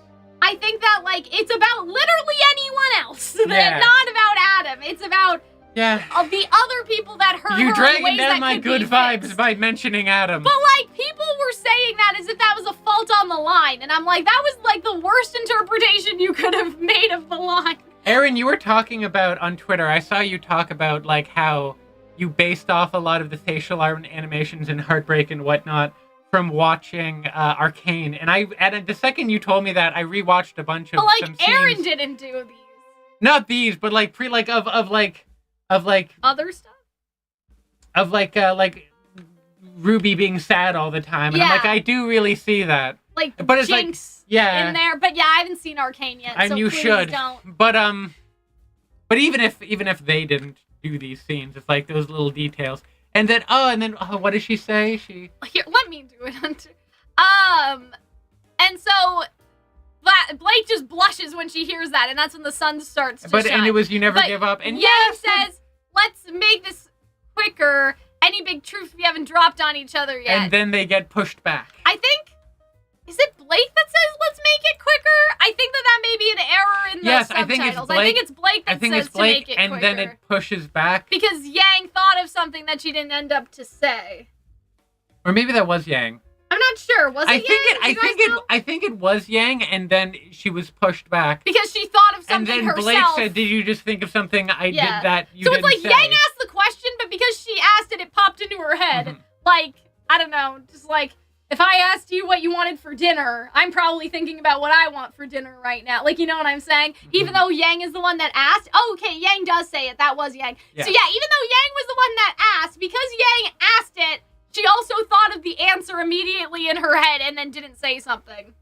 I think that like it's about literally anyone else. Not about Adam. It's about the other people that hurt her. You dragging ways down that my could good be vibes fixed. by mentioning Adam. But like people were saying that as if that was a fault on the line, and I'm like, that was like the worst interpretation you could have made of the line. Aaron, you were talking about on Twitter. I saw you talk about like how you based off a lot of the facial animations and Heartbreak and whatnot from watching Arcane, and the second you told me that, I rewatched a bunch of. But like some Aaron scenes. didn't do these. Not these, but like of other stuff. Of like RWBY being sad all the time, and I'm like, I do really see that. Like, but it's Jinx like, in there, but yeah, I haven't seen Arcane yet. And so you please should. Don't. But even if they didn't do these scenes, it's like those little details. And then what does she say? Here, let me do it, Hunter. And so Blake just blushes when she hears that, and that's when the sun starts to shine. And it was you never give up. And Yang says, let's make this quicker. Any big truths we haven't dropped on each other yet. And then they get pushed back. I think, is it Blake that says, let's make it quicker? I think that may be an error in the subtitles. I think it's Blake that says to make it quicker. And then it pushes back. Because Yang thought of something that she didn't end up to say. Or maybe that was Yang. I'm not sure. Was it Yang? I think it was Yang, and then she was pushed back. Because she thought of something herself. And then Blake said, did you just think of something I did that you didn't say? So it's like Yang asked the question, but because she asked it, it popped into her head. Mm-hmm. Like, I don't know, just like, if I asked you what you wanted for dinner, I'm probably thinking about what I want for dinner right now. Like, you know what I'm saying? Mm-hmm. Even though Yang is the one that asked. Oh, okay, Yang does say it. That was Yang. Yeah. So yeah, even though Yang was the one that asked, because Yang asked it, she also thought of the answer immediately in her head and then didn't say something.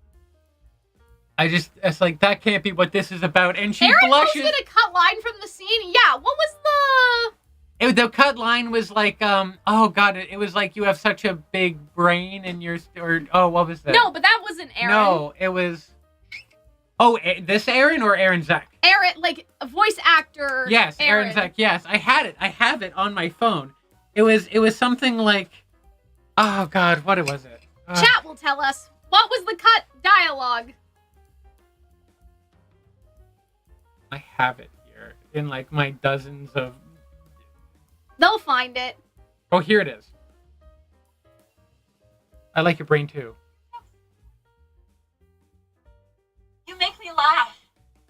It's like, that can't be what this is about. And she Aaron blushes. posted a cut line from the scene. Yeah, what was the cut line was like, oh god, it was like, you have such a big brain and what was that? No, but that wasn't Aaron. No, it was, this Aaron or Aaron Zek? Aaron, like, a voice actor. Yes, Aaron Zek, yes. I have it on my phone. It was something like, oh god, what was it? Chat will tell us. What was the cut dialogue? I have it here in like my dozens of... They'll find it. Oh, here it is. I like your brain too. You make me laugh.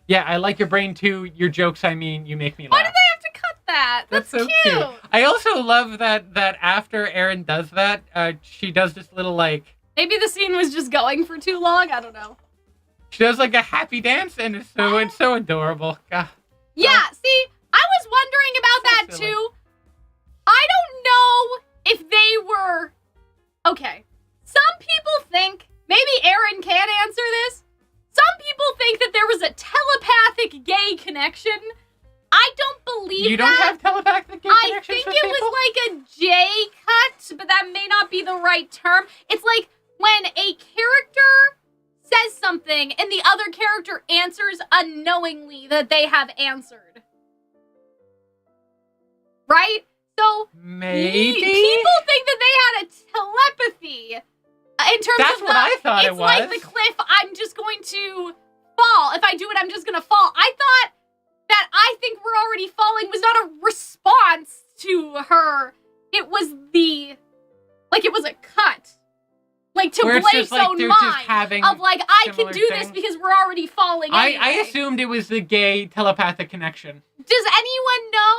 Yeah, I like your brain too. Your jokes, I mean, you make me laugh. Why did they have to cut that? That's so cute. I also love that after Aaron does that, she does this little like... Maybe the scene was just going for too long. I don't know. She does like a happy dance, and it's so adorable. God. Yeah, see, I was wondering about that silly. too. I don't know if they were... Okay. Some people think, maybe Aaron can answer this. Some people think that there was a telepathic gay connection. I don't believe that. You don't have telepathic gay connections I think with it people? was like a J cut, but that may not be the right term. It's like when a character says something and the other character answers unknowingly that they have answered. Right? So maybe people think that they had a telepathy in terms That's of what I thought it was. It's like the cliff, I'm just going to fall. If I do it, I'm just going to fall. I thought that I think we're already falling was not a response to her. It was it was a cut. Like, to Blake's own mind of, like, I can do this because we're already falling anyway. I assumed it was the gay telepathic connection. Does anyone know?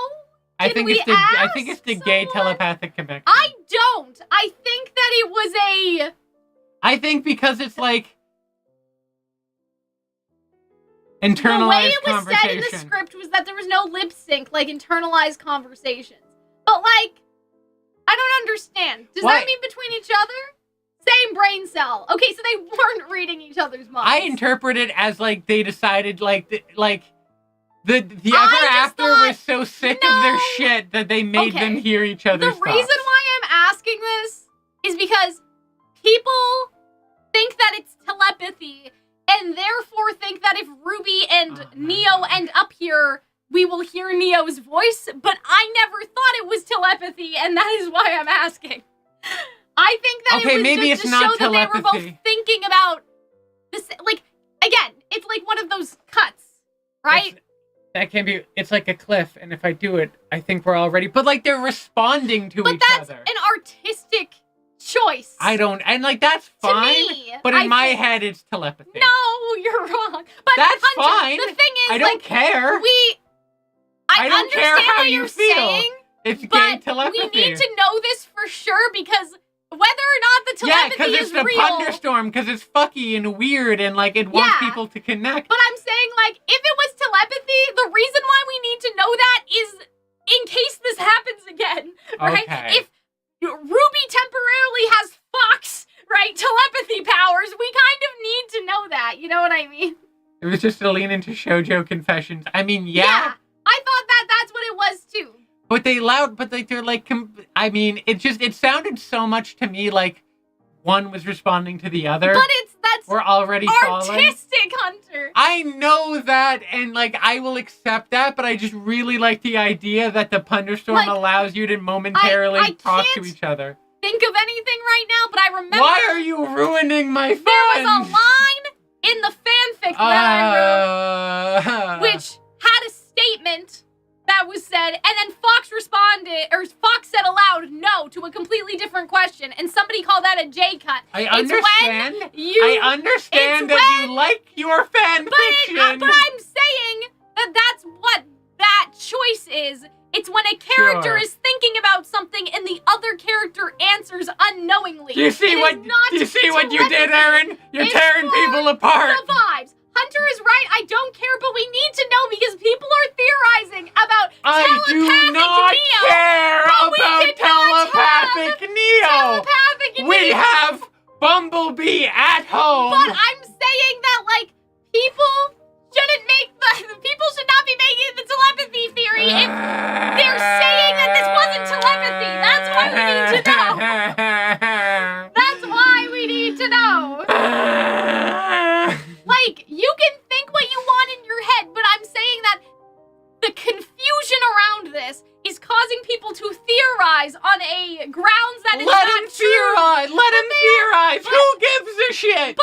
I think it's the gay telepathic connection. I don't. I think that it was I think because it's, like, internalized conversation. The way it was said in the script was that there was no lip sync, like, internalized conversations. But, like, I don't understand. Does that mean between each other? Same brain cell. Okay, so they weren't reading each other's minds. I interpret it as, like, they decided, the ever after was so sick of their shit that they made them hear each other's thoughts. The reason why I'm asking this is because people think that it's telepathy and therefore think that if Ruby and Neo end up here, we will hear Neo's voice, but I never thought it was telepathy, and that is why I'm asking. I think that it was maybe just it's to show not that they were telepathy. both thinking about this. Like, again, it's like one of those cuts, right? That can't be. It's like a cliff, and if I do it, I think we're all ready. But like they're responding to each other. But that's an artistic choice. I don't, and like that's fine. To me, but in my head, it's telepathy. No, you're wrong. But that's Hunter, fine. The thing is, I don't care. I don't care understand how what you you're feel. saying. It's but gay telepathy. We need to know this for sure because whether or not the telepathy is real. Yeah, because it's the Punderstorm, because it's fucky and weird and like it wants people to connect. But I'm saying, like, if it was telepathy, the reason why we need to know that is in case this happens again, right? Okay. If Ruby temporarily has Fox, right, telepathy powers, we kind of need to know that. You know what I mean? It was just a lean into shoujo confessions. I mean, yeah. I thought that's what it was too. But they're like, I mean, it sounded so much to me like one was responding to the other. But that's we're already artistic, Hunter. I know that, and like I will accept that, but I just really like the idea that the Punderstorm allows you to momentarily talk to each other. Think of anything right now, but I remember. Why are you ruining my fun? There was a line in the fanfic that I wrote, which had a statement that was said, and then Fox responded, or Fox said aloud no to a completely different question, and somebody called that a J cut. I understand that you like your fan fiction. But I'm saying that that's what that choice is It's when a character Sure. is thinking about something and the other character answers unknowingly. Do you see what you did, Aaron? You're It's tearing for people apart. The vibes. Hunter is right. I don't care, but we need to know because people are theorizing about I do telepathic not Neo. care but we about did not telepathic have Neo. Telepathic We Neo. have Bumblebee at home. But I'm saying that like people shouldn't make the people should not be making the telepathy theory if they're saying that this wasn't telepathy. That's why we need to know. That's why we need to know. Like, you can think what you want in your head, but I'm saying that the confusion around this is causing people to theorize on a grounds that is Let not him true. theorize. Let him theorize. Who gives a shit?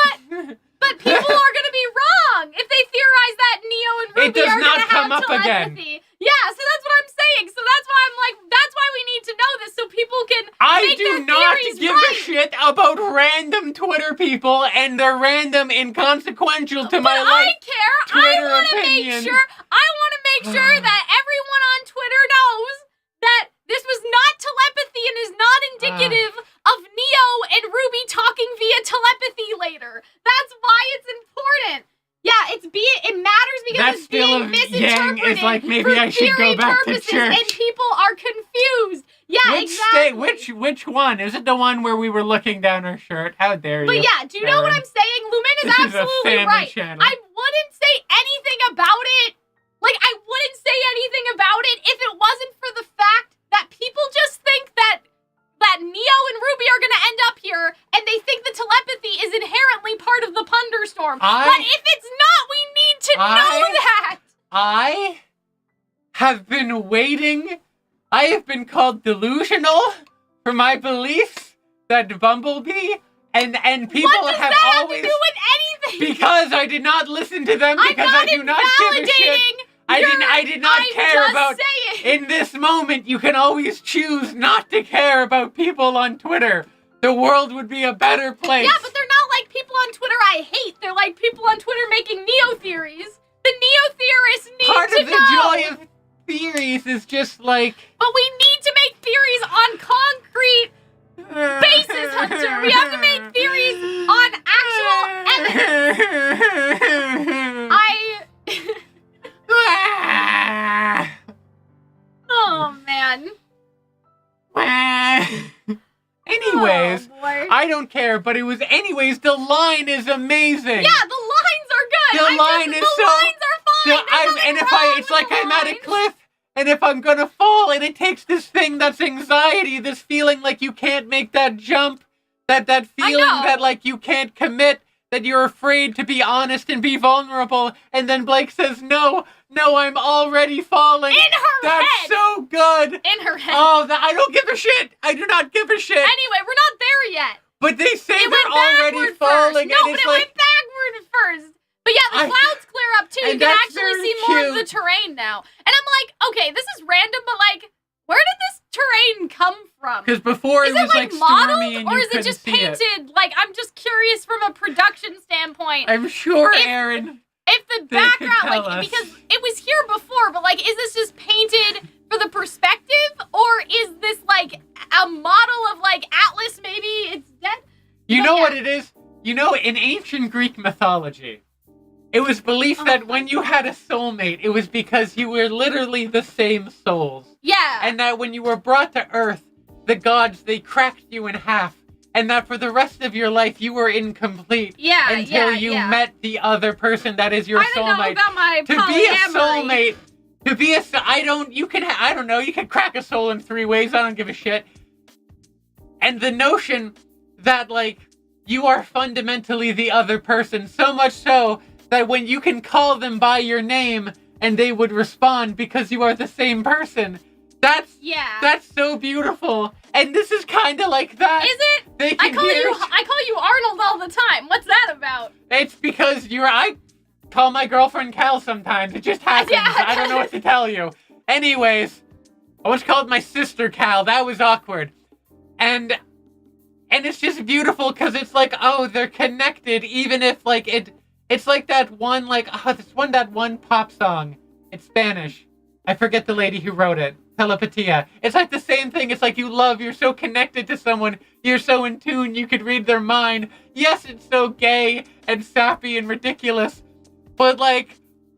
But people are gonna be wrong if they theorize that Neo and It Ruby does are not gonna come have up again. telepathy. Yeah, so that's what I'm saying. So that's why I'm like, that's why we need to know this so people can I make do their not theories give right. a shit about random Twitter people and their random inconsequential to my But life. I care. Twitter I want to make opinion. sure. I want to make sure that everyone on Twitter knows that this was not telepathy and is not indicative of Neo and Ruby talking via telepathy later. That's why it's important. Yeah, it matters because That's it's still being a yang misinterpreted is like, maybe for I should go theory back to purposes, church. and people are confused. Yeah, exactly. Which one? Is it the one where we were looking down our shirt? How dare you? But yeah, do you know what Aaron? I'm saying? Lumen is This is a absolutely family right. channel. I wouldn't say anything about it. Like, I wouldn't say anything about it if it wasn't for the fact that people just think that Neo and Ruby are gonna end up here, and they think the telepathy is inherently part of the Punderstorm. But if it's not, we need to know that. I have been waiting. I have been called delusional for my beliefs that Bumblebee and people What does have that have always to do with anything? because I did not listen to them I'm because not I do not give a shit. invalidating I did not I'm care just about saying. in this moment you can always choose not to care about people on Twitter. The world would be a better place. Yeah, but they're not like people on Twitter I hate. They're like people on Twitter making Neo theories. The Neo theorists need part to of the know. joy of theories is just like But we need to make theories on concrete basis, Hunter. We have to make theories on actual evidence. Oh, man. Anyways, Oh, boy. I don't care, but it was anyways, the line is amazing. Yeah, the lines are good. The line is the so- lines are fine. There's nothing wrong It's with like the I'm at a lines. cliff, and if I'm gonna fall, and it takes this thing that's anxiety, this feeling like you can't make that jump, that feeling know. that like you can't commit, that you're afraid to be honest and be vulnerable, and then Blake says, no, I'm already falling. In her That's head. so good. In her head. Oh, I don't give a shit. I do not give a shit. Anyway, we're not there yet. But they say It they're went already backward falling, first. No, and but it's it like, went backward first. But yeah, the I- clouds clear up too. You and can that's actually very see more of the cute. terrain now. And I'm like, okay, this is random, but like, where did this terrain come from? because before Is it was like modeled, stormy and or you is it couldn't just see it. painted? Like, I'm just curious from a production standpoint. I'm sure, If- Aaron. If the They could background, tell like, us. because it was here before, but like, is this just painted for the perspective, or is this like a model of like Atlas? Maybe it's dead. You But know yeah. what it is? You know, in ancient Greek mythology, it was believed that when you had a soulmate, it was because you were literally the same souls. Yeah. And that when you were brought to Earth, the gods, they cracked you in half. And that for the rest of your life, you were incomplete. Yeah, Until you met the other person that is your I don't know soulmate. about my To be a polyamory. soulmate, I don't know, you can crack a soul in 3 ways, I don't give a shit. And the notion that, like, you are fundamentally the other person, so much so that when you can call them by your name and they would respond because you are the same person. That's so beautiful. And this is kind of like that. Is it? They I can call you Arnold all the time. What's that about? It's because I call my girlfriend Cal sometimes. It just happens. Yeah. I don't know what to tell you. Anyways, I once called my sister Cal. That was awkward. And it's just beautiful because it's like, oh, they're connected, even if like it's like that one that one pop song. It's Spanish. I forget the lady who wrote it. telepatia. It's like the same thing. It's like you're so connected to someone, you're so in tune, you could read their mind. Yes, it's so gay and sappy and ridiculous, but like,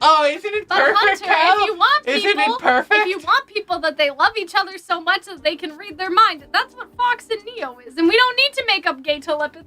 oh, isn't it perfect, Hunter, Cal? if you want people, isn't it perfect? If you want people that they love each other so much that they can read their mind, that's what Fox and Neo is, and we don't need to make up gay telepathy.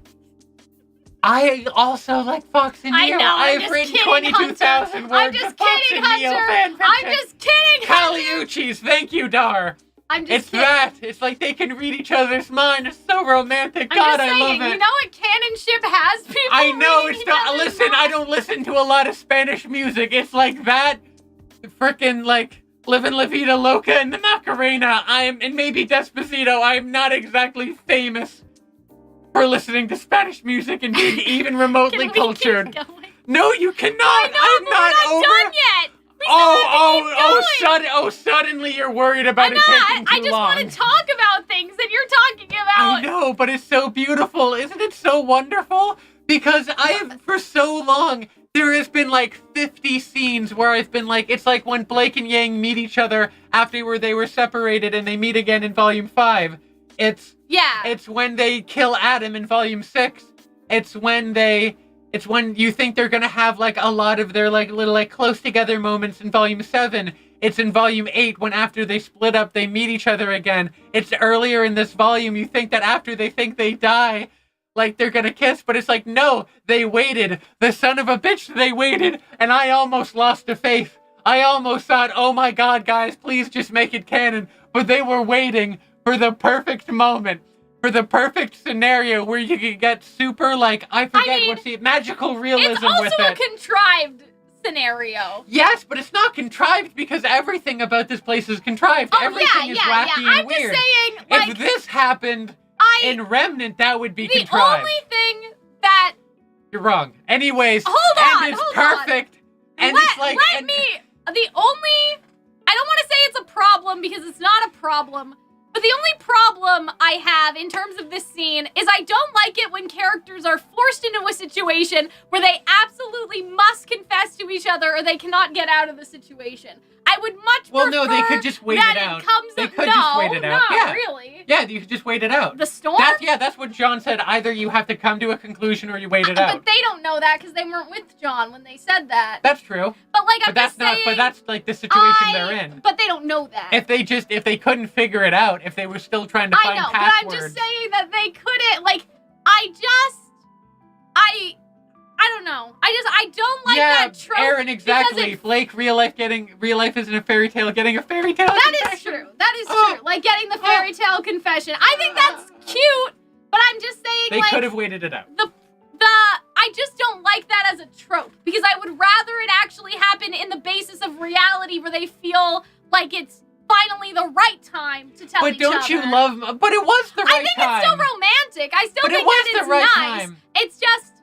I also like Fox and Neo. I know, I'm I've just written kidding, 22,000 Hunter. I'm words just of Fox kidding, and Neo Hunter. fan I'm fiction. just kidding, Hunter. Caliuchis, thank you, Dar. I'm just It's kidding. that. It's like they can read each other's mind. It's so romantic. I'm God, just saying, I love it. you know what canon ship has people I know, reading it's not. each other's Listen, I minds? don't listen to a lot of Spanish music. It's like that. Frickin' like Livin' La Vida Loca and the Macarena. And maybe Despacito. I am not exactly famous for listening to Spanish music and being even remotely Can we keep cultured. going? No, you cannot. I know, I'm but not we're not over. done yet. We still have to keep going. Suddenly you're worried about I'm it taking not. too I just long. want to talk about things that you're talking about. I know, but it's so beautiful. Isn't it so wonderful? Because for so long, there has been like 50 scenes where I've been like, it's like when Blake and Yang meet each other after they were separated and they meet again in Volume 5. It's when they kill Adam in Volume 6. It's when you think they're gonna have like a lot of their like little like close together moments in Volume 7. It's in Volume 8 when after they split up, they meet each other again. It's earlier in this volume, you think that after they think they die, like they're gonna kiss, but it's like, no, they waited. The son of a bitch, they waited, and I almost lost the faith. I almost thought, oh my god, guys, please just make it canon. But they were waiting for the perfect moment, for the perfect scenario where you could get super, like, what's the magical realism It's also with a it. contrived scenario. Yes, but it's not contrived because everything about this place is contrived. Everything is wacky and I'm weird. just saying, like, If this happened in Remnant, that would be the contrived. only thing that You're wrong. Anyways, hold on, and it's hold perfect. And it's like, the only, I don't want to say it's a problem because it's not a problem, but the only problem I have in terms of this scene is I don't like it when characters are forced into a situation where they absolutely must confess to each other or they cannot get out of the situation. I would much prefer no, they could just wait it out. They could just wait it out. No, Yeah. really. Yeah, you could just wait it out. The storm? That's what John said. Either you have to come to a conclusion or you wait it out. But they don't know that because they weren't with John when they said that. That's true. But like, But that's like the situation they're in. But they don't know that. If they couldn't figure it out, if they were still trying to find passwords. But I'm just saying that they couldn't, like, I don't know. I don't like that trope. Aaron, exactly. Blake, real life isn't a fairy tale, getting a fairy tale That confession. is true. That is true. Like getting the fairy tale confession. I think that's cute, but I'm just saying, they could have waited it out. I just don't like that as a trope because I would rather it actually happen in the basis of reality where they feel like it's finally the right time to tell each other. But don't you love? But it was the right time. I think it's still romantic. I still think that it's nice. It's just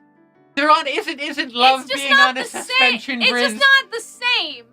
they're on. Isn't love being on a suspension bridge? It's just not the same.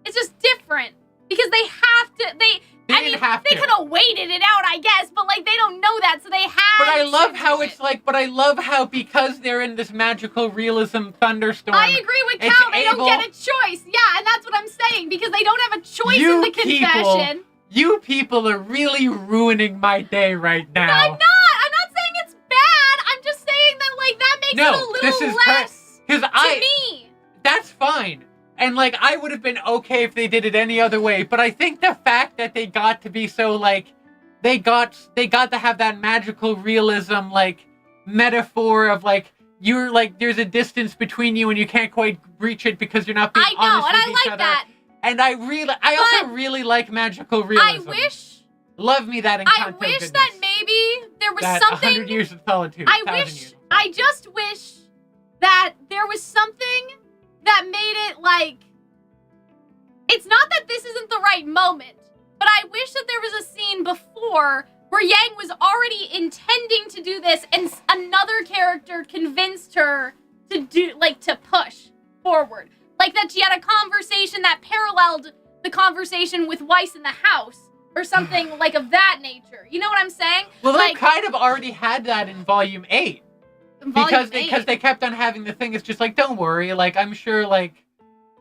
It's just different because they have to. They could have waited it out, I guess, but like they don't know that, so they have. But I love how it's like. But I love how because they're in this magical realism thunderstorm. I agree with Cal. They don't get a choice. Yeah, and that's what I'm saying because they don't have a choice in the confession. You people are really ruining my day right now. No, I'm not. I'm not saying it's bad. I'm just saying that like that makes it a little less to me. That's fine. And, like, I would have been okay if they did it any other way. But I think the fact that they got to be so, like, they got to have that magical realism, like, metaphor of, like, you're, like, there's a distance between you and you can't quite reach it because you're not being honest with each other. I like that. And I also really like magical realism. Love me that in I wish that maybe there was something. 100 Years of Solitude. I just wish that there was something that made it like, it's not that this isn't the right moment, but I wish that there was a scene before where Yang was already intending to do this and another character convinced her to to push forward. Like that she had a conversation that paralleled the conversation with Weiss in the house or something like of that nature. You know what I'm saying? Well, they kind of already had that in Volume 8. Because they kept on having the thing. It's just like, don't worry. Like, I'm sure, like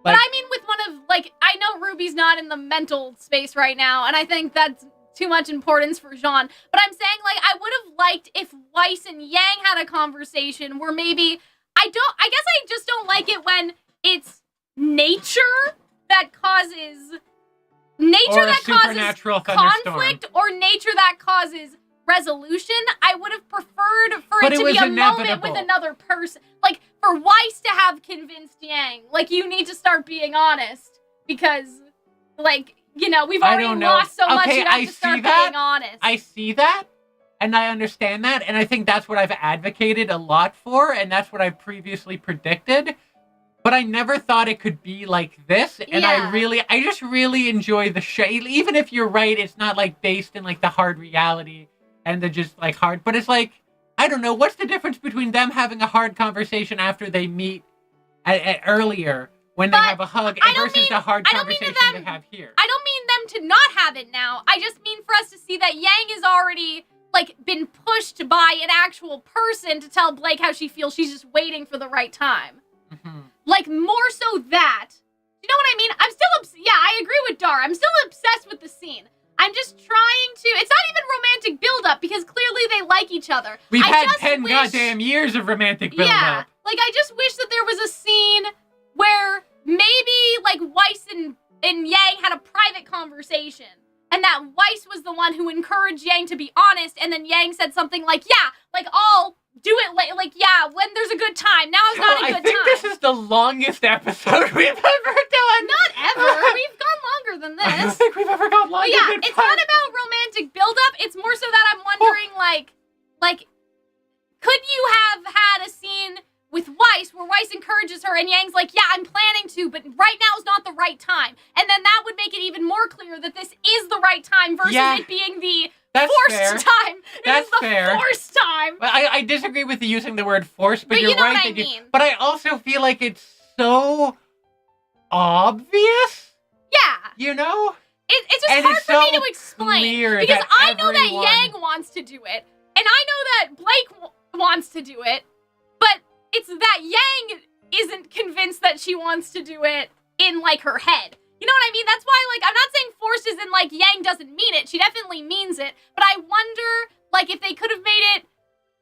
But I mean with one of, like, I know Ruby's not in the mental space right now, and I think that's too much importance for Jaune. But I'm saying, like, I would have liked if Weiss and Yang had a conversation where maybe, I guess I just don't like it when it's nature that causes conflict or nature that causes resolution. I would have preferred for it to be a moment with another person. Like, for Weiss to have convinced Yang, like, you need to start being honest. Because, like, you know, we've already lost so much, you have to start being honest. I see that, and I understand that, and I think that's what I've advocated a lot for, and that's what I've previously predicted. But I never thought it could be like this, and I just really enjoy the show. Even if you're right, it's not, like, based in, like, the hard reality and the just, like, hard. But it's like, I don't know, what's the difference between them having a hard conversation after they meet earlier when they have a hug versus the hard conversation they have here? I don't mean them to not have it now. I just mean for us to see that Yang is already, like, been pushed by an actual person to tell Blake how she feels. She's just waiting for the right time. Mm-hmm. Like, more so that. You know what I mean? I'm still, I agree with Dar. I'm still obsessed with the scene. I'm just trying to, it's not even romantic build-up, because clearly they like each other. We've had 10 goddamn years of romantic build-up. Yeah, like, I just wish that there was a scene where maybe, like, Weiss and Yang had a private conversation, and that Weiss was the one who encouraged Yang to be honest, and then Yang said something like, yeah, like, I'll do it, like, yeah, when there's a good time. Now is not a good time. I think this is the longest episode we've ever done. Not ever. We've gone longer than this. I don't think we've ever gone longer than than it's not about romantic buildup. It's more so that I'm wondering, like, could you have had a scene with Weiss where Weiss encourages her and Yang's like, yeah, I'm planning to, but right now is not the right time. And then that would make it even more clear that this is the right time versus it being the forced time. That's fair. Forced time. I disagree with you using the word forced, but you're right. What I mean. But I also feel like it's so obvious. Yeah. You know? It's just hard for me to explain. Because I know that Yang wants to do it, and I know that Blake wants to do it, but it's that Yang isn't convinced that she wants to do it in, like, her head. You know what I mean? That's why, like, I'm not saying forced as in, like, Yang doesn't mean it. She definitely means it. But I wonder, like, if they could have made it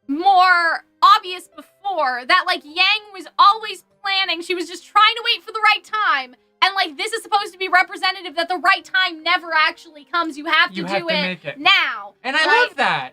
more obvious before that, like, Yang was always planning. She was just trying to wait for the right time. And, like, this is supposed to be representative that the right time never actually comes. You have to do it now. And I love that.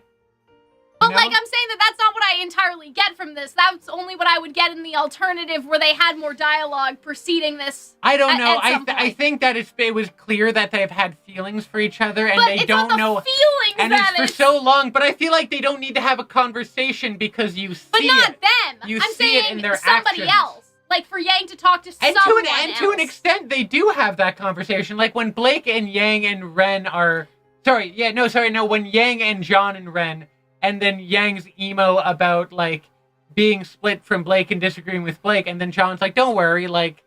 But, like, I'm saying that that's not what I entirely get from this. That's only what I would get in the alternative where they had more dialogue preceding this. I don't know. I think that it was clear that they've had feelings for each other, and they don't know. Feelings and it's for so long. But I feel like they don't need to have a conversation because you see it. But not them. You I'm see saying it in their somebody actions. else. Like, for Yang to talk to someone else. And to an extent, they do have that conversation. Like, when Blake and Yang and Ren are... when Yang and Jaune and Ren... And then Yang's emo about, like, being split from Blake and disagreeing with Blake. And then Jaune's like, don't worry, like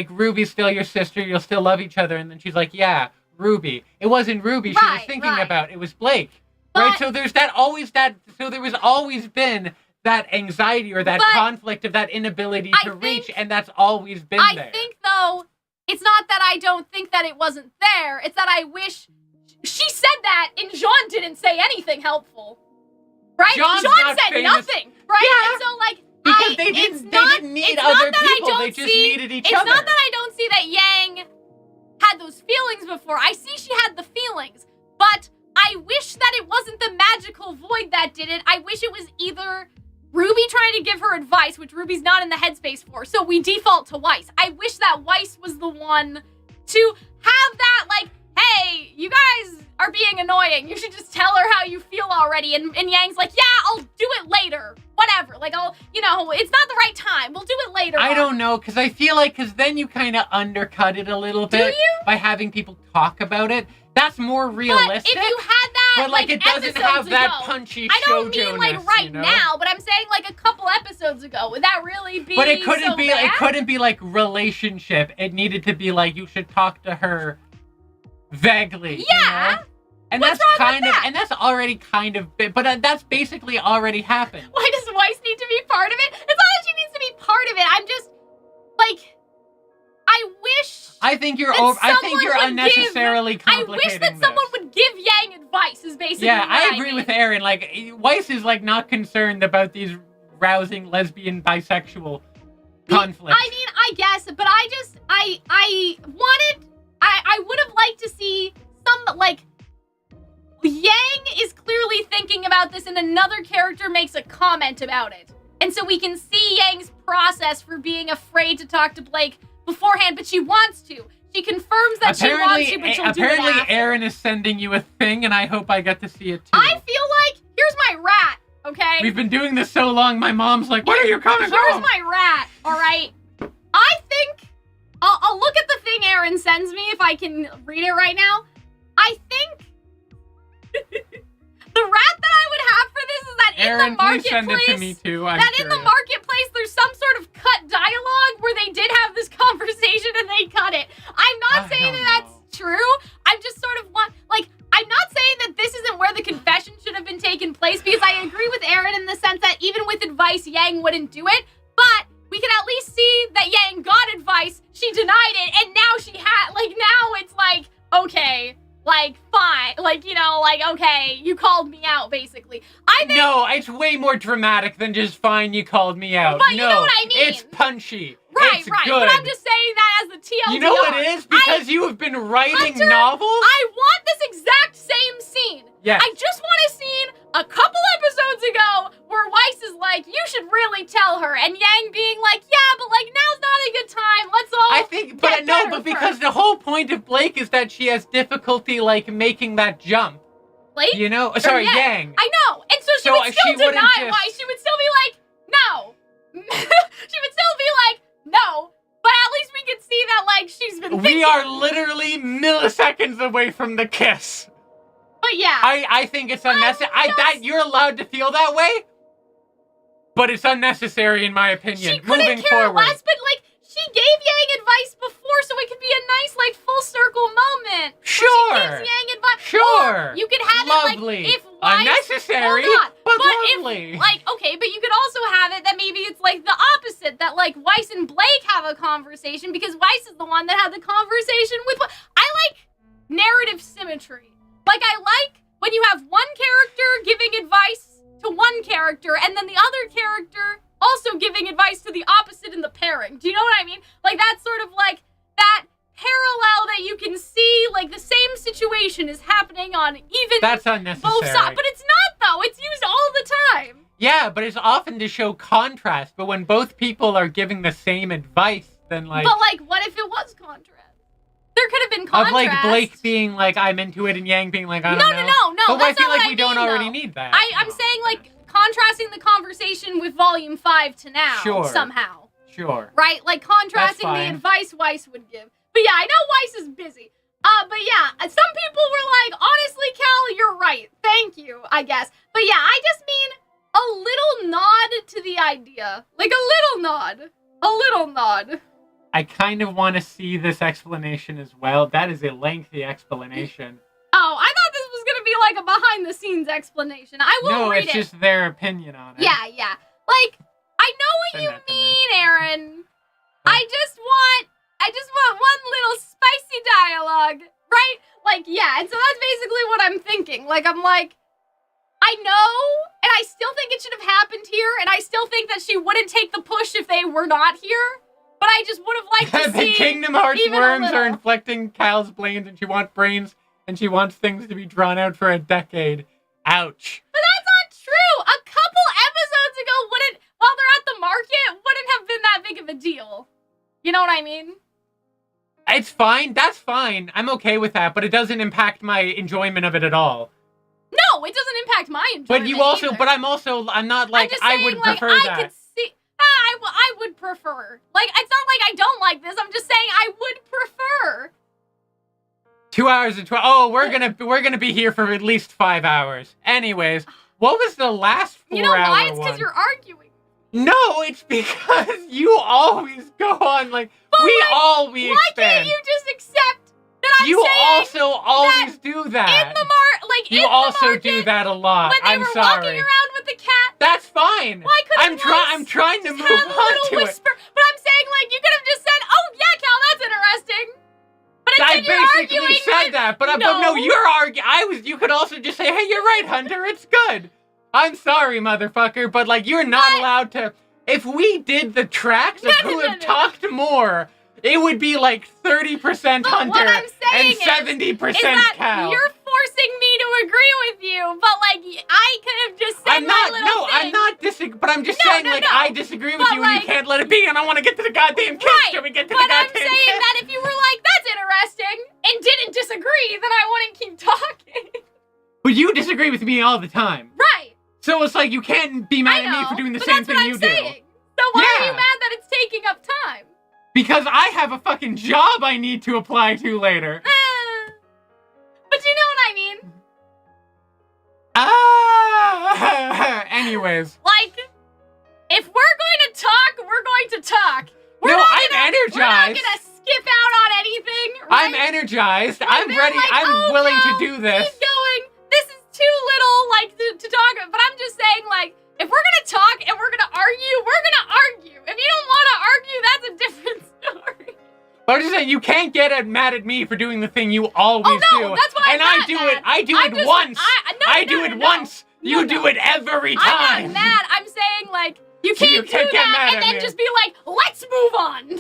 Ruby's still your sister. You'll still love each other. And then she's like, yeah, Ruby. It wasn't Ruby she was thinking about. It was Blake. Right? So there's so there was always been that anxiety or that conflict of that inability to reach. And that's always been there. I think, though, it's not that I don't think that it wasn't there. It's that I wish she said that and Jaune didn't say anything helpful. Right? Jaune said nothing, right? Yeah. And so, like, because they didn't need other people. They just needed each other. It's not that I don't see that Yang had those feelings before. I see she had the feelings, but I wish that it wasn't the magical void that did it. I wish it was either Ruby trying to give her advice, which Ruby's not in the headspace for, so we default to Weiss. I wish that Weiss was the one to have that, like, hey, you guys are being annoying. You should just tell her how you feel already. And Yang's like, yeah, I'll do it later. Whatever. Like, it's not the right time. We'll do it later. I don't know, because I feel like, then you kind of undercut it a little bit by having people talk about it. That's more realistic. But if you had that, but, like, it doesn't have that punchy shoujo-ness, I don't mean, like, right now, but I'm saying, like, a couple episodes ago. Would that really be But it couldn't be, bad? It couldn't be, like, relationship. It needed to be, like, you should talk to her vaguely. Yeah. You know? And What's that's wrong kind with of, that? and that's already kind of, but that's basically already happened. Why does Weiss need to be part of it? It's not that she needs to be part of it. I'm just, like, I wish I think you're that I think you're someone would unnecessarily I complicating wish that someone would give Yang advice, is basically Yeah, what I agree mean. with Aaron. Like, Weiss is like not concerned about these rousing lesbian bisexual conflicts. I mean, I guess, but I would have liked to see some, like, Yang is clearly thinking about this and another character makes a comment about it. And so we can see Yang's process for being afraid to talk to Blake beforehand, but she wants to. She confirms that she wants to, but she'll do it Apparently, after. Aaron is sending you a thing, and I hope I get to see it too. I feel like, here's my rat, okay? We've been doing this so long, my mom's like, when are you coming Here's home? my rat, alright? I think, I'll look at the thing Aaron sends me if I can read it right now. I think the rat that I would have for this is that Aaron, in the marketplace, please send it to me too. I'm in the curious. marketplace there's some sort of cut dialogue where they did have this conversation and they cut it. I'm not saying that that's true. I'm just sort of I'm not saying that this isn't where the confession should have been taken place, because I agree with Aaron in the sense that even with advice, Yang wouldn't do it, but we can at least see that Yang got advice, she denied it, and now she had, now it's like, okay, fine, okay, you called me out, basically. I think— No, it's way more dramatic than just fine, you called me out. But no, you know what I mean. It's punchy. Right, it's right, good. but I'm just saying that as the TLDR. You know what it is? Because you have been writing Hunter, novels? I want this exact same scene. Yes. I just want a scene a couple episodes ago where Weiss is like, you should really tell her, and Yang being like, yeah, but now's not a good time. Let's all I think, but no, but because first. the whole point of Blake is that she has difficulty, making that jump. Blake? You know? Sorry, Yang. Yang. I know, and so she So would still she wouldn't deny just- Weiss. She would still be like, no. She would still be like, no. But at least we could see that, she's been thinking. We are literally milliseconds away from the kiss. But yeah. I think it's unnecessary. That you're allowed to feel that way, but it's unnecessary in my opinion. She couldn't Moving care forward. less, but she gave Yang advice before, so it could be a nice, full circle moment. Sure. Where she gives Yang advice. Sure. Or you could have Lovely. it if Weiss— Unnecessary, hold on. but If, lovely. okay, but you could also have it that maybe it's the opposite, that Weiss and Blake have a conversation because Weiss is the one that had the conversation with— I like narrative symmetry. I like when you have one character giving advice to one character and then the other character also giving advice to the opposite in the pairing. Do you know what I mean? That's sort of that parallel that you can see, the same situation is happening on even That's unnecessary. both sides. But it's not, though. It's used all the time. Yeah, but it's often to show contrast. But when both people are giving the same advice, then But, what if it was contrast? There could have been contrast. Of Blake being I'm into it and Yang being I don't know. No. But That's I feel not what we don't mean, already though. need that. I'm saying contrasting the conversation with Volume 5 to now Sure. somehow. Sure. Right? Contrasting the fine. advice Weiss would give. But yeah, I know Weiss is busy. But yeah, some people were honestly, Cal, you're right. Thank you, I guess. But yeah, I just mean a little nod to the idea. A little nod. A little nod. I kind of want to see this explanation as well. That is a lengthy explanation. Oh, I thought this was going to be a behind-the-scenes explanation. I will read it. No, it's just their opinion on it. Yeah. I know what Send you that to me. mean, Aaron. I just want one little spicy dialogue, right? Yeah, and so that's basically what I'm thinking. I know, and I still think it should have happened here, and I still think that she wouldn't take the push if they were not here, but I just would have liked to The see Kingdom Hearts even a worms are little. inflicting Kyle's brains, and she wants brains, and she wants things to be drawn out for a decade. Ouch. But that's not true! A couple episodes ago while they're at the market, wouldn't have been that big of a deal. You know what I mean? It's fine. That's fine. I'm okay with that, but it doesn't impact my enjoyment of it at all. No, it doesn't impact my enjoyment But you also, either. but I'm not I'm just I saying, would prefer I that. could see. I would prefer. It's not I don't like this. I'm just saying I would prefer. 2 hours and 12. Oh, we're gonna be here for at least 5 hours. Anyways, what was the last 4 You know hour why? It's one? because you're arguing. No, it's because you always go on But always why can't you just accept that I'm You saying also always do that. in the You also do that a lot. when they I'm were sorry. walking around with the cat? That's fine. Why couldn't I'm trying to move have a on little to it. whisper? But I'm saying you could have just said, "Oh yeah, Cal, that's interesting." said that, but no, you're arguing. You could also just say, hey, you're right, Hunter, it's good. I'm sorry, motherfucker, but, like, you're not allowed to... If we did the tracks of who had talked more, it would be, like, 30% Hunter and 70% Cal. You're forcing me to agree with you, but, like, I could have just said I'm not disagreeing, but I'm just saying, I disagree with you and you can't let it be, and I want to get to the goddamn kiss. Can we get to the goddamn kiss? But I'm saying that if you were like, that's interesting, and didn't disagree, then I wouldn't keep talking. But you disagree with me all the time. Right. So it's like you can't be mad at me for doing the same thing you do. So why are you mad that it's taking up time? Because I have a fucking job I need to apply to later. But you know what I mean? Anyways. Like, if we're going to talk, we're going to talk. I'm energized. We're not gonna skip out on anything, right? I'm energized. I'm ready. Like, I'm willing to do this. Keep going. This is too little, like, to talk about. But I'm just saying, like, if we're gonna talk and we're gonna argue, we're gonna argue. If you don't want to argue, that's a different story. But I'm just saying, you can't get mad at me for doing the thing you always do. That's why I do it once. I do it once. You do it every time. I'm not mad. I'm saying, like, you can't do that and then just be like, let's move on.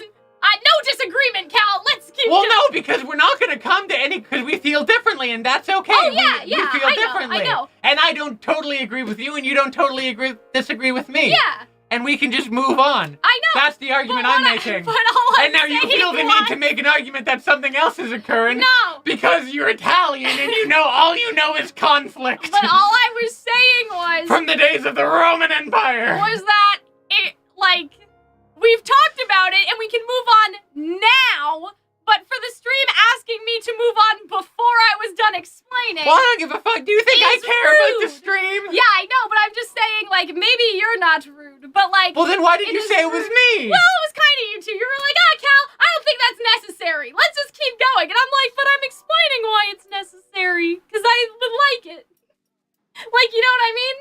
No disagreement, Cal. Let's keep going. Well, no, because we're not going to come to any, because we feel differently, and that's okay. Oh, yeah, we feel differently. I know. And I don't totally agree with you, and you don't totally disagree with me. Yeah. And we can just move on. I know. That's the argument I'm making. And now you feel the need to make an argument that something else is occurring. No. Because you're Italian, and all you know is conflict. But all I was saying was... From the days of the Roman Empire. Was that it, like... We've talked about it, and we can move on now, but for the stream asking me to move on before I was done explaining... Well, I don't give a fuck. Do you think I care about the stream? Yeah, I know, but I'm just saying, like, maybe you're not rude, but, like... Well, then why did you say it was me? Well, it was kind of you two. You were like, Cal, I don't think that's necessary. Let's just keep going. And I'm like, but I'm explaining why it's necessary, because I would like it. Like, you know what I mean?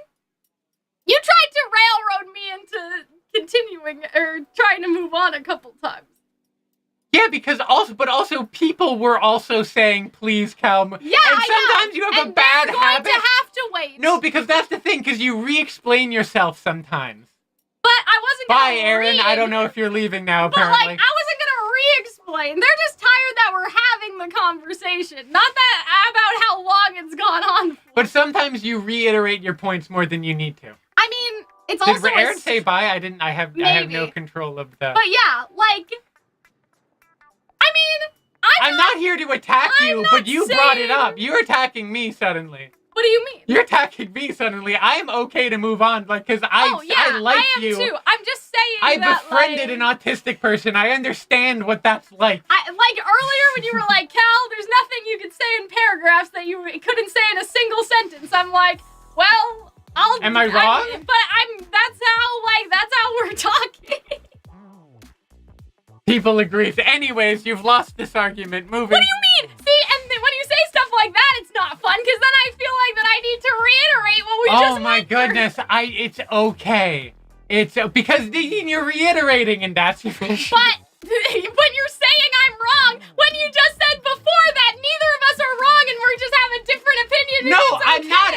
You tried to railroad me into... continuing or trying to move on a couple times. Yeah, because also people were also saying, please, Cal. Yeah, and sometimes you have a bad habit. Going to have to wait. No, because that's the thing, because you re-explain yourself sometimes. But I wasn't going to Bye, Aaron. I don't know if you're leaving now, apparently. But, like, I wasn't going to re-explain. They're just tired that we're having the conversation. Not that about how long it's gone on for. But sometimes you reiterate your points more than you need to. I mean... It's also Did Aaron say bye? I have no control of the... But yeah, like... I mean, I'm not here to attack you, but you brought it up. You're attacking me suddenly. What do you mean? You're attacking me suddenly. I'm okay to move on, like, because I like you. Too. I'm just saying I befriended an autistic person. I understand what that's like. Like earlier when you were like, Cal, there's nothing you could say in paragraphs that you couldn't say in a single sentence. I'm like, well... Am I wrong? That's how we're talking. People agree. Anyways, you've lost this argument. Moving. What do you mean? See, and when you say stuff like that, it's not fun, because then I feel like that I need to reiterate what we just went through. Oh my goodness, it's okay. It's because you're reiterating, and that's your issue. But you're saying I'm wrong when you just said before that neither of us are wrong and we just have a different opinion. No,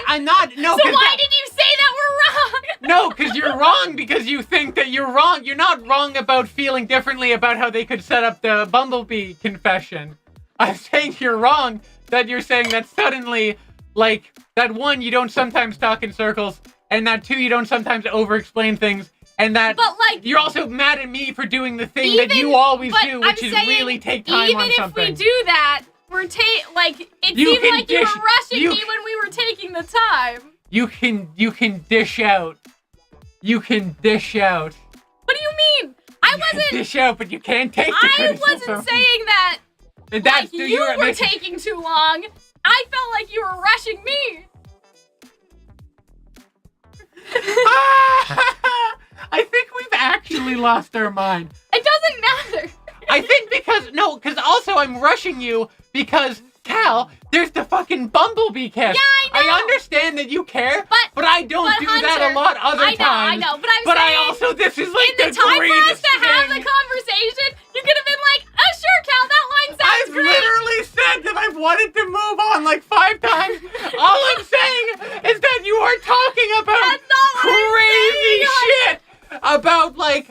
I'm not. No. So why did you say that we're wrong? No, because you're wrong because you think that you're wrong. You're not wrong about feeling differently about how they could set up the Bumblebee confession. I'm saying you're wrong that you're saying that suddenly, like, that one, you don't sometimes talk in circles, and that two, you don't sometimes over-explain things. And that you're also mad at me for doing the thing that you always do, which is really take time on something. Even if we do that, it seemed like you were rushing me when we were taking the time. You can dish out. You can dish out. What do you mean? I wasn't dish out, but you can't take the criticism. I wasn't saying that. That's you were taking too long. I felt like you were rushing me. I think we've actually lost our mind. It doesn't matter. I think because also I'm rushing you because, Cal, there's the fucking Bumblebee kiss. Yeah, I know. I understand that you care, but I don't do Hunter, that a lot other times. I know, but I also, this is like the greatest thing. In the time for us to have the conversation, you could have been like, oh, sure, Cal, that line sounds great. I've literally said that I've wanted to move on like 5 times. All I'm saying is that you are talking about That's not what I'm crazy saying. shit about like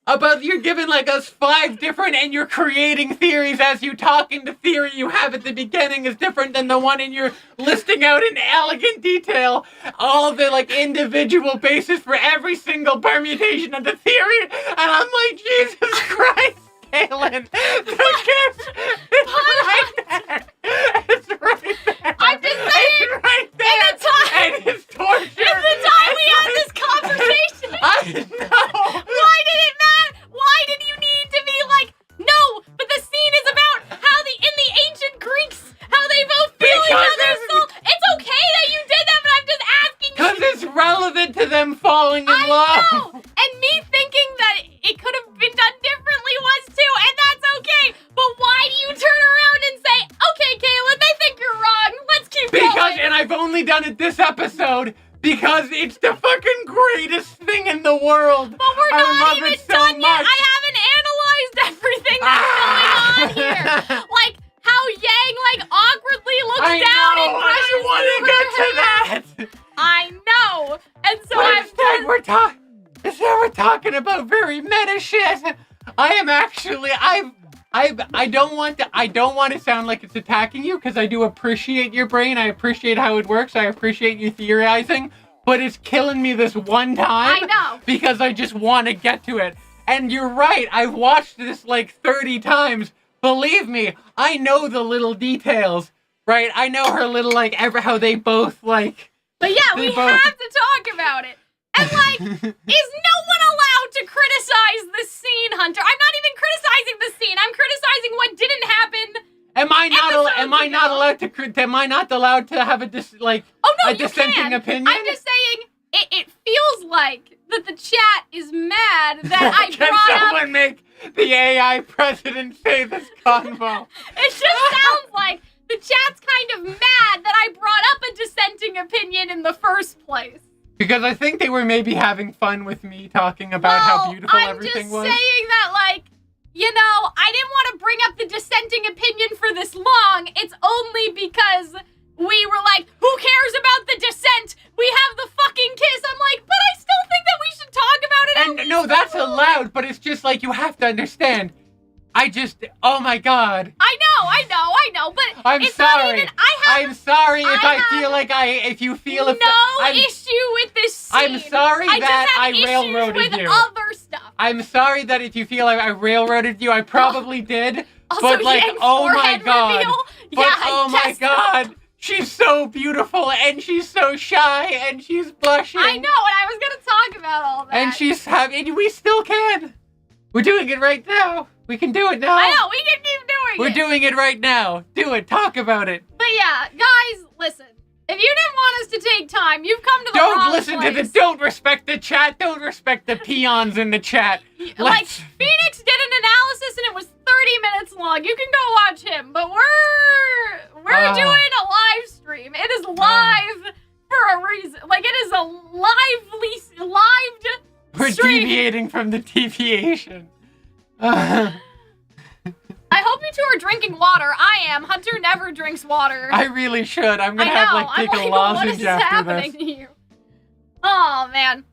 about you're giving like us 5 different and you're creating theories as you talk, and the theory you have at the beginning is different than the one and you're listing out in elegant detail all of the like individual basis for every single permutation of the theory, and I'm like, Jesus Christ, Kaylin, the kiss is right there. It's right there. I'm just saying, it's right there. in the time- and it's torture. In the time we had this conversation, I know. why did it matter? Why did you need to be like, no, but the scene is about how in the ancient Greeks, how they both feel each Because other's it's- soul. It's okay that you did that, but I'm just asking you. Because it's relevant to them falling in I love. know, and me thinking that it could have been done differently was too, and that's okay. But why do you turn around and say, okay, Caleb, they think you're wrong. Let's keep going. And I've only done it this episode because it's the fucking greatest thing in the world. But we're I not love even it so done yet. much. I haven't analyzed everything that's going on here. Like how Yang like awkwardly looks I down know, and brushes I want to through get her to hair. that. I know. And so But I'm instead, we're talking about very meta shit. I am actually, I don't want to sound like it's attacking you, because I do appreciate your brain. I appreciate how it works. I appreciate you theorizing, but it's killing me this one time. I know. Because I just want to get to it. And you're right. I've watched this like 30 times. Believe me, I know the little details. Right? I know her little like how they both like. But yeah, They we both- have to talk about it. And like, is no one allowed to criticize the scene, Hunter? I'm not even criticizing the scene. I'm criticizing what didn't happen. Am I not Episodes allowed to? Am I not allowed to have a Oh no, a you dissenting can. opinion? I'm just saying, it feels like that the chat is mad that I Can brought up. someone make the AI president say this convo? It just sounds like the chat's kind of mad that I brought up a dissenting opinion in the first place. Because I think they were maybe having fun with me talking about how beautiful everything was. I'm just saying that, like, you know, I didn't want to bring up the dissenting opinion for this long. It's only because we were like, who cares about the dissent? We have the fucking kiss. I'm like, but I still think that we should talk about it. And no, that's allowed, but it's just like you have to understand. Oh my God. I know, but I'm it's sorry. not even, I'm sorry if I I feel like if you feel no if I'm, issue with this scene. I'm sorry I that just have I issues railroaded with you. other stuff. I'm sorry that if you feel like I railroaded you, I probably did. Also, But like, Yang oh my forehead God. reveal. But Yeah, oh my yes. God. She's so beautiful and she's so shy and she's blushing. I know, and I was gonna talk about all that. And she's having, we still can. We're doing it right now. We can do it now. I know, we can keep doing We're it. doing it right now. Do it. Talk about it. But yeah, guys, listen. If you didn't want us to take time, you've come to the wrong Don't listen to place. the. Don't respect the chat. Don't respect the peons in the chat. Like, Let's- Phoenix did an analysis and it was 30 minutes long. You can go watch him, but we're doing a live stream. It is live for a reason. Like, it is a lived We're stream. deviating from the deviation. I hope you two are drinking water. I am. Hunter never drinks water. I really should. I'm gonna I have know. like take I'm a like, what lozenge is after happening this. to you? Oh man.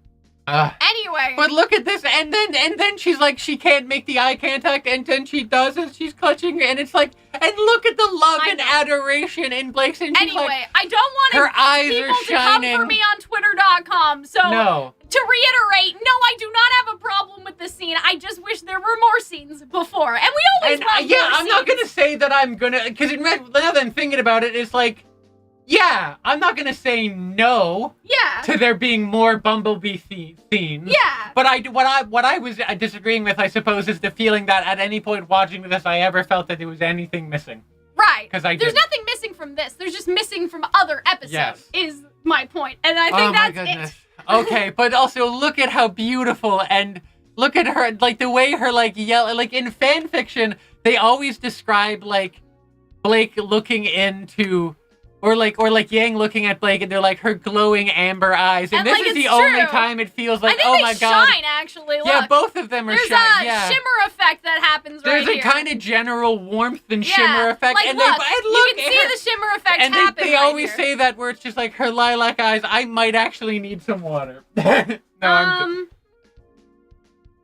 Anyway. But look at this, and then she's like, she can't make the eye contact, and then she does, and she's clutching, and it's like, and look at the love I and know. adoration in Blake's, and she's Anyway, like, I don't want her eyes people are to come shining. for me on Twitter.com. So No. to reiterate, no, I do not have a problem with the scene. I just wish there were more scenes before, and we always And love yeah, more I'm not scenes. gonna say that I'm gonna, because now that I'm thinking about it, it's like, yeah, I'm not gonna say no Yeah. to there being more Bumblebee themes. Yeah. But what I was disagreeing with, I suppose, is the feeling that at any point watching this, I ever felt that there was anything missing. Right. 'Cause I There's didn't. nothing missing from this. There's just missing from other episodes. Yes. Is my point, and I think Oh my that's goodness. it. Okay, but also look at how beautiful, and look at her, like the way her like yell, like in fan fiction, they always describe like Blake looking into Or like Yang looking at Blake and they're like her glowing amber eyes. And this like, is the it's only true. time it feels like, I think oh they my god. shine, actually. Look, Yeah, both of them are there's shining. a Yeah. shimmer effect that happens There's right a here. kind of general warmth and shimmer effect. Like, and look, and you can see the shimmer effect and happen they right always here. say that where it's just like her lilac eyes, I might actually need some water. No,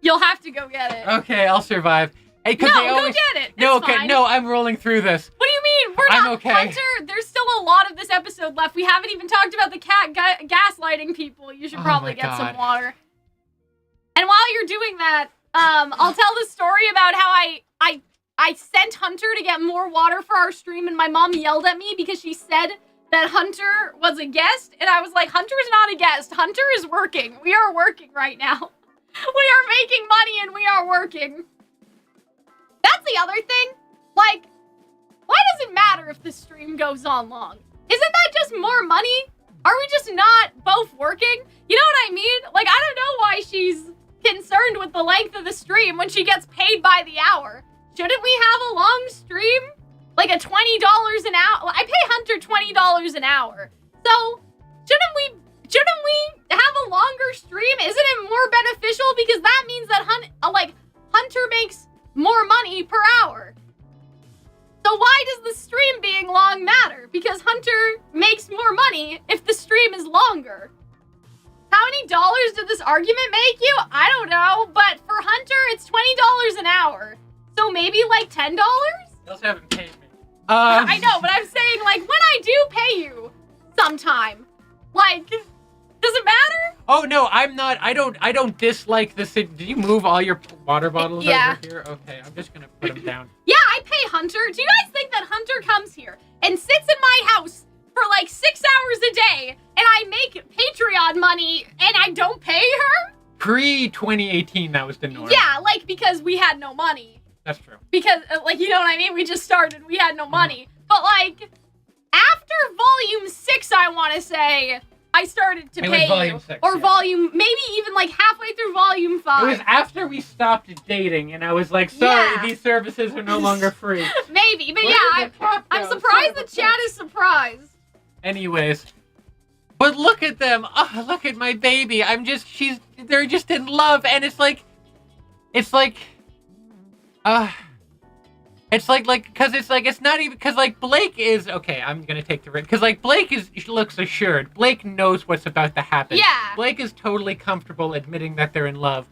You'll have to go get it. okay, I'll survive. Hey, No, they go always... get it. No, It's okay, fine. no, I'm rolling through this. What do you mean? We're I'm not okay. Hunter. There's still a lot of this episode left. We haven't even talked about the gaslighting people. You should Oh probably my get some God. water. And while you're doing that, I'll tell the story about how I sent Hunter to get more water for our stream, and my mom yelled at me because she said that Hunter was a guest, and I was like, Hunter is not a guest. Hunter is working. We are working right now. We are making money and we are working. That's the other thing. Like, why does it matter if the stream goes on long? Isn't that just more money? Are we just not both working? You know what I mean? Like, I don't know why she's concerned with the length of the stream when she gets paid by the hour. Shouldn't we have a long stream? Like a $20 an hour? I pay Hunter $20 an hour. So, shouldn't we have a longer stream? Isn't it more beneficial? Because that means that Hunter makes more money per hour. So why does the stream being long matter? Because Hunter makes more money if the stream is longer. How many dollars did this argument make you? I don't know, but for Hunter, it's $20 an hour. So maybe like $10? You also haven't paid me. I know, but I'm saying, like, when I do pay you sometime, like, does it matter? Oh no, I'm not. I don't dislike the city. Did you move all your water bottles Yeah. over here? Okay, I'm just gonna put them down. Yeah, I pay Hunter. Do you guys think that Hunter comes here and sits in my house for like 6 hours a day and I make Patreon money and I don't pay her? Pre-2018, that was the norm. Yeah, like, because we had no money. That's true. Because, like, you know what I mean? We just started. We had no money. But, like, after Volume 6, I want to say, I started to It was pay Volume you. 6, Or yeah. maybe even, like, halfway through Volume 5. It was after we stopped dating, and I was like, sorry, Yeah. these services are no longer free. Maybe. But, Where yeah, did the cat I'm go? surprised Son the of a chat bitch. is surprised. Anyways. But look at them. Oh, look at my baby. They're just in love, and it's like, it's not even, because, like, Blake is, okay, I'm gonna take the risk, because, like, Blake looks assured. Blake knows what's about to happen. Yeah. Blake is totally comfortable admitting that they're in love.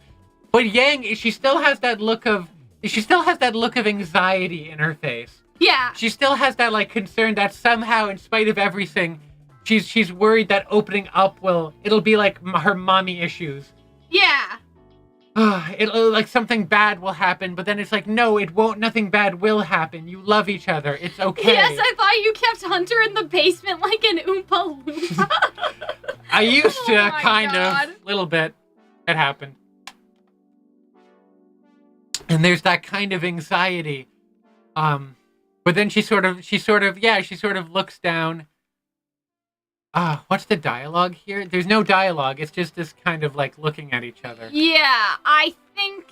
But Yang, she still has that look of anxiety in her face. Yeah. She still has that, like, concern that somehow, in spite of everything, she's worried that opening up it'll be like her mommy issues. Yeah. It'll, like, something bad will happen, but then it's like, no, it won't. Nothing bad will happen. You love each other. It's okay. Yes, I thought you kept Hunter in the basement like an Oompa Loompa. I used to, Oh my kind God. of, little bit. It happened. And there's that kind of anxiety. But then she sort of looks down. What's the dialogue here? There's no dialogue. It's just this kind of, like, looking at each other. Yeah, I think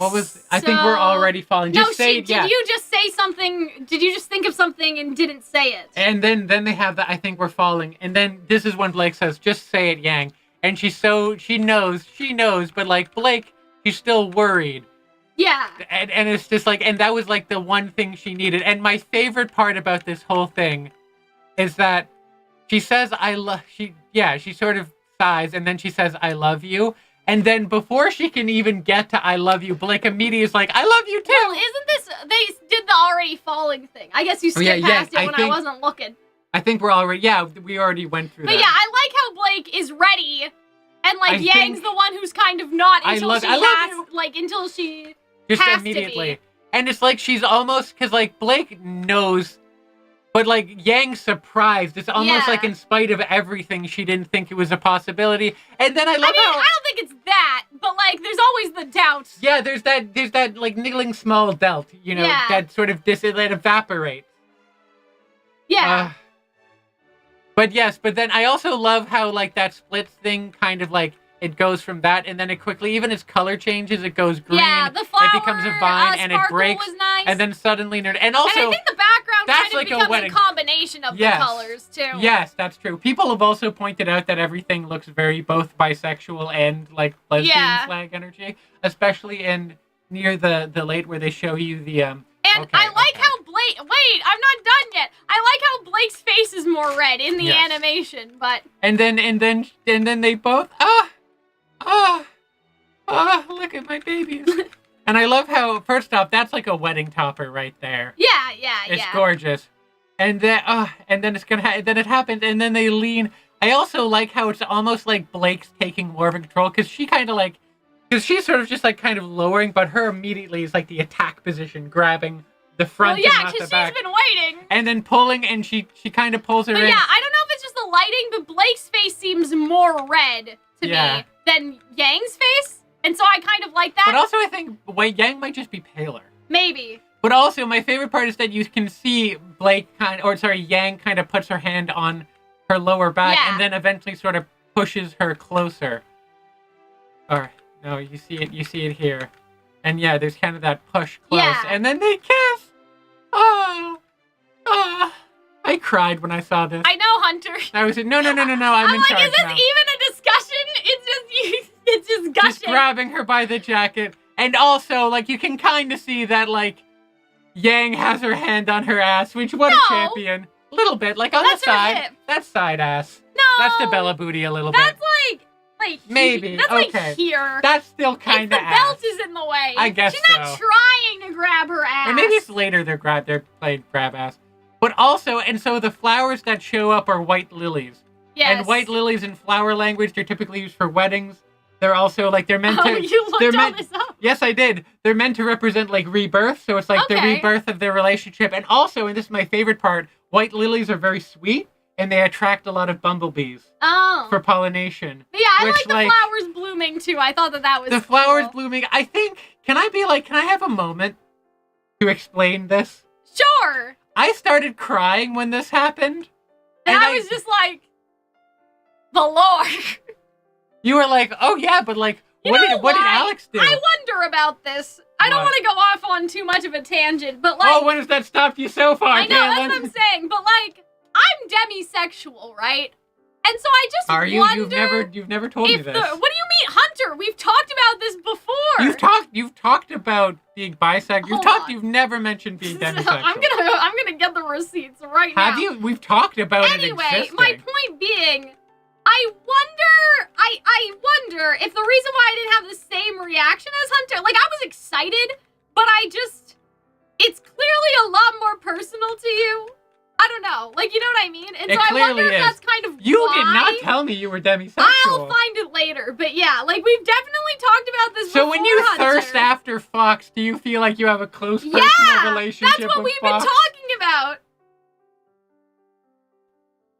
I think we're already falling. No, Just say it, yeah. did you just say something? Did you just think of something and didn't say it? And then they have that, I think we're falling. And then this is when Blake says, just say it, Yang. And she knows, but, like, Blake, she's still worried. Yeah. And it's just like, and that was, like, the one thing she needed. And my favorite part about this whole thing is that she says, she sort of sighs, and then she says, I love you. And then before she can even get to I love you, Blake immediately is like, I love you too. Well, isn't this, they did the already falling thing. I guess you skipped past it when I wasn't looking. I think we already went through that. But yeah, I like how Blake is ready, and, like, Yang's the one who's kind of not until she just has immediately. to be. And it's like she's almost, because, like, Blake knows, but, like, Yang's surprised. It's almost like, in spite of everything, she didn't think it was a possibility. And then I don't think it's that, but, like, there's always the doubt. Yeah, there's that like niggling small doubt, you know, that sort of that evaporates. Yeah. But then I also love how, like, that splits thing kind of, like, it goes from that, and then it quickly, even its color changes, it goes green. Yeah, the flower, it becomes a vine, and it breaks. Was nice. And then suddenly, and also, and I think the background that's kind of like becomes a a combination of the colors too. Yes, that's true. People have also pointed out that everything looks very both bisexual and like lesbian flag energy, especially near the late where they show you the And I like how Blake. Wait, I'm not done yet. I like how Blake's face is more red in the animation, but. And then they both look at my babies. And I love how, first off, that's like a wedding topper right there. Yeah. It's gorgeous. And then it's then it happens, and then they lean. I also like how it's almost like Blake's taking more of control, because she kind of like, because she's sort of just like kind of lowering, but her immediately is like the attack position, grabbing the front and not the back. She's been waiting. And then pulling, and she kind of pulls her in. Yeah, I don't know if it's just the lighting, but Blake's face seems more red to me than Yang's face. And so I kind of like that. But also I think Yang might just be paler. Maybe. But also my favorite part is that you can see Yang kind of puts her hand on her lower back and then eventually sort of pushes her closer. Or no, you see it here. And yeah, there's kind of that push close. Yeah. And then they kiss. I cried when I saw this. I know, Hunter. I was no, I'm in like, charge is this now. even a discussion? It's just gushing. Just grabbing her by the jacket. And also, like, you can kind of see that, like, Yang has her hand on her ass, which, what a champion. A little bit, like, on the side. Hip. That's side ass. No. That's the Bella booty a little that's bit. Like maybe. That's okay. like here. That's still kind of ass. The belt is in the way. I guess She's not trying to grab her ass. Or maybe it's later they're playing grab ass. But also, and so the flowers that show up are white lilies. Yes. And white lilies in flower language, they're typically used for weddings. They're also, like, they're meant to... Oh, you looked all this up? Yes, I did. They're meant to represent, like, rebirth. So it's, like, the rebirth of their relationship. And also, and this is my favorite part, white lilies are very sweet, and they attract a lot of bumblebees. For pollination. But yeah, I like the flowers blooming, too. I thought that was the flowers blooming. I think... Can I have a moment to explain this? Sure. I started crying when this happened. And I was just like... The Lord... You were like, oh yeah, but like, what did Alyx do? I wonder about this. I don't want to go off on too much of a tangent, but like... Oh, when has that stopped you so far, I know, that's what I'm saying, but like, I'm demisexual, right? And so I just wonder... You've never told me this. What do you mean, Hunter? We've talked about this before. You've talked about being bisexual. You've never mentioned being demisexual. I'm gonna get the receipts right now. Have you? We've talked about it existing. Anyway, my point being... I wonder if the reason why I didn't have the same reaction as Hunter, like, I was excited, but it's clearly a lot more personal to you. I don't know. Like, you know what I mean? And so I wonder if that's kind of You did not tell me you were demisexual. I'll find it later, but yeah, like, we've definitely talked about this before, So when you Hunter. thirst after Fox, do you feel like you have a close personal relationship with Fox? That's what we've been talking about.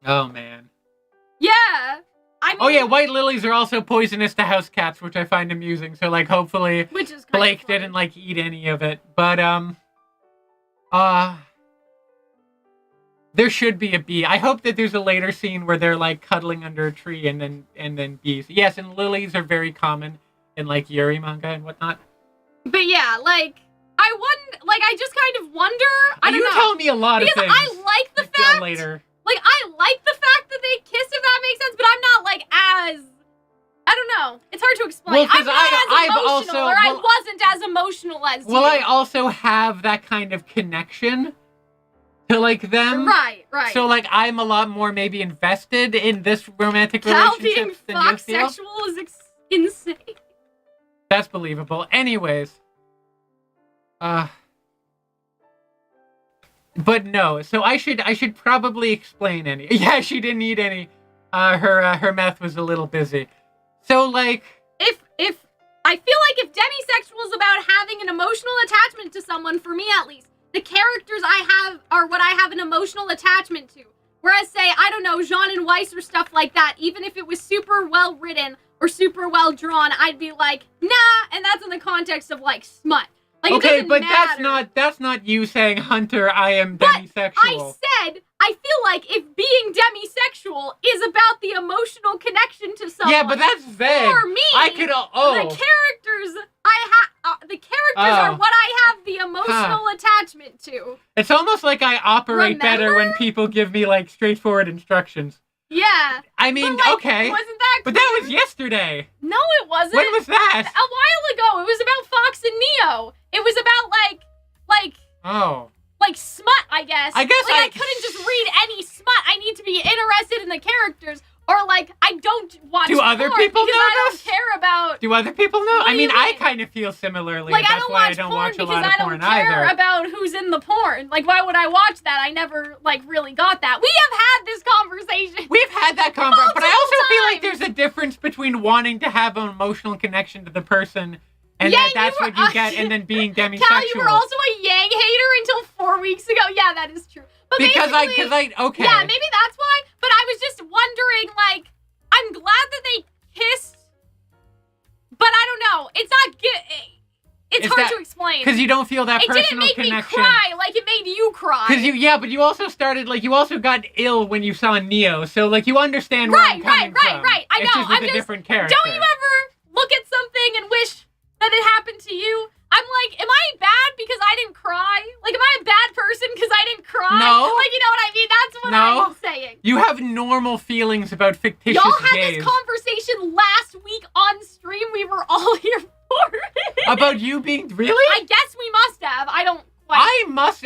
Oh, man. Yeah. I mean, oh yeah, white lilies are also poisonous to house cats, which I find amusing. So like, hopefully, Blake didn't like eat any of it. But there should be a bee. I hope that there's a later scene where they're like cuddling under a tree and then bees. Yes, and lilies are very common in like Yuri manga and whatnot. But yeah, like I just kind of wonder. I don't know. You tell me a lot of things. I like the fact. Later. Like, I like the fact that they kiss, if that makes sense, but I'm not, like, as... I don't know. It's hard to explain. Well, I'm not as emotional, I wasn't as emotional as you. Well, I also have that kind of connection to, like, them. Right. So, like, I'm a lot more maybe invested in this romantic relationship than you feel. Being sexual is insane. That's believable. Anyways. But no, so I should probably explain any. Yeah, she didn't eat any. Her mouth was a little busy. So like, if I feel like if demisexual is about having an emotional attachment to someone, for me at least, the characters I have are what I have an emotional attachment to. Whereas, say, I don't know, Jaune and Weiss or stuff like that, even if it was super well written or super well drawn, I'd be like, nah, and that's in the context of like smut. Like, okay, but matter. that's not you saying, Hunter, I am demisexual. I I feel like if being demisexual is about the emotional connection to someone. Yeah, but that's vague. For me, I could. the characters are what I have the emotional attachment to. It's almost like I operate better when Remember? people give me like straightforward instructions. Yeah. I mean, But, like, okay. Wasn't that But that was yesterday. No, it wasn't. When was that? A while ago. It was about Fox and Neo. It was about Oh. like smut, I guess. I guess I couldn't just read any smut. I need to be interested in the characters. Or like I don't watch Do other porn people because know I this? don't care about Do other people know? What I do mean, you I mean? kind of feel similarly. like I That's don't why I watch don't porn watch a because lot of I porn don't care either. about who's in the porn. Like why would I watch that? I never like really got that. We have had this conversation. We've had that conversation, but I also Multiple feel like times. there's a difference between wanting to have an emotional connection to the person and Yang, that's you what were- you get, and then being demisexual. Cal, you were also a Yang hater until 4 weeks ago. Yeah, that is true. But because I basically- okay. Yeah, maybe that's why. But I was just wondering, like, I'm glad that they kissed, but I don't know. It's not good. It's Is hard that- to explain. Because you don't feel that It didn't personal make connection. me cry like it made you cry. Because but you also started, like, you also got ill when you saw Neo, so, like, you understand where I'm coming from. Right. I It's know. just with I'm a just. different character. Don't you ever look at something and wish that it happened to you? I'm like, am I bad because I didn't cry? Like, am I a bad person because I didn't cry? No. Like, you know what I mean? That's what No. I'm saying. You have normal feelings about fictitious Y'all had gays. this conversation last week on stream. We were all here for it. About you being... Really? I guess we must have. I don't quite.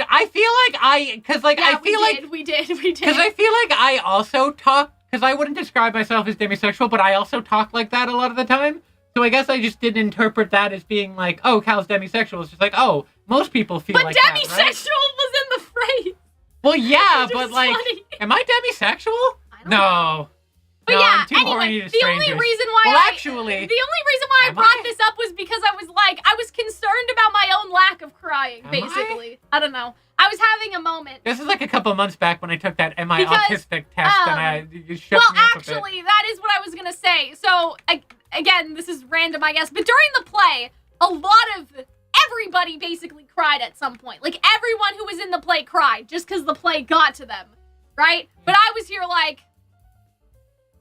I feel like because, like, Yeah, I feel like... we did. Because I feel like I also talk... Because I wouldn't describe myself as demisexual, but I also talk like that a lot of the time. So I guess I just didn't interpret that as being like, oh, Cal's demisexual. It's just like, oh, most people feel But like demisexual that, right? was in the phrase. Well, yeah, Which but, is like, funny. am I demisexual? I don't know. No. But No, yeah, I'm too anyway, horny to the only strangers. reason why Well, I actually, I am brought I? this up was because I was like, I was concerned about my own lack of crying, Am basically. I don't know. I was having a moment. This is like a couple months back when I took that Am I Because, Autistic test, and you shook Well, me up a bit. actually, that is what I was gonna say. So, again, this is random, I guess, but during the play, a lot of everybody basically cried at some point. Like, everyone who was in the play cried, just because the play got to them, right? But I was here like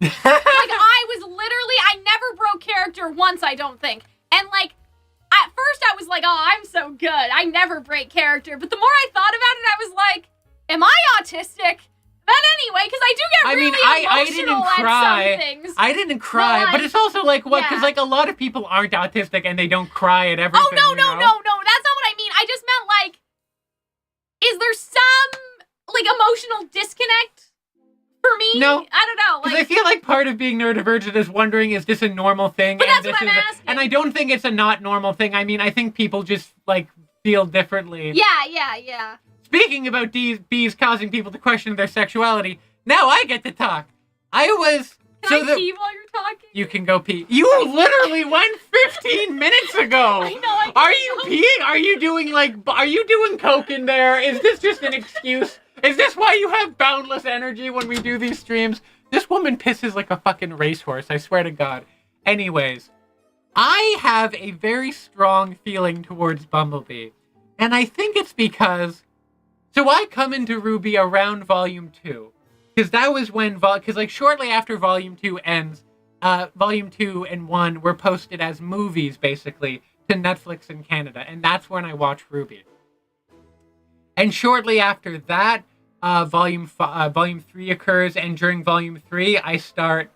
I was literally, I never broke character once, I don't think. And, like, at first I was like, oh, I'm so good. I never break character. But the more I thought about it, I was like, am I autistic? Then anyway, because I do get really I emotional didn't at cry. some things. I didn't cry, like, but it's also like, what? Because, yeah. like, a lot of people aren't autistic and they don't cry at everything. Oh, no, you know? that's not what I mean. I just meant, like, is there some, like, emotional disconnect for me? No. I don't know. Because Like, I feel like part of being neurodivergent is wondering, is this a normal thing? But and that's this what I'm is asking. And I don't think it's a not normal thing. I mean, I think people just, like, feel differently. yeah. Speaking about bees causing people to question their sexuality, now I get to talk. I was... Can I pee while you're talking? You can go pee. You literally went 15 minutes ago. I know. Are you peeing? Are you doing coke in there? Is this just an excuse? Is this why you have boundless energy when we do these streams? This woman pisses like a fucking racehorse, I swear to God. Anyways, I have a very strong feeling towards Bumblebee. And I think it's because... So I come into RWBY around Volume 2. Because that was when... Because, like, shortly after Volume 2 ends, Volume 2 and 1 were posted as movies, basically, to Netflix in Canada. And that's when I watched RWBY. And shortly after that, Volume 3 occurs, and during Volume 3, I start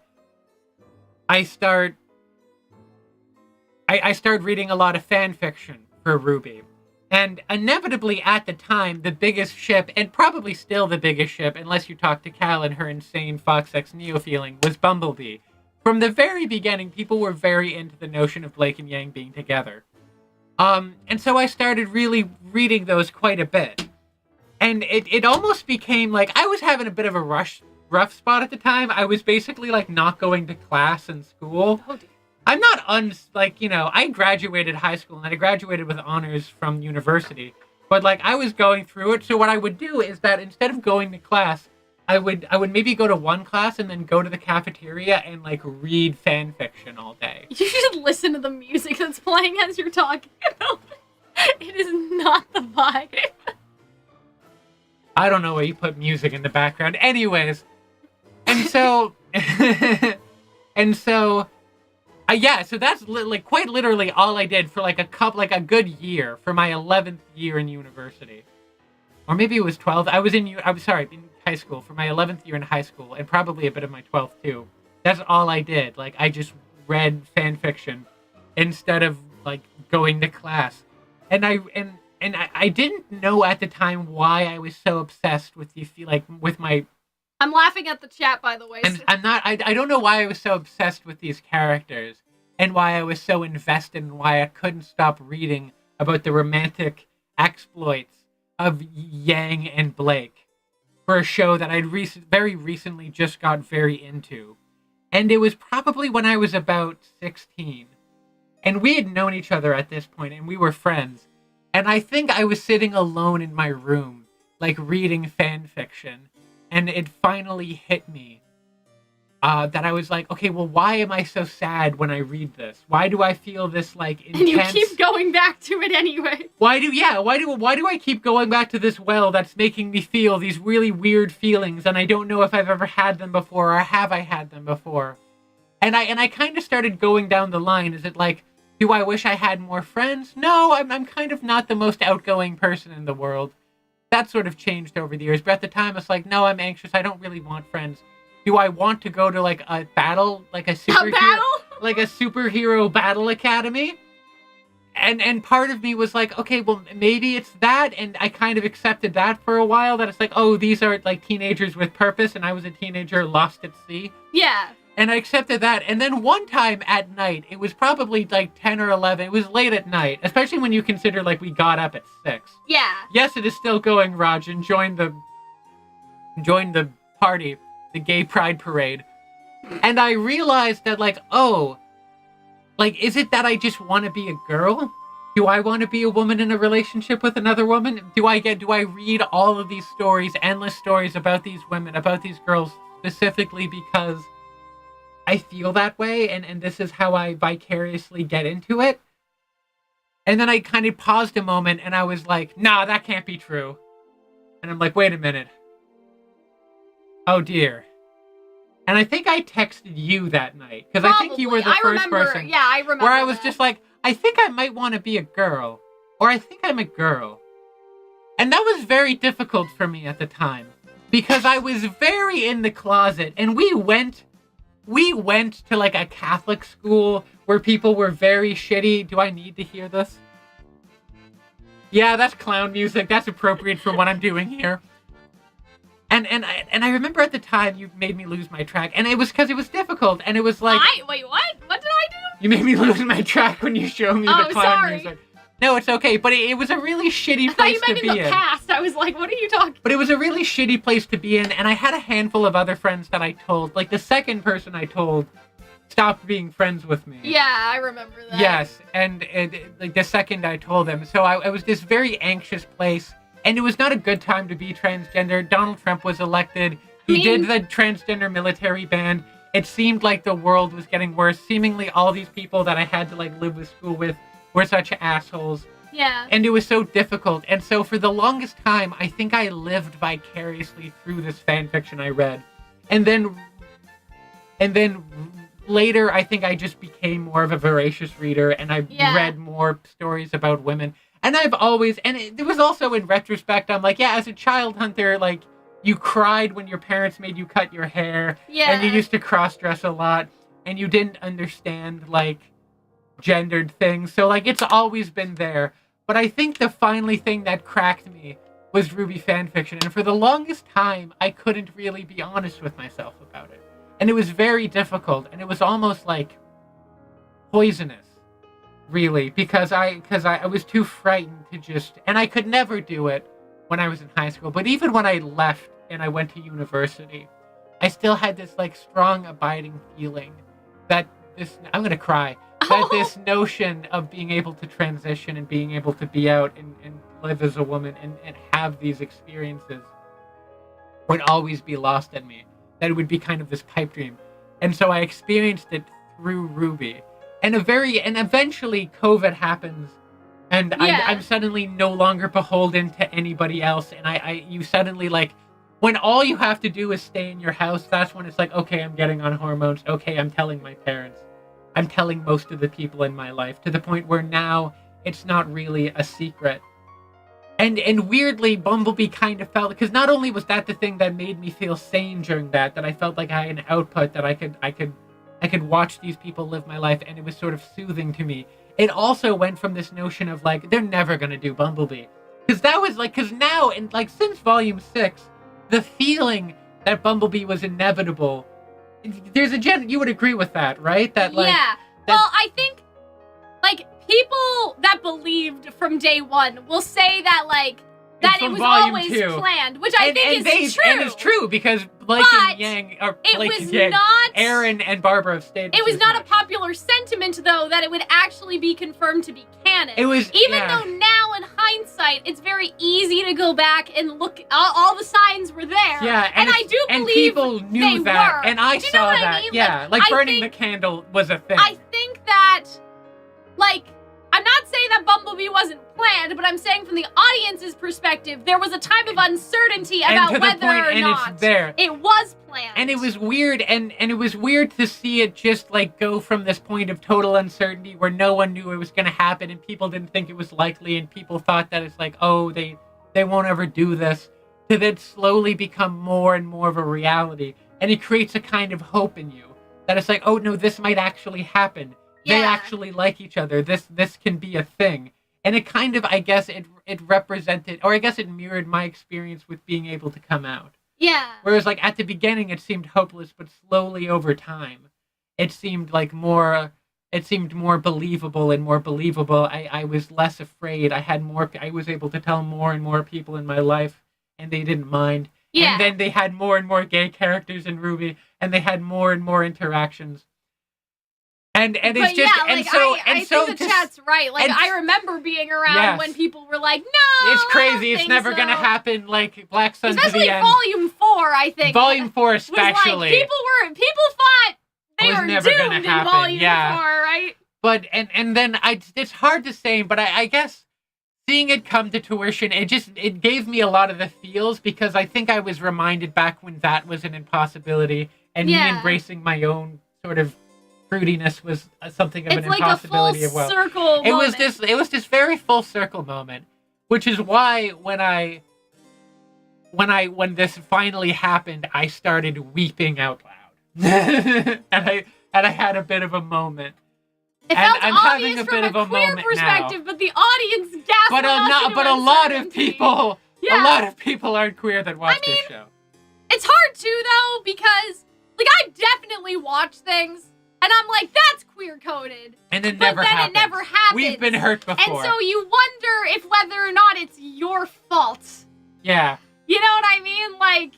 reading a lot of fan fiction for RWBY. And inevitably, at the time, the biggest ship, and probably still the biggest ship, unless you talk to Cal and her insane Fox X Neo feeling, was Bumblebee. From the very beginning, people were very into the notion of Blake and Yang being together. And so I started really reading those quite a bit. And it almost became like, I was having a bit of a rough spot at the time. I was basically, like, not going to class in school. Oh, dear. I'm not I graduated high school and I graduated with honors from university, but like I was going through it. So what I would do is that instead of going to class, I would maybe go to one class and then go to the cafeteria and like read fan fiction all day. You should listen to the music that's playing as you're talking about it. It is not the vibe. I don't know where you put music in the background. Anyways, and so, and so, yeah. So that's like quite literally all I did for like a good year for my 11th year in university, or maybe it was 12. I was in high school for my 11th year in high school, and probably a bit of my 12th too. That's all I did. Like I just read fan fiction instead of like going to class, and I didn't know at the time why I was so obsessed with with my. I'm laughing at the chat, by the way. I don't know why I was so obsessed with these characters and why I was so invested and why I couldn't stop reading about the romantic exploits of Yang and Blake for a show that I'd very recently just got very into. And it was probably when I was about 16. And we had known each other at this point, and we were friends. And I think I was sitting alone in my room, like reading fan fiction. And it finally hit me that I was like, okay, well, why am I so sad when I read this? Why do I feel this like intense? And you keep going back to it anyway. Why do I keep going back to this well that's making me feel these really weird feelings, and I don't know if I've ever had them before or have I had them before? And I kind of started going down the line. Is it like, do I wish I had more friends? No, I'm kind of not the most outgoing person in the world. That sort of changed over the years, but at the time it's like, no, I'm anxious. I don't really want friends. Do I want to go to like a battle, like a superhero battle academy? And part of me was like, okay, well maybe it's that, and I kind of accepted that for a while. That it's like, oh, these are like teenagers with purpose, and I was a teenager lost at sea. Yeah. And I accepted that. And then one time at night, it was probably like 10 or 11. It was late at night, especially when you consider like we got up at 6. Yeah. Yes, it is still going, Raj, and join the party, the gay pride parade. And I realized that like, oh, like, is it that I just want to be a girl? Do I want to be a woman in a relationship with another woman? Do I read all of these stories, endless stories about these women, about these girls, specifically because I feel that way, and this is how I vicariously get into it? And then I kind of paused a moment, and I was like, nah, that can't be true. And I'm like, wait a minute. Oh, dear. And I think I texted you that night, because I think you were the first person. Yeah, I remember. Where I was just like, I think I might want to be a girl. Or I think I'm a girl. And that was very difficult for me at the time, because I was very in the closet, and we went to like a Catholic school where people were very shitty. Do I need to hear this? Yeah, that's clown music. That's appropriate for what I'm doing here. And I remember at the time you made me lose my track, and it was because it was difficult, and it was like... Wait, what? What did I do? You made me lose my track when you showed me the clown music. No, it's okay, but it was a really shitty place to be in. I thought you meant in the past. I was like, what are you talking? But it was a really shitty place to be in, and I had a handful of other friends that I told. Like, the second person I told stopped being friends with me. Yeah, I remember that. Yes, and like the second I told them. So I was this very anxious place, and it was not a good time to be transgender. Donald Trump was elected. He did the transgender military ban. It seemed like the world was getting worse. Seemingly all these people that I had to like live with school with were such assholes. Yeah. And it was so difficult. And so for the longest time, I think I lived vicariously through this fan fiction I read. And then later, I think I just became more of a voracious reader, and I read more stories about women. And I've always, and it was also in retrospect, I'm like, yeah, as a child hunter, like, you cried when your parents made you cut your hair. Yeah. And you used to cross-dress a lot, and you didn't understand, like, gendered things. So, like, it's always been there. But I think the finally thing that cracked me was RWBY fanfiction. And for the longest time, I couldn't really be honest with myself about it. And it was very difficult. And it was almost like poisonous, really. Because I was too frightened to just... And I could never do it when I was in high school. But even when I left and I went to university, I still had this, like, strong, abiding feeling that this... I'm going to cry. That this notion of being able to transition and being able to be out and live as a woman and have these experiences would always be lost in me. That it would be kind of this pipe dream. And so I experienced it through RWBY. And eventually COVID happens And I'm suddenly no longer beholden to anybody else. And you suddenly, like, when all you have to do is stay in your house, that's when it's like, okay, I'm getting on hormones. Okay, I'm telling my parents. I'm telling most of the people in my life, to the point where now it's not really a secret. And weirdly, Bumblebee kind of felt, because not only was that the thing that made me feel sane during that I felt like I had an output, that I could watch these people live my life, and it was sort of soothing to me. It also went from this notion of, like, they're never gonna do Bumblebee. Because that was, like, because now, and like, since Volume 6, the feeling that Bumblebee was inevitable, there's you would agree with that, right? That, like... Yeah. Well, I think, like, people that believed from day one will say that, like, that it was always planned, which I think is true. And it's true, because Blake and Yang, or Blake and Yang, Aaron and Barbara have stayed. It was not a popular sentiment, though, that it would actually be confirmed to be canon. It was, even though now, in hindsight, it's very easy to go back and look. All the signs were there. Yeah, and I do believe and people knew they that, were. and I saw that. I mean? Yeah, like burning the candle was a thing. I think that, like, I'm not saying that Bumblebee wasn't planned, but I'm saying from the audience's perspective, there was a time of uncertainty about whether or not it was planned. And it was weird, and it was weird to see it just, like, go from this point of total uncertainty where no one knew it was going to happen, and people didn't think it was likely, and people thought that it's like, oh, they won't ever do this, to then slowly become more and more of a reality. And it creates a kind of hope in you, that it's like, oh, no, this might actually happen. They actually like each other. This can be a thing. And it kind of, I guess, it represented, or I guess it mirrored my experience with being able to come out. Yeah. Whereas, like, at the beginning, it seemed hopeless, but slowly over time, it seemed like more believable and more believable. I was less afraid. I was able to tell more and more people in my life, and they didn't mind. Yeah. And then they had more and more gay characters in RWBY, and they had more and more interactions. And it's but just, yeah, and like, so, I think the chat's right. Like, I remember being around when people were like, no, it's crazy. It's never gonna happen. Like, Black Sun especially to the end. Volume 4, I think. Volume 4 especially. Was like, people thought they were never doomed gonna happen. in Volume 4, right? But, and then it's hard to say, but I guess seeing it come to fruition, it gave me a lot of the feels, because I think I was reminded back when that was an impossibility, and me embracing my own sort of fruitiness was something of an impossibility as well. It's like a full circle moment. It was this very full circle moment, which is why when this finally happened, I started weeping out loud. and I had a bit of a moment. It felt obvious from a queer perspective, but the audience gasped. But a lot of people aren't queer that watch this show. It's hard too, though, because, like, I definitely watch things, and I'm like, that's queer-coded. And it never happens. We've been hurt before. And so you wonder if whether or not it's your fault. Yeah. You know what I mean? Like,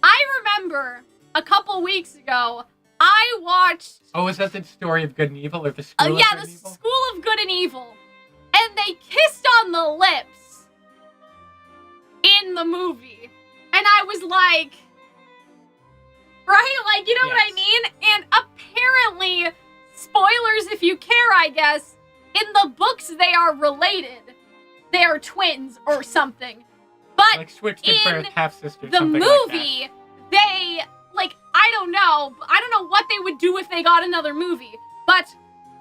I remember a couple weeks ago, I watched... Oh, is that the Story of Good and Evil, or the School of Good and Evil? Yeah, the School of Good and Evil. And they kissed on the lips in the movie. And I was like... Right? Like, you know what I mean? And apparently, spoilers if you care, I guess, in the books they are related. They are twins or something. But like switched at birth, half-sisters, the movie, like they, like, I don't know what they would do if they got another movie, but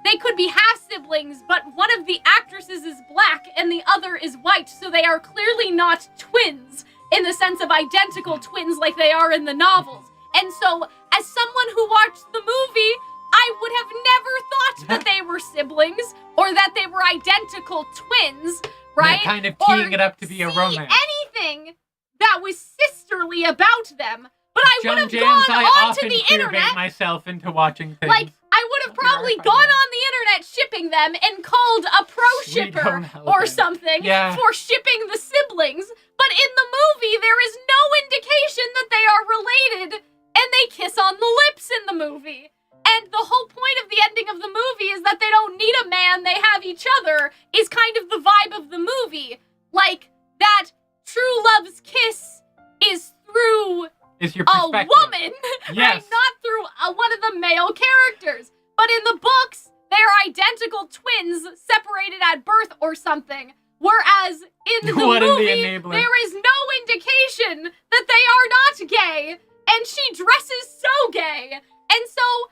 they could be half-siblings, but one of the actresses is black and the other is white, so they are clearly not twins in the sense of identical twins like they are in the novels. And so, as someone who watched the movie, I would have never thought that they were siblings, or that they were identical twins, right? They're kind of teeing it up to be a romance. Anything that was sisterly about them, but I would have gone onto the internet myself into watching things. Like, I would have probably gone on the internet shipping them and called a pro shipper or something for shipping the siblings. But in the movie, there is no indication that they are related, and they kiss on the lips in the movie. And the whole point of the ending of the movie is that they don't need a man, they have each other, is kind of the vibe of the movie. Like, that true love's kiss is through a woman, right? Not through one of the male characters. But in the books, they're identical twins separated at birth or something. Whereas in the movie, there is no indication that they are not gay, and she dresses so gay. And so,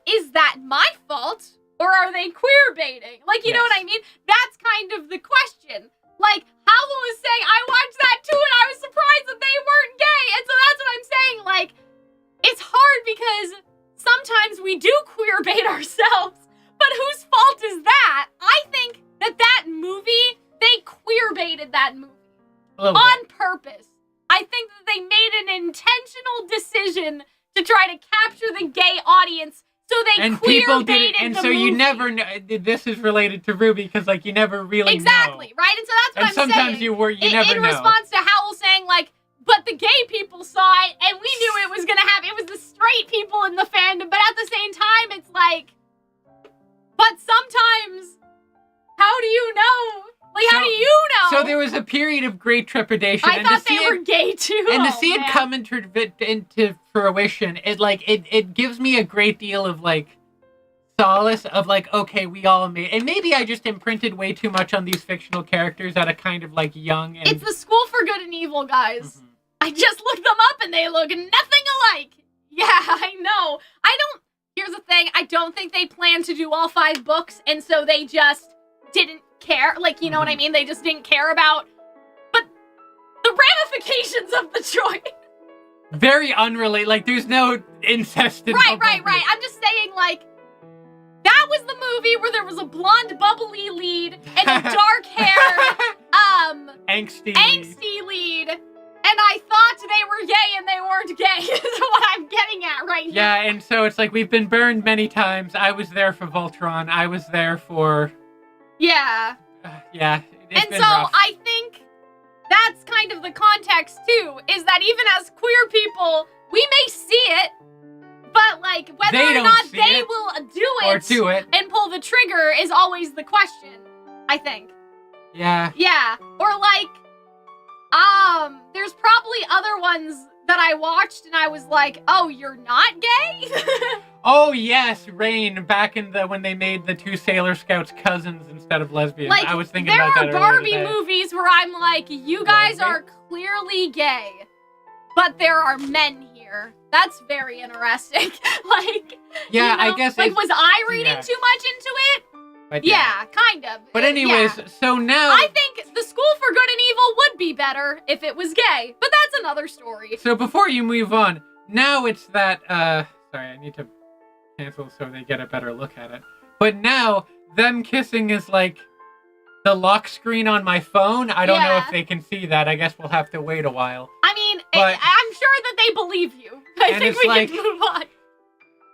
is that my fault? Or are they queer baiting? Like, you know what I mean? That's kind of the question. Like, Howell was saying, I watched that too, and I was surprised that they weren't gay. And so that's what I'm saying. Like, it's hard because sometimes we do queer bait ourselves, but whose fault is that? I think that movie, they queer baited that movie on purpose. I think that they made an intentional decision to try to capture the gay audience. So they and queer people baited did it, and the so movie. You never know. This is related to RWBY because like you never really exactly know. Right, and so that's what I'm saying. And sometimes you never know. In response to Howell saying like, but the gay people saw it, and we knew it was gonna happen. It was the straight people in the fandom, but at the same time, it's like, but sometimes, how do you know? Like, how do you know? So there was a period of great trepidation. I thought they were gay too. And to see it come into fruition, it gives me a great deal of like solace of like, okay, we all made, and maybe I just imprinted way too much on these fictional characters at a kind of like young. And it's the School for Good and Evil guys. Mm-hmm. I just looked them up and they look nothing alike. Yeah, I know. Here's the thing. I don't think they planned to do all 5 books, and so they just didn't care. Like, you know what I mean? They just didn't care about, but the ramifications of the choice. Very unrelated. Like, there's no incest involved. Right. I'm just saying, like, that was the movie where there was a blonde, bubbly lead and a dark-haired, angsty lead. And I thought they were gay and they weren't gay, is what I'm getting at right now. Yeah, and so it's like, we've been burned many times. I was there for Voltron. I was there for... Yeah. Yeah. And so rough. I think that's kind of the context too, is that even as queer people, we may see it, but like whether or not they will do it and pull the trigger is always the question, I think. Yeah. Yeah. Or like, there's probably other ones that I watched and I was like, oh, you're not gay? Oh yes, Rain, back in when they made the 2 Sailor Scouts cousins instead of lesbians. Like, I was thinking about that there are Barbie movies where I'm like, you guys are clearly gay, but there are men here. That's very interesting. Like, yeah, you know, I guess like, was I reading too much into it? But yeah, kind of. But anyways, so now I think the School for Good and Evil would be better if it was gay, but that's another story. So before you move on, now it's that sorry, I need to cancel so they get a better look at it. But now them kissing is like the lock screen on my phone. I don't know if they can see that. I guess we'll have to wait a while. I mean, I'm sure that they believe you. I think we can move on.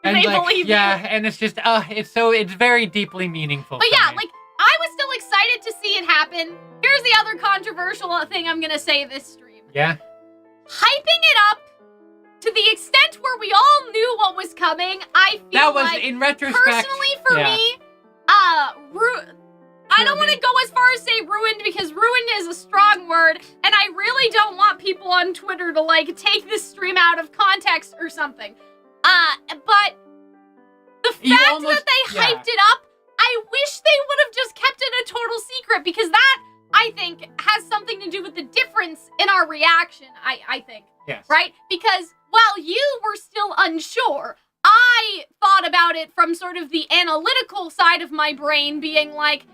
And they believe you. And it's just it's very deeply meaningful. But yeah, like, I was still excited to see it happen. Here's the other controversial thing I'm gonna say this stream. Yeah. Hyping it up to the extent where we all knew what was coming, I feel that was, like, in retrospect, personally for me, I don't want to go as far as say ruined, because ruined is a strong word, and I really don't want people on Twitter to, like, take this stream out of context or something. But the fact that they hyped it up, I wish they would have just kept it a total secret, because that, I think, has something to do with the difference in our reaction, I think. Yes. Right? Because while you were still unsure, I thought about it from sort of the analytical side of my brain, being like,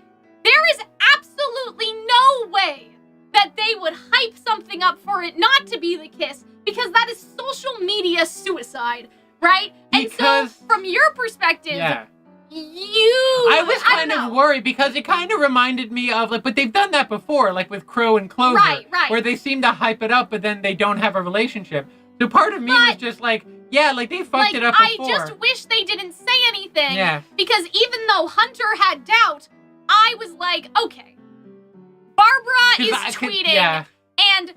there is absolutely no way that they would hype something up for it not to be the kiss, because that is social media suicide, right? And so, from your perspective, I was kind of worried, because it kind of reminded me of, like, but they've done that before, like with Crow and Clover, right. where they seem to hype it up, but then they don't have a relationship. So part of me was just like, yeah, like, they fucked it up before. I just wish they didn't say anything, because even though Hunter had doubt, I was like, okay, Barbara is tweeting, and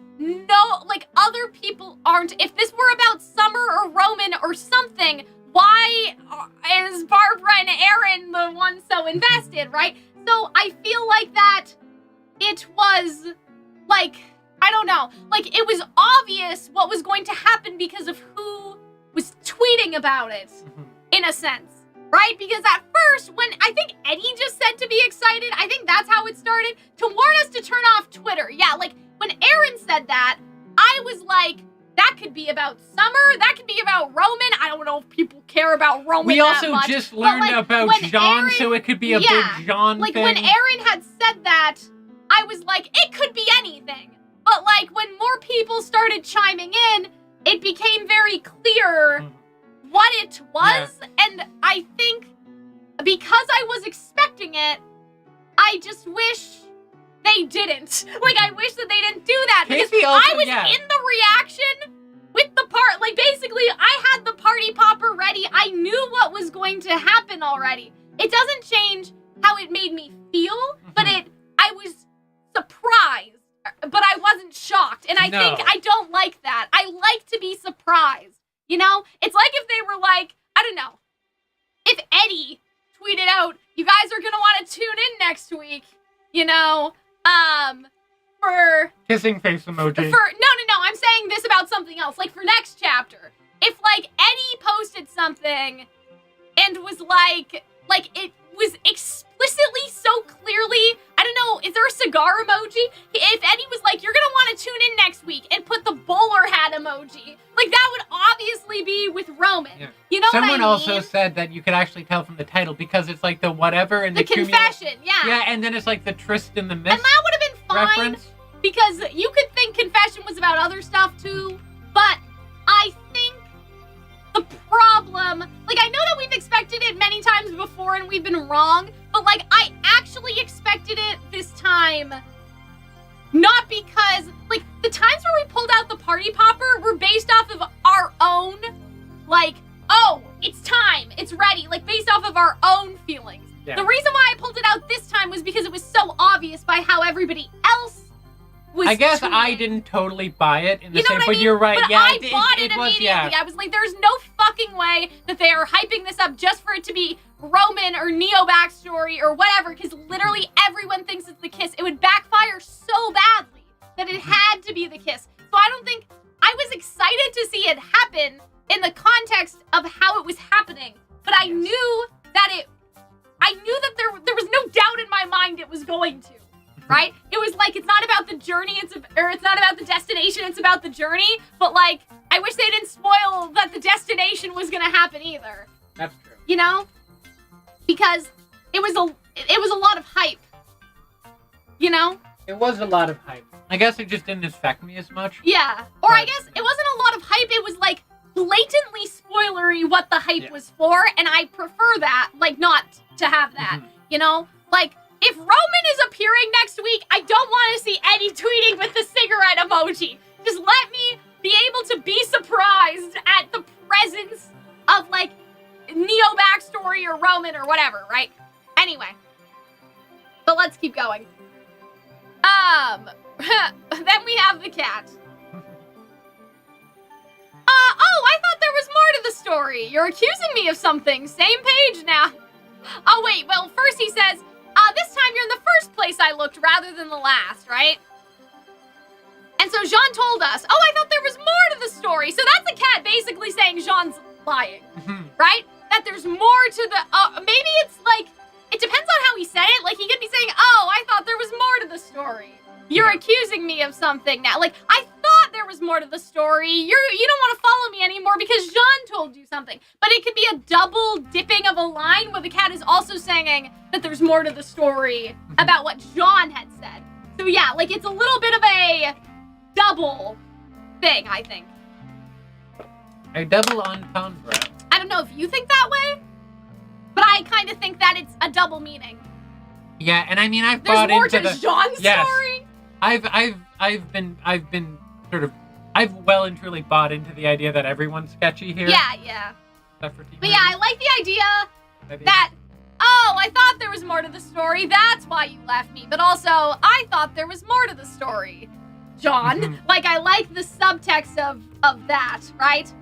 no, like, other people aren't. If this were about Summer or Roman or something, why is Barbara and Aaron the ones so invested, right? So I feel like that it was, like, I don't know, like, it was obvious what was going to happen because of who was tweeting about it, in a sense. right? Because at first, when I think Eddie just said to be excited, I think that's how it started, to warn us to turn off Twitter. Yeah, like, when Aaron said that, I was like, that could be about Summer, that could be about Roman. I don't know if people care about Roman We that also much, just but, learned like, about when Jaune, Aaron- so it could be a yeah, big Jaune like, thing. when Aaron had said that, I was like, it could be anything. But, like, when more people started chiming in, it became very clear what it was. Yeah. And I think because I was expecting it, I just wish they didn't. Like, I wish that they didn't do that. Because I was in the reaction with the part. Like, basically, I had the party popper ready. I knew what was going to happen already. It doesn't change how it made me feel, but I was surprised, but I wasn't shocked. And I think I don't like that. I like to be surprised. You know? It's like if they were like, I don't know, if Eddie tweeted out, you guys are gonna want to tune in next week, you know, for... Kissing face emoji. No, I'm saying this about something else. Like, for next chapter, if, like, Eddie posted something and was like, it was explicitly so clearly, I don't know, is there a cigar emoji? If Eddie was like, you're gonna want to tune in next week, and put the bowler hat emoji, like, that would obviously be with Roman. Yeah. You know Someone what I mean? also said that you could actually tell from the title, because it's like the whatever and the confession, yeah. Yeah, and then it's like the tryst and the miss. And that would have been fine, reference. Because you could think confession was about other stuff too, but I think the problem, like, I know that we've expected it many times before and we've been wrong, but, like, I actually expected it this time, not because, like, the times where we pulled out the party popper were based off of our own, like, oh, it's time, it's ready, like, based off of our own feelings. Yeah. The reason why I pulled it out this time was because it was so obvious by how everybody else was I guess tweeting. I didn't totally buy it in the same, but you're right. But yeah, I bought it immediately. Was, yeah. I was like, there's no fucking way that they are hyping this up just for it to be Roman or Neo backstory or whatever, because literally everyone thinks it's the kiss. It would backfire so badly that it had to be the kiss. So I don't think, I was excited to see it happen in the context of how it was happening, but I knew that there was no doubt in my mind it was going to. Right? It was like, it's not about the journey, it's not about the destination, it's about the journey. But, like, I wish they didn't spoil that the destination was gonna happen either. That's true. You know? Because it was a lot of hype. You know? It was a lot of hype. I guess it just didn't affect me as much. Yeah. Or I guess it wasn't a lot of hype, it was, like, blatantly spoilery what the hype was for, and I prefer that, like, not to have that. You know? Like, if Roman is appearing next week, I don't want to see Eddie tweeting with the cigarette emoji. Just let me be able to be surprised at the presence of, like, Neo backstory or Roman or whatever, right? Anyway. But let's keep going. Then we have the cat. I thought there was more to the story. You're accusing me of something. Same page now. Oh, wait. Well, first he says, this time you're in the first place I looked rather than the last, right? And so Jaune told us, I thought there was more to the story. So that's the cat basically saying Jaune's lying, right? That there's more to the, maybe it's like, it depends on how he said it. Like, he could be saying, I thought there was more to the story. You're accusing me of something now. Like, I thought there was more to the story. You don't want to follow me anymore because Jaune told you something. But it could be a double dipping of a line where the cat is also saying that there's more to the story about what Jaune had said. So yeah, like, it's a little bit of a double thing, I think. A double entendre. I don't know if you think that way, but I kind of think that it's a double meaning. Yeah, and I mean, I've There's bought more into to Jaune's story. I've been sort of, I've well and truly bought into the idea that everyone's sketchy here. Yeah. Except for T. But yeah, I like the idea that, I thought there was more to the story. That's why you left me. But also, I thought there was more to the story, Jaune. Like, I like the subtext of that, right?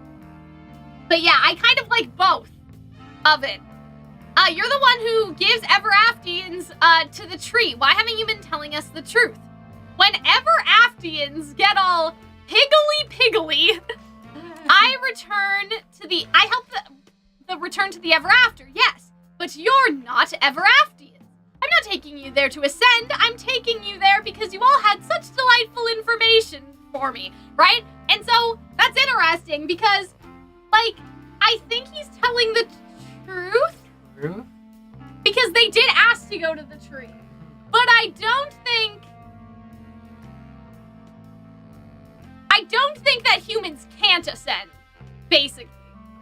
But yeah, I kind of like both of it. You're the one who gives Ever-Aftians to the tree. Why haven't you been telling us the truth? When Ever-Aftians get all piggly, I help the return to the ever after, yes, but you're not ever aftians. I'm not taking you there to ascend. I'm taking you there because you all had such delightful information for me, right? And so that's interesting because, like, I think he's telling the truth. Truth? Because they did ask to go to the tree. But I don't think that humans can't ascend, basically.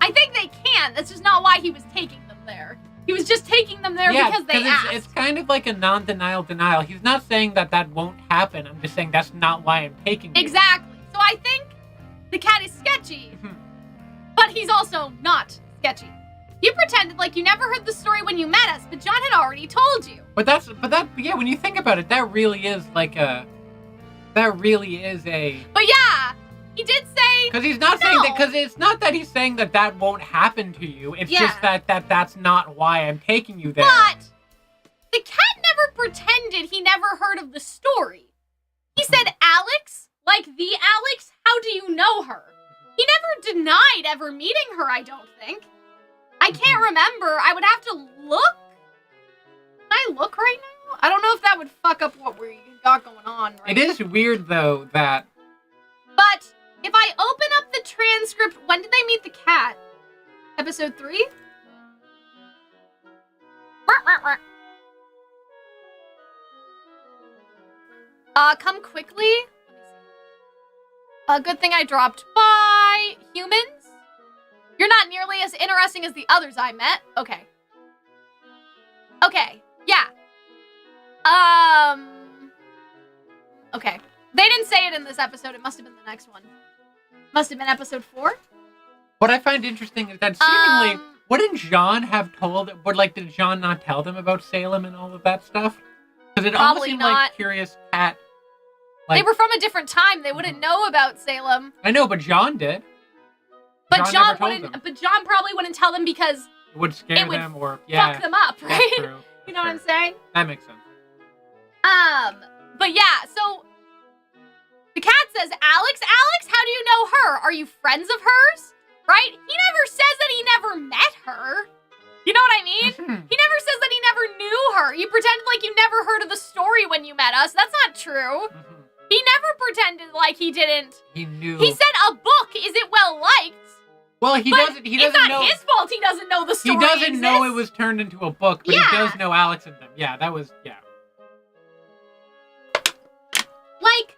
I think they can. That's just not why he was taking them there. He was just taking them there because they asked. It's kind of like a non-denial denial. He's not saying that won't happen. I'm just saying that's not why I'm taking you. Exactly. So I think the cat is sketchy, but he's also not sketchy. You pretended like you never heard the story when you met us, but John had already told you. But yeah, when you think about it, that really is a... But yeah, he did say... Because he's not saying that, because it's not that he's saying that won't happen to you. It's just that's not why I'm taking you there. But the cat never pretended he never heard of the story. He said, Alyx, like the Alyx, how do you know her? He never denied ever meeting her, I don't think. I can't remember. I would have to look. Can I look right now? I don't know if that would fuck up what we got going on right It is weird, though, that... But if I open up the transcript, when did they meet the cat? Episode 3? Come quickly. Good thing I dropped by. Humans? You're not nearly as interesting as the others I met. Okay. Okay, yeah. Okay. They didn't say it in this episode. It must have been the next one. Must have been episode 4. What I find interesting is that seemingly, wouldn't Jaune have told, did Jaune not tell them about Salem and all of that stuff? Because it almost seemed like Curious Cat. They were from a different time. They wouldn't know about Salem. I know, but Jaune did. But Jaune wouldn't. But Jaune probably wouldn't tell them because it would scare them or fuck them up, right? That's true. You know what I'm saying? That makes sense. But yeah, so the cat says, Alyx, how do you know her? Are you friends of hers? Right? He never says that he never met her. You know what I mean? He never says that he never knew her. You pretended like you never heard of the story when you met us. That's not true. He never pretended like he didn't. He knew. He said a book. Is it well liked? Well, he doesn't know. It's not his fault he doesn't know the story He doesn't exists. know it was turned into a book, but he does know Alyx and them. Yeah, that was, yeah. Like,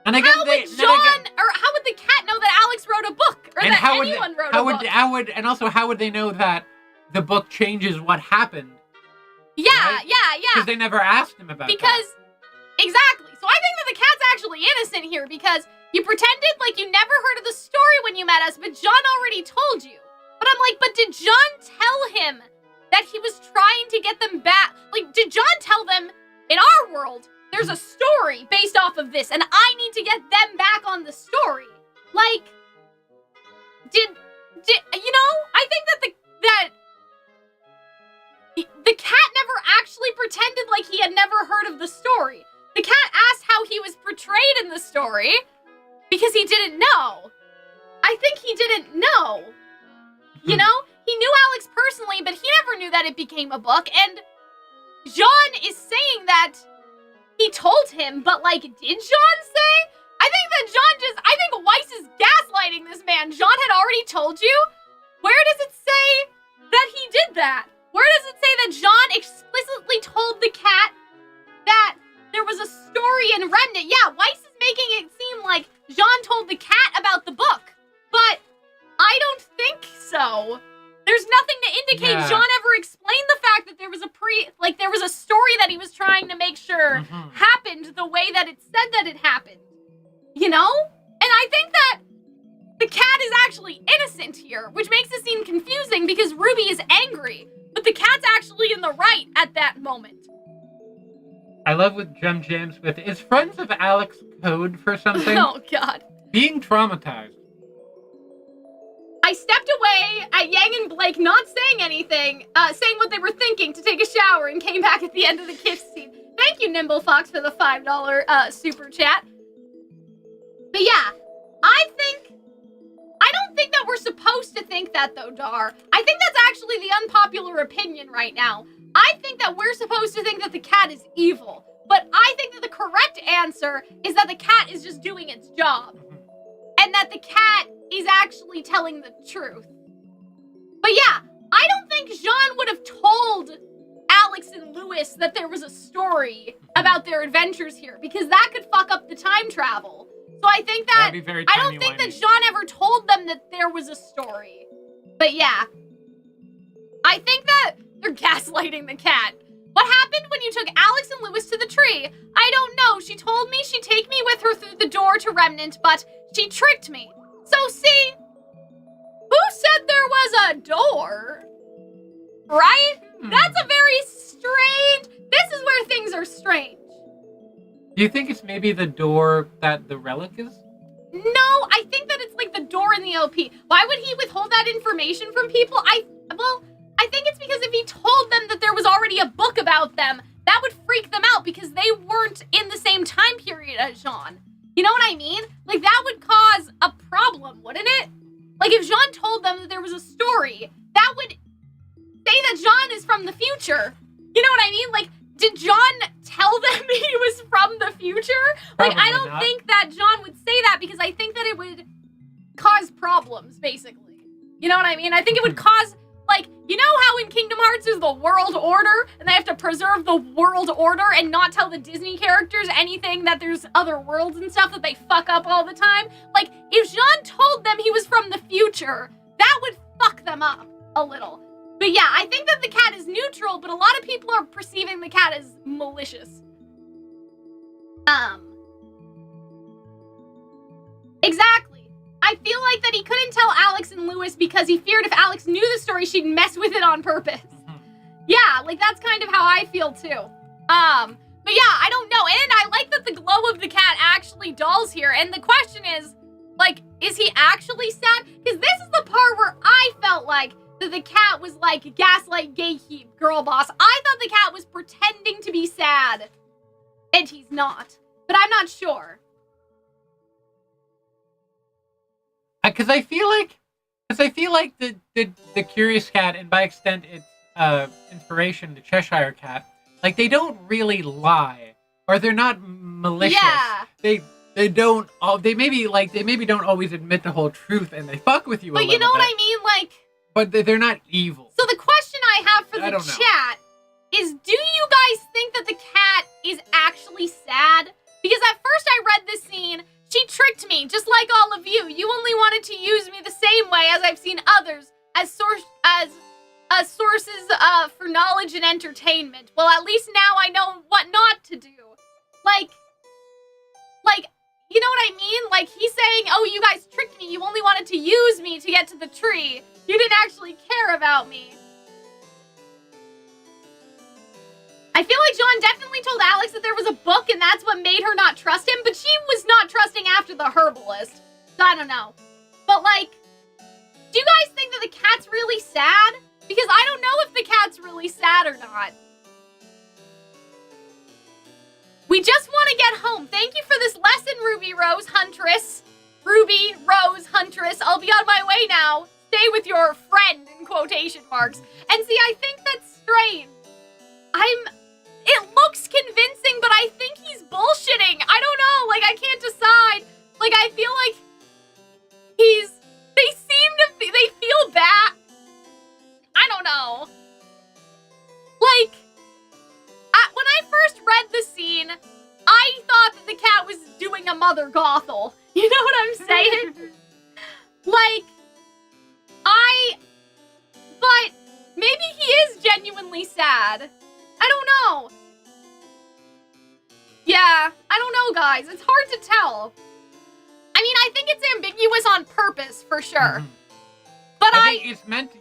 and I guess how would the cat know that Alyx wrote a book? Or that anyone wrote a book? And also, how would they know that the book changes what happened? Yeah, right? yeah. Because they never asked him about that. Exactly. So I think that the cat's actually innocent here because you pretended like you never heard of the story when you met us, but Jaune already told you. But I'm like, but did Jaune tell him that he was trying to get them back? Like, did Jaune tell them, in our world, there's a story based off of this, and I need to get them back on the story? Like, did you know, I think that the cat never actually pretended like he had never heard of the story. The cat asked how he was portrayed in the story because he didn't know. I think he didn't know. You know? He knew Alyx personally, but he never knew that it became a book. And Jaune is saying that he told him, but like, did Jaune say? I think Weiss is gaslighting this man. Jaune had already told you? Where does it say that he did that? Where does it say that Jaune explicitly told the cat that there was a story in Remnant? Yeah, Weiss is making it seem like Jaune told the cat about the book, but I don't think so. There's nothing to indicate Jaune ever explained the fact that there was a story that he was trying to make sure happened the way that it said that it happened. You know? And I think that the cat is actually innocent here, which makes it seem confusing because RWBY is angry, but the cat's actually in the right at that moment. I love what Gem jams with, is Friends of Alyx code for something? Oh, God. Being traumatized. I stepped away at Yang and Blake not saying anything, saying what they were thinking to take a shower and came back at the end of the kiss scene. Thank you, Nimble Fox, for the $5 super chat. But yeah, I don't think that we're supposed supposed to think that, though, Dar. I think that's actually the unpopular opinion right now. I think that we're supposed to think that the cat is evil. But I think that the correct answer is that the cat is just doing its job. And that the cat is actually telling the truth. But yeah, I don't think Jaune would have told Alyx and Lewis that there was a story about their adventures here, because that could fuck up the time travel. So I think that, I don't think that Jaune ever told them that there was a story. But yeah, I think that they're gaslighting the cat. What happened when you took Alyx and Lewis to the tree? I don't know. She told me she'd take me with her through the door to Remnant, but she tricked me. So see, who said there was a door? Right? That's a very strange... This is where things are strange. Do you think it's maybe the door that the relic is? No, I think that it's like the door in the OP. Why would he withhold that information from people? I think it's because if he told them that there was already a book about them, that would freak them out because they weren't in the same time period as Jaune. You know what I mean? Like, that would cause a problem, wouldn't it? Like, if Jaune told them that there was a story, that would say that Jaune is from the future. You know what I mean? Like, did Jaune tell them he was from the future? Like, I don't think that Jaune would say that because I think that it would cause problems, basically. You know what I mean? I think it would cause, like, you know how in Kingdom Hearts is the world order and they have to preserve the world order and not tell the Disney characters anything that there's other worlds and stuff that they fuck up all the time? Like, if Jaune told them he was from the future, that would fuck them up a little. But yeah, I think that the cat is neutral, but a lot of people are perceiving the cat as malicious. Exactly. I feel like that he couldn't tell Alyx and Lewis because he feared if Alyx knew the story, she'd mess with it on purpose. Yeah, like that's kind of how I feel too. But yeah, I don't know. And I like that the glow of the cat actually dulls here. And the question is, like, is he actually sad? Because this is the part where I felt like that the cat was like gaslight, gatekeep, girl boss. I thought the cat was pretending to be sad. And he's not. But I'm not sure. Because I feel like the Curious Cat, and by extent its inspiration, the Cheshire Cat, like they don't really lie, or they're not malicious. Yeah. They don't. They maybe don't always admit the whole truth, and they fuck with you. But you know what I mean, like. But they're not evil. So the question I have for the chat is, do you guys think that the cat is actually sad? Because at first I read this scene. She tricked me, just like all of you. You only wanted to use me the same way as I've seen others, as sources for knowledge and entertainment. Well, at least now I know what not to do. Like, you know what I mean? Like, he's saying, oh, you guys tricked me. You only wanted to use me to get to the tree. You didn't actually care about me. I feel like Jaune definitely told Alyx that there was a book and that's what made her not trust him, but she was not trusting after the herbalist. So I don't know. But like, do you guys think that the cat's really sad? Because I don't know if the cat's really sad or not. We just want to get home. Thank you for this lesson, Ruby Rose Huntress. Ruby Rose Huntress. I'll be on my way now. Stay with your friend, in quotation marks. And see, I think that's strange. It looks convincing, but I think he's bullshitting. I don't know, like, I can't decide. Like, I feel like they feel bad. I don't know. Like, when I first read the scene, I thought that the cat was doing a Mother Gothel. You know what I'm saying? But maybe he is genuinely sad. I don't know. Yeah, I don't know, guys. It's hard to tell. I mean, I think it's ambiguous on purpose, for sure. Mm-hmm. But I think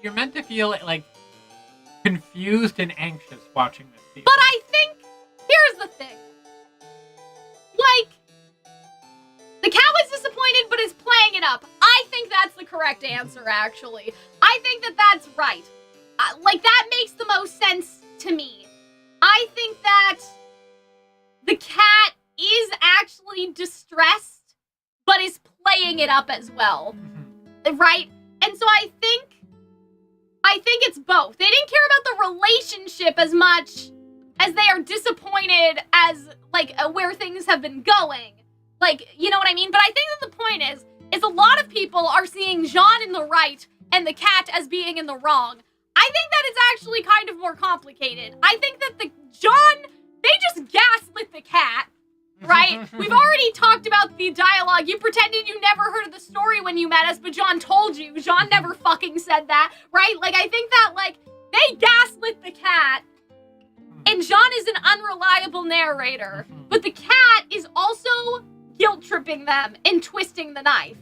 you're meant to feel like confused and anxious watching this scene. But I think, here's the thing. Like, the cat was disappointed, but is playing it up. I think that's the correct answer, actually. I think that that's right. Like, that makes the most sense to me. I think that the cat is actually distressed, but is playing it up as well. Mm-hmm. Right? And so I think it's both. They didn't care about the relationship as much as they are disappointed as, like, where things have been going. Like, you know what I mean? But I think that the point is a lot of people are seeing Jaune in the right and the cat as being in the wrong. I think that it's actually kind of more complicated. I think that the Jaune, they just gaslit the cat, right? We've already talked about the dialogue. You pretended you never heard of the story when you met us, but Jaune told you. Jaune never fucking said that, right? Like, I think that, like, they gaslit the cat, and Jaune is an unreliable narrator, but the cat is also guilt-tripping them and twisting the knife.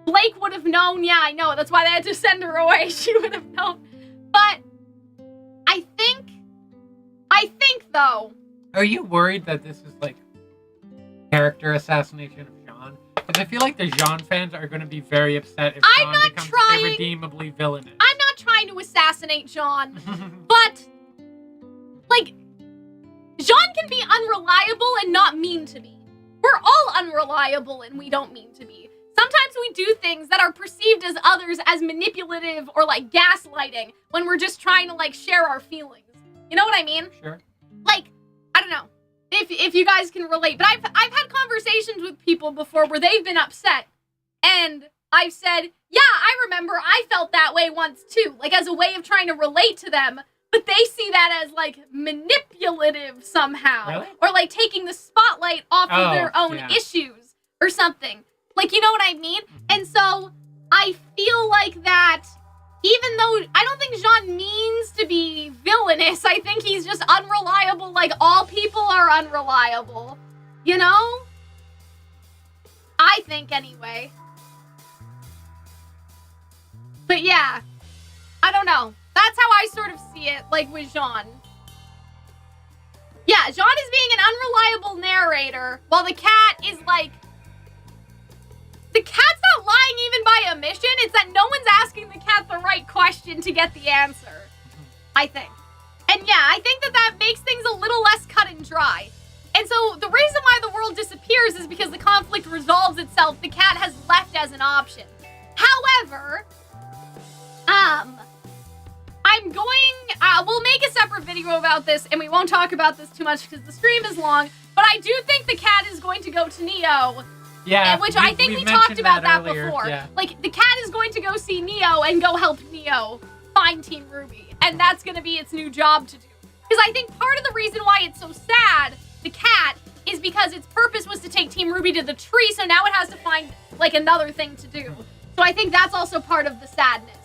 Blake would have known, yeah, I know, that's why they had to send her away. She would have known. But I think, though... Are you worried that this is, like, character assassination of Jaune? Because I feel like the Jaune fans are going to be very upset if Jaune becomes irredeemably villainous. I'm not trying to assassinate Jaune, but, like, Jaune can be unreliable and not mean to me. We're all unreliable and we don't mean to be. Sometimes we do things that are perceived as others as manipulative or, like, gaslighting when we're just trying to, like, share our feelings. You know what I mean? Sure. Like, I don't know if you guys can relate, but I've had conversations with people before where they've been upset, and I've said, yeah, I remember I felt that way once too, like, as a way of trying to relate to them, but they see that as, like, manipulative somehow. Really? Or, like, taking the spotlight off of their own issues or something. Like, you know what I mean? And so I feel like that, even though I don't think Jaune means to be villainous, I think he's just unreliable, like all people are unreliable. You know? I think, anyway. But yeah, I don't know. That's how I sort of see it, like, with Jaune. Yeah, Jaune is being an unreliable narrator, while the cat is, like... The cat's not lying even by omission, it's that no one's asking the cat the right question to get the answer. I think. And yeah, I think that makes things a little less cut and dry. And so the reason why the world disappears is because the conflict resolves itself. The cat has left as an option. However, I'm going, we'll make a separate video about this, and we won't talk about this too much because the stream is long, but I do think the cat is going to go to Neo. Yeah, which I think we talked about that earlier, before. Yeah. Like, the cat is going to go see Neo and go help Neo find Team RWBY, and that's going to be its new job to do. Because I think part of the reason why it's so sad, the cat, is because its purpose was to take Team RWBY to the tree, so now it has to find, like, another thing to do. So I think that's also part of the sadness,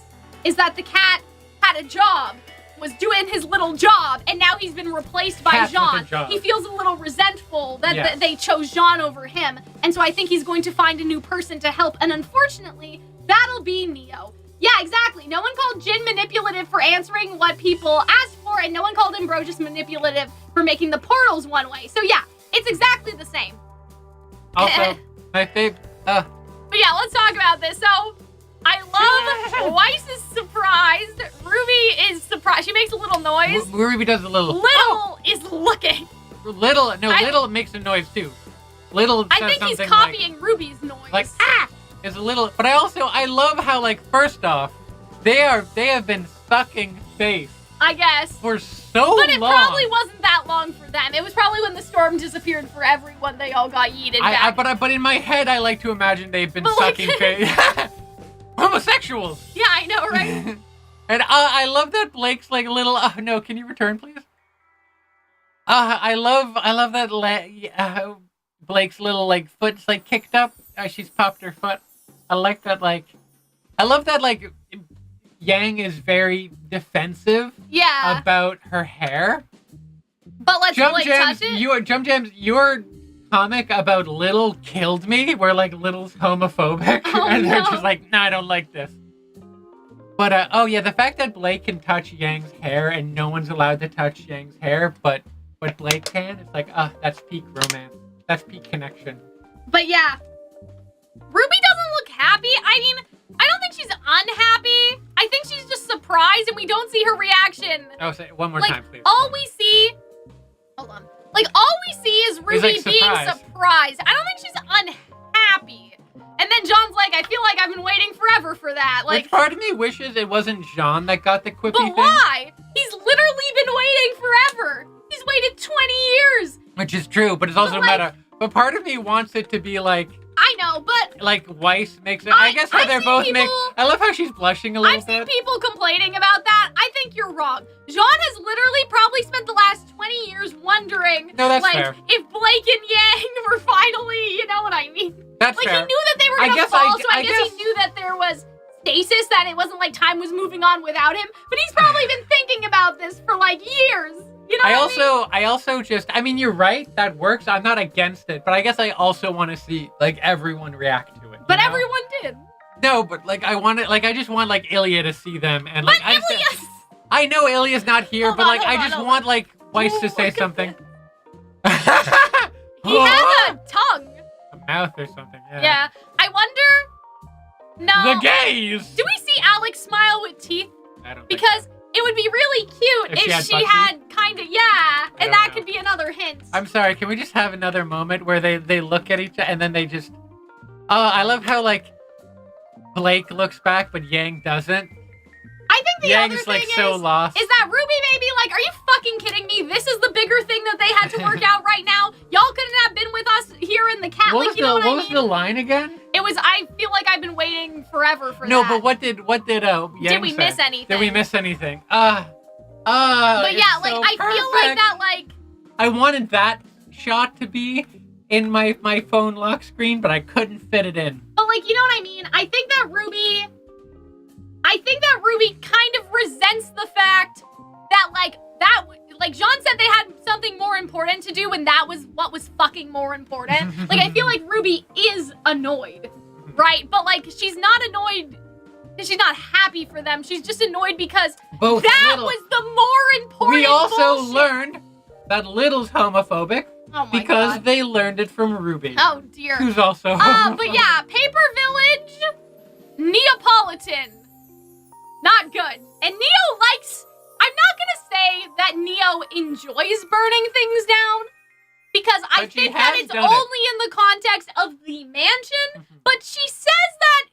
is that the cat had a job, was doing his little job, and now he's been replaced by Jaune. He feels a little resentful that they chose Jaune over him, and so I think he's going to find a new person to help, and unfortunately, that'll be Neo. Yeah, exactly. No one called Jin manipulative for answering what people asked for, and no one called Ambrosius manipulative for making the portals one way. So yeah, it's exactly the same. Also, my favorite... But yeah, let's talk about this. So, I love Weiss is surprised. RWBY is surprised. She makes a little noise. RWBY does a little... Little is looking. Little makes a noise too. Little says I think he's something copying RWBY's noise. Like, is a little... But I love how, like, first off, they have been sucking face. I guess. For so long. But it probably wasn't that long for them. It was probably when the storm disappeared for everyone, they all got yeeted back. But in my head, I like to imagine they've been sucking face. Homosexuals! Yeah, I know, right? And I love that Blake's like little... no, can you return, please? I love that Blake's little like foot's like kicked up. She's popped her foot. I like that, like... I love that, like, Yang is very defensive about her hair. But let's Blake touch it. Jump Jams, your comic about Little killed me, where, like, Little's homophobic. And they're just like, nah, I don't like this. But, oh yeah, the fact that Blake can touch Yang's hair and no one's allowed to touch Yang's hair, but Blake can, it's like, that's peak romance. That's peak connection. But yeah, RWBY doesn't look happy. I mean, I don't think she's unhappy. I think she's just surprised and we don't see her reaction. Oh, say it one more time, please. All we see... Hold on. Like, all we see is RWBY being surprised. I don't think she's unhappy. And then John's like, I feel like I've been waiting forever forever for that. Like, which part of me wishes it wasn't Jaune that got the quippy but thing. why? He's literally been waiting forever. He's waited 20 years. Which is true, but it's also But, like- meta. But part of me wants it to be like I know, but Weiss makes it. I guess how I've they're seen both people- I love how she's blushing a little I've seen bit. people complaining about that. I think you're wrong. Jaune has literally probably spent the last 20 years wondering, No, that's like, fair. if Blake and Yang were finally, you know what I mean? That's Like, fair. he knew that they were I gonna guess fall, I- so I I guess guess- he knew that there was stasis, that it wasn't like time was moving on without him. But he's probably been thinking about this for, like, years. You know what I also just, I mean, you're right, that works. I'm not against it, but I guess I also want to see, like, everyone react to it. But you know? everyone did. No, but, like, I just want, like, Ilya to see them, and, But like, Ilias! I know Ilya's not here, Hold but, on, like, hold I on, just hold want, on. like, Weiss to Ooh, say look at something. He has a tongue. A mouth or something, Yeah. I wonder... No. The gays! Do we see Alyx smile with teeth? I don't think Because it would be really cute If she had if she butt had kind of, yeah. don't And that know. could be another hint. I'm sorry, can we just have another moment where they look at each other and then they just... Oh, I love how, like, Blake looks back, but Yang doesn't. I think the Yang's, other thing like, so lost. is that Ruby maybe like, are you fucking kidding me? This is the bigger thing that they had to work out right now. Y'all couldn't have been with us here in the cat. What Like, was you know what I was mean? the line again? It was, I feel like I've been waiting forever for No, that. but what did Yang Did we say? miss anything? Did we miss anything? But it's yeah, like, so I feel like perfect. that, like, I wanted that shot to be in my phone lock screen, but I couldn't fit it in. but like, you know what I mean? I think that Ruby kind of resents the fact that, like Jaune said they had something more important to do, and that was what was fucking more important. Like, I feel like Ruby is annoyed, right? But, like, she's not annoyed because she's not happy for them. She's just annoyed because Both that Little. was the more important We also bullshit. learned that Little's homophobic Oh my because God. they learned it from Ruby, Oh, dear. who's also homophobic. But yeah, Paper Village, Neapolitan. Not good. And Neo likes... I'm not gonna say that Neo enjoys burning things down, because I But she think that has it's done it. only in the context of the mansion, but she says that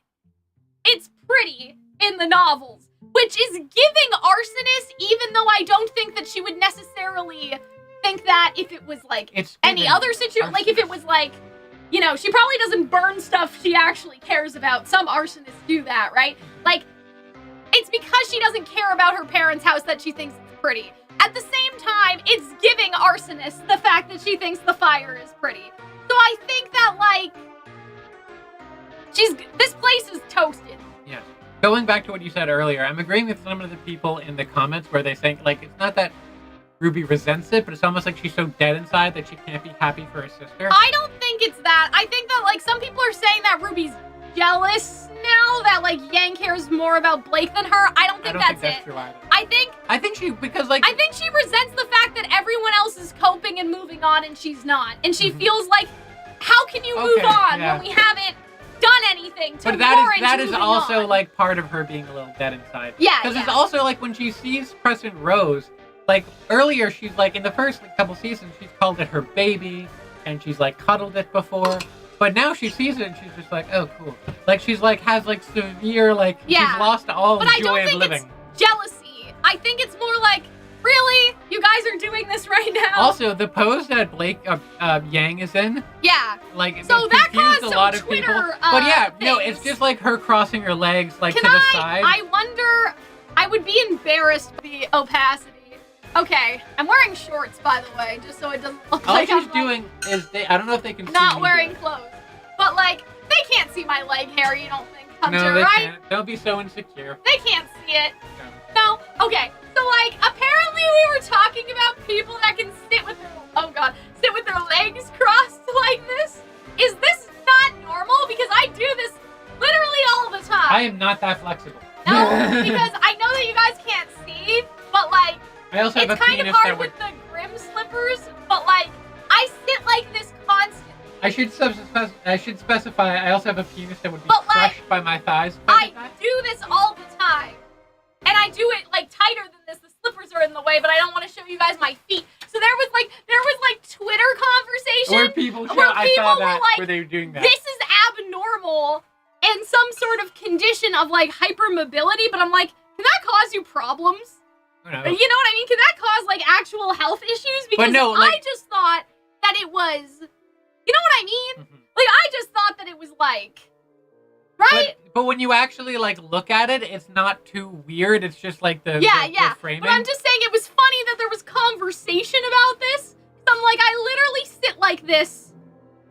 it's pretty in the novels, which is giving arsonist, even though I don't think that she would necessarily think that if it was, like, It's any giving other situation, like if it was like, you know, she probably doesn't burn stuff she actually cares about. Some arsonists do that, right? Like, it's because she doesn't care about her parents' house that she thinks it's pretty. At the same time, it's giving arsonist the fact that she thinks the fire is pretty. So I think that, like, this place is toasted. Yeah. Going back to what you said earlier, I'm agreeing with some of the people in the comments where they think, like, it's not that Ruby resents it, but it's almost like she's so dead inside that she can't be happy for her sister. I don't think it's that. I think that, like, some people are saying that Ruby's jealous now, that, like, Yang cares more about Blake than her. I don't think that's it. True either. I think she, because, like... I think she resents the fact that everyone else is coping and moving on and she's not. And she feels like, how can you move on when we haven't done anything to But warrant that is moving also, on? like, part of her being a little dead inside. Yeah, Because yeah. it's also, like, when she sees Crescent Rose, like, earlier she's, like, in the first couple seasons, she's called it her baby, and she's, like, cuddled it before. But now she sees it and she's just like, oh, cool. Like, she's, like, has, like, severe, like, Yeah. she's lost all But I joy don't of think living. it's jealousy. I think it's more like, really? You guys are doing this right now? Also, the pose that Blake Yang is in, Yeah. like, So it that confused caused a some lot of Twitter, people. But yeah, no, things. it's just like her crossing her legs, like, Can to the side. I wonder, I would be embarrassed by the opacity. Okay, I'm wearing shorts, by the way, just so it doesn't look All like she's I'm like, doing is, I don't know if they can see not me wearing do it. clothes. But, like, they can't see my leg hair, you don't think, Hunter, No, they right? can't. Don't be so insecure. They can't see it. No. No? Okay. So, like, apparently we were talking about people that can sit with their legs crossed like this. Is this not normal? Because I do this literally all the time. I am not that flexible. No, because I know that you guys can't see, but, like, I also have it's a kind of penis hard that would... with the Grim slippers, but, like, I sit like this constantly. I should specify, I also have a penis that would be But, like, crushed by my thighs. I do this all the time. And I do it, like, tighter than this. The slippers are in the way, but I don't want to show you guys my feet. So there was Twitter conversation Where people where I people saw were that, like, where they were doing that. this is abnormal and some sort of condition of like hypermobility, but I'm like, can that cause you problems? You know. You know what I mean? Can that cause like actual health issues? Because no, like, I just thought that it was, you know what I mean? Like I just thought that it was like, right? But when you actually like look at it, it's not too weird. It's just like the framing. But I'm just saying it was funny that there was conversation about this. I'm like, I literally sit like this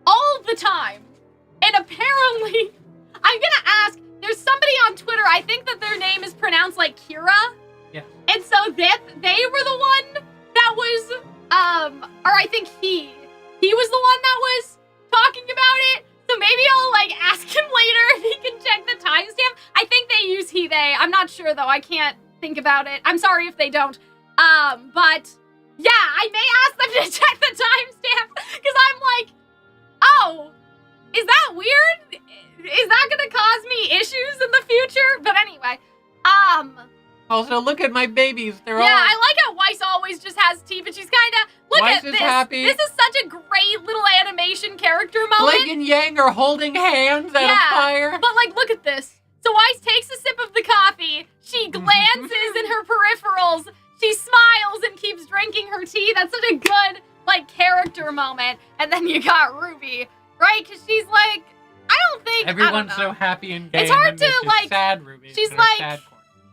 all the time. And apparently, I'm gonna ask, there's somebody on Twitter, I think that their name is pronounced like Kira. Yeah. And so they were the one that was, or I think he was the one that was talking about it. So maybe I'll like ask him later if he can check the timestamp. I think they use he, they. I'm not sure though. I can't think about it. I'm sorry if they don't. But yeah, I may ask them to check the timestamp because I'm like, oh, is that weird? Is that gonna cause me issues in the future? But anyway, Also, look at my babies. They're all... Yeah, I like how Weiss always just has tea, but she's kind of... Look Weiss at is this. happy. This is such a great little animation character moment. Blake and Yang are holding hands at a fire. But, like, look at this. So Weiss takes a sip of the coffee. She glances in her peripherals. She smiles and keeps drinking her tea. That's such a good, like, character moment. And then you got RWBY, right? Because she's like... I don't think... Everyone's so happy and gay. It's hard and then to, like... sad RWBY. She's like...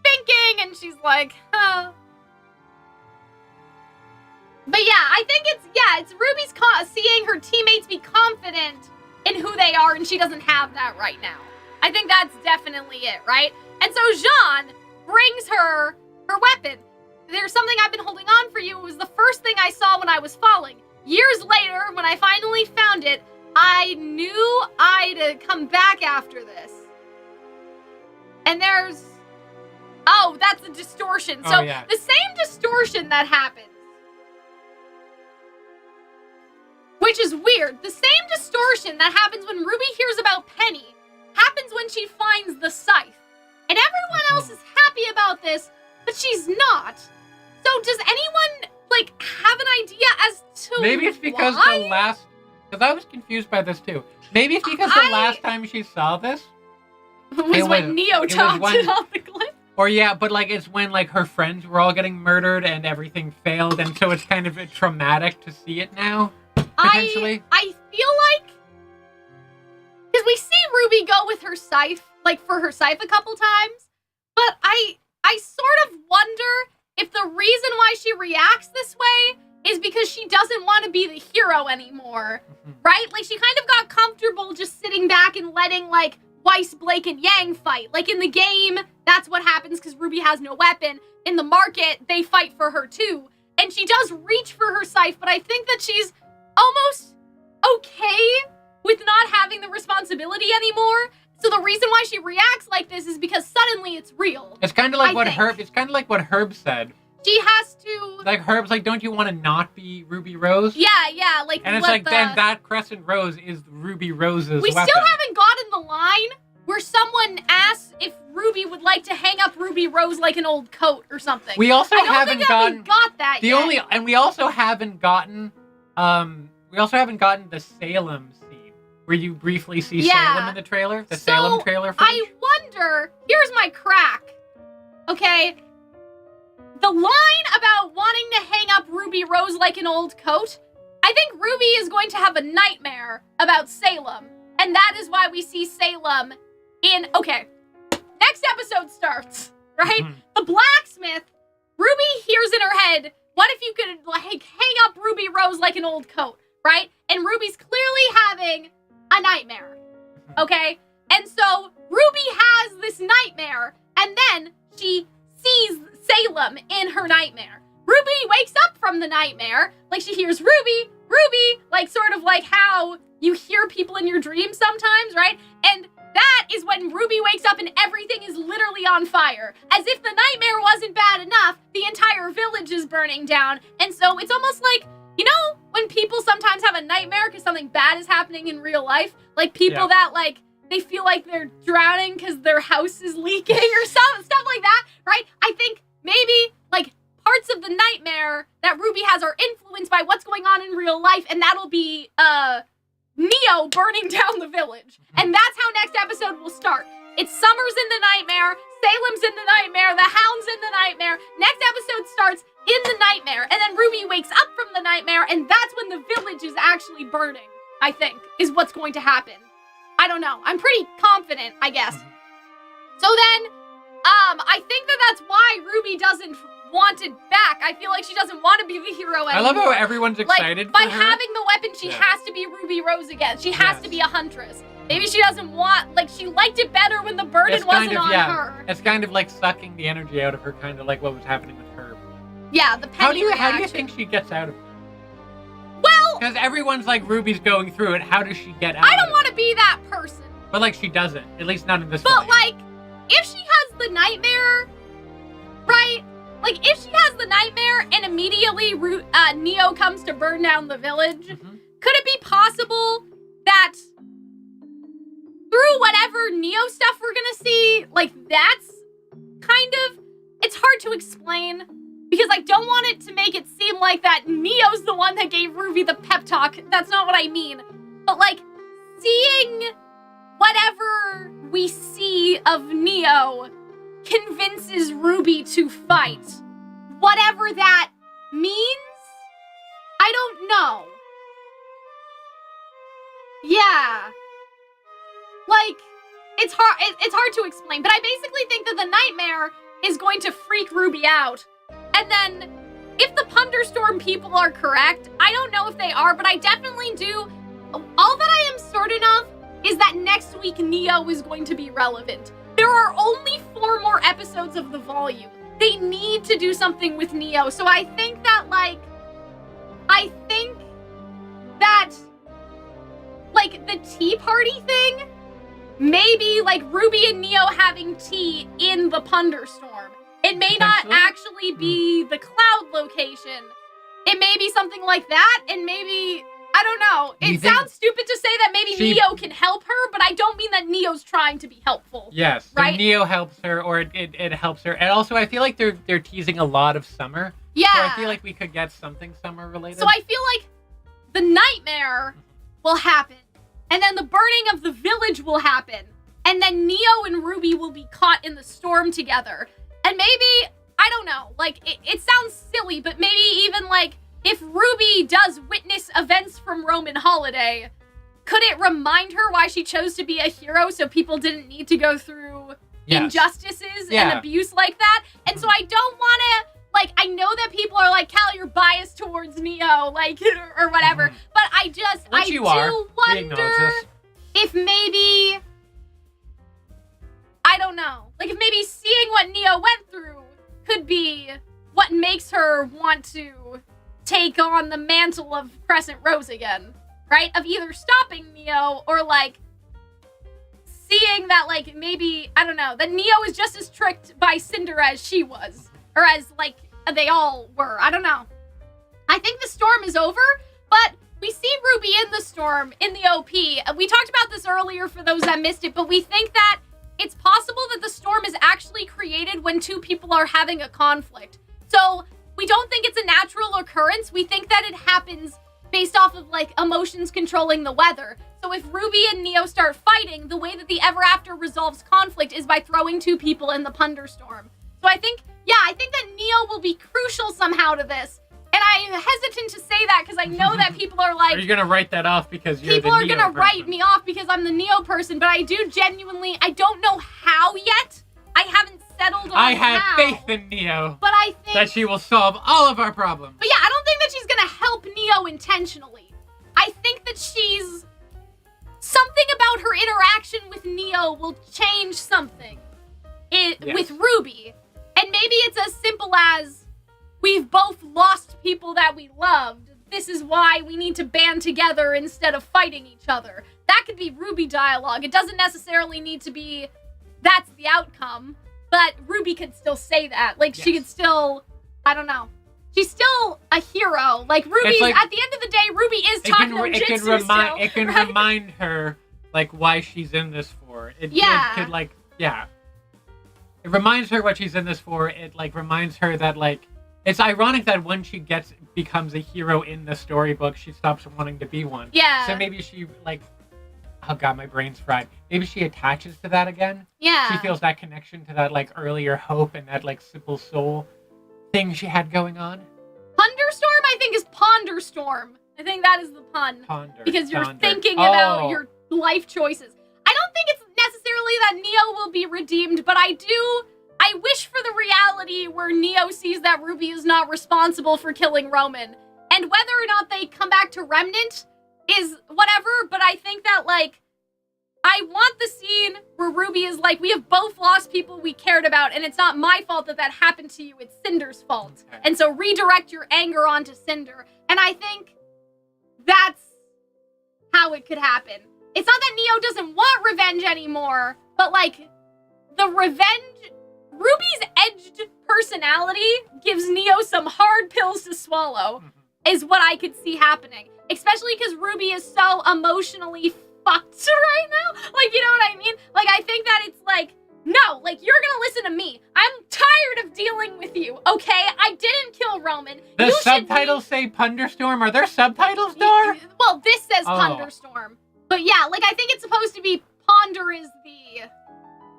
thinking, and she's like, huh. But yeah, I think it's RWBY's seeing her teammates be confident in who they are, and she doesn't have that right now. I think that's definitely it, right? And so Jaune brings her weapon. There's something I've been holding on for you. It was the first thing I saw when I was falling. Years later, when I finally found it, I knew I'd come back after this. And there's... Oh, that's a distortion. So the same distortion that happens, which is weird, the same distortion that happens when RWBY hears about Penny happens when she finds the scythe. And everyone else is happy about this, but she's not. So does anyone, like, have an idea as to Maybe it's because why? the last... Because I was confused by this, too. Maybe it's because the last time she saw this... was when Neo talked it off the cliff. Or yeah, but like it's when like her friends were all getting murdered and everything failed, and so it's kind of traumatic to see it now. Potentially, I feel like because we see RWBY go with her scythe, like for her scythe a couple times, but I sort of wonder if the reason why she reacts this way is because she doesn't want to be the hero anymore, right? Like she kind of got comfortable just sitting back and letting like Weiss, Blake, and Yang fight. Like in the game, that's what happens because RWBY has no weapon. In the market, they fight for her too. And she does reach for her scythe, but I think that she's almost okay with not having the responsibility anymore. So the reason why she reacts like this is because suddenly it's real. It's kind of like It's kind of like what Herb said. She has to... Like Herb's like, don't you want to not be Ruby Rose? Yeah, like... And it's like, then that Crescent Rose is Ruby Rose's We weapon. still haven't gotten the line where someone asks if RWBY would like to hang up Ruby Rose like an old coat or something. We also haven't gotten... we got that yet. And we also haven't gotten... we also haven't gotten the Salem scene where you briefly see Salem in the trailer. The Salem trailer footage. I wonder... Here's my crack. Okay? The line about wanting to hang up Ruby Rose like an old coat, I think RWBY is going to have a nightmare about Salem. And that is why we see Salem in... Okay, next episode starts, right? The blacksmith, RWBY hears in her head, what if you could like hang up Ruby Rose like an old coat, right? And RWBY's clearly having a nightmare, okay? And so RWBY has this nightmare, and then she sees Salem in her nightmare. RWBY wakes up from the nightmare, like she hears RWBY, like sort of like how you hear people in your dreams sometimes, right? And that is when RWBY wakes up and everything is literally on fire. As if the nightmare wasn't bad enough, the entire village is burning down. And so it's almost like, you know, when people sometimes have a nightmare because something bad is happening in real life, like people that like, they feel like they're drowning because their house is leaking or stuff like that, right? I think maybe like parts of the nightmare that RWBY has are influenced by what's going on in real life, and that'll be Neo burning down the village. And that's how next episode will start. It's Summer's in the nightmare, Salem's in the nightmare, the Hound's in the nightmare. Next episode starts in the nightmare, and then Ruby wakes up from the nightmare, and that's when the village is actually burning, I think, is what's going to happen. I don't know. I'm pretty confident, I guess. So then, I think that's why Ruby doesn't want it back. I feel like she doesn't want to be the hero anymore. I love how everyone's excited by for her. having the weapon, she has to be Ruby Rose again. She has to be a huntress. Maybe she doesn't want, she liked it better when the burden wasn't on her. It's kind of like sucking the energy out of her, kind of like what was happening with her. Yeah, the penny reaction. How do you think she gets out of it? Well, because everyone's like, Ruby's going through it. How does she get out? I don't want to be that person. But she doesn't. At least not in this. But if she has the nightmare, right? If she has the nightmare and immediately Neo comes to burn down the village, could it be possible that through whatever Neo stuff we're gonna see, that's kind of, it's hard to explain because I don't want it to make it seem like that Neo's the one that gave Ruby the pep talk. That's not what I mean. But seeing whatever we see of Neo convinces Ruby to fight. Whatever that means, I don't know. Yeah. It's hard to explain, but I basically think that the nightmare is going to freak Ruby out. And then, if the Punderstorm people are correct, I don't know if they are, but I definitely do. All that I am certain of is that next week Neo is going to be relevant. There are only 4 more episodes of the volume. They need to do something with Neo, so I think that, the tea party thing, maybe, Ruby and Neo having tea in the Punderstorm. It may not actually be the cloud location. It may be something like that, and maybe, I don't know. It sounds stupid to say that maybe Neo can help her, but I don't mean that Neo's trying to be helpful. Yes, right? So Neo helps her, or it helps her. And also, I feel like they're teasing a lot of Summer. Yeah. So I feel like we could get something Summer related. So I feel like the nightmare will happen, and then the burning of the village will happen, and then Neo and Ruby will be caught in the storm together. And maybe, I don't know, it sounds silly, but maybe even, if Ruby does witness events from Roman Holiday, could it remind her why she chose to be a hero so people didn't need to go through injustices and abuse like that? And so I don't want to, I know that people are like, Cal, you're biased towards Neo, or whatever, but I do wonder if maybe, I don't know, if maybe seeing what Neo went through could be what makes her want to take on the mantle of Crescent Rose again, right? Of either stopping Neo or, seeing that, maybe, I don't know, that Neo is just as tricked by Cinder as she was. Or as, they all were. I don't know. I think the storm is over, but we see Ruby in the storm, in the OP. We talked about this earlier for those that missed it, but we think that it's possible that the storm is actually created when 2 people are having a conflict. So we don't think it's a natural occurrence. We think that it happens based off of, emotions controlling the weather. So if Ruby and Neo start fighting, the way that the Ever After resolves conflict is by throwing 2 people in the Punderstorm. So I think that Neo will be crucial somehow to this. And I'm hesitant to say that because I know that people are Are you going to write that off because you're the Neo People are going to write me off because I'm the Neo person, but I do genuinely, I don't know how yet. I haven't settled on I have how, faith in Neo. But I think that she will solve all of our problems. But yeah, I don't think that she's going to help Neo intentionally. I think that something about her interaction with Neo will change something with Ruby. And maybe it's as simple as, we've both lost people that we loved. This is why we need to band together instead of fighting each other. That could be Ruby dialogue. It doesn't necessarily need to be, that's the outcome. But Ruby could still say that. She could still, I don't know. She's still a hero. Ruby's, at the end of the day, Ruby is talking no Jitsu still. It can remind her, why she's in this for. It could, It reminds her what she's in this for. It, reminds her that, it's ironic that when she becomes a hero in the storybook, she stops wanting to be one. Yeah. So maybe she, oh god, my brain's fried. Maybe she attaches to that again. Yeah. She feels that connection to that like earlier hope and that like simple soul thing she had going on. Punderstorm, I think, is Ponderstorm. I think that is the pun. Ponder. Because you're Ponder. thinking about Oh. your life choices. I don't think it's necessarily that Neo will be redeemed, but I wish for the reality where Neo sees that RWBY is not responsible for killing Roman. And whether or not they come back to Remnant is whatever, but I think that, like, I want the scene where RWBY is like, we have both lost people we cared about, and it's not my fault that that happened to you, it's Cinder's fault. Okay. And so redirect your anger onto Cinder. And I think that's how it could happen. It's not that Neo doesn't want revenge anymore, but, like, the revenge... RWBY's edged personality gives Neo some hard pills to swallow, is what I could see happening. Especially because RWBY is so emotionally fucked right now. Like, you know what I mean? Like, I think that it's like, no, like, you're gonna listen to me. I'm tired of dealing with you, okay? I didn't kill Roman. The You subtitles say Punderstorm. Are there subtitles, Dor? Well, this says Oh. Punderstorm. But yeah, like, I think it's supposed to be Ponder is the...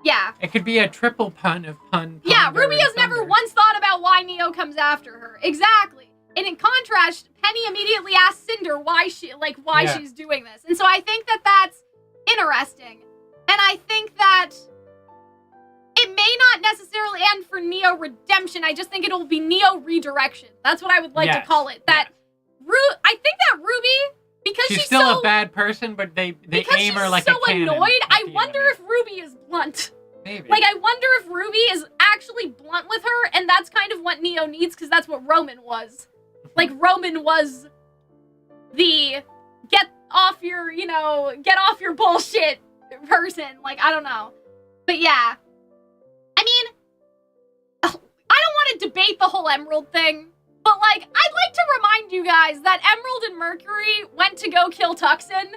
Yeah. It could be a triple pun of pun. Yeah, ponder, RWBY has and never thunder. once thought about why Neo comes after her. Exactly. And in contrast, Penny immediately asks Cinder why Yeah. she's doing this. And so I think that that's interesting. And I think that it may not necessarily end for Neo redemption. I just think it'll be Neo redirection. That's what I would like to Yes, call it. That yes. I think that RWBY, because She's she's still so a bad person, but they because aim she's her like so a cannon. annoyed, at I the wonder enemy. if RWBY is blunt. Maybe. Like, I wonder if RWBY is actually blunt with her, and that's kind of what Neo needs, because that's what Roman was. Like, Roman was the get off your bullshit person. Like, I don't know. But yeah. I mean, I don't want to debate the whole Emerald thing, but, like, I'd like to remind you guys that Emerald and Mercury went to go kill Tuxin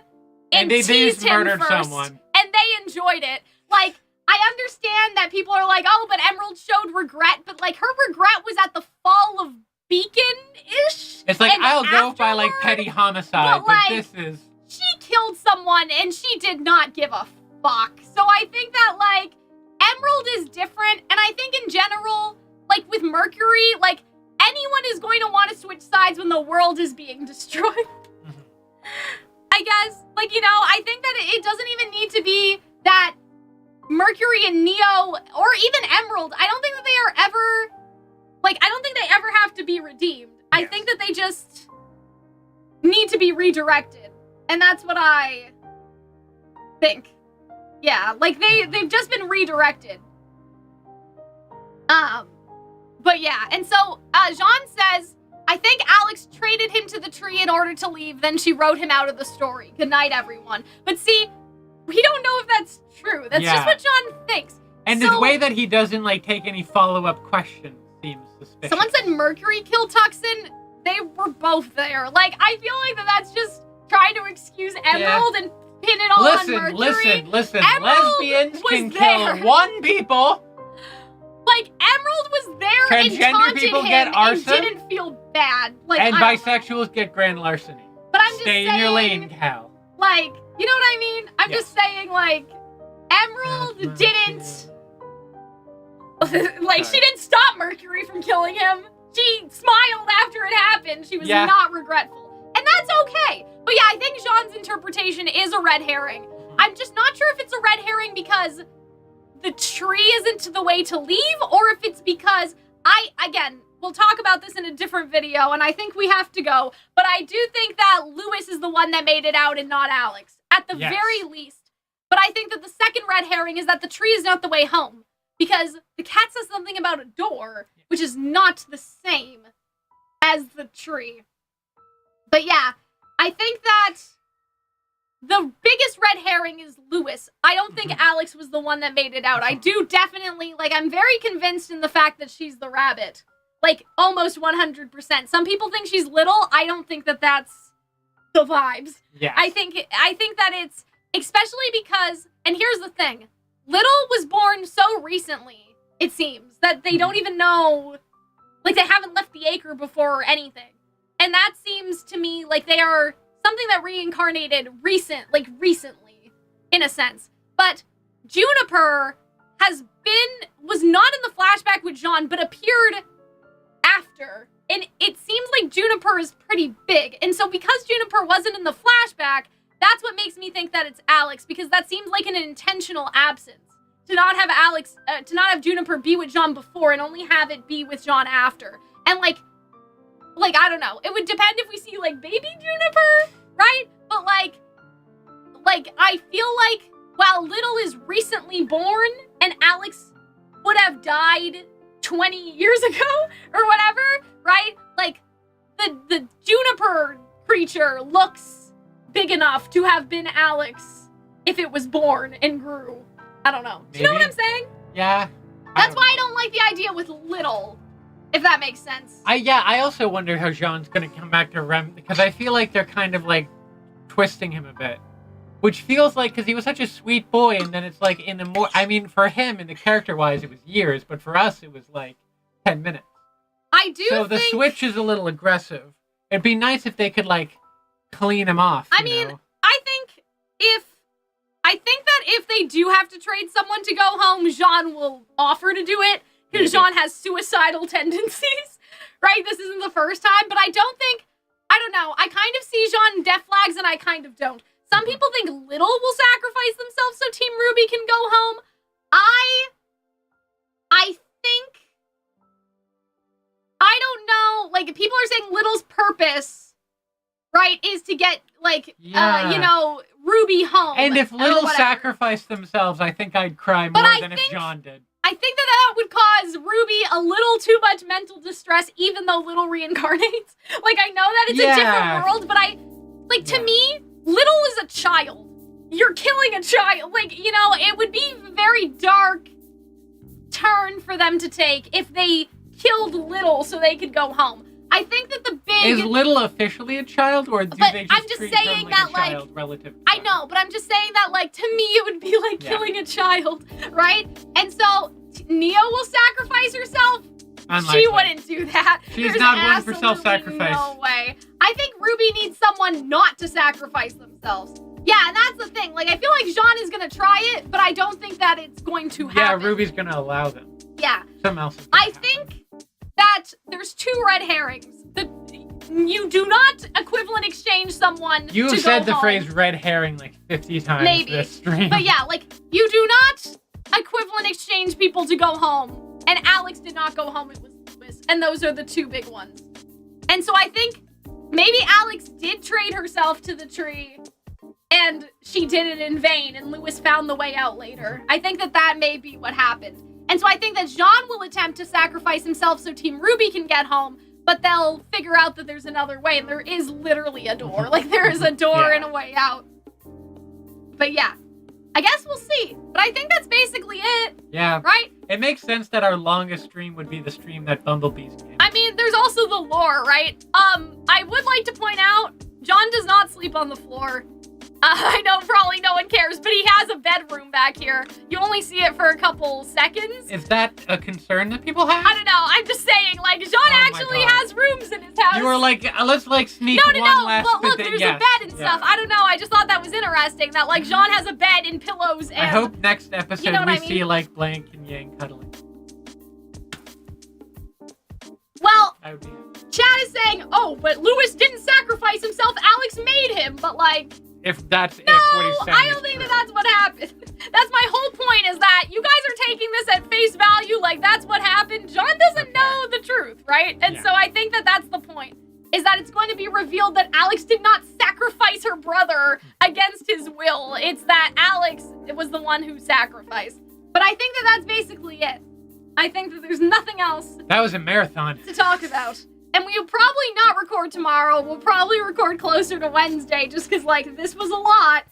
and they teased just him murdered first, someone. and they enjoyed it. Like, I understand that people are like, oh, but Emerald showed regret, but, like, her regret was at the fall of Beacon-ish. It's like, and I'll go by, like, afterward, petty homicide, but, but like, this is... she killed someone, and she did not give a fuck. So I think that, like, Emerald is different, and I think in general, like, with Mercury, like, anyone is going to want to switch sides when the world is being destroyed. I guess, like, you know, I think that it doesn't even need to be that Mercury and Neo, or even Emerald, I don't think that they are ever, like, I don't think they ever have to be redeemed. I Yes. think that they just need to be redirected. And that's what I think. Yeah, like, they've just been redirected. But yeah, and so, Jaune says, I think Alyx traded him to the tree in order to leave, then she wrote him out of the story. Good night, everyone. But see, we don't know if that's true. That's just Yeah. what Jaune thinks. And So- the way that he doesn't, like, take any follow-up questions seems suspicious. Someone said Mercury killed Tuxin. They were both there. Like, I feel like that's just trying to excuse Emerald and pin it all on Mercury. Listen. Emerald Lesbians was can there. kill one people. Like, Emerald was there and Transgender taunted people him get arson? and didn't feel bad. Like, And I don't know. bisexuals get grand larceny. But I'm just Stay saying, in your lane, Cal. like, you know what I mean? I'm Yes. just saying, like, Emerald didn't, like, she didn't stop Mercury from killing him. She smiled after it happened. She was Yeah. not regretful. And that's okay. But yeah, I think Jaune's interpretation is a red herring. I'm just not sure if it's a red herring because the tree isn't the way to leave, or if it's because again, we'll talk about this in a different video, and I think we have to go, but I do think that Lewis is the one that made it out and not Alyx, at the Yes. very least. But I think that the second red herring is that the tree is not the way home, because the cat says something about a door, which is not the same as the tree. But yeah, I think that the biggest red herring is Lewis. I don't think Alyx was the one that made it out. I do definitely, like, I'm very convinced in the fact that she's the rabbit. Like, almost 100%. Some people think she's little. I don't think that that's the vibes. Yes. I think that it's, especially because, and here's the thing, Little was born so recently, it seems, that they don't even know, like, they haven't left the acre before or anything. And that seems to me like they are something that reincarnated recently. in a sense. But Juniper was not in the flashback with Jaune, but appeared after. And it seems like Juniper is pretty big. And so because Juniper wasn't in the flashback, that's what makes me think that it's Alyx, because that seems like an intentional absence. To not have Juniper be with Jaune before and only have it be with Jaune after. And like, I don't know. It would depend if we see, like, baby Juniper, right? But, like, I feel like while Little is recently born and Alyx would have died 20 years ago or whatever, right? Like, the Juniper creature looks big enough to have been Alyx if it was born and grew. I don't know. Do you know what I'm saying? Yeah. That's why I don't like the idea with Little, if that makes sense. I also wonder how Jaune's gonna come back to Remnant, because I feel like they're kind of like twisting him a bit. Which feels like, because he was such a sweet boy, and then it's like I mean, for him, in the character-wise, it was years, but for us, it was like 10 minutes. So the switch is a little aggressive. It'd be nice if they could, like, clean him off. I mean, I think that if they do have to trade someone to go home, Jaune will offer to do it, because Jaune has suicidal tendencies, right? This isn't the first time, but I don't know. I kind of see Jaune death flags, and I kind of don't. Some people think Little will sacrifice themselves so Team RWBY can go home. I think, I don't know, like, people are saying Little's purpose, right, is to get, like, RWBY home. And if Little sacrificed themselves, I think I'd cry more than if Jaune did. I think that would cause RWBY a little too much mental distress, even though Little reincarnates. Like, I know that it's a different world, but to me, Little is a child. You're killing a child. Like, it would be a very dark turn for them to take if they killed Little so they could go home. I think that the big... Is Little officially a child, or do they just treat them like a child relative? I know, but I'm just saying that, like, to me it would be like killing a child, right? And so, Neo will sacrifice herself? Unlikely. She wouldn't do that. She's not one for self-sacrifice. No way. I think RWBY needs someone not to sacrifice themselves. Yeah, and that's the thing. Like, I feel like Jaune is gonna try it, but I don't think that it's going to happen. Yeah, RWBY's gonna allow them. Yeah. Something else is I think that there's two red herrings. You do not equivalent exchange someone to go home. You said the phrase red herring like 50 times this stream. But yeah, like, you do not equivalent exchange people to go home. And Alyx did not go home, it was Lewis. And those are the two big ones. And so I think maybe Alyx did trade herself to the tree, and she did it in vain, and Lewis found the way out later. I think that may be what happened. And so I think that Jaune will attempt to sacrifice himself so Team RWBY can get home, but they'll figure out that there's another way, and there is literally a door. Like, there is a door and a way out. But yeah, I guess we'll see. But I think that's basically it. Yeah. Right? It makes sense that our longest stream would be the stream that Bumblebee's in. I mean, there's also the lore, right? I would like to point out, Jaune does not sleep on the floor. I know probably no one cares, but he has a bedroom back here. You only see it for a couple seconds. Is that a concern that people have? I don't know. I'm just saying, like, Jaune actually has rooms in his house. You were like, let's, like, sneak one last but look, there's a bed and stuff. I don't know. I just thought that was interesting, that, like, Jaune has a bed and pillows and... I hope next episode we see, like, Blank and Yang cuddling. Well, chat is saying, oh, but Lewis didn't sacrifice himself. Alyx made him, but, like... If what he's saying. I don't think that's what happened. That's my whole point, is that you guys are taking this at face value, like that's what happened. Jaune doesn't know the truth, right? And so I think that that's the point, is that it's going to be revealed that Alyx did not sacrifice her brother against his will. It's that Alyx was the one who sacrificed. But I think that that's basically it. I think that there's nothing else. That was a marathon. To talk about. And we'll probably not record tomorrow. We'll probably record closer to Wednesday, just because, like, this was a lot.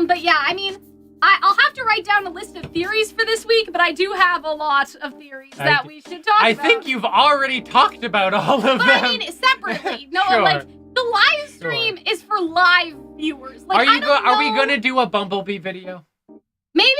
But yeah, I mean, I'll have to write down a list of theories for this week, but I do have a lot of theories that we should talk about. I think you've already talked about all of them. But I mean, separately. No, like, the live stream is for live viewers. Like, are we gonna do a Bumblebee video? Maybe?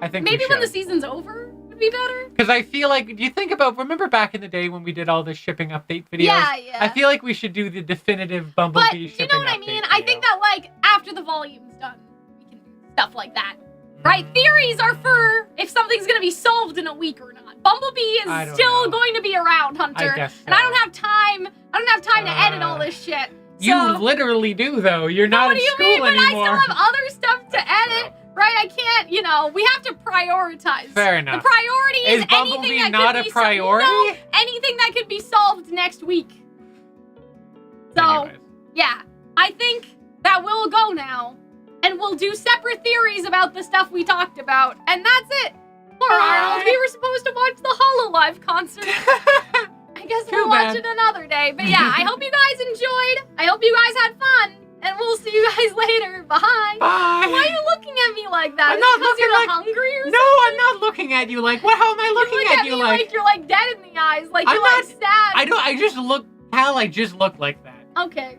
I think maybe when the season's over would be better. Because I feel like, do you think about, remember back in the day when we did all the shipping update videos? Yeah. I feel like we should do the definitive Bumblebee shipping update. But you know what I mean? I think that, like, after the volume's done, we can do stuff like that. Right? Theories are for if something's gonna be solved in a week or not. Bumblebee is still going to be around, Hunter. I guess so. And I don't have time to edit all this shit. You So, literally do, though. You're not what in do you school mean? But anymore. I still have other stuff to edit, right? I can't, we have to prioritize. Fair enough. The priority is Bumblebee anything that not could a be priority? No, anything that could be solved next week. So, Anyways. yeah, I think that will go now. And we'll do separate theories about the stuff we talked about. And that's it. Poor Arnold. We were supposed to watch the HoloLive concert. I guess we'll watch it another day. But yeah, I hope you guys enjoyed. I hope you guys had fun. And we'll see you guys later. Bye. Bye. Why are you looking at me like that? I'm not because looking you're like... hungry or something? No, I'm not looking at you like... What? How am I looking you look at you me like... You're like dead in the eyes. Like I'm you're not... like sad. I just look... Hal, I just look like that. Okay.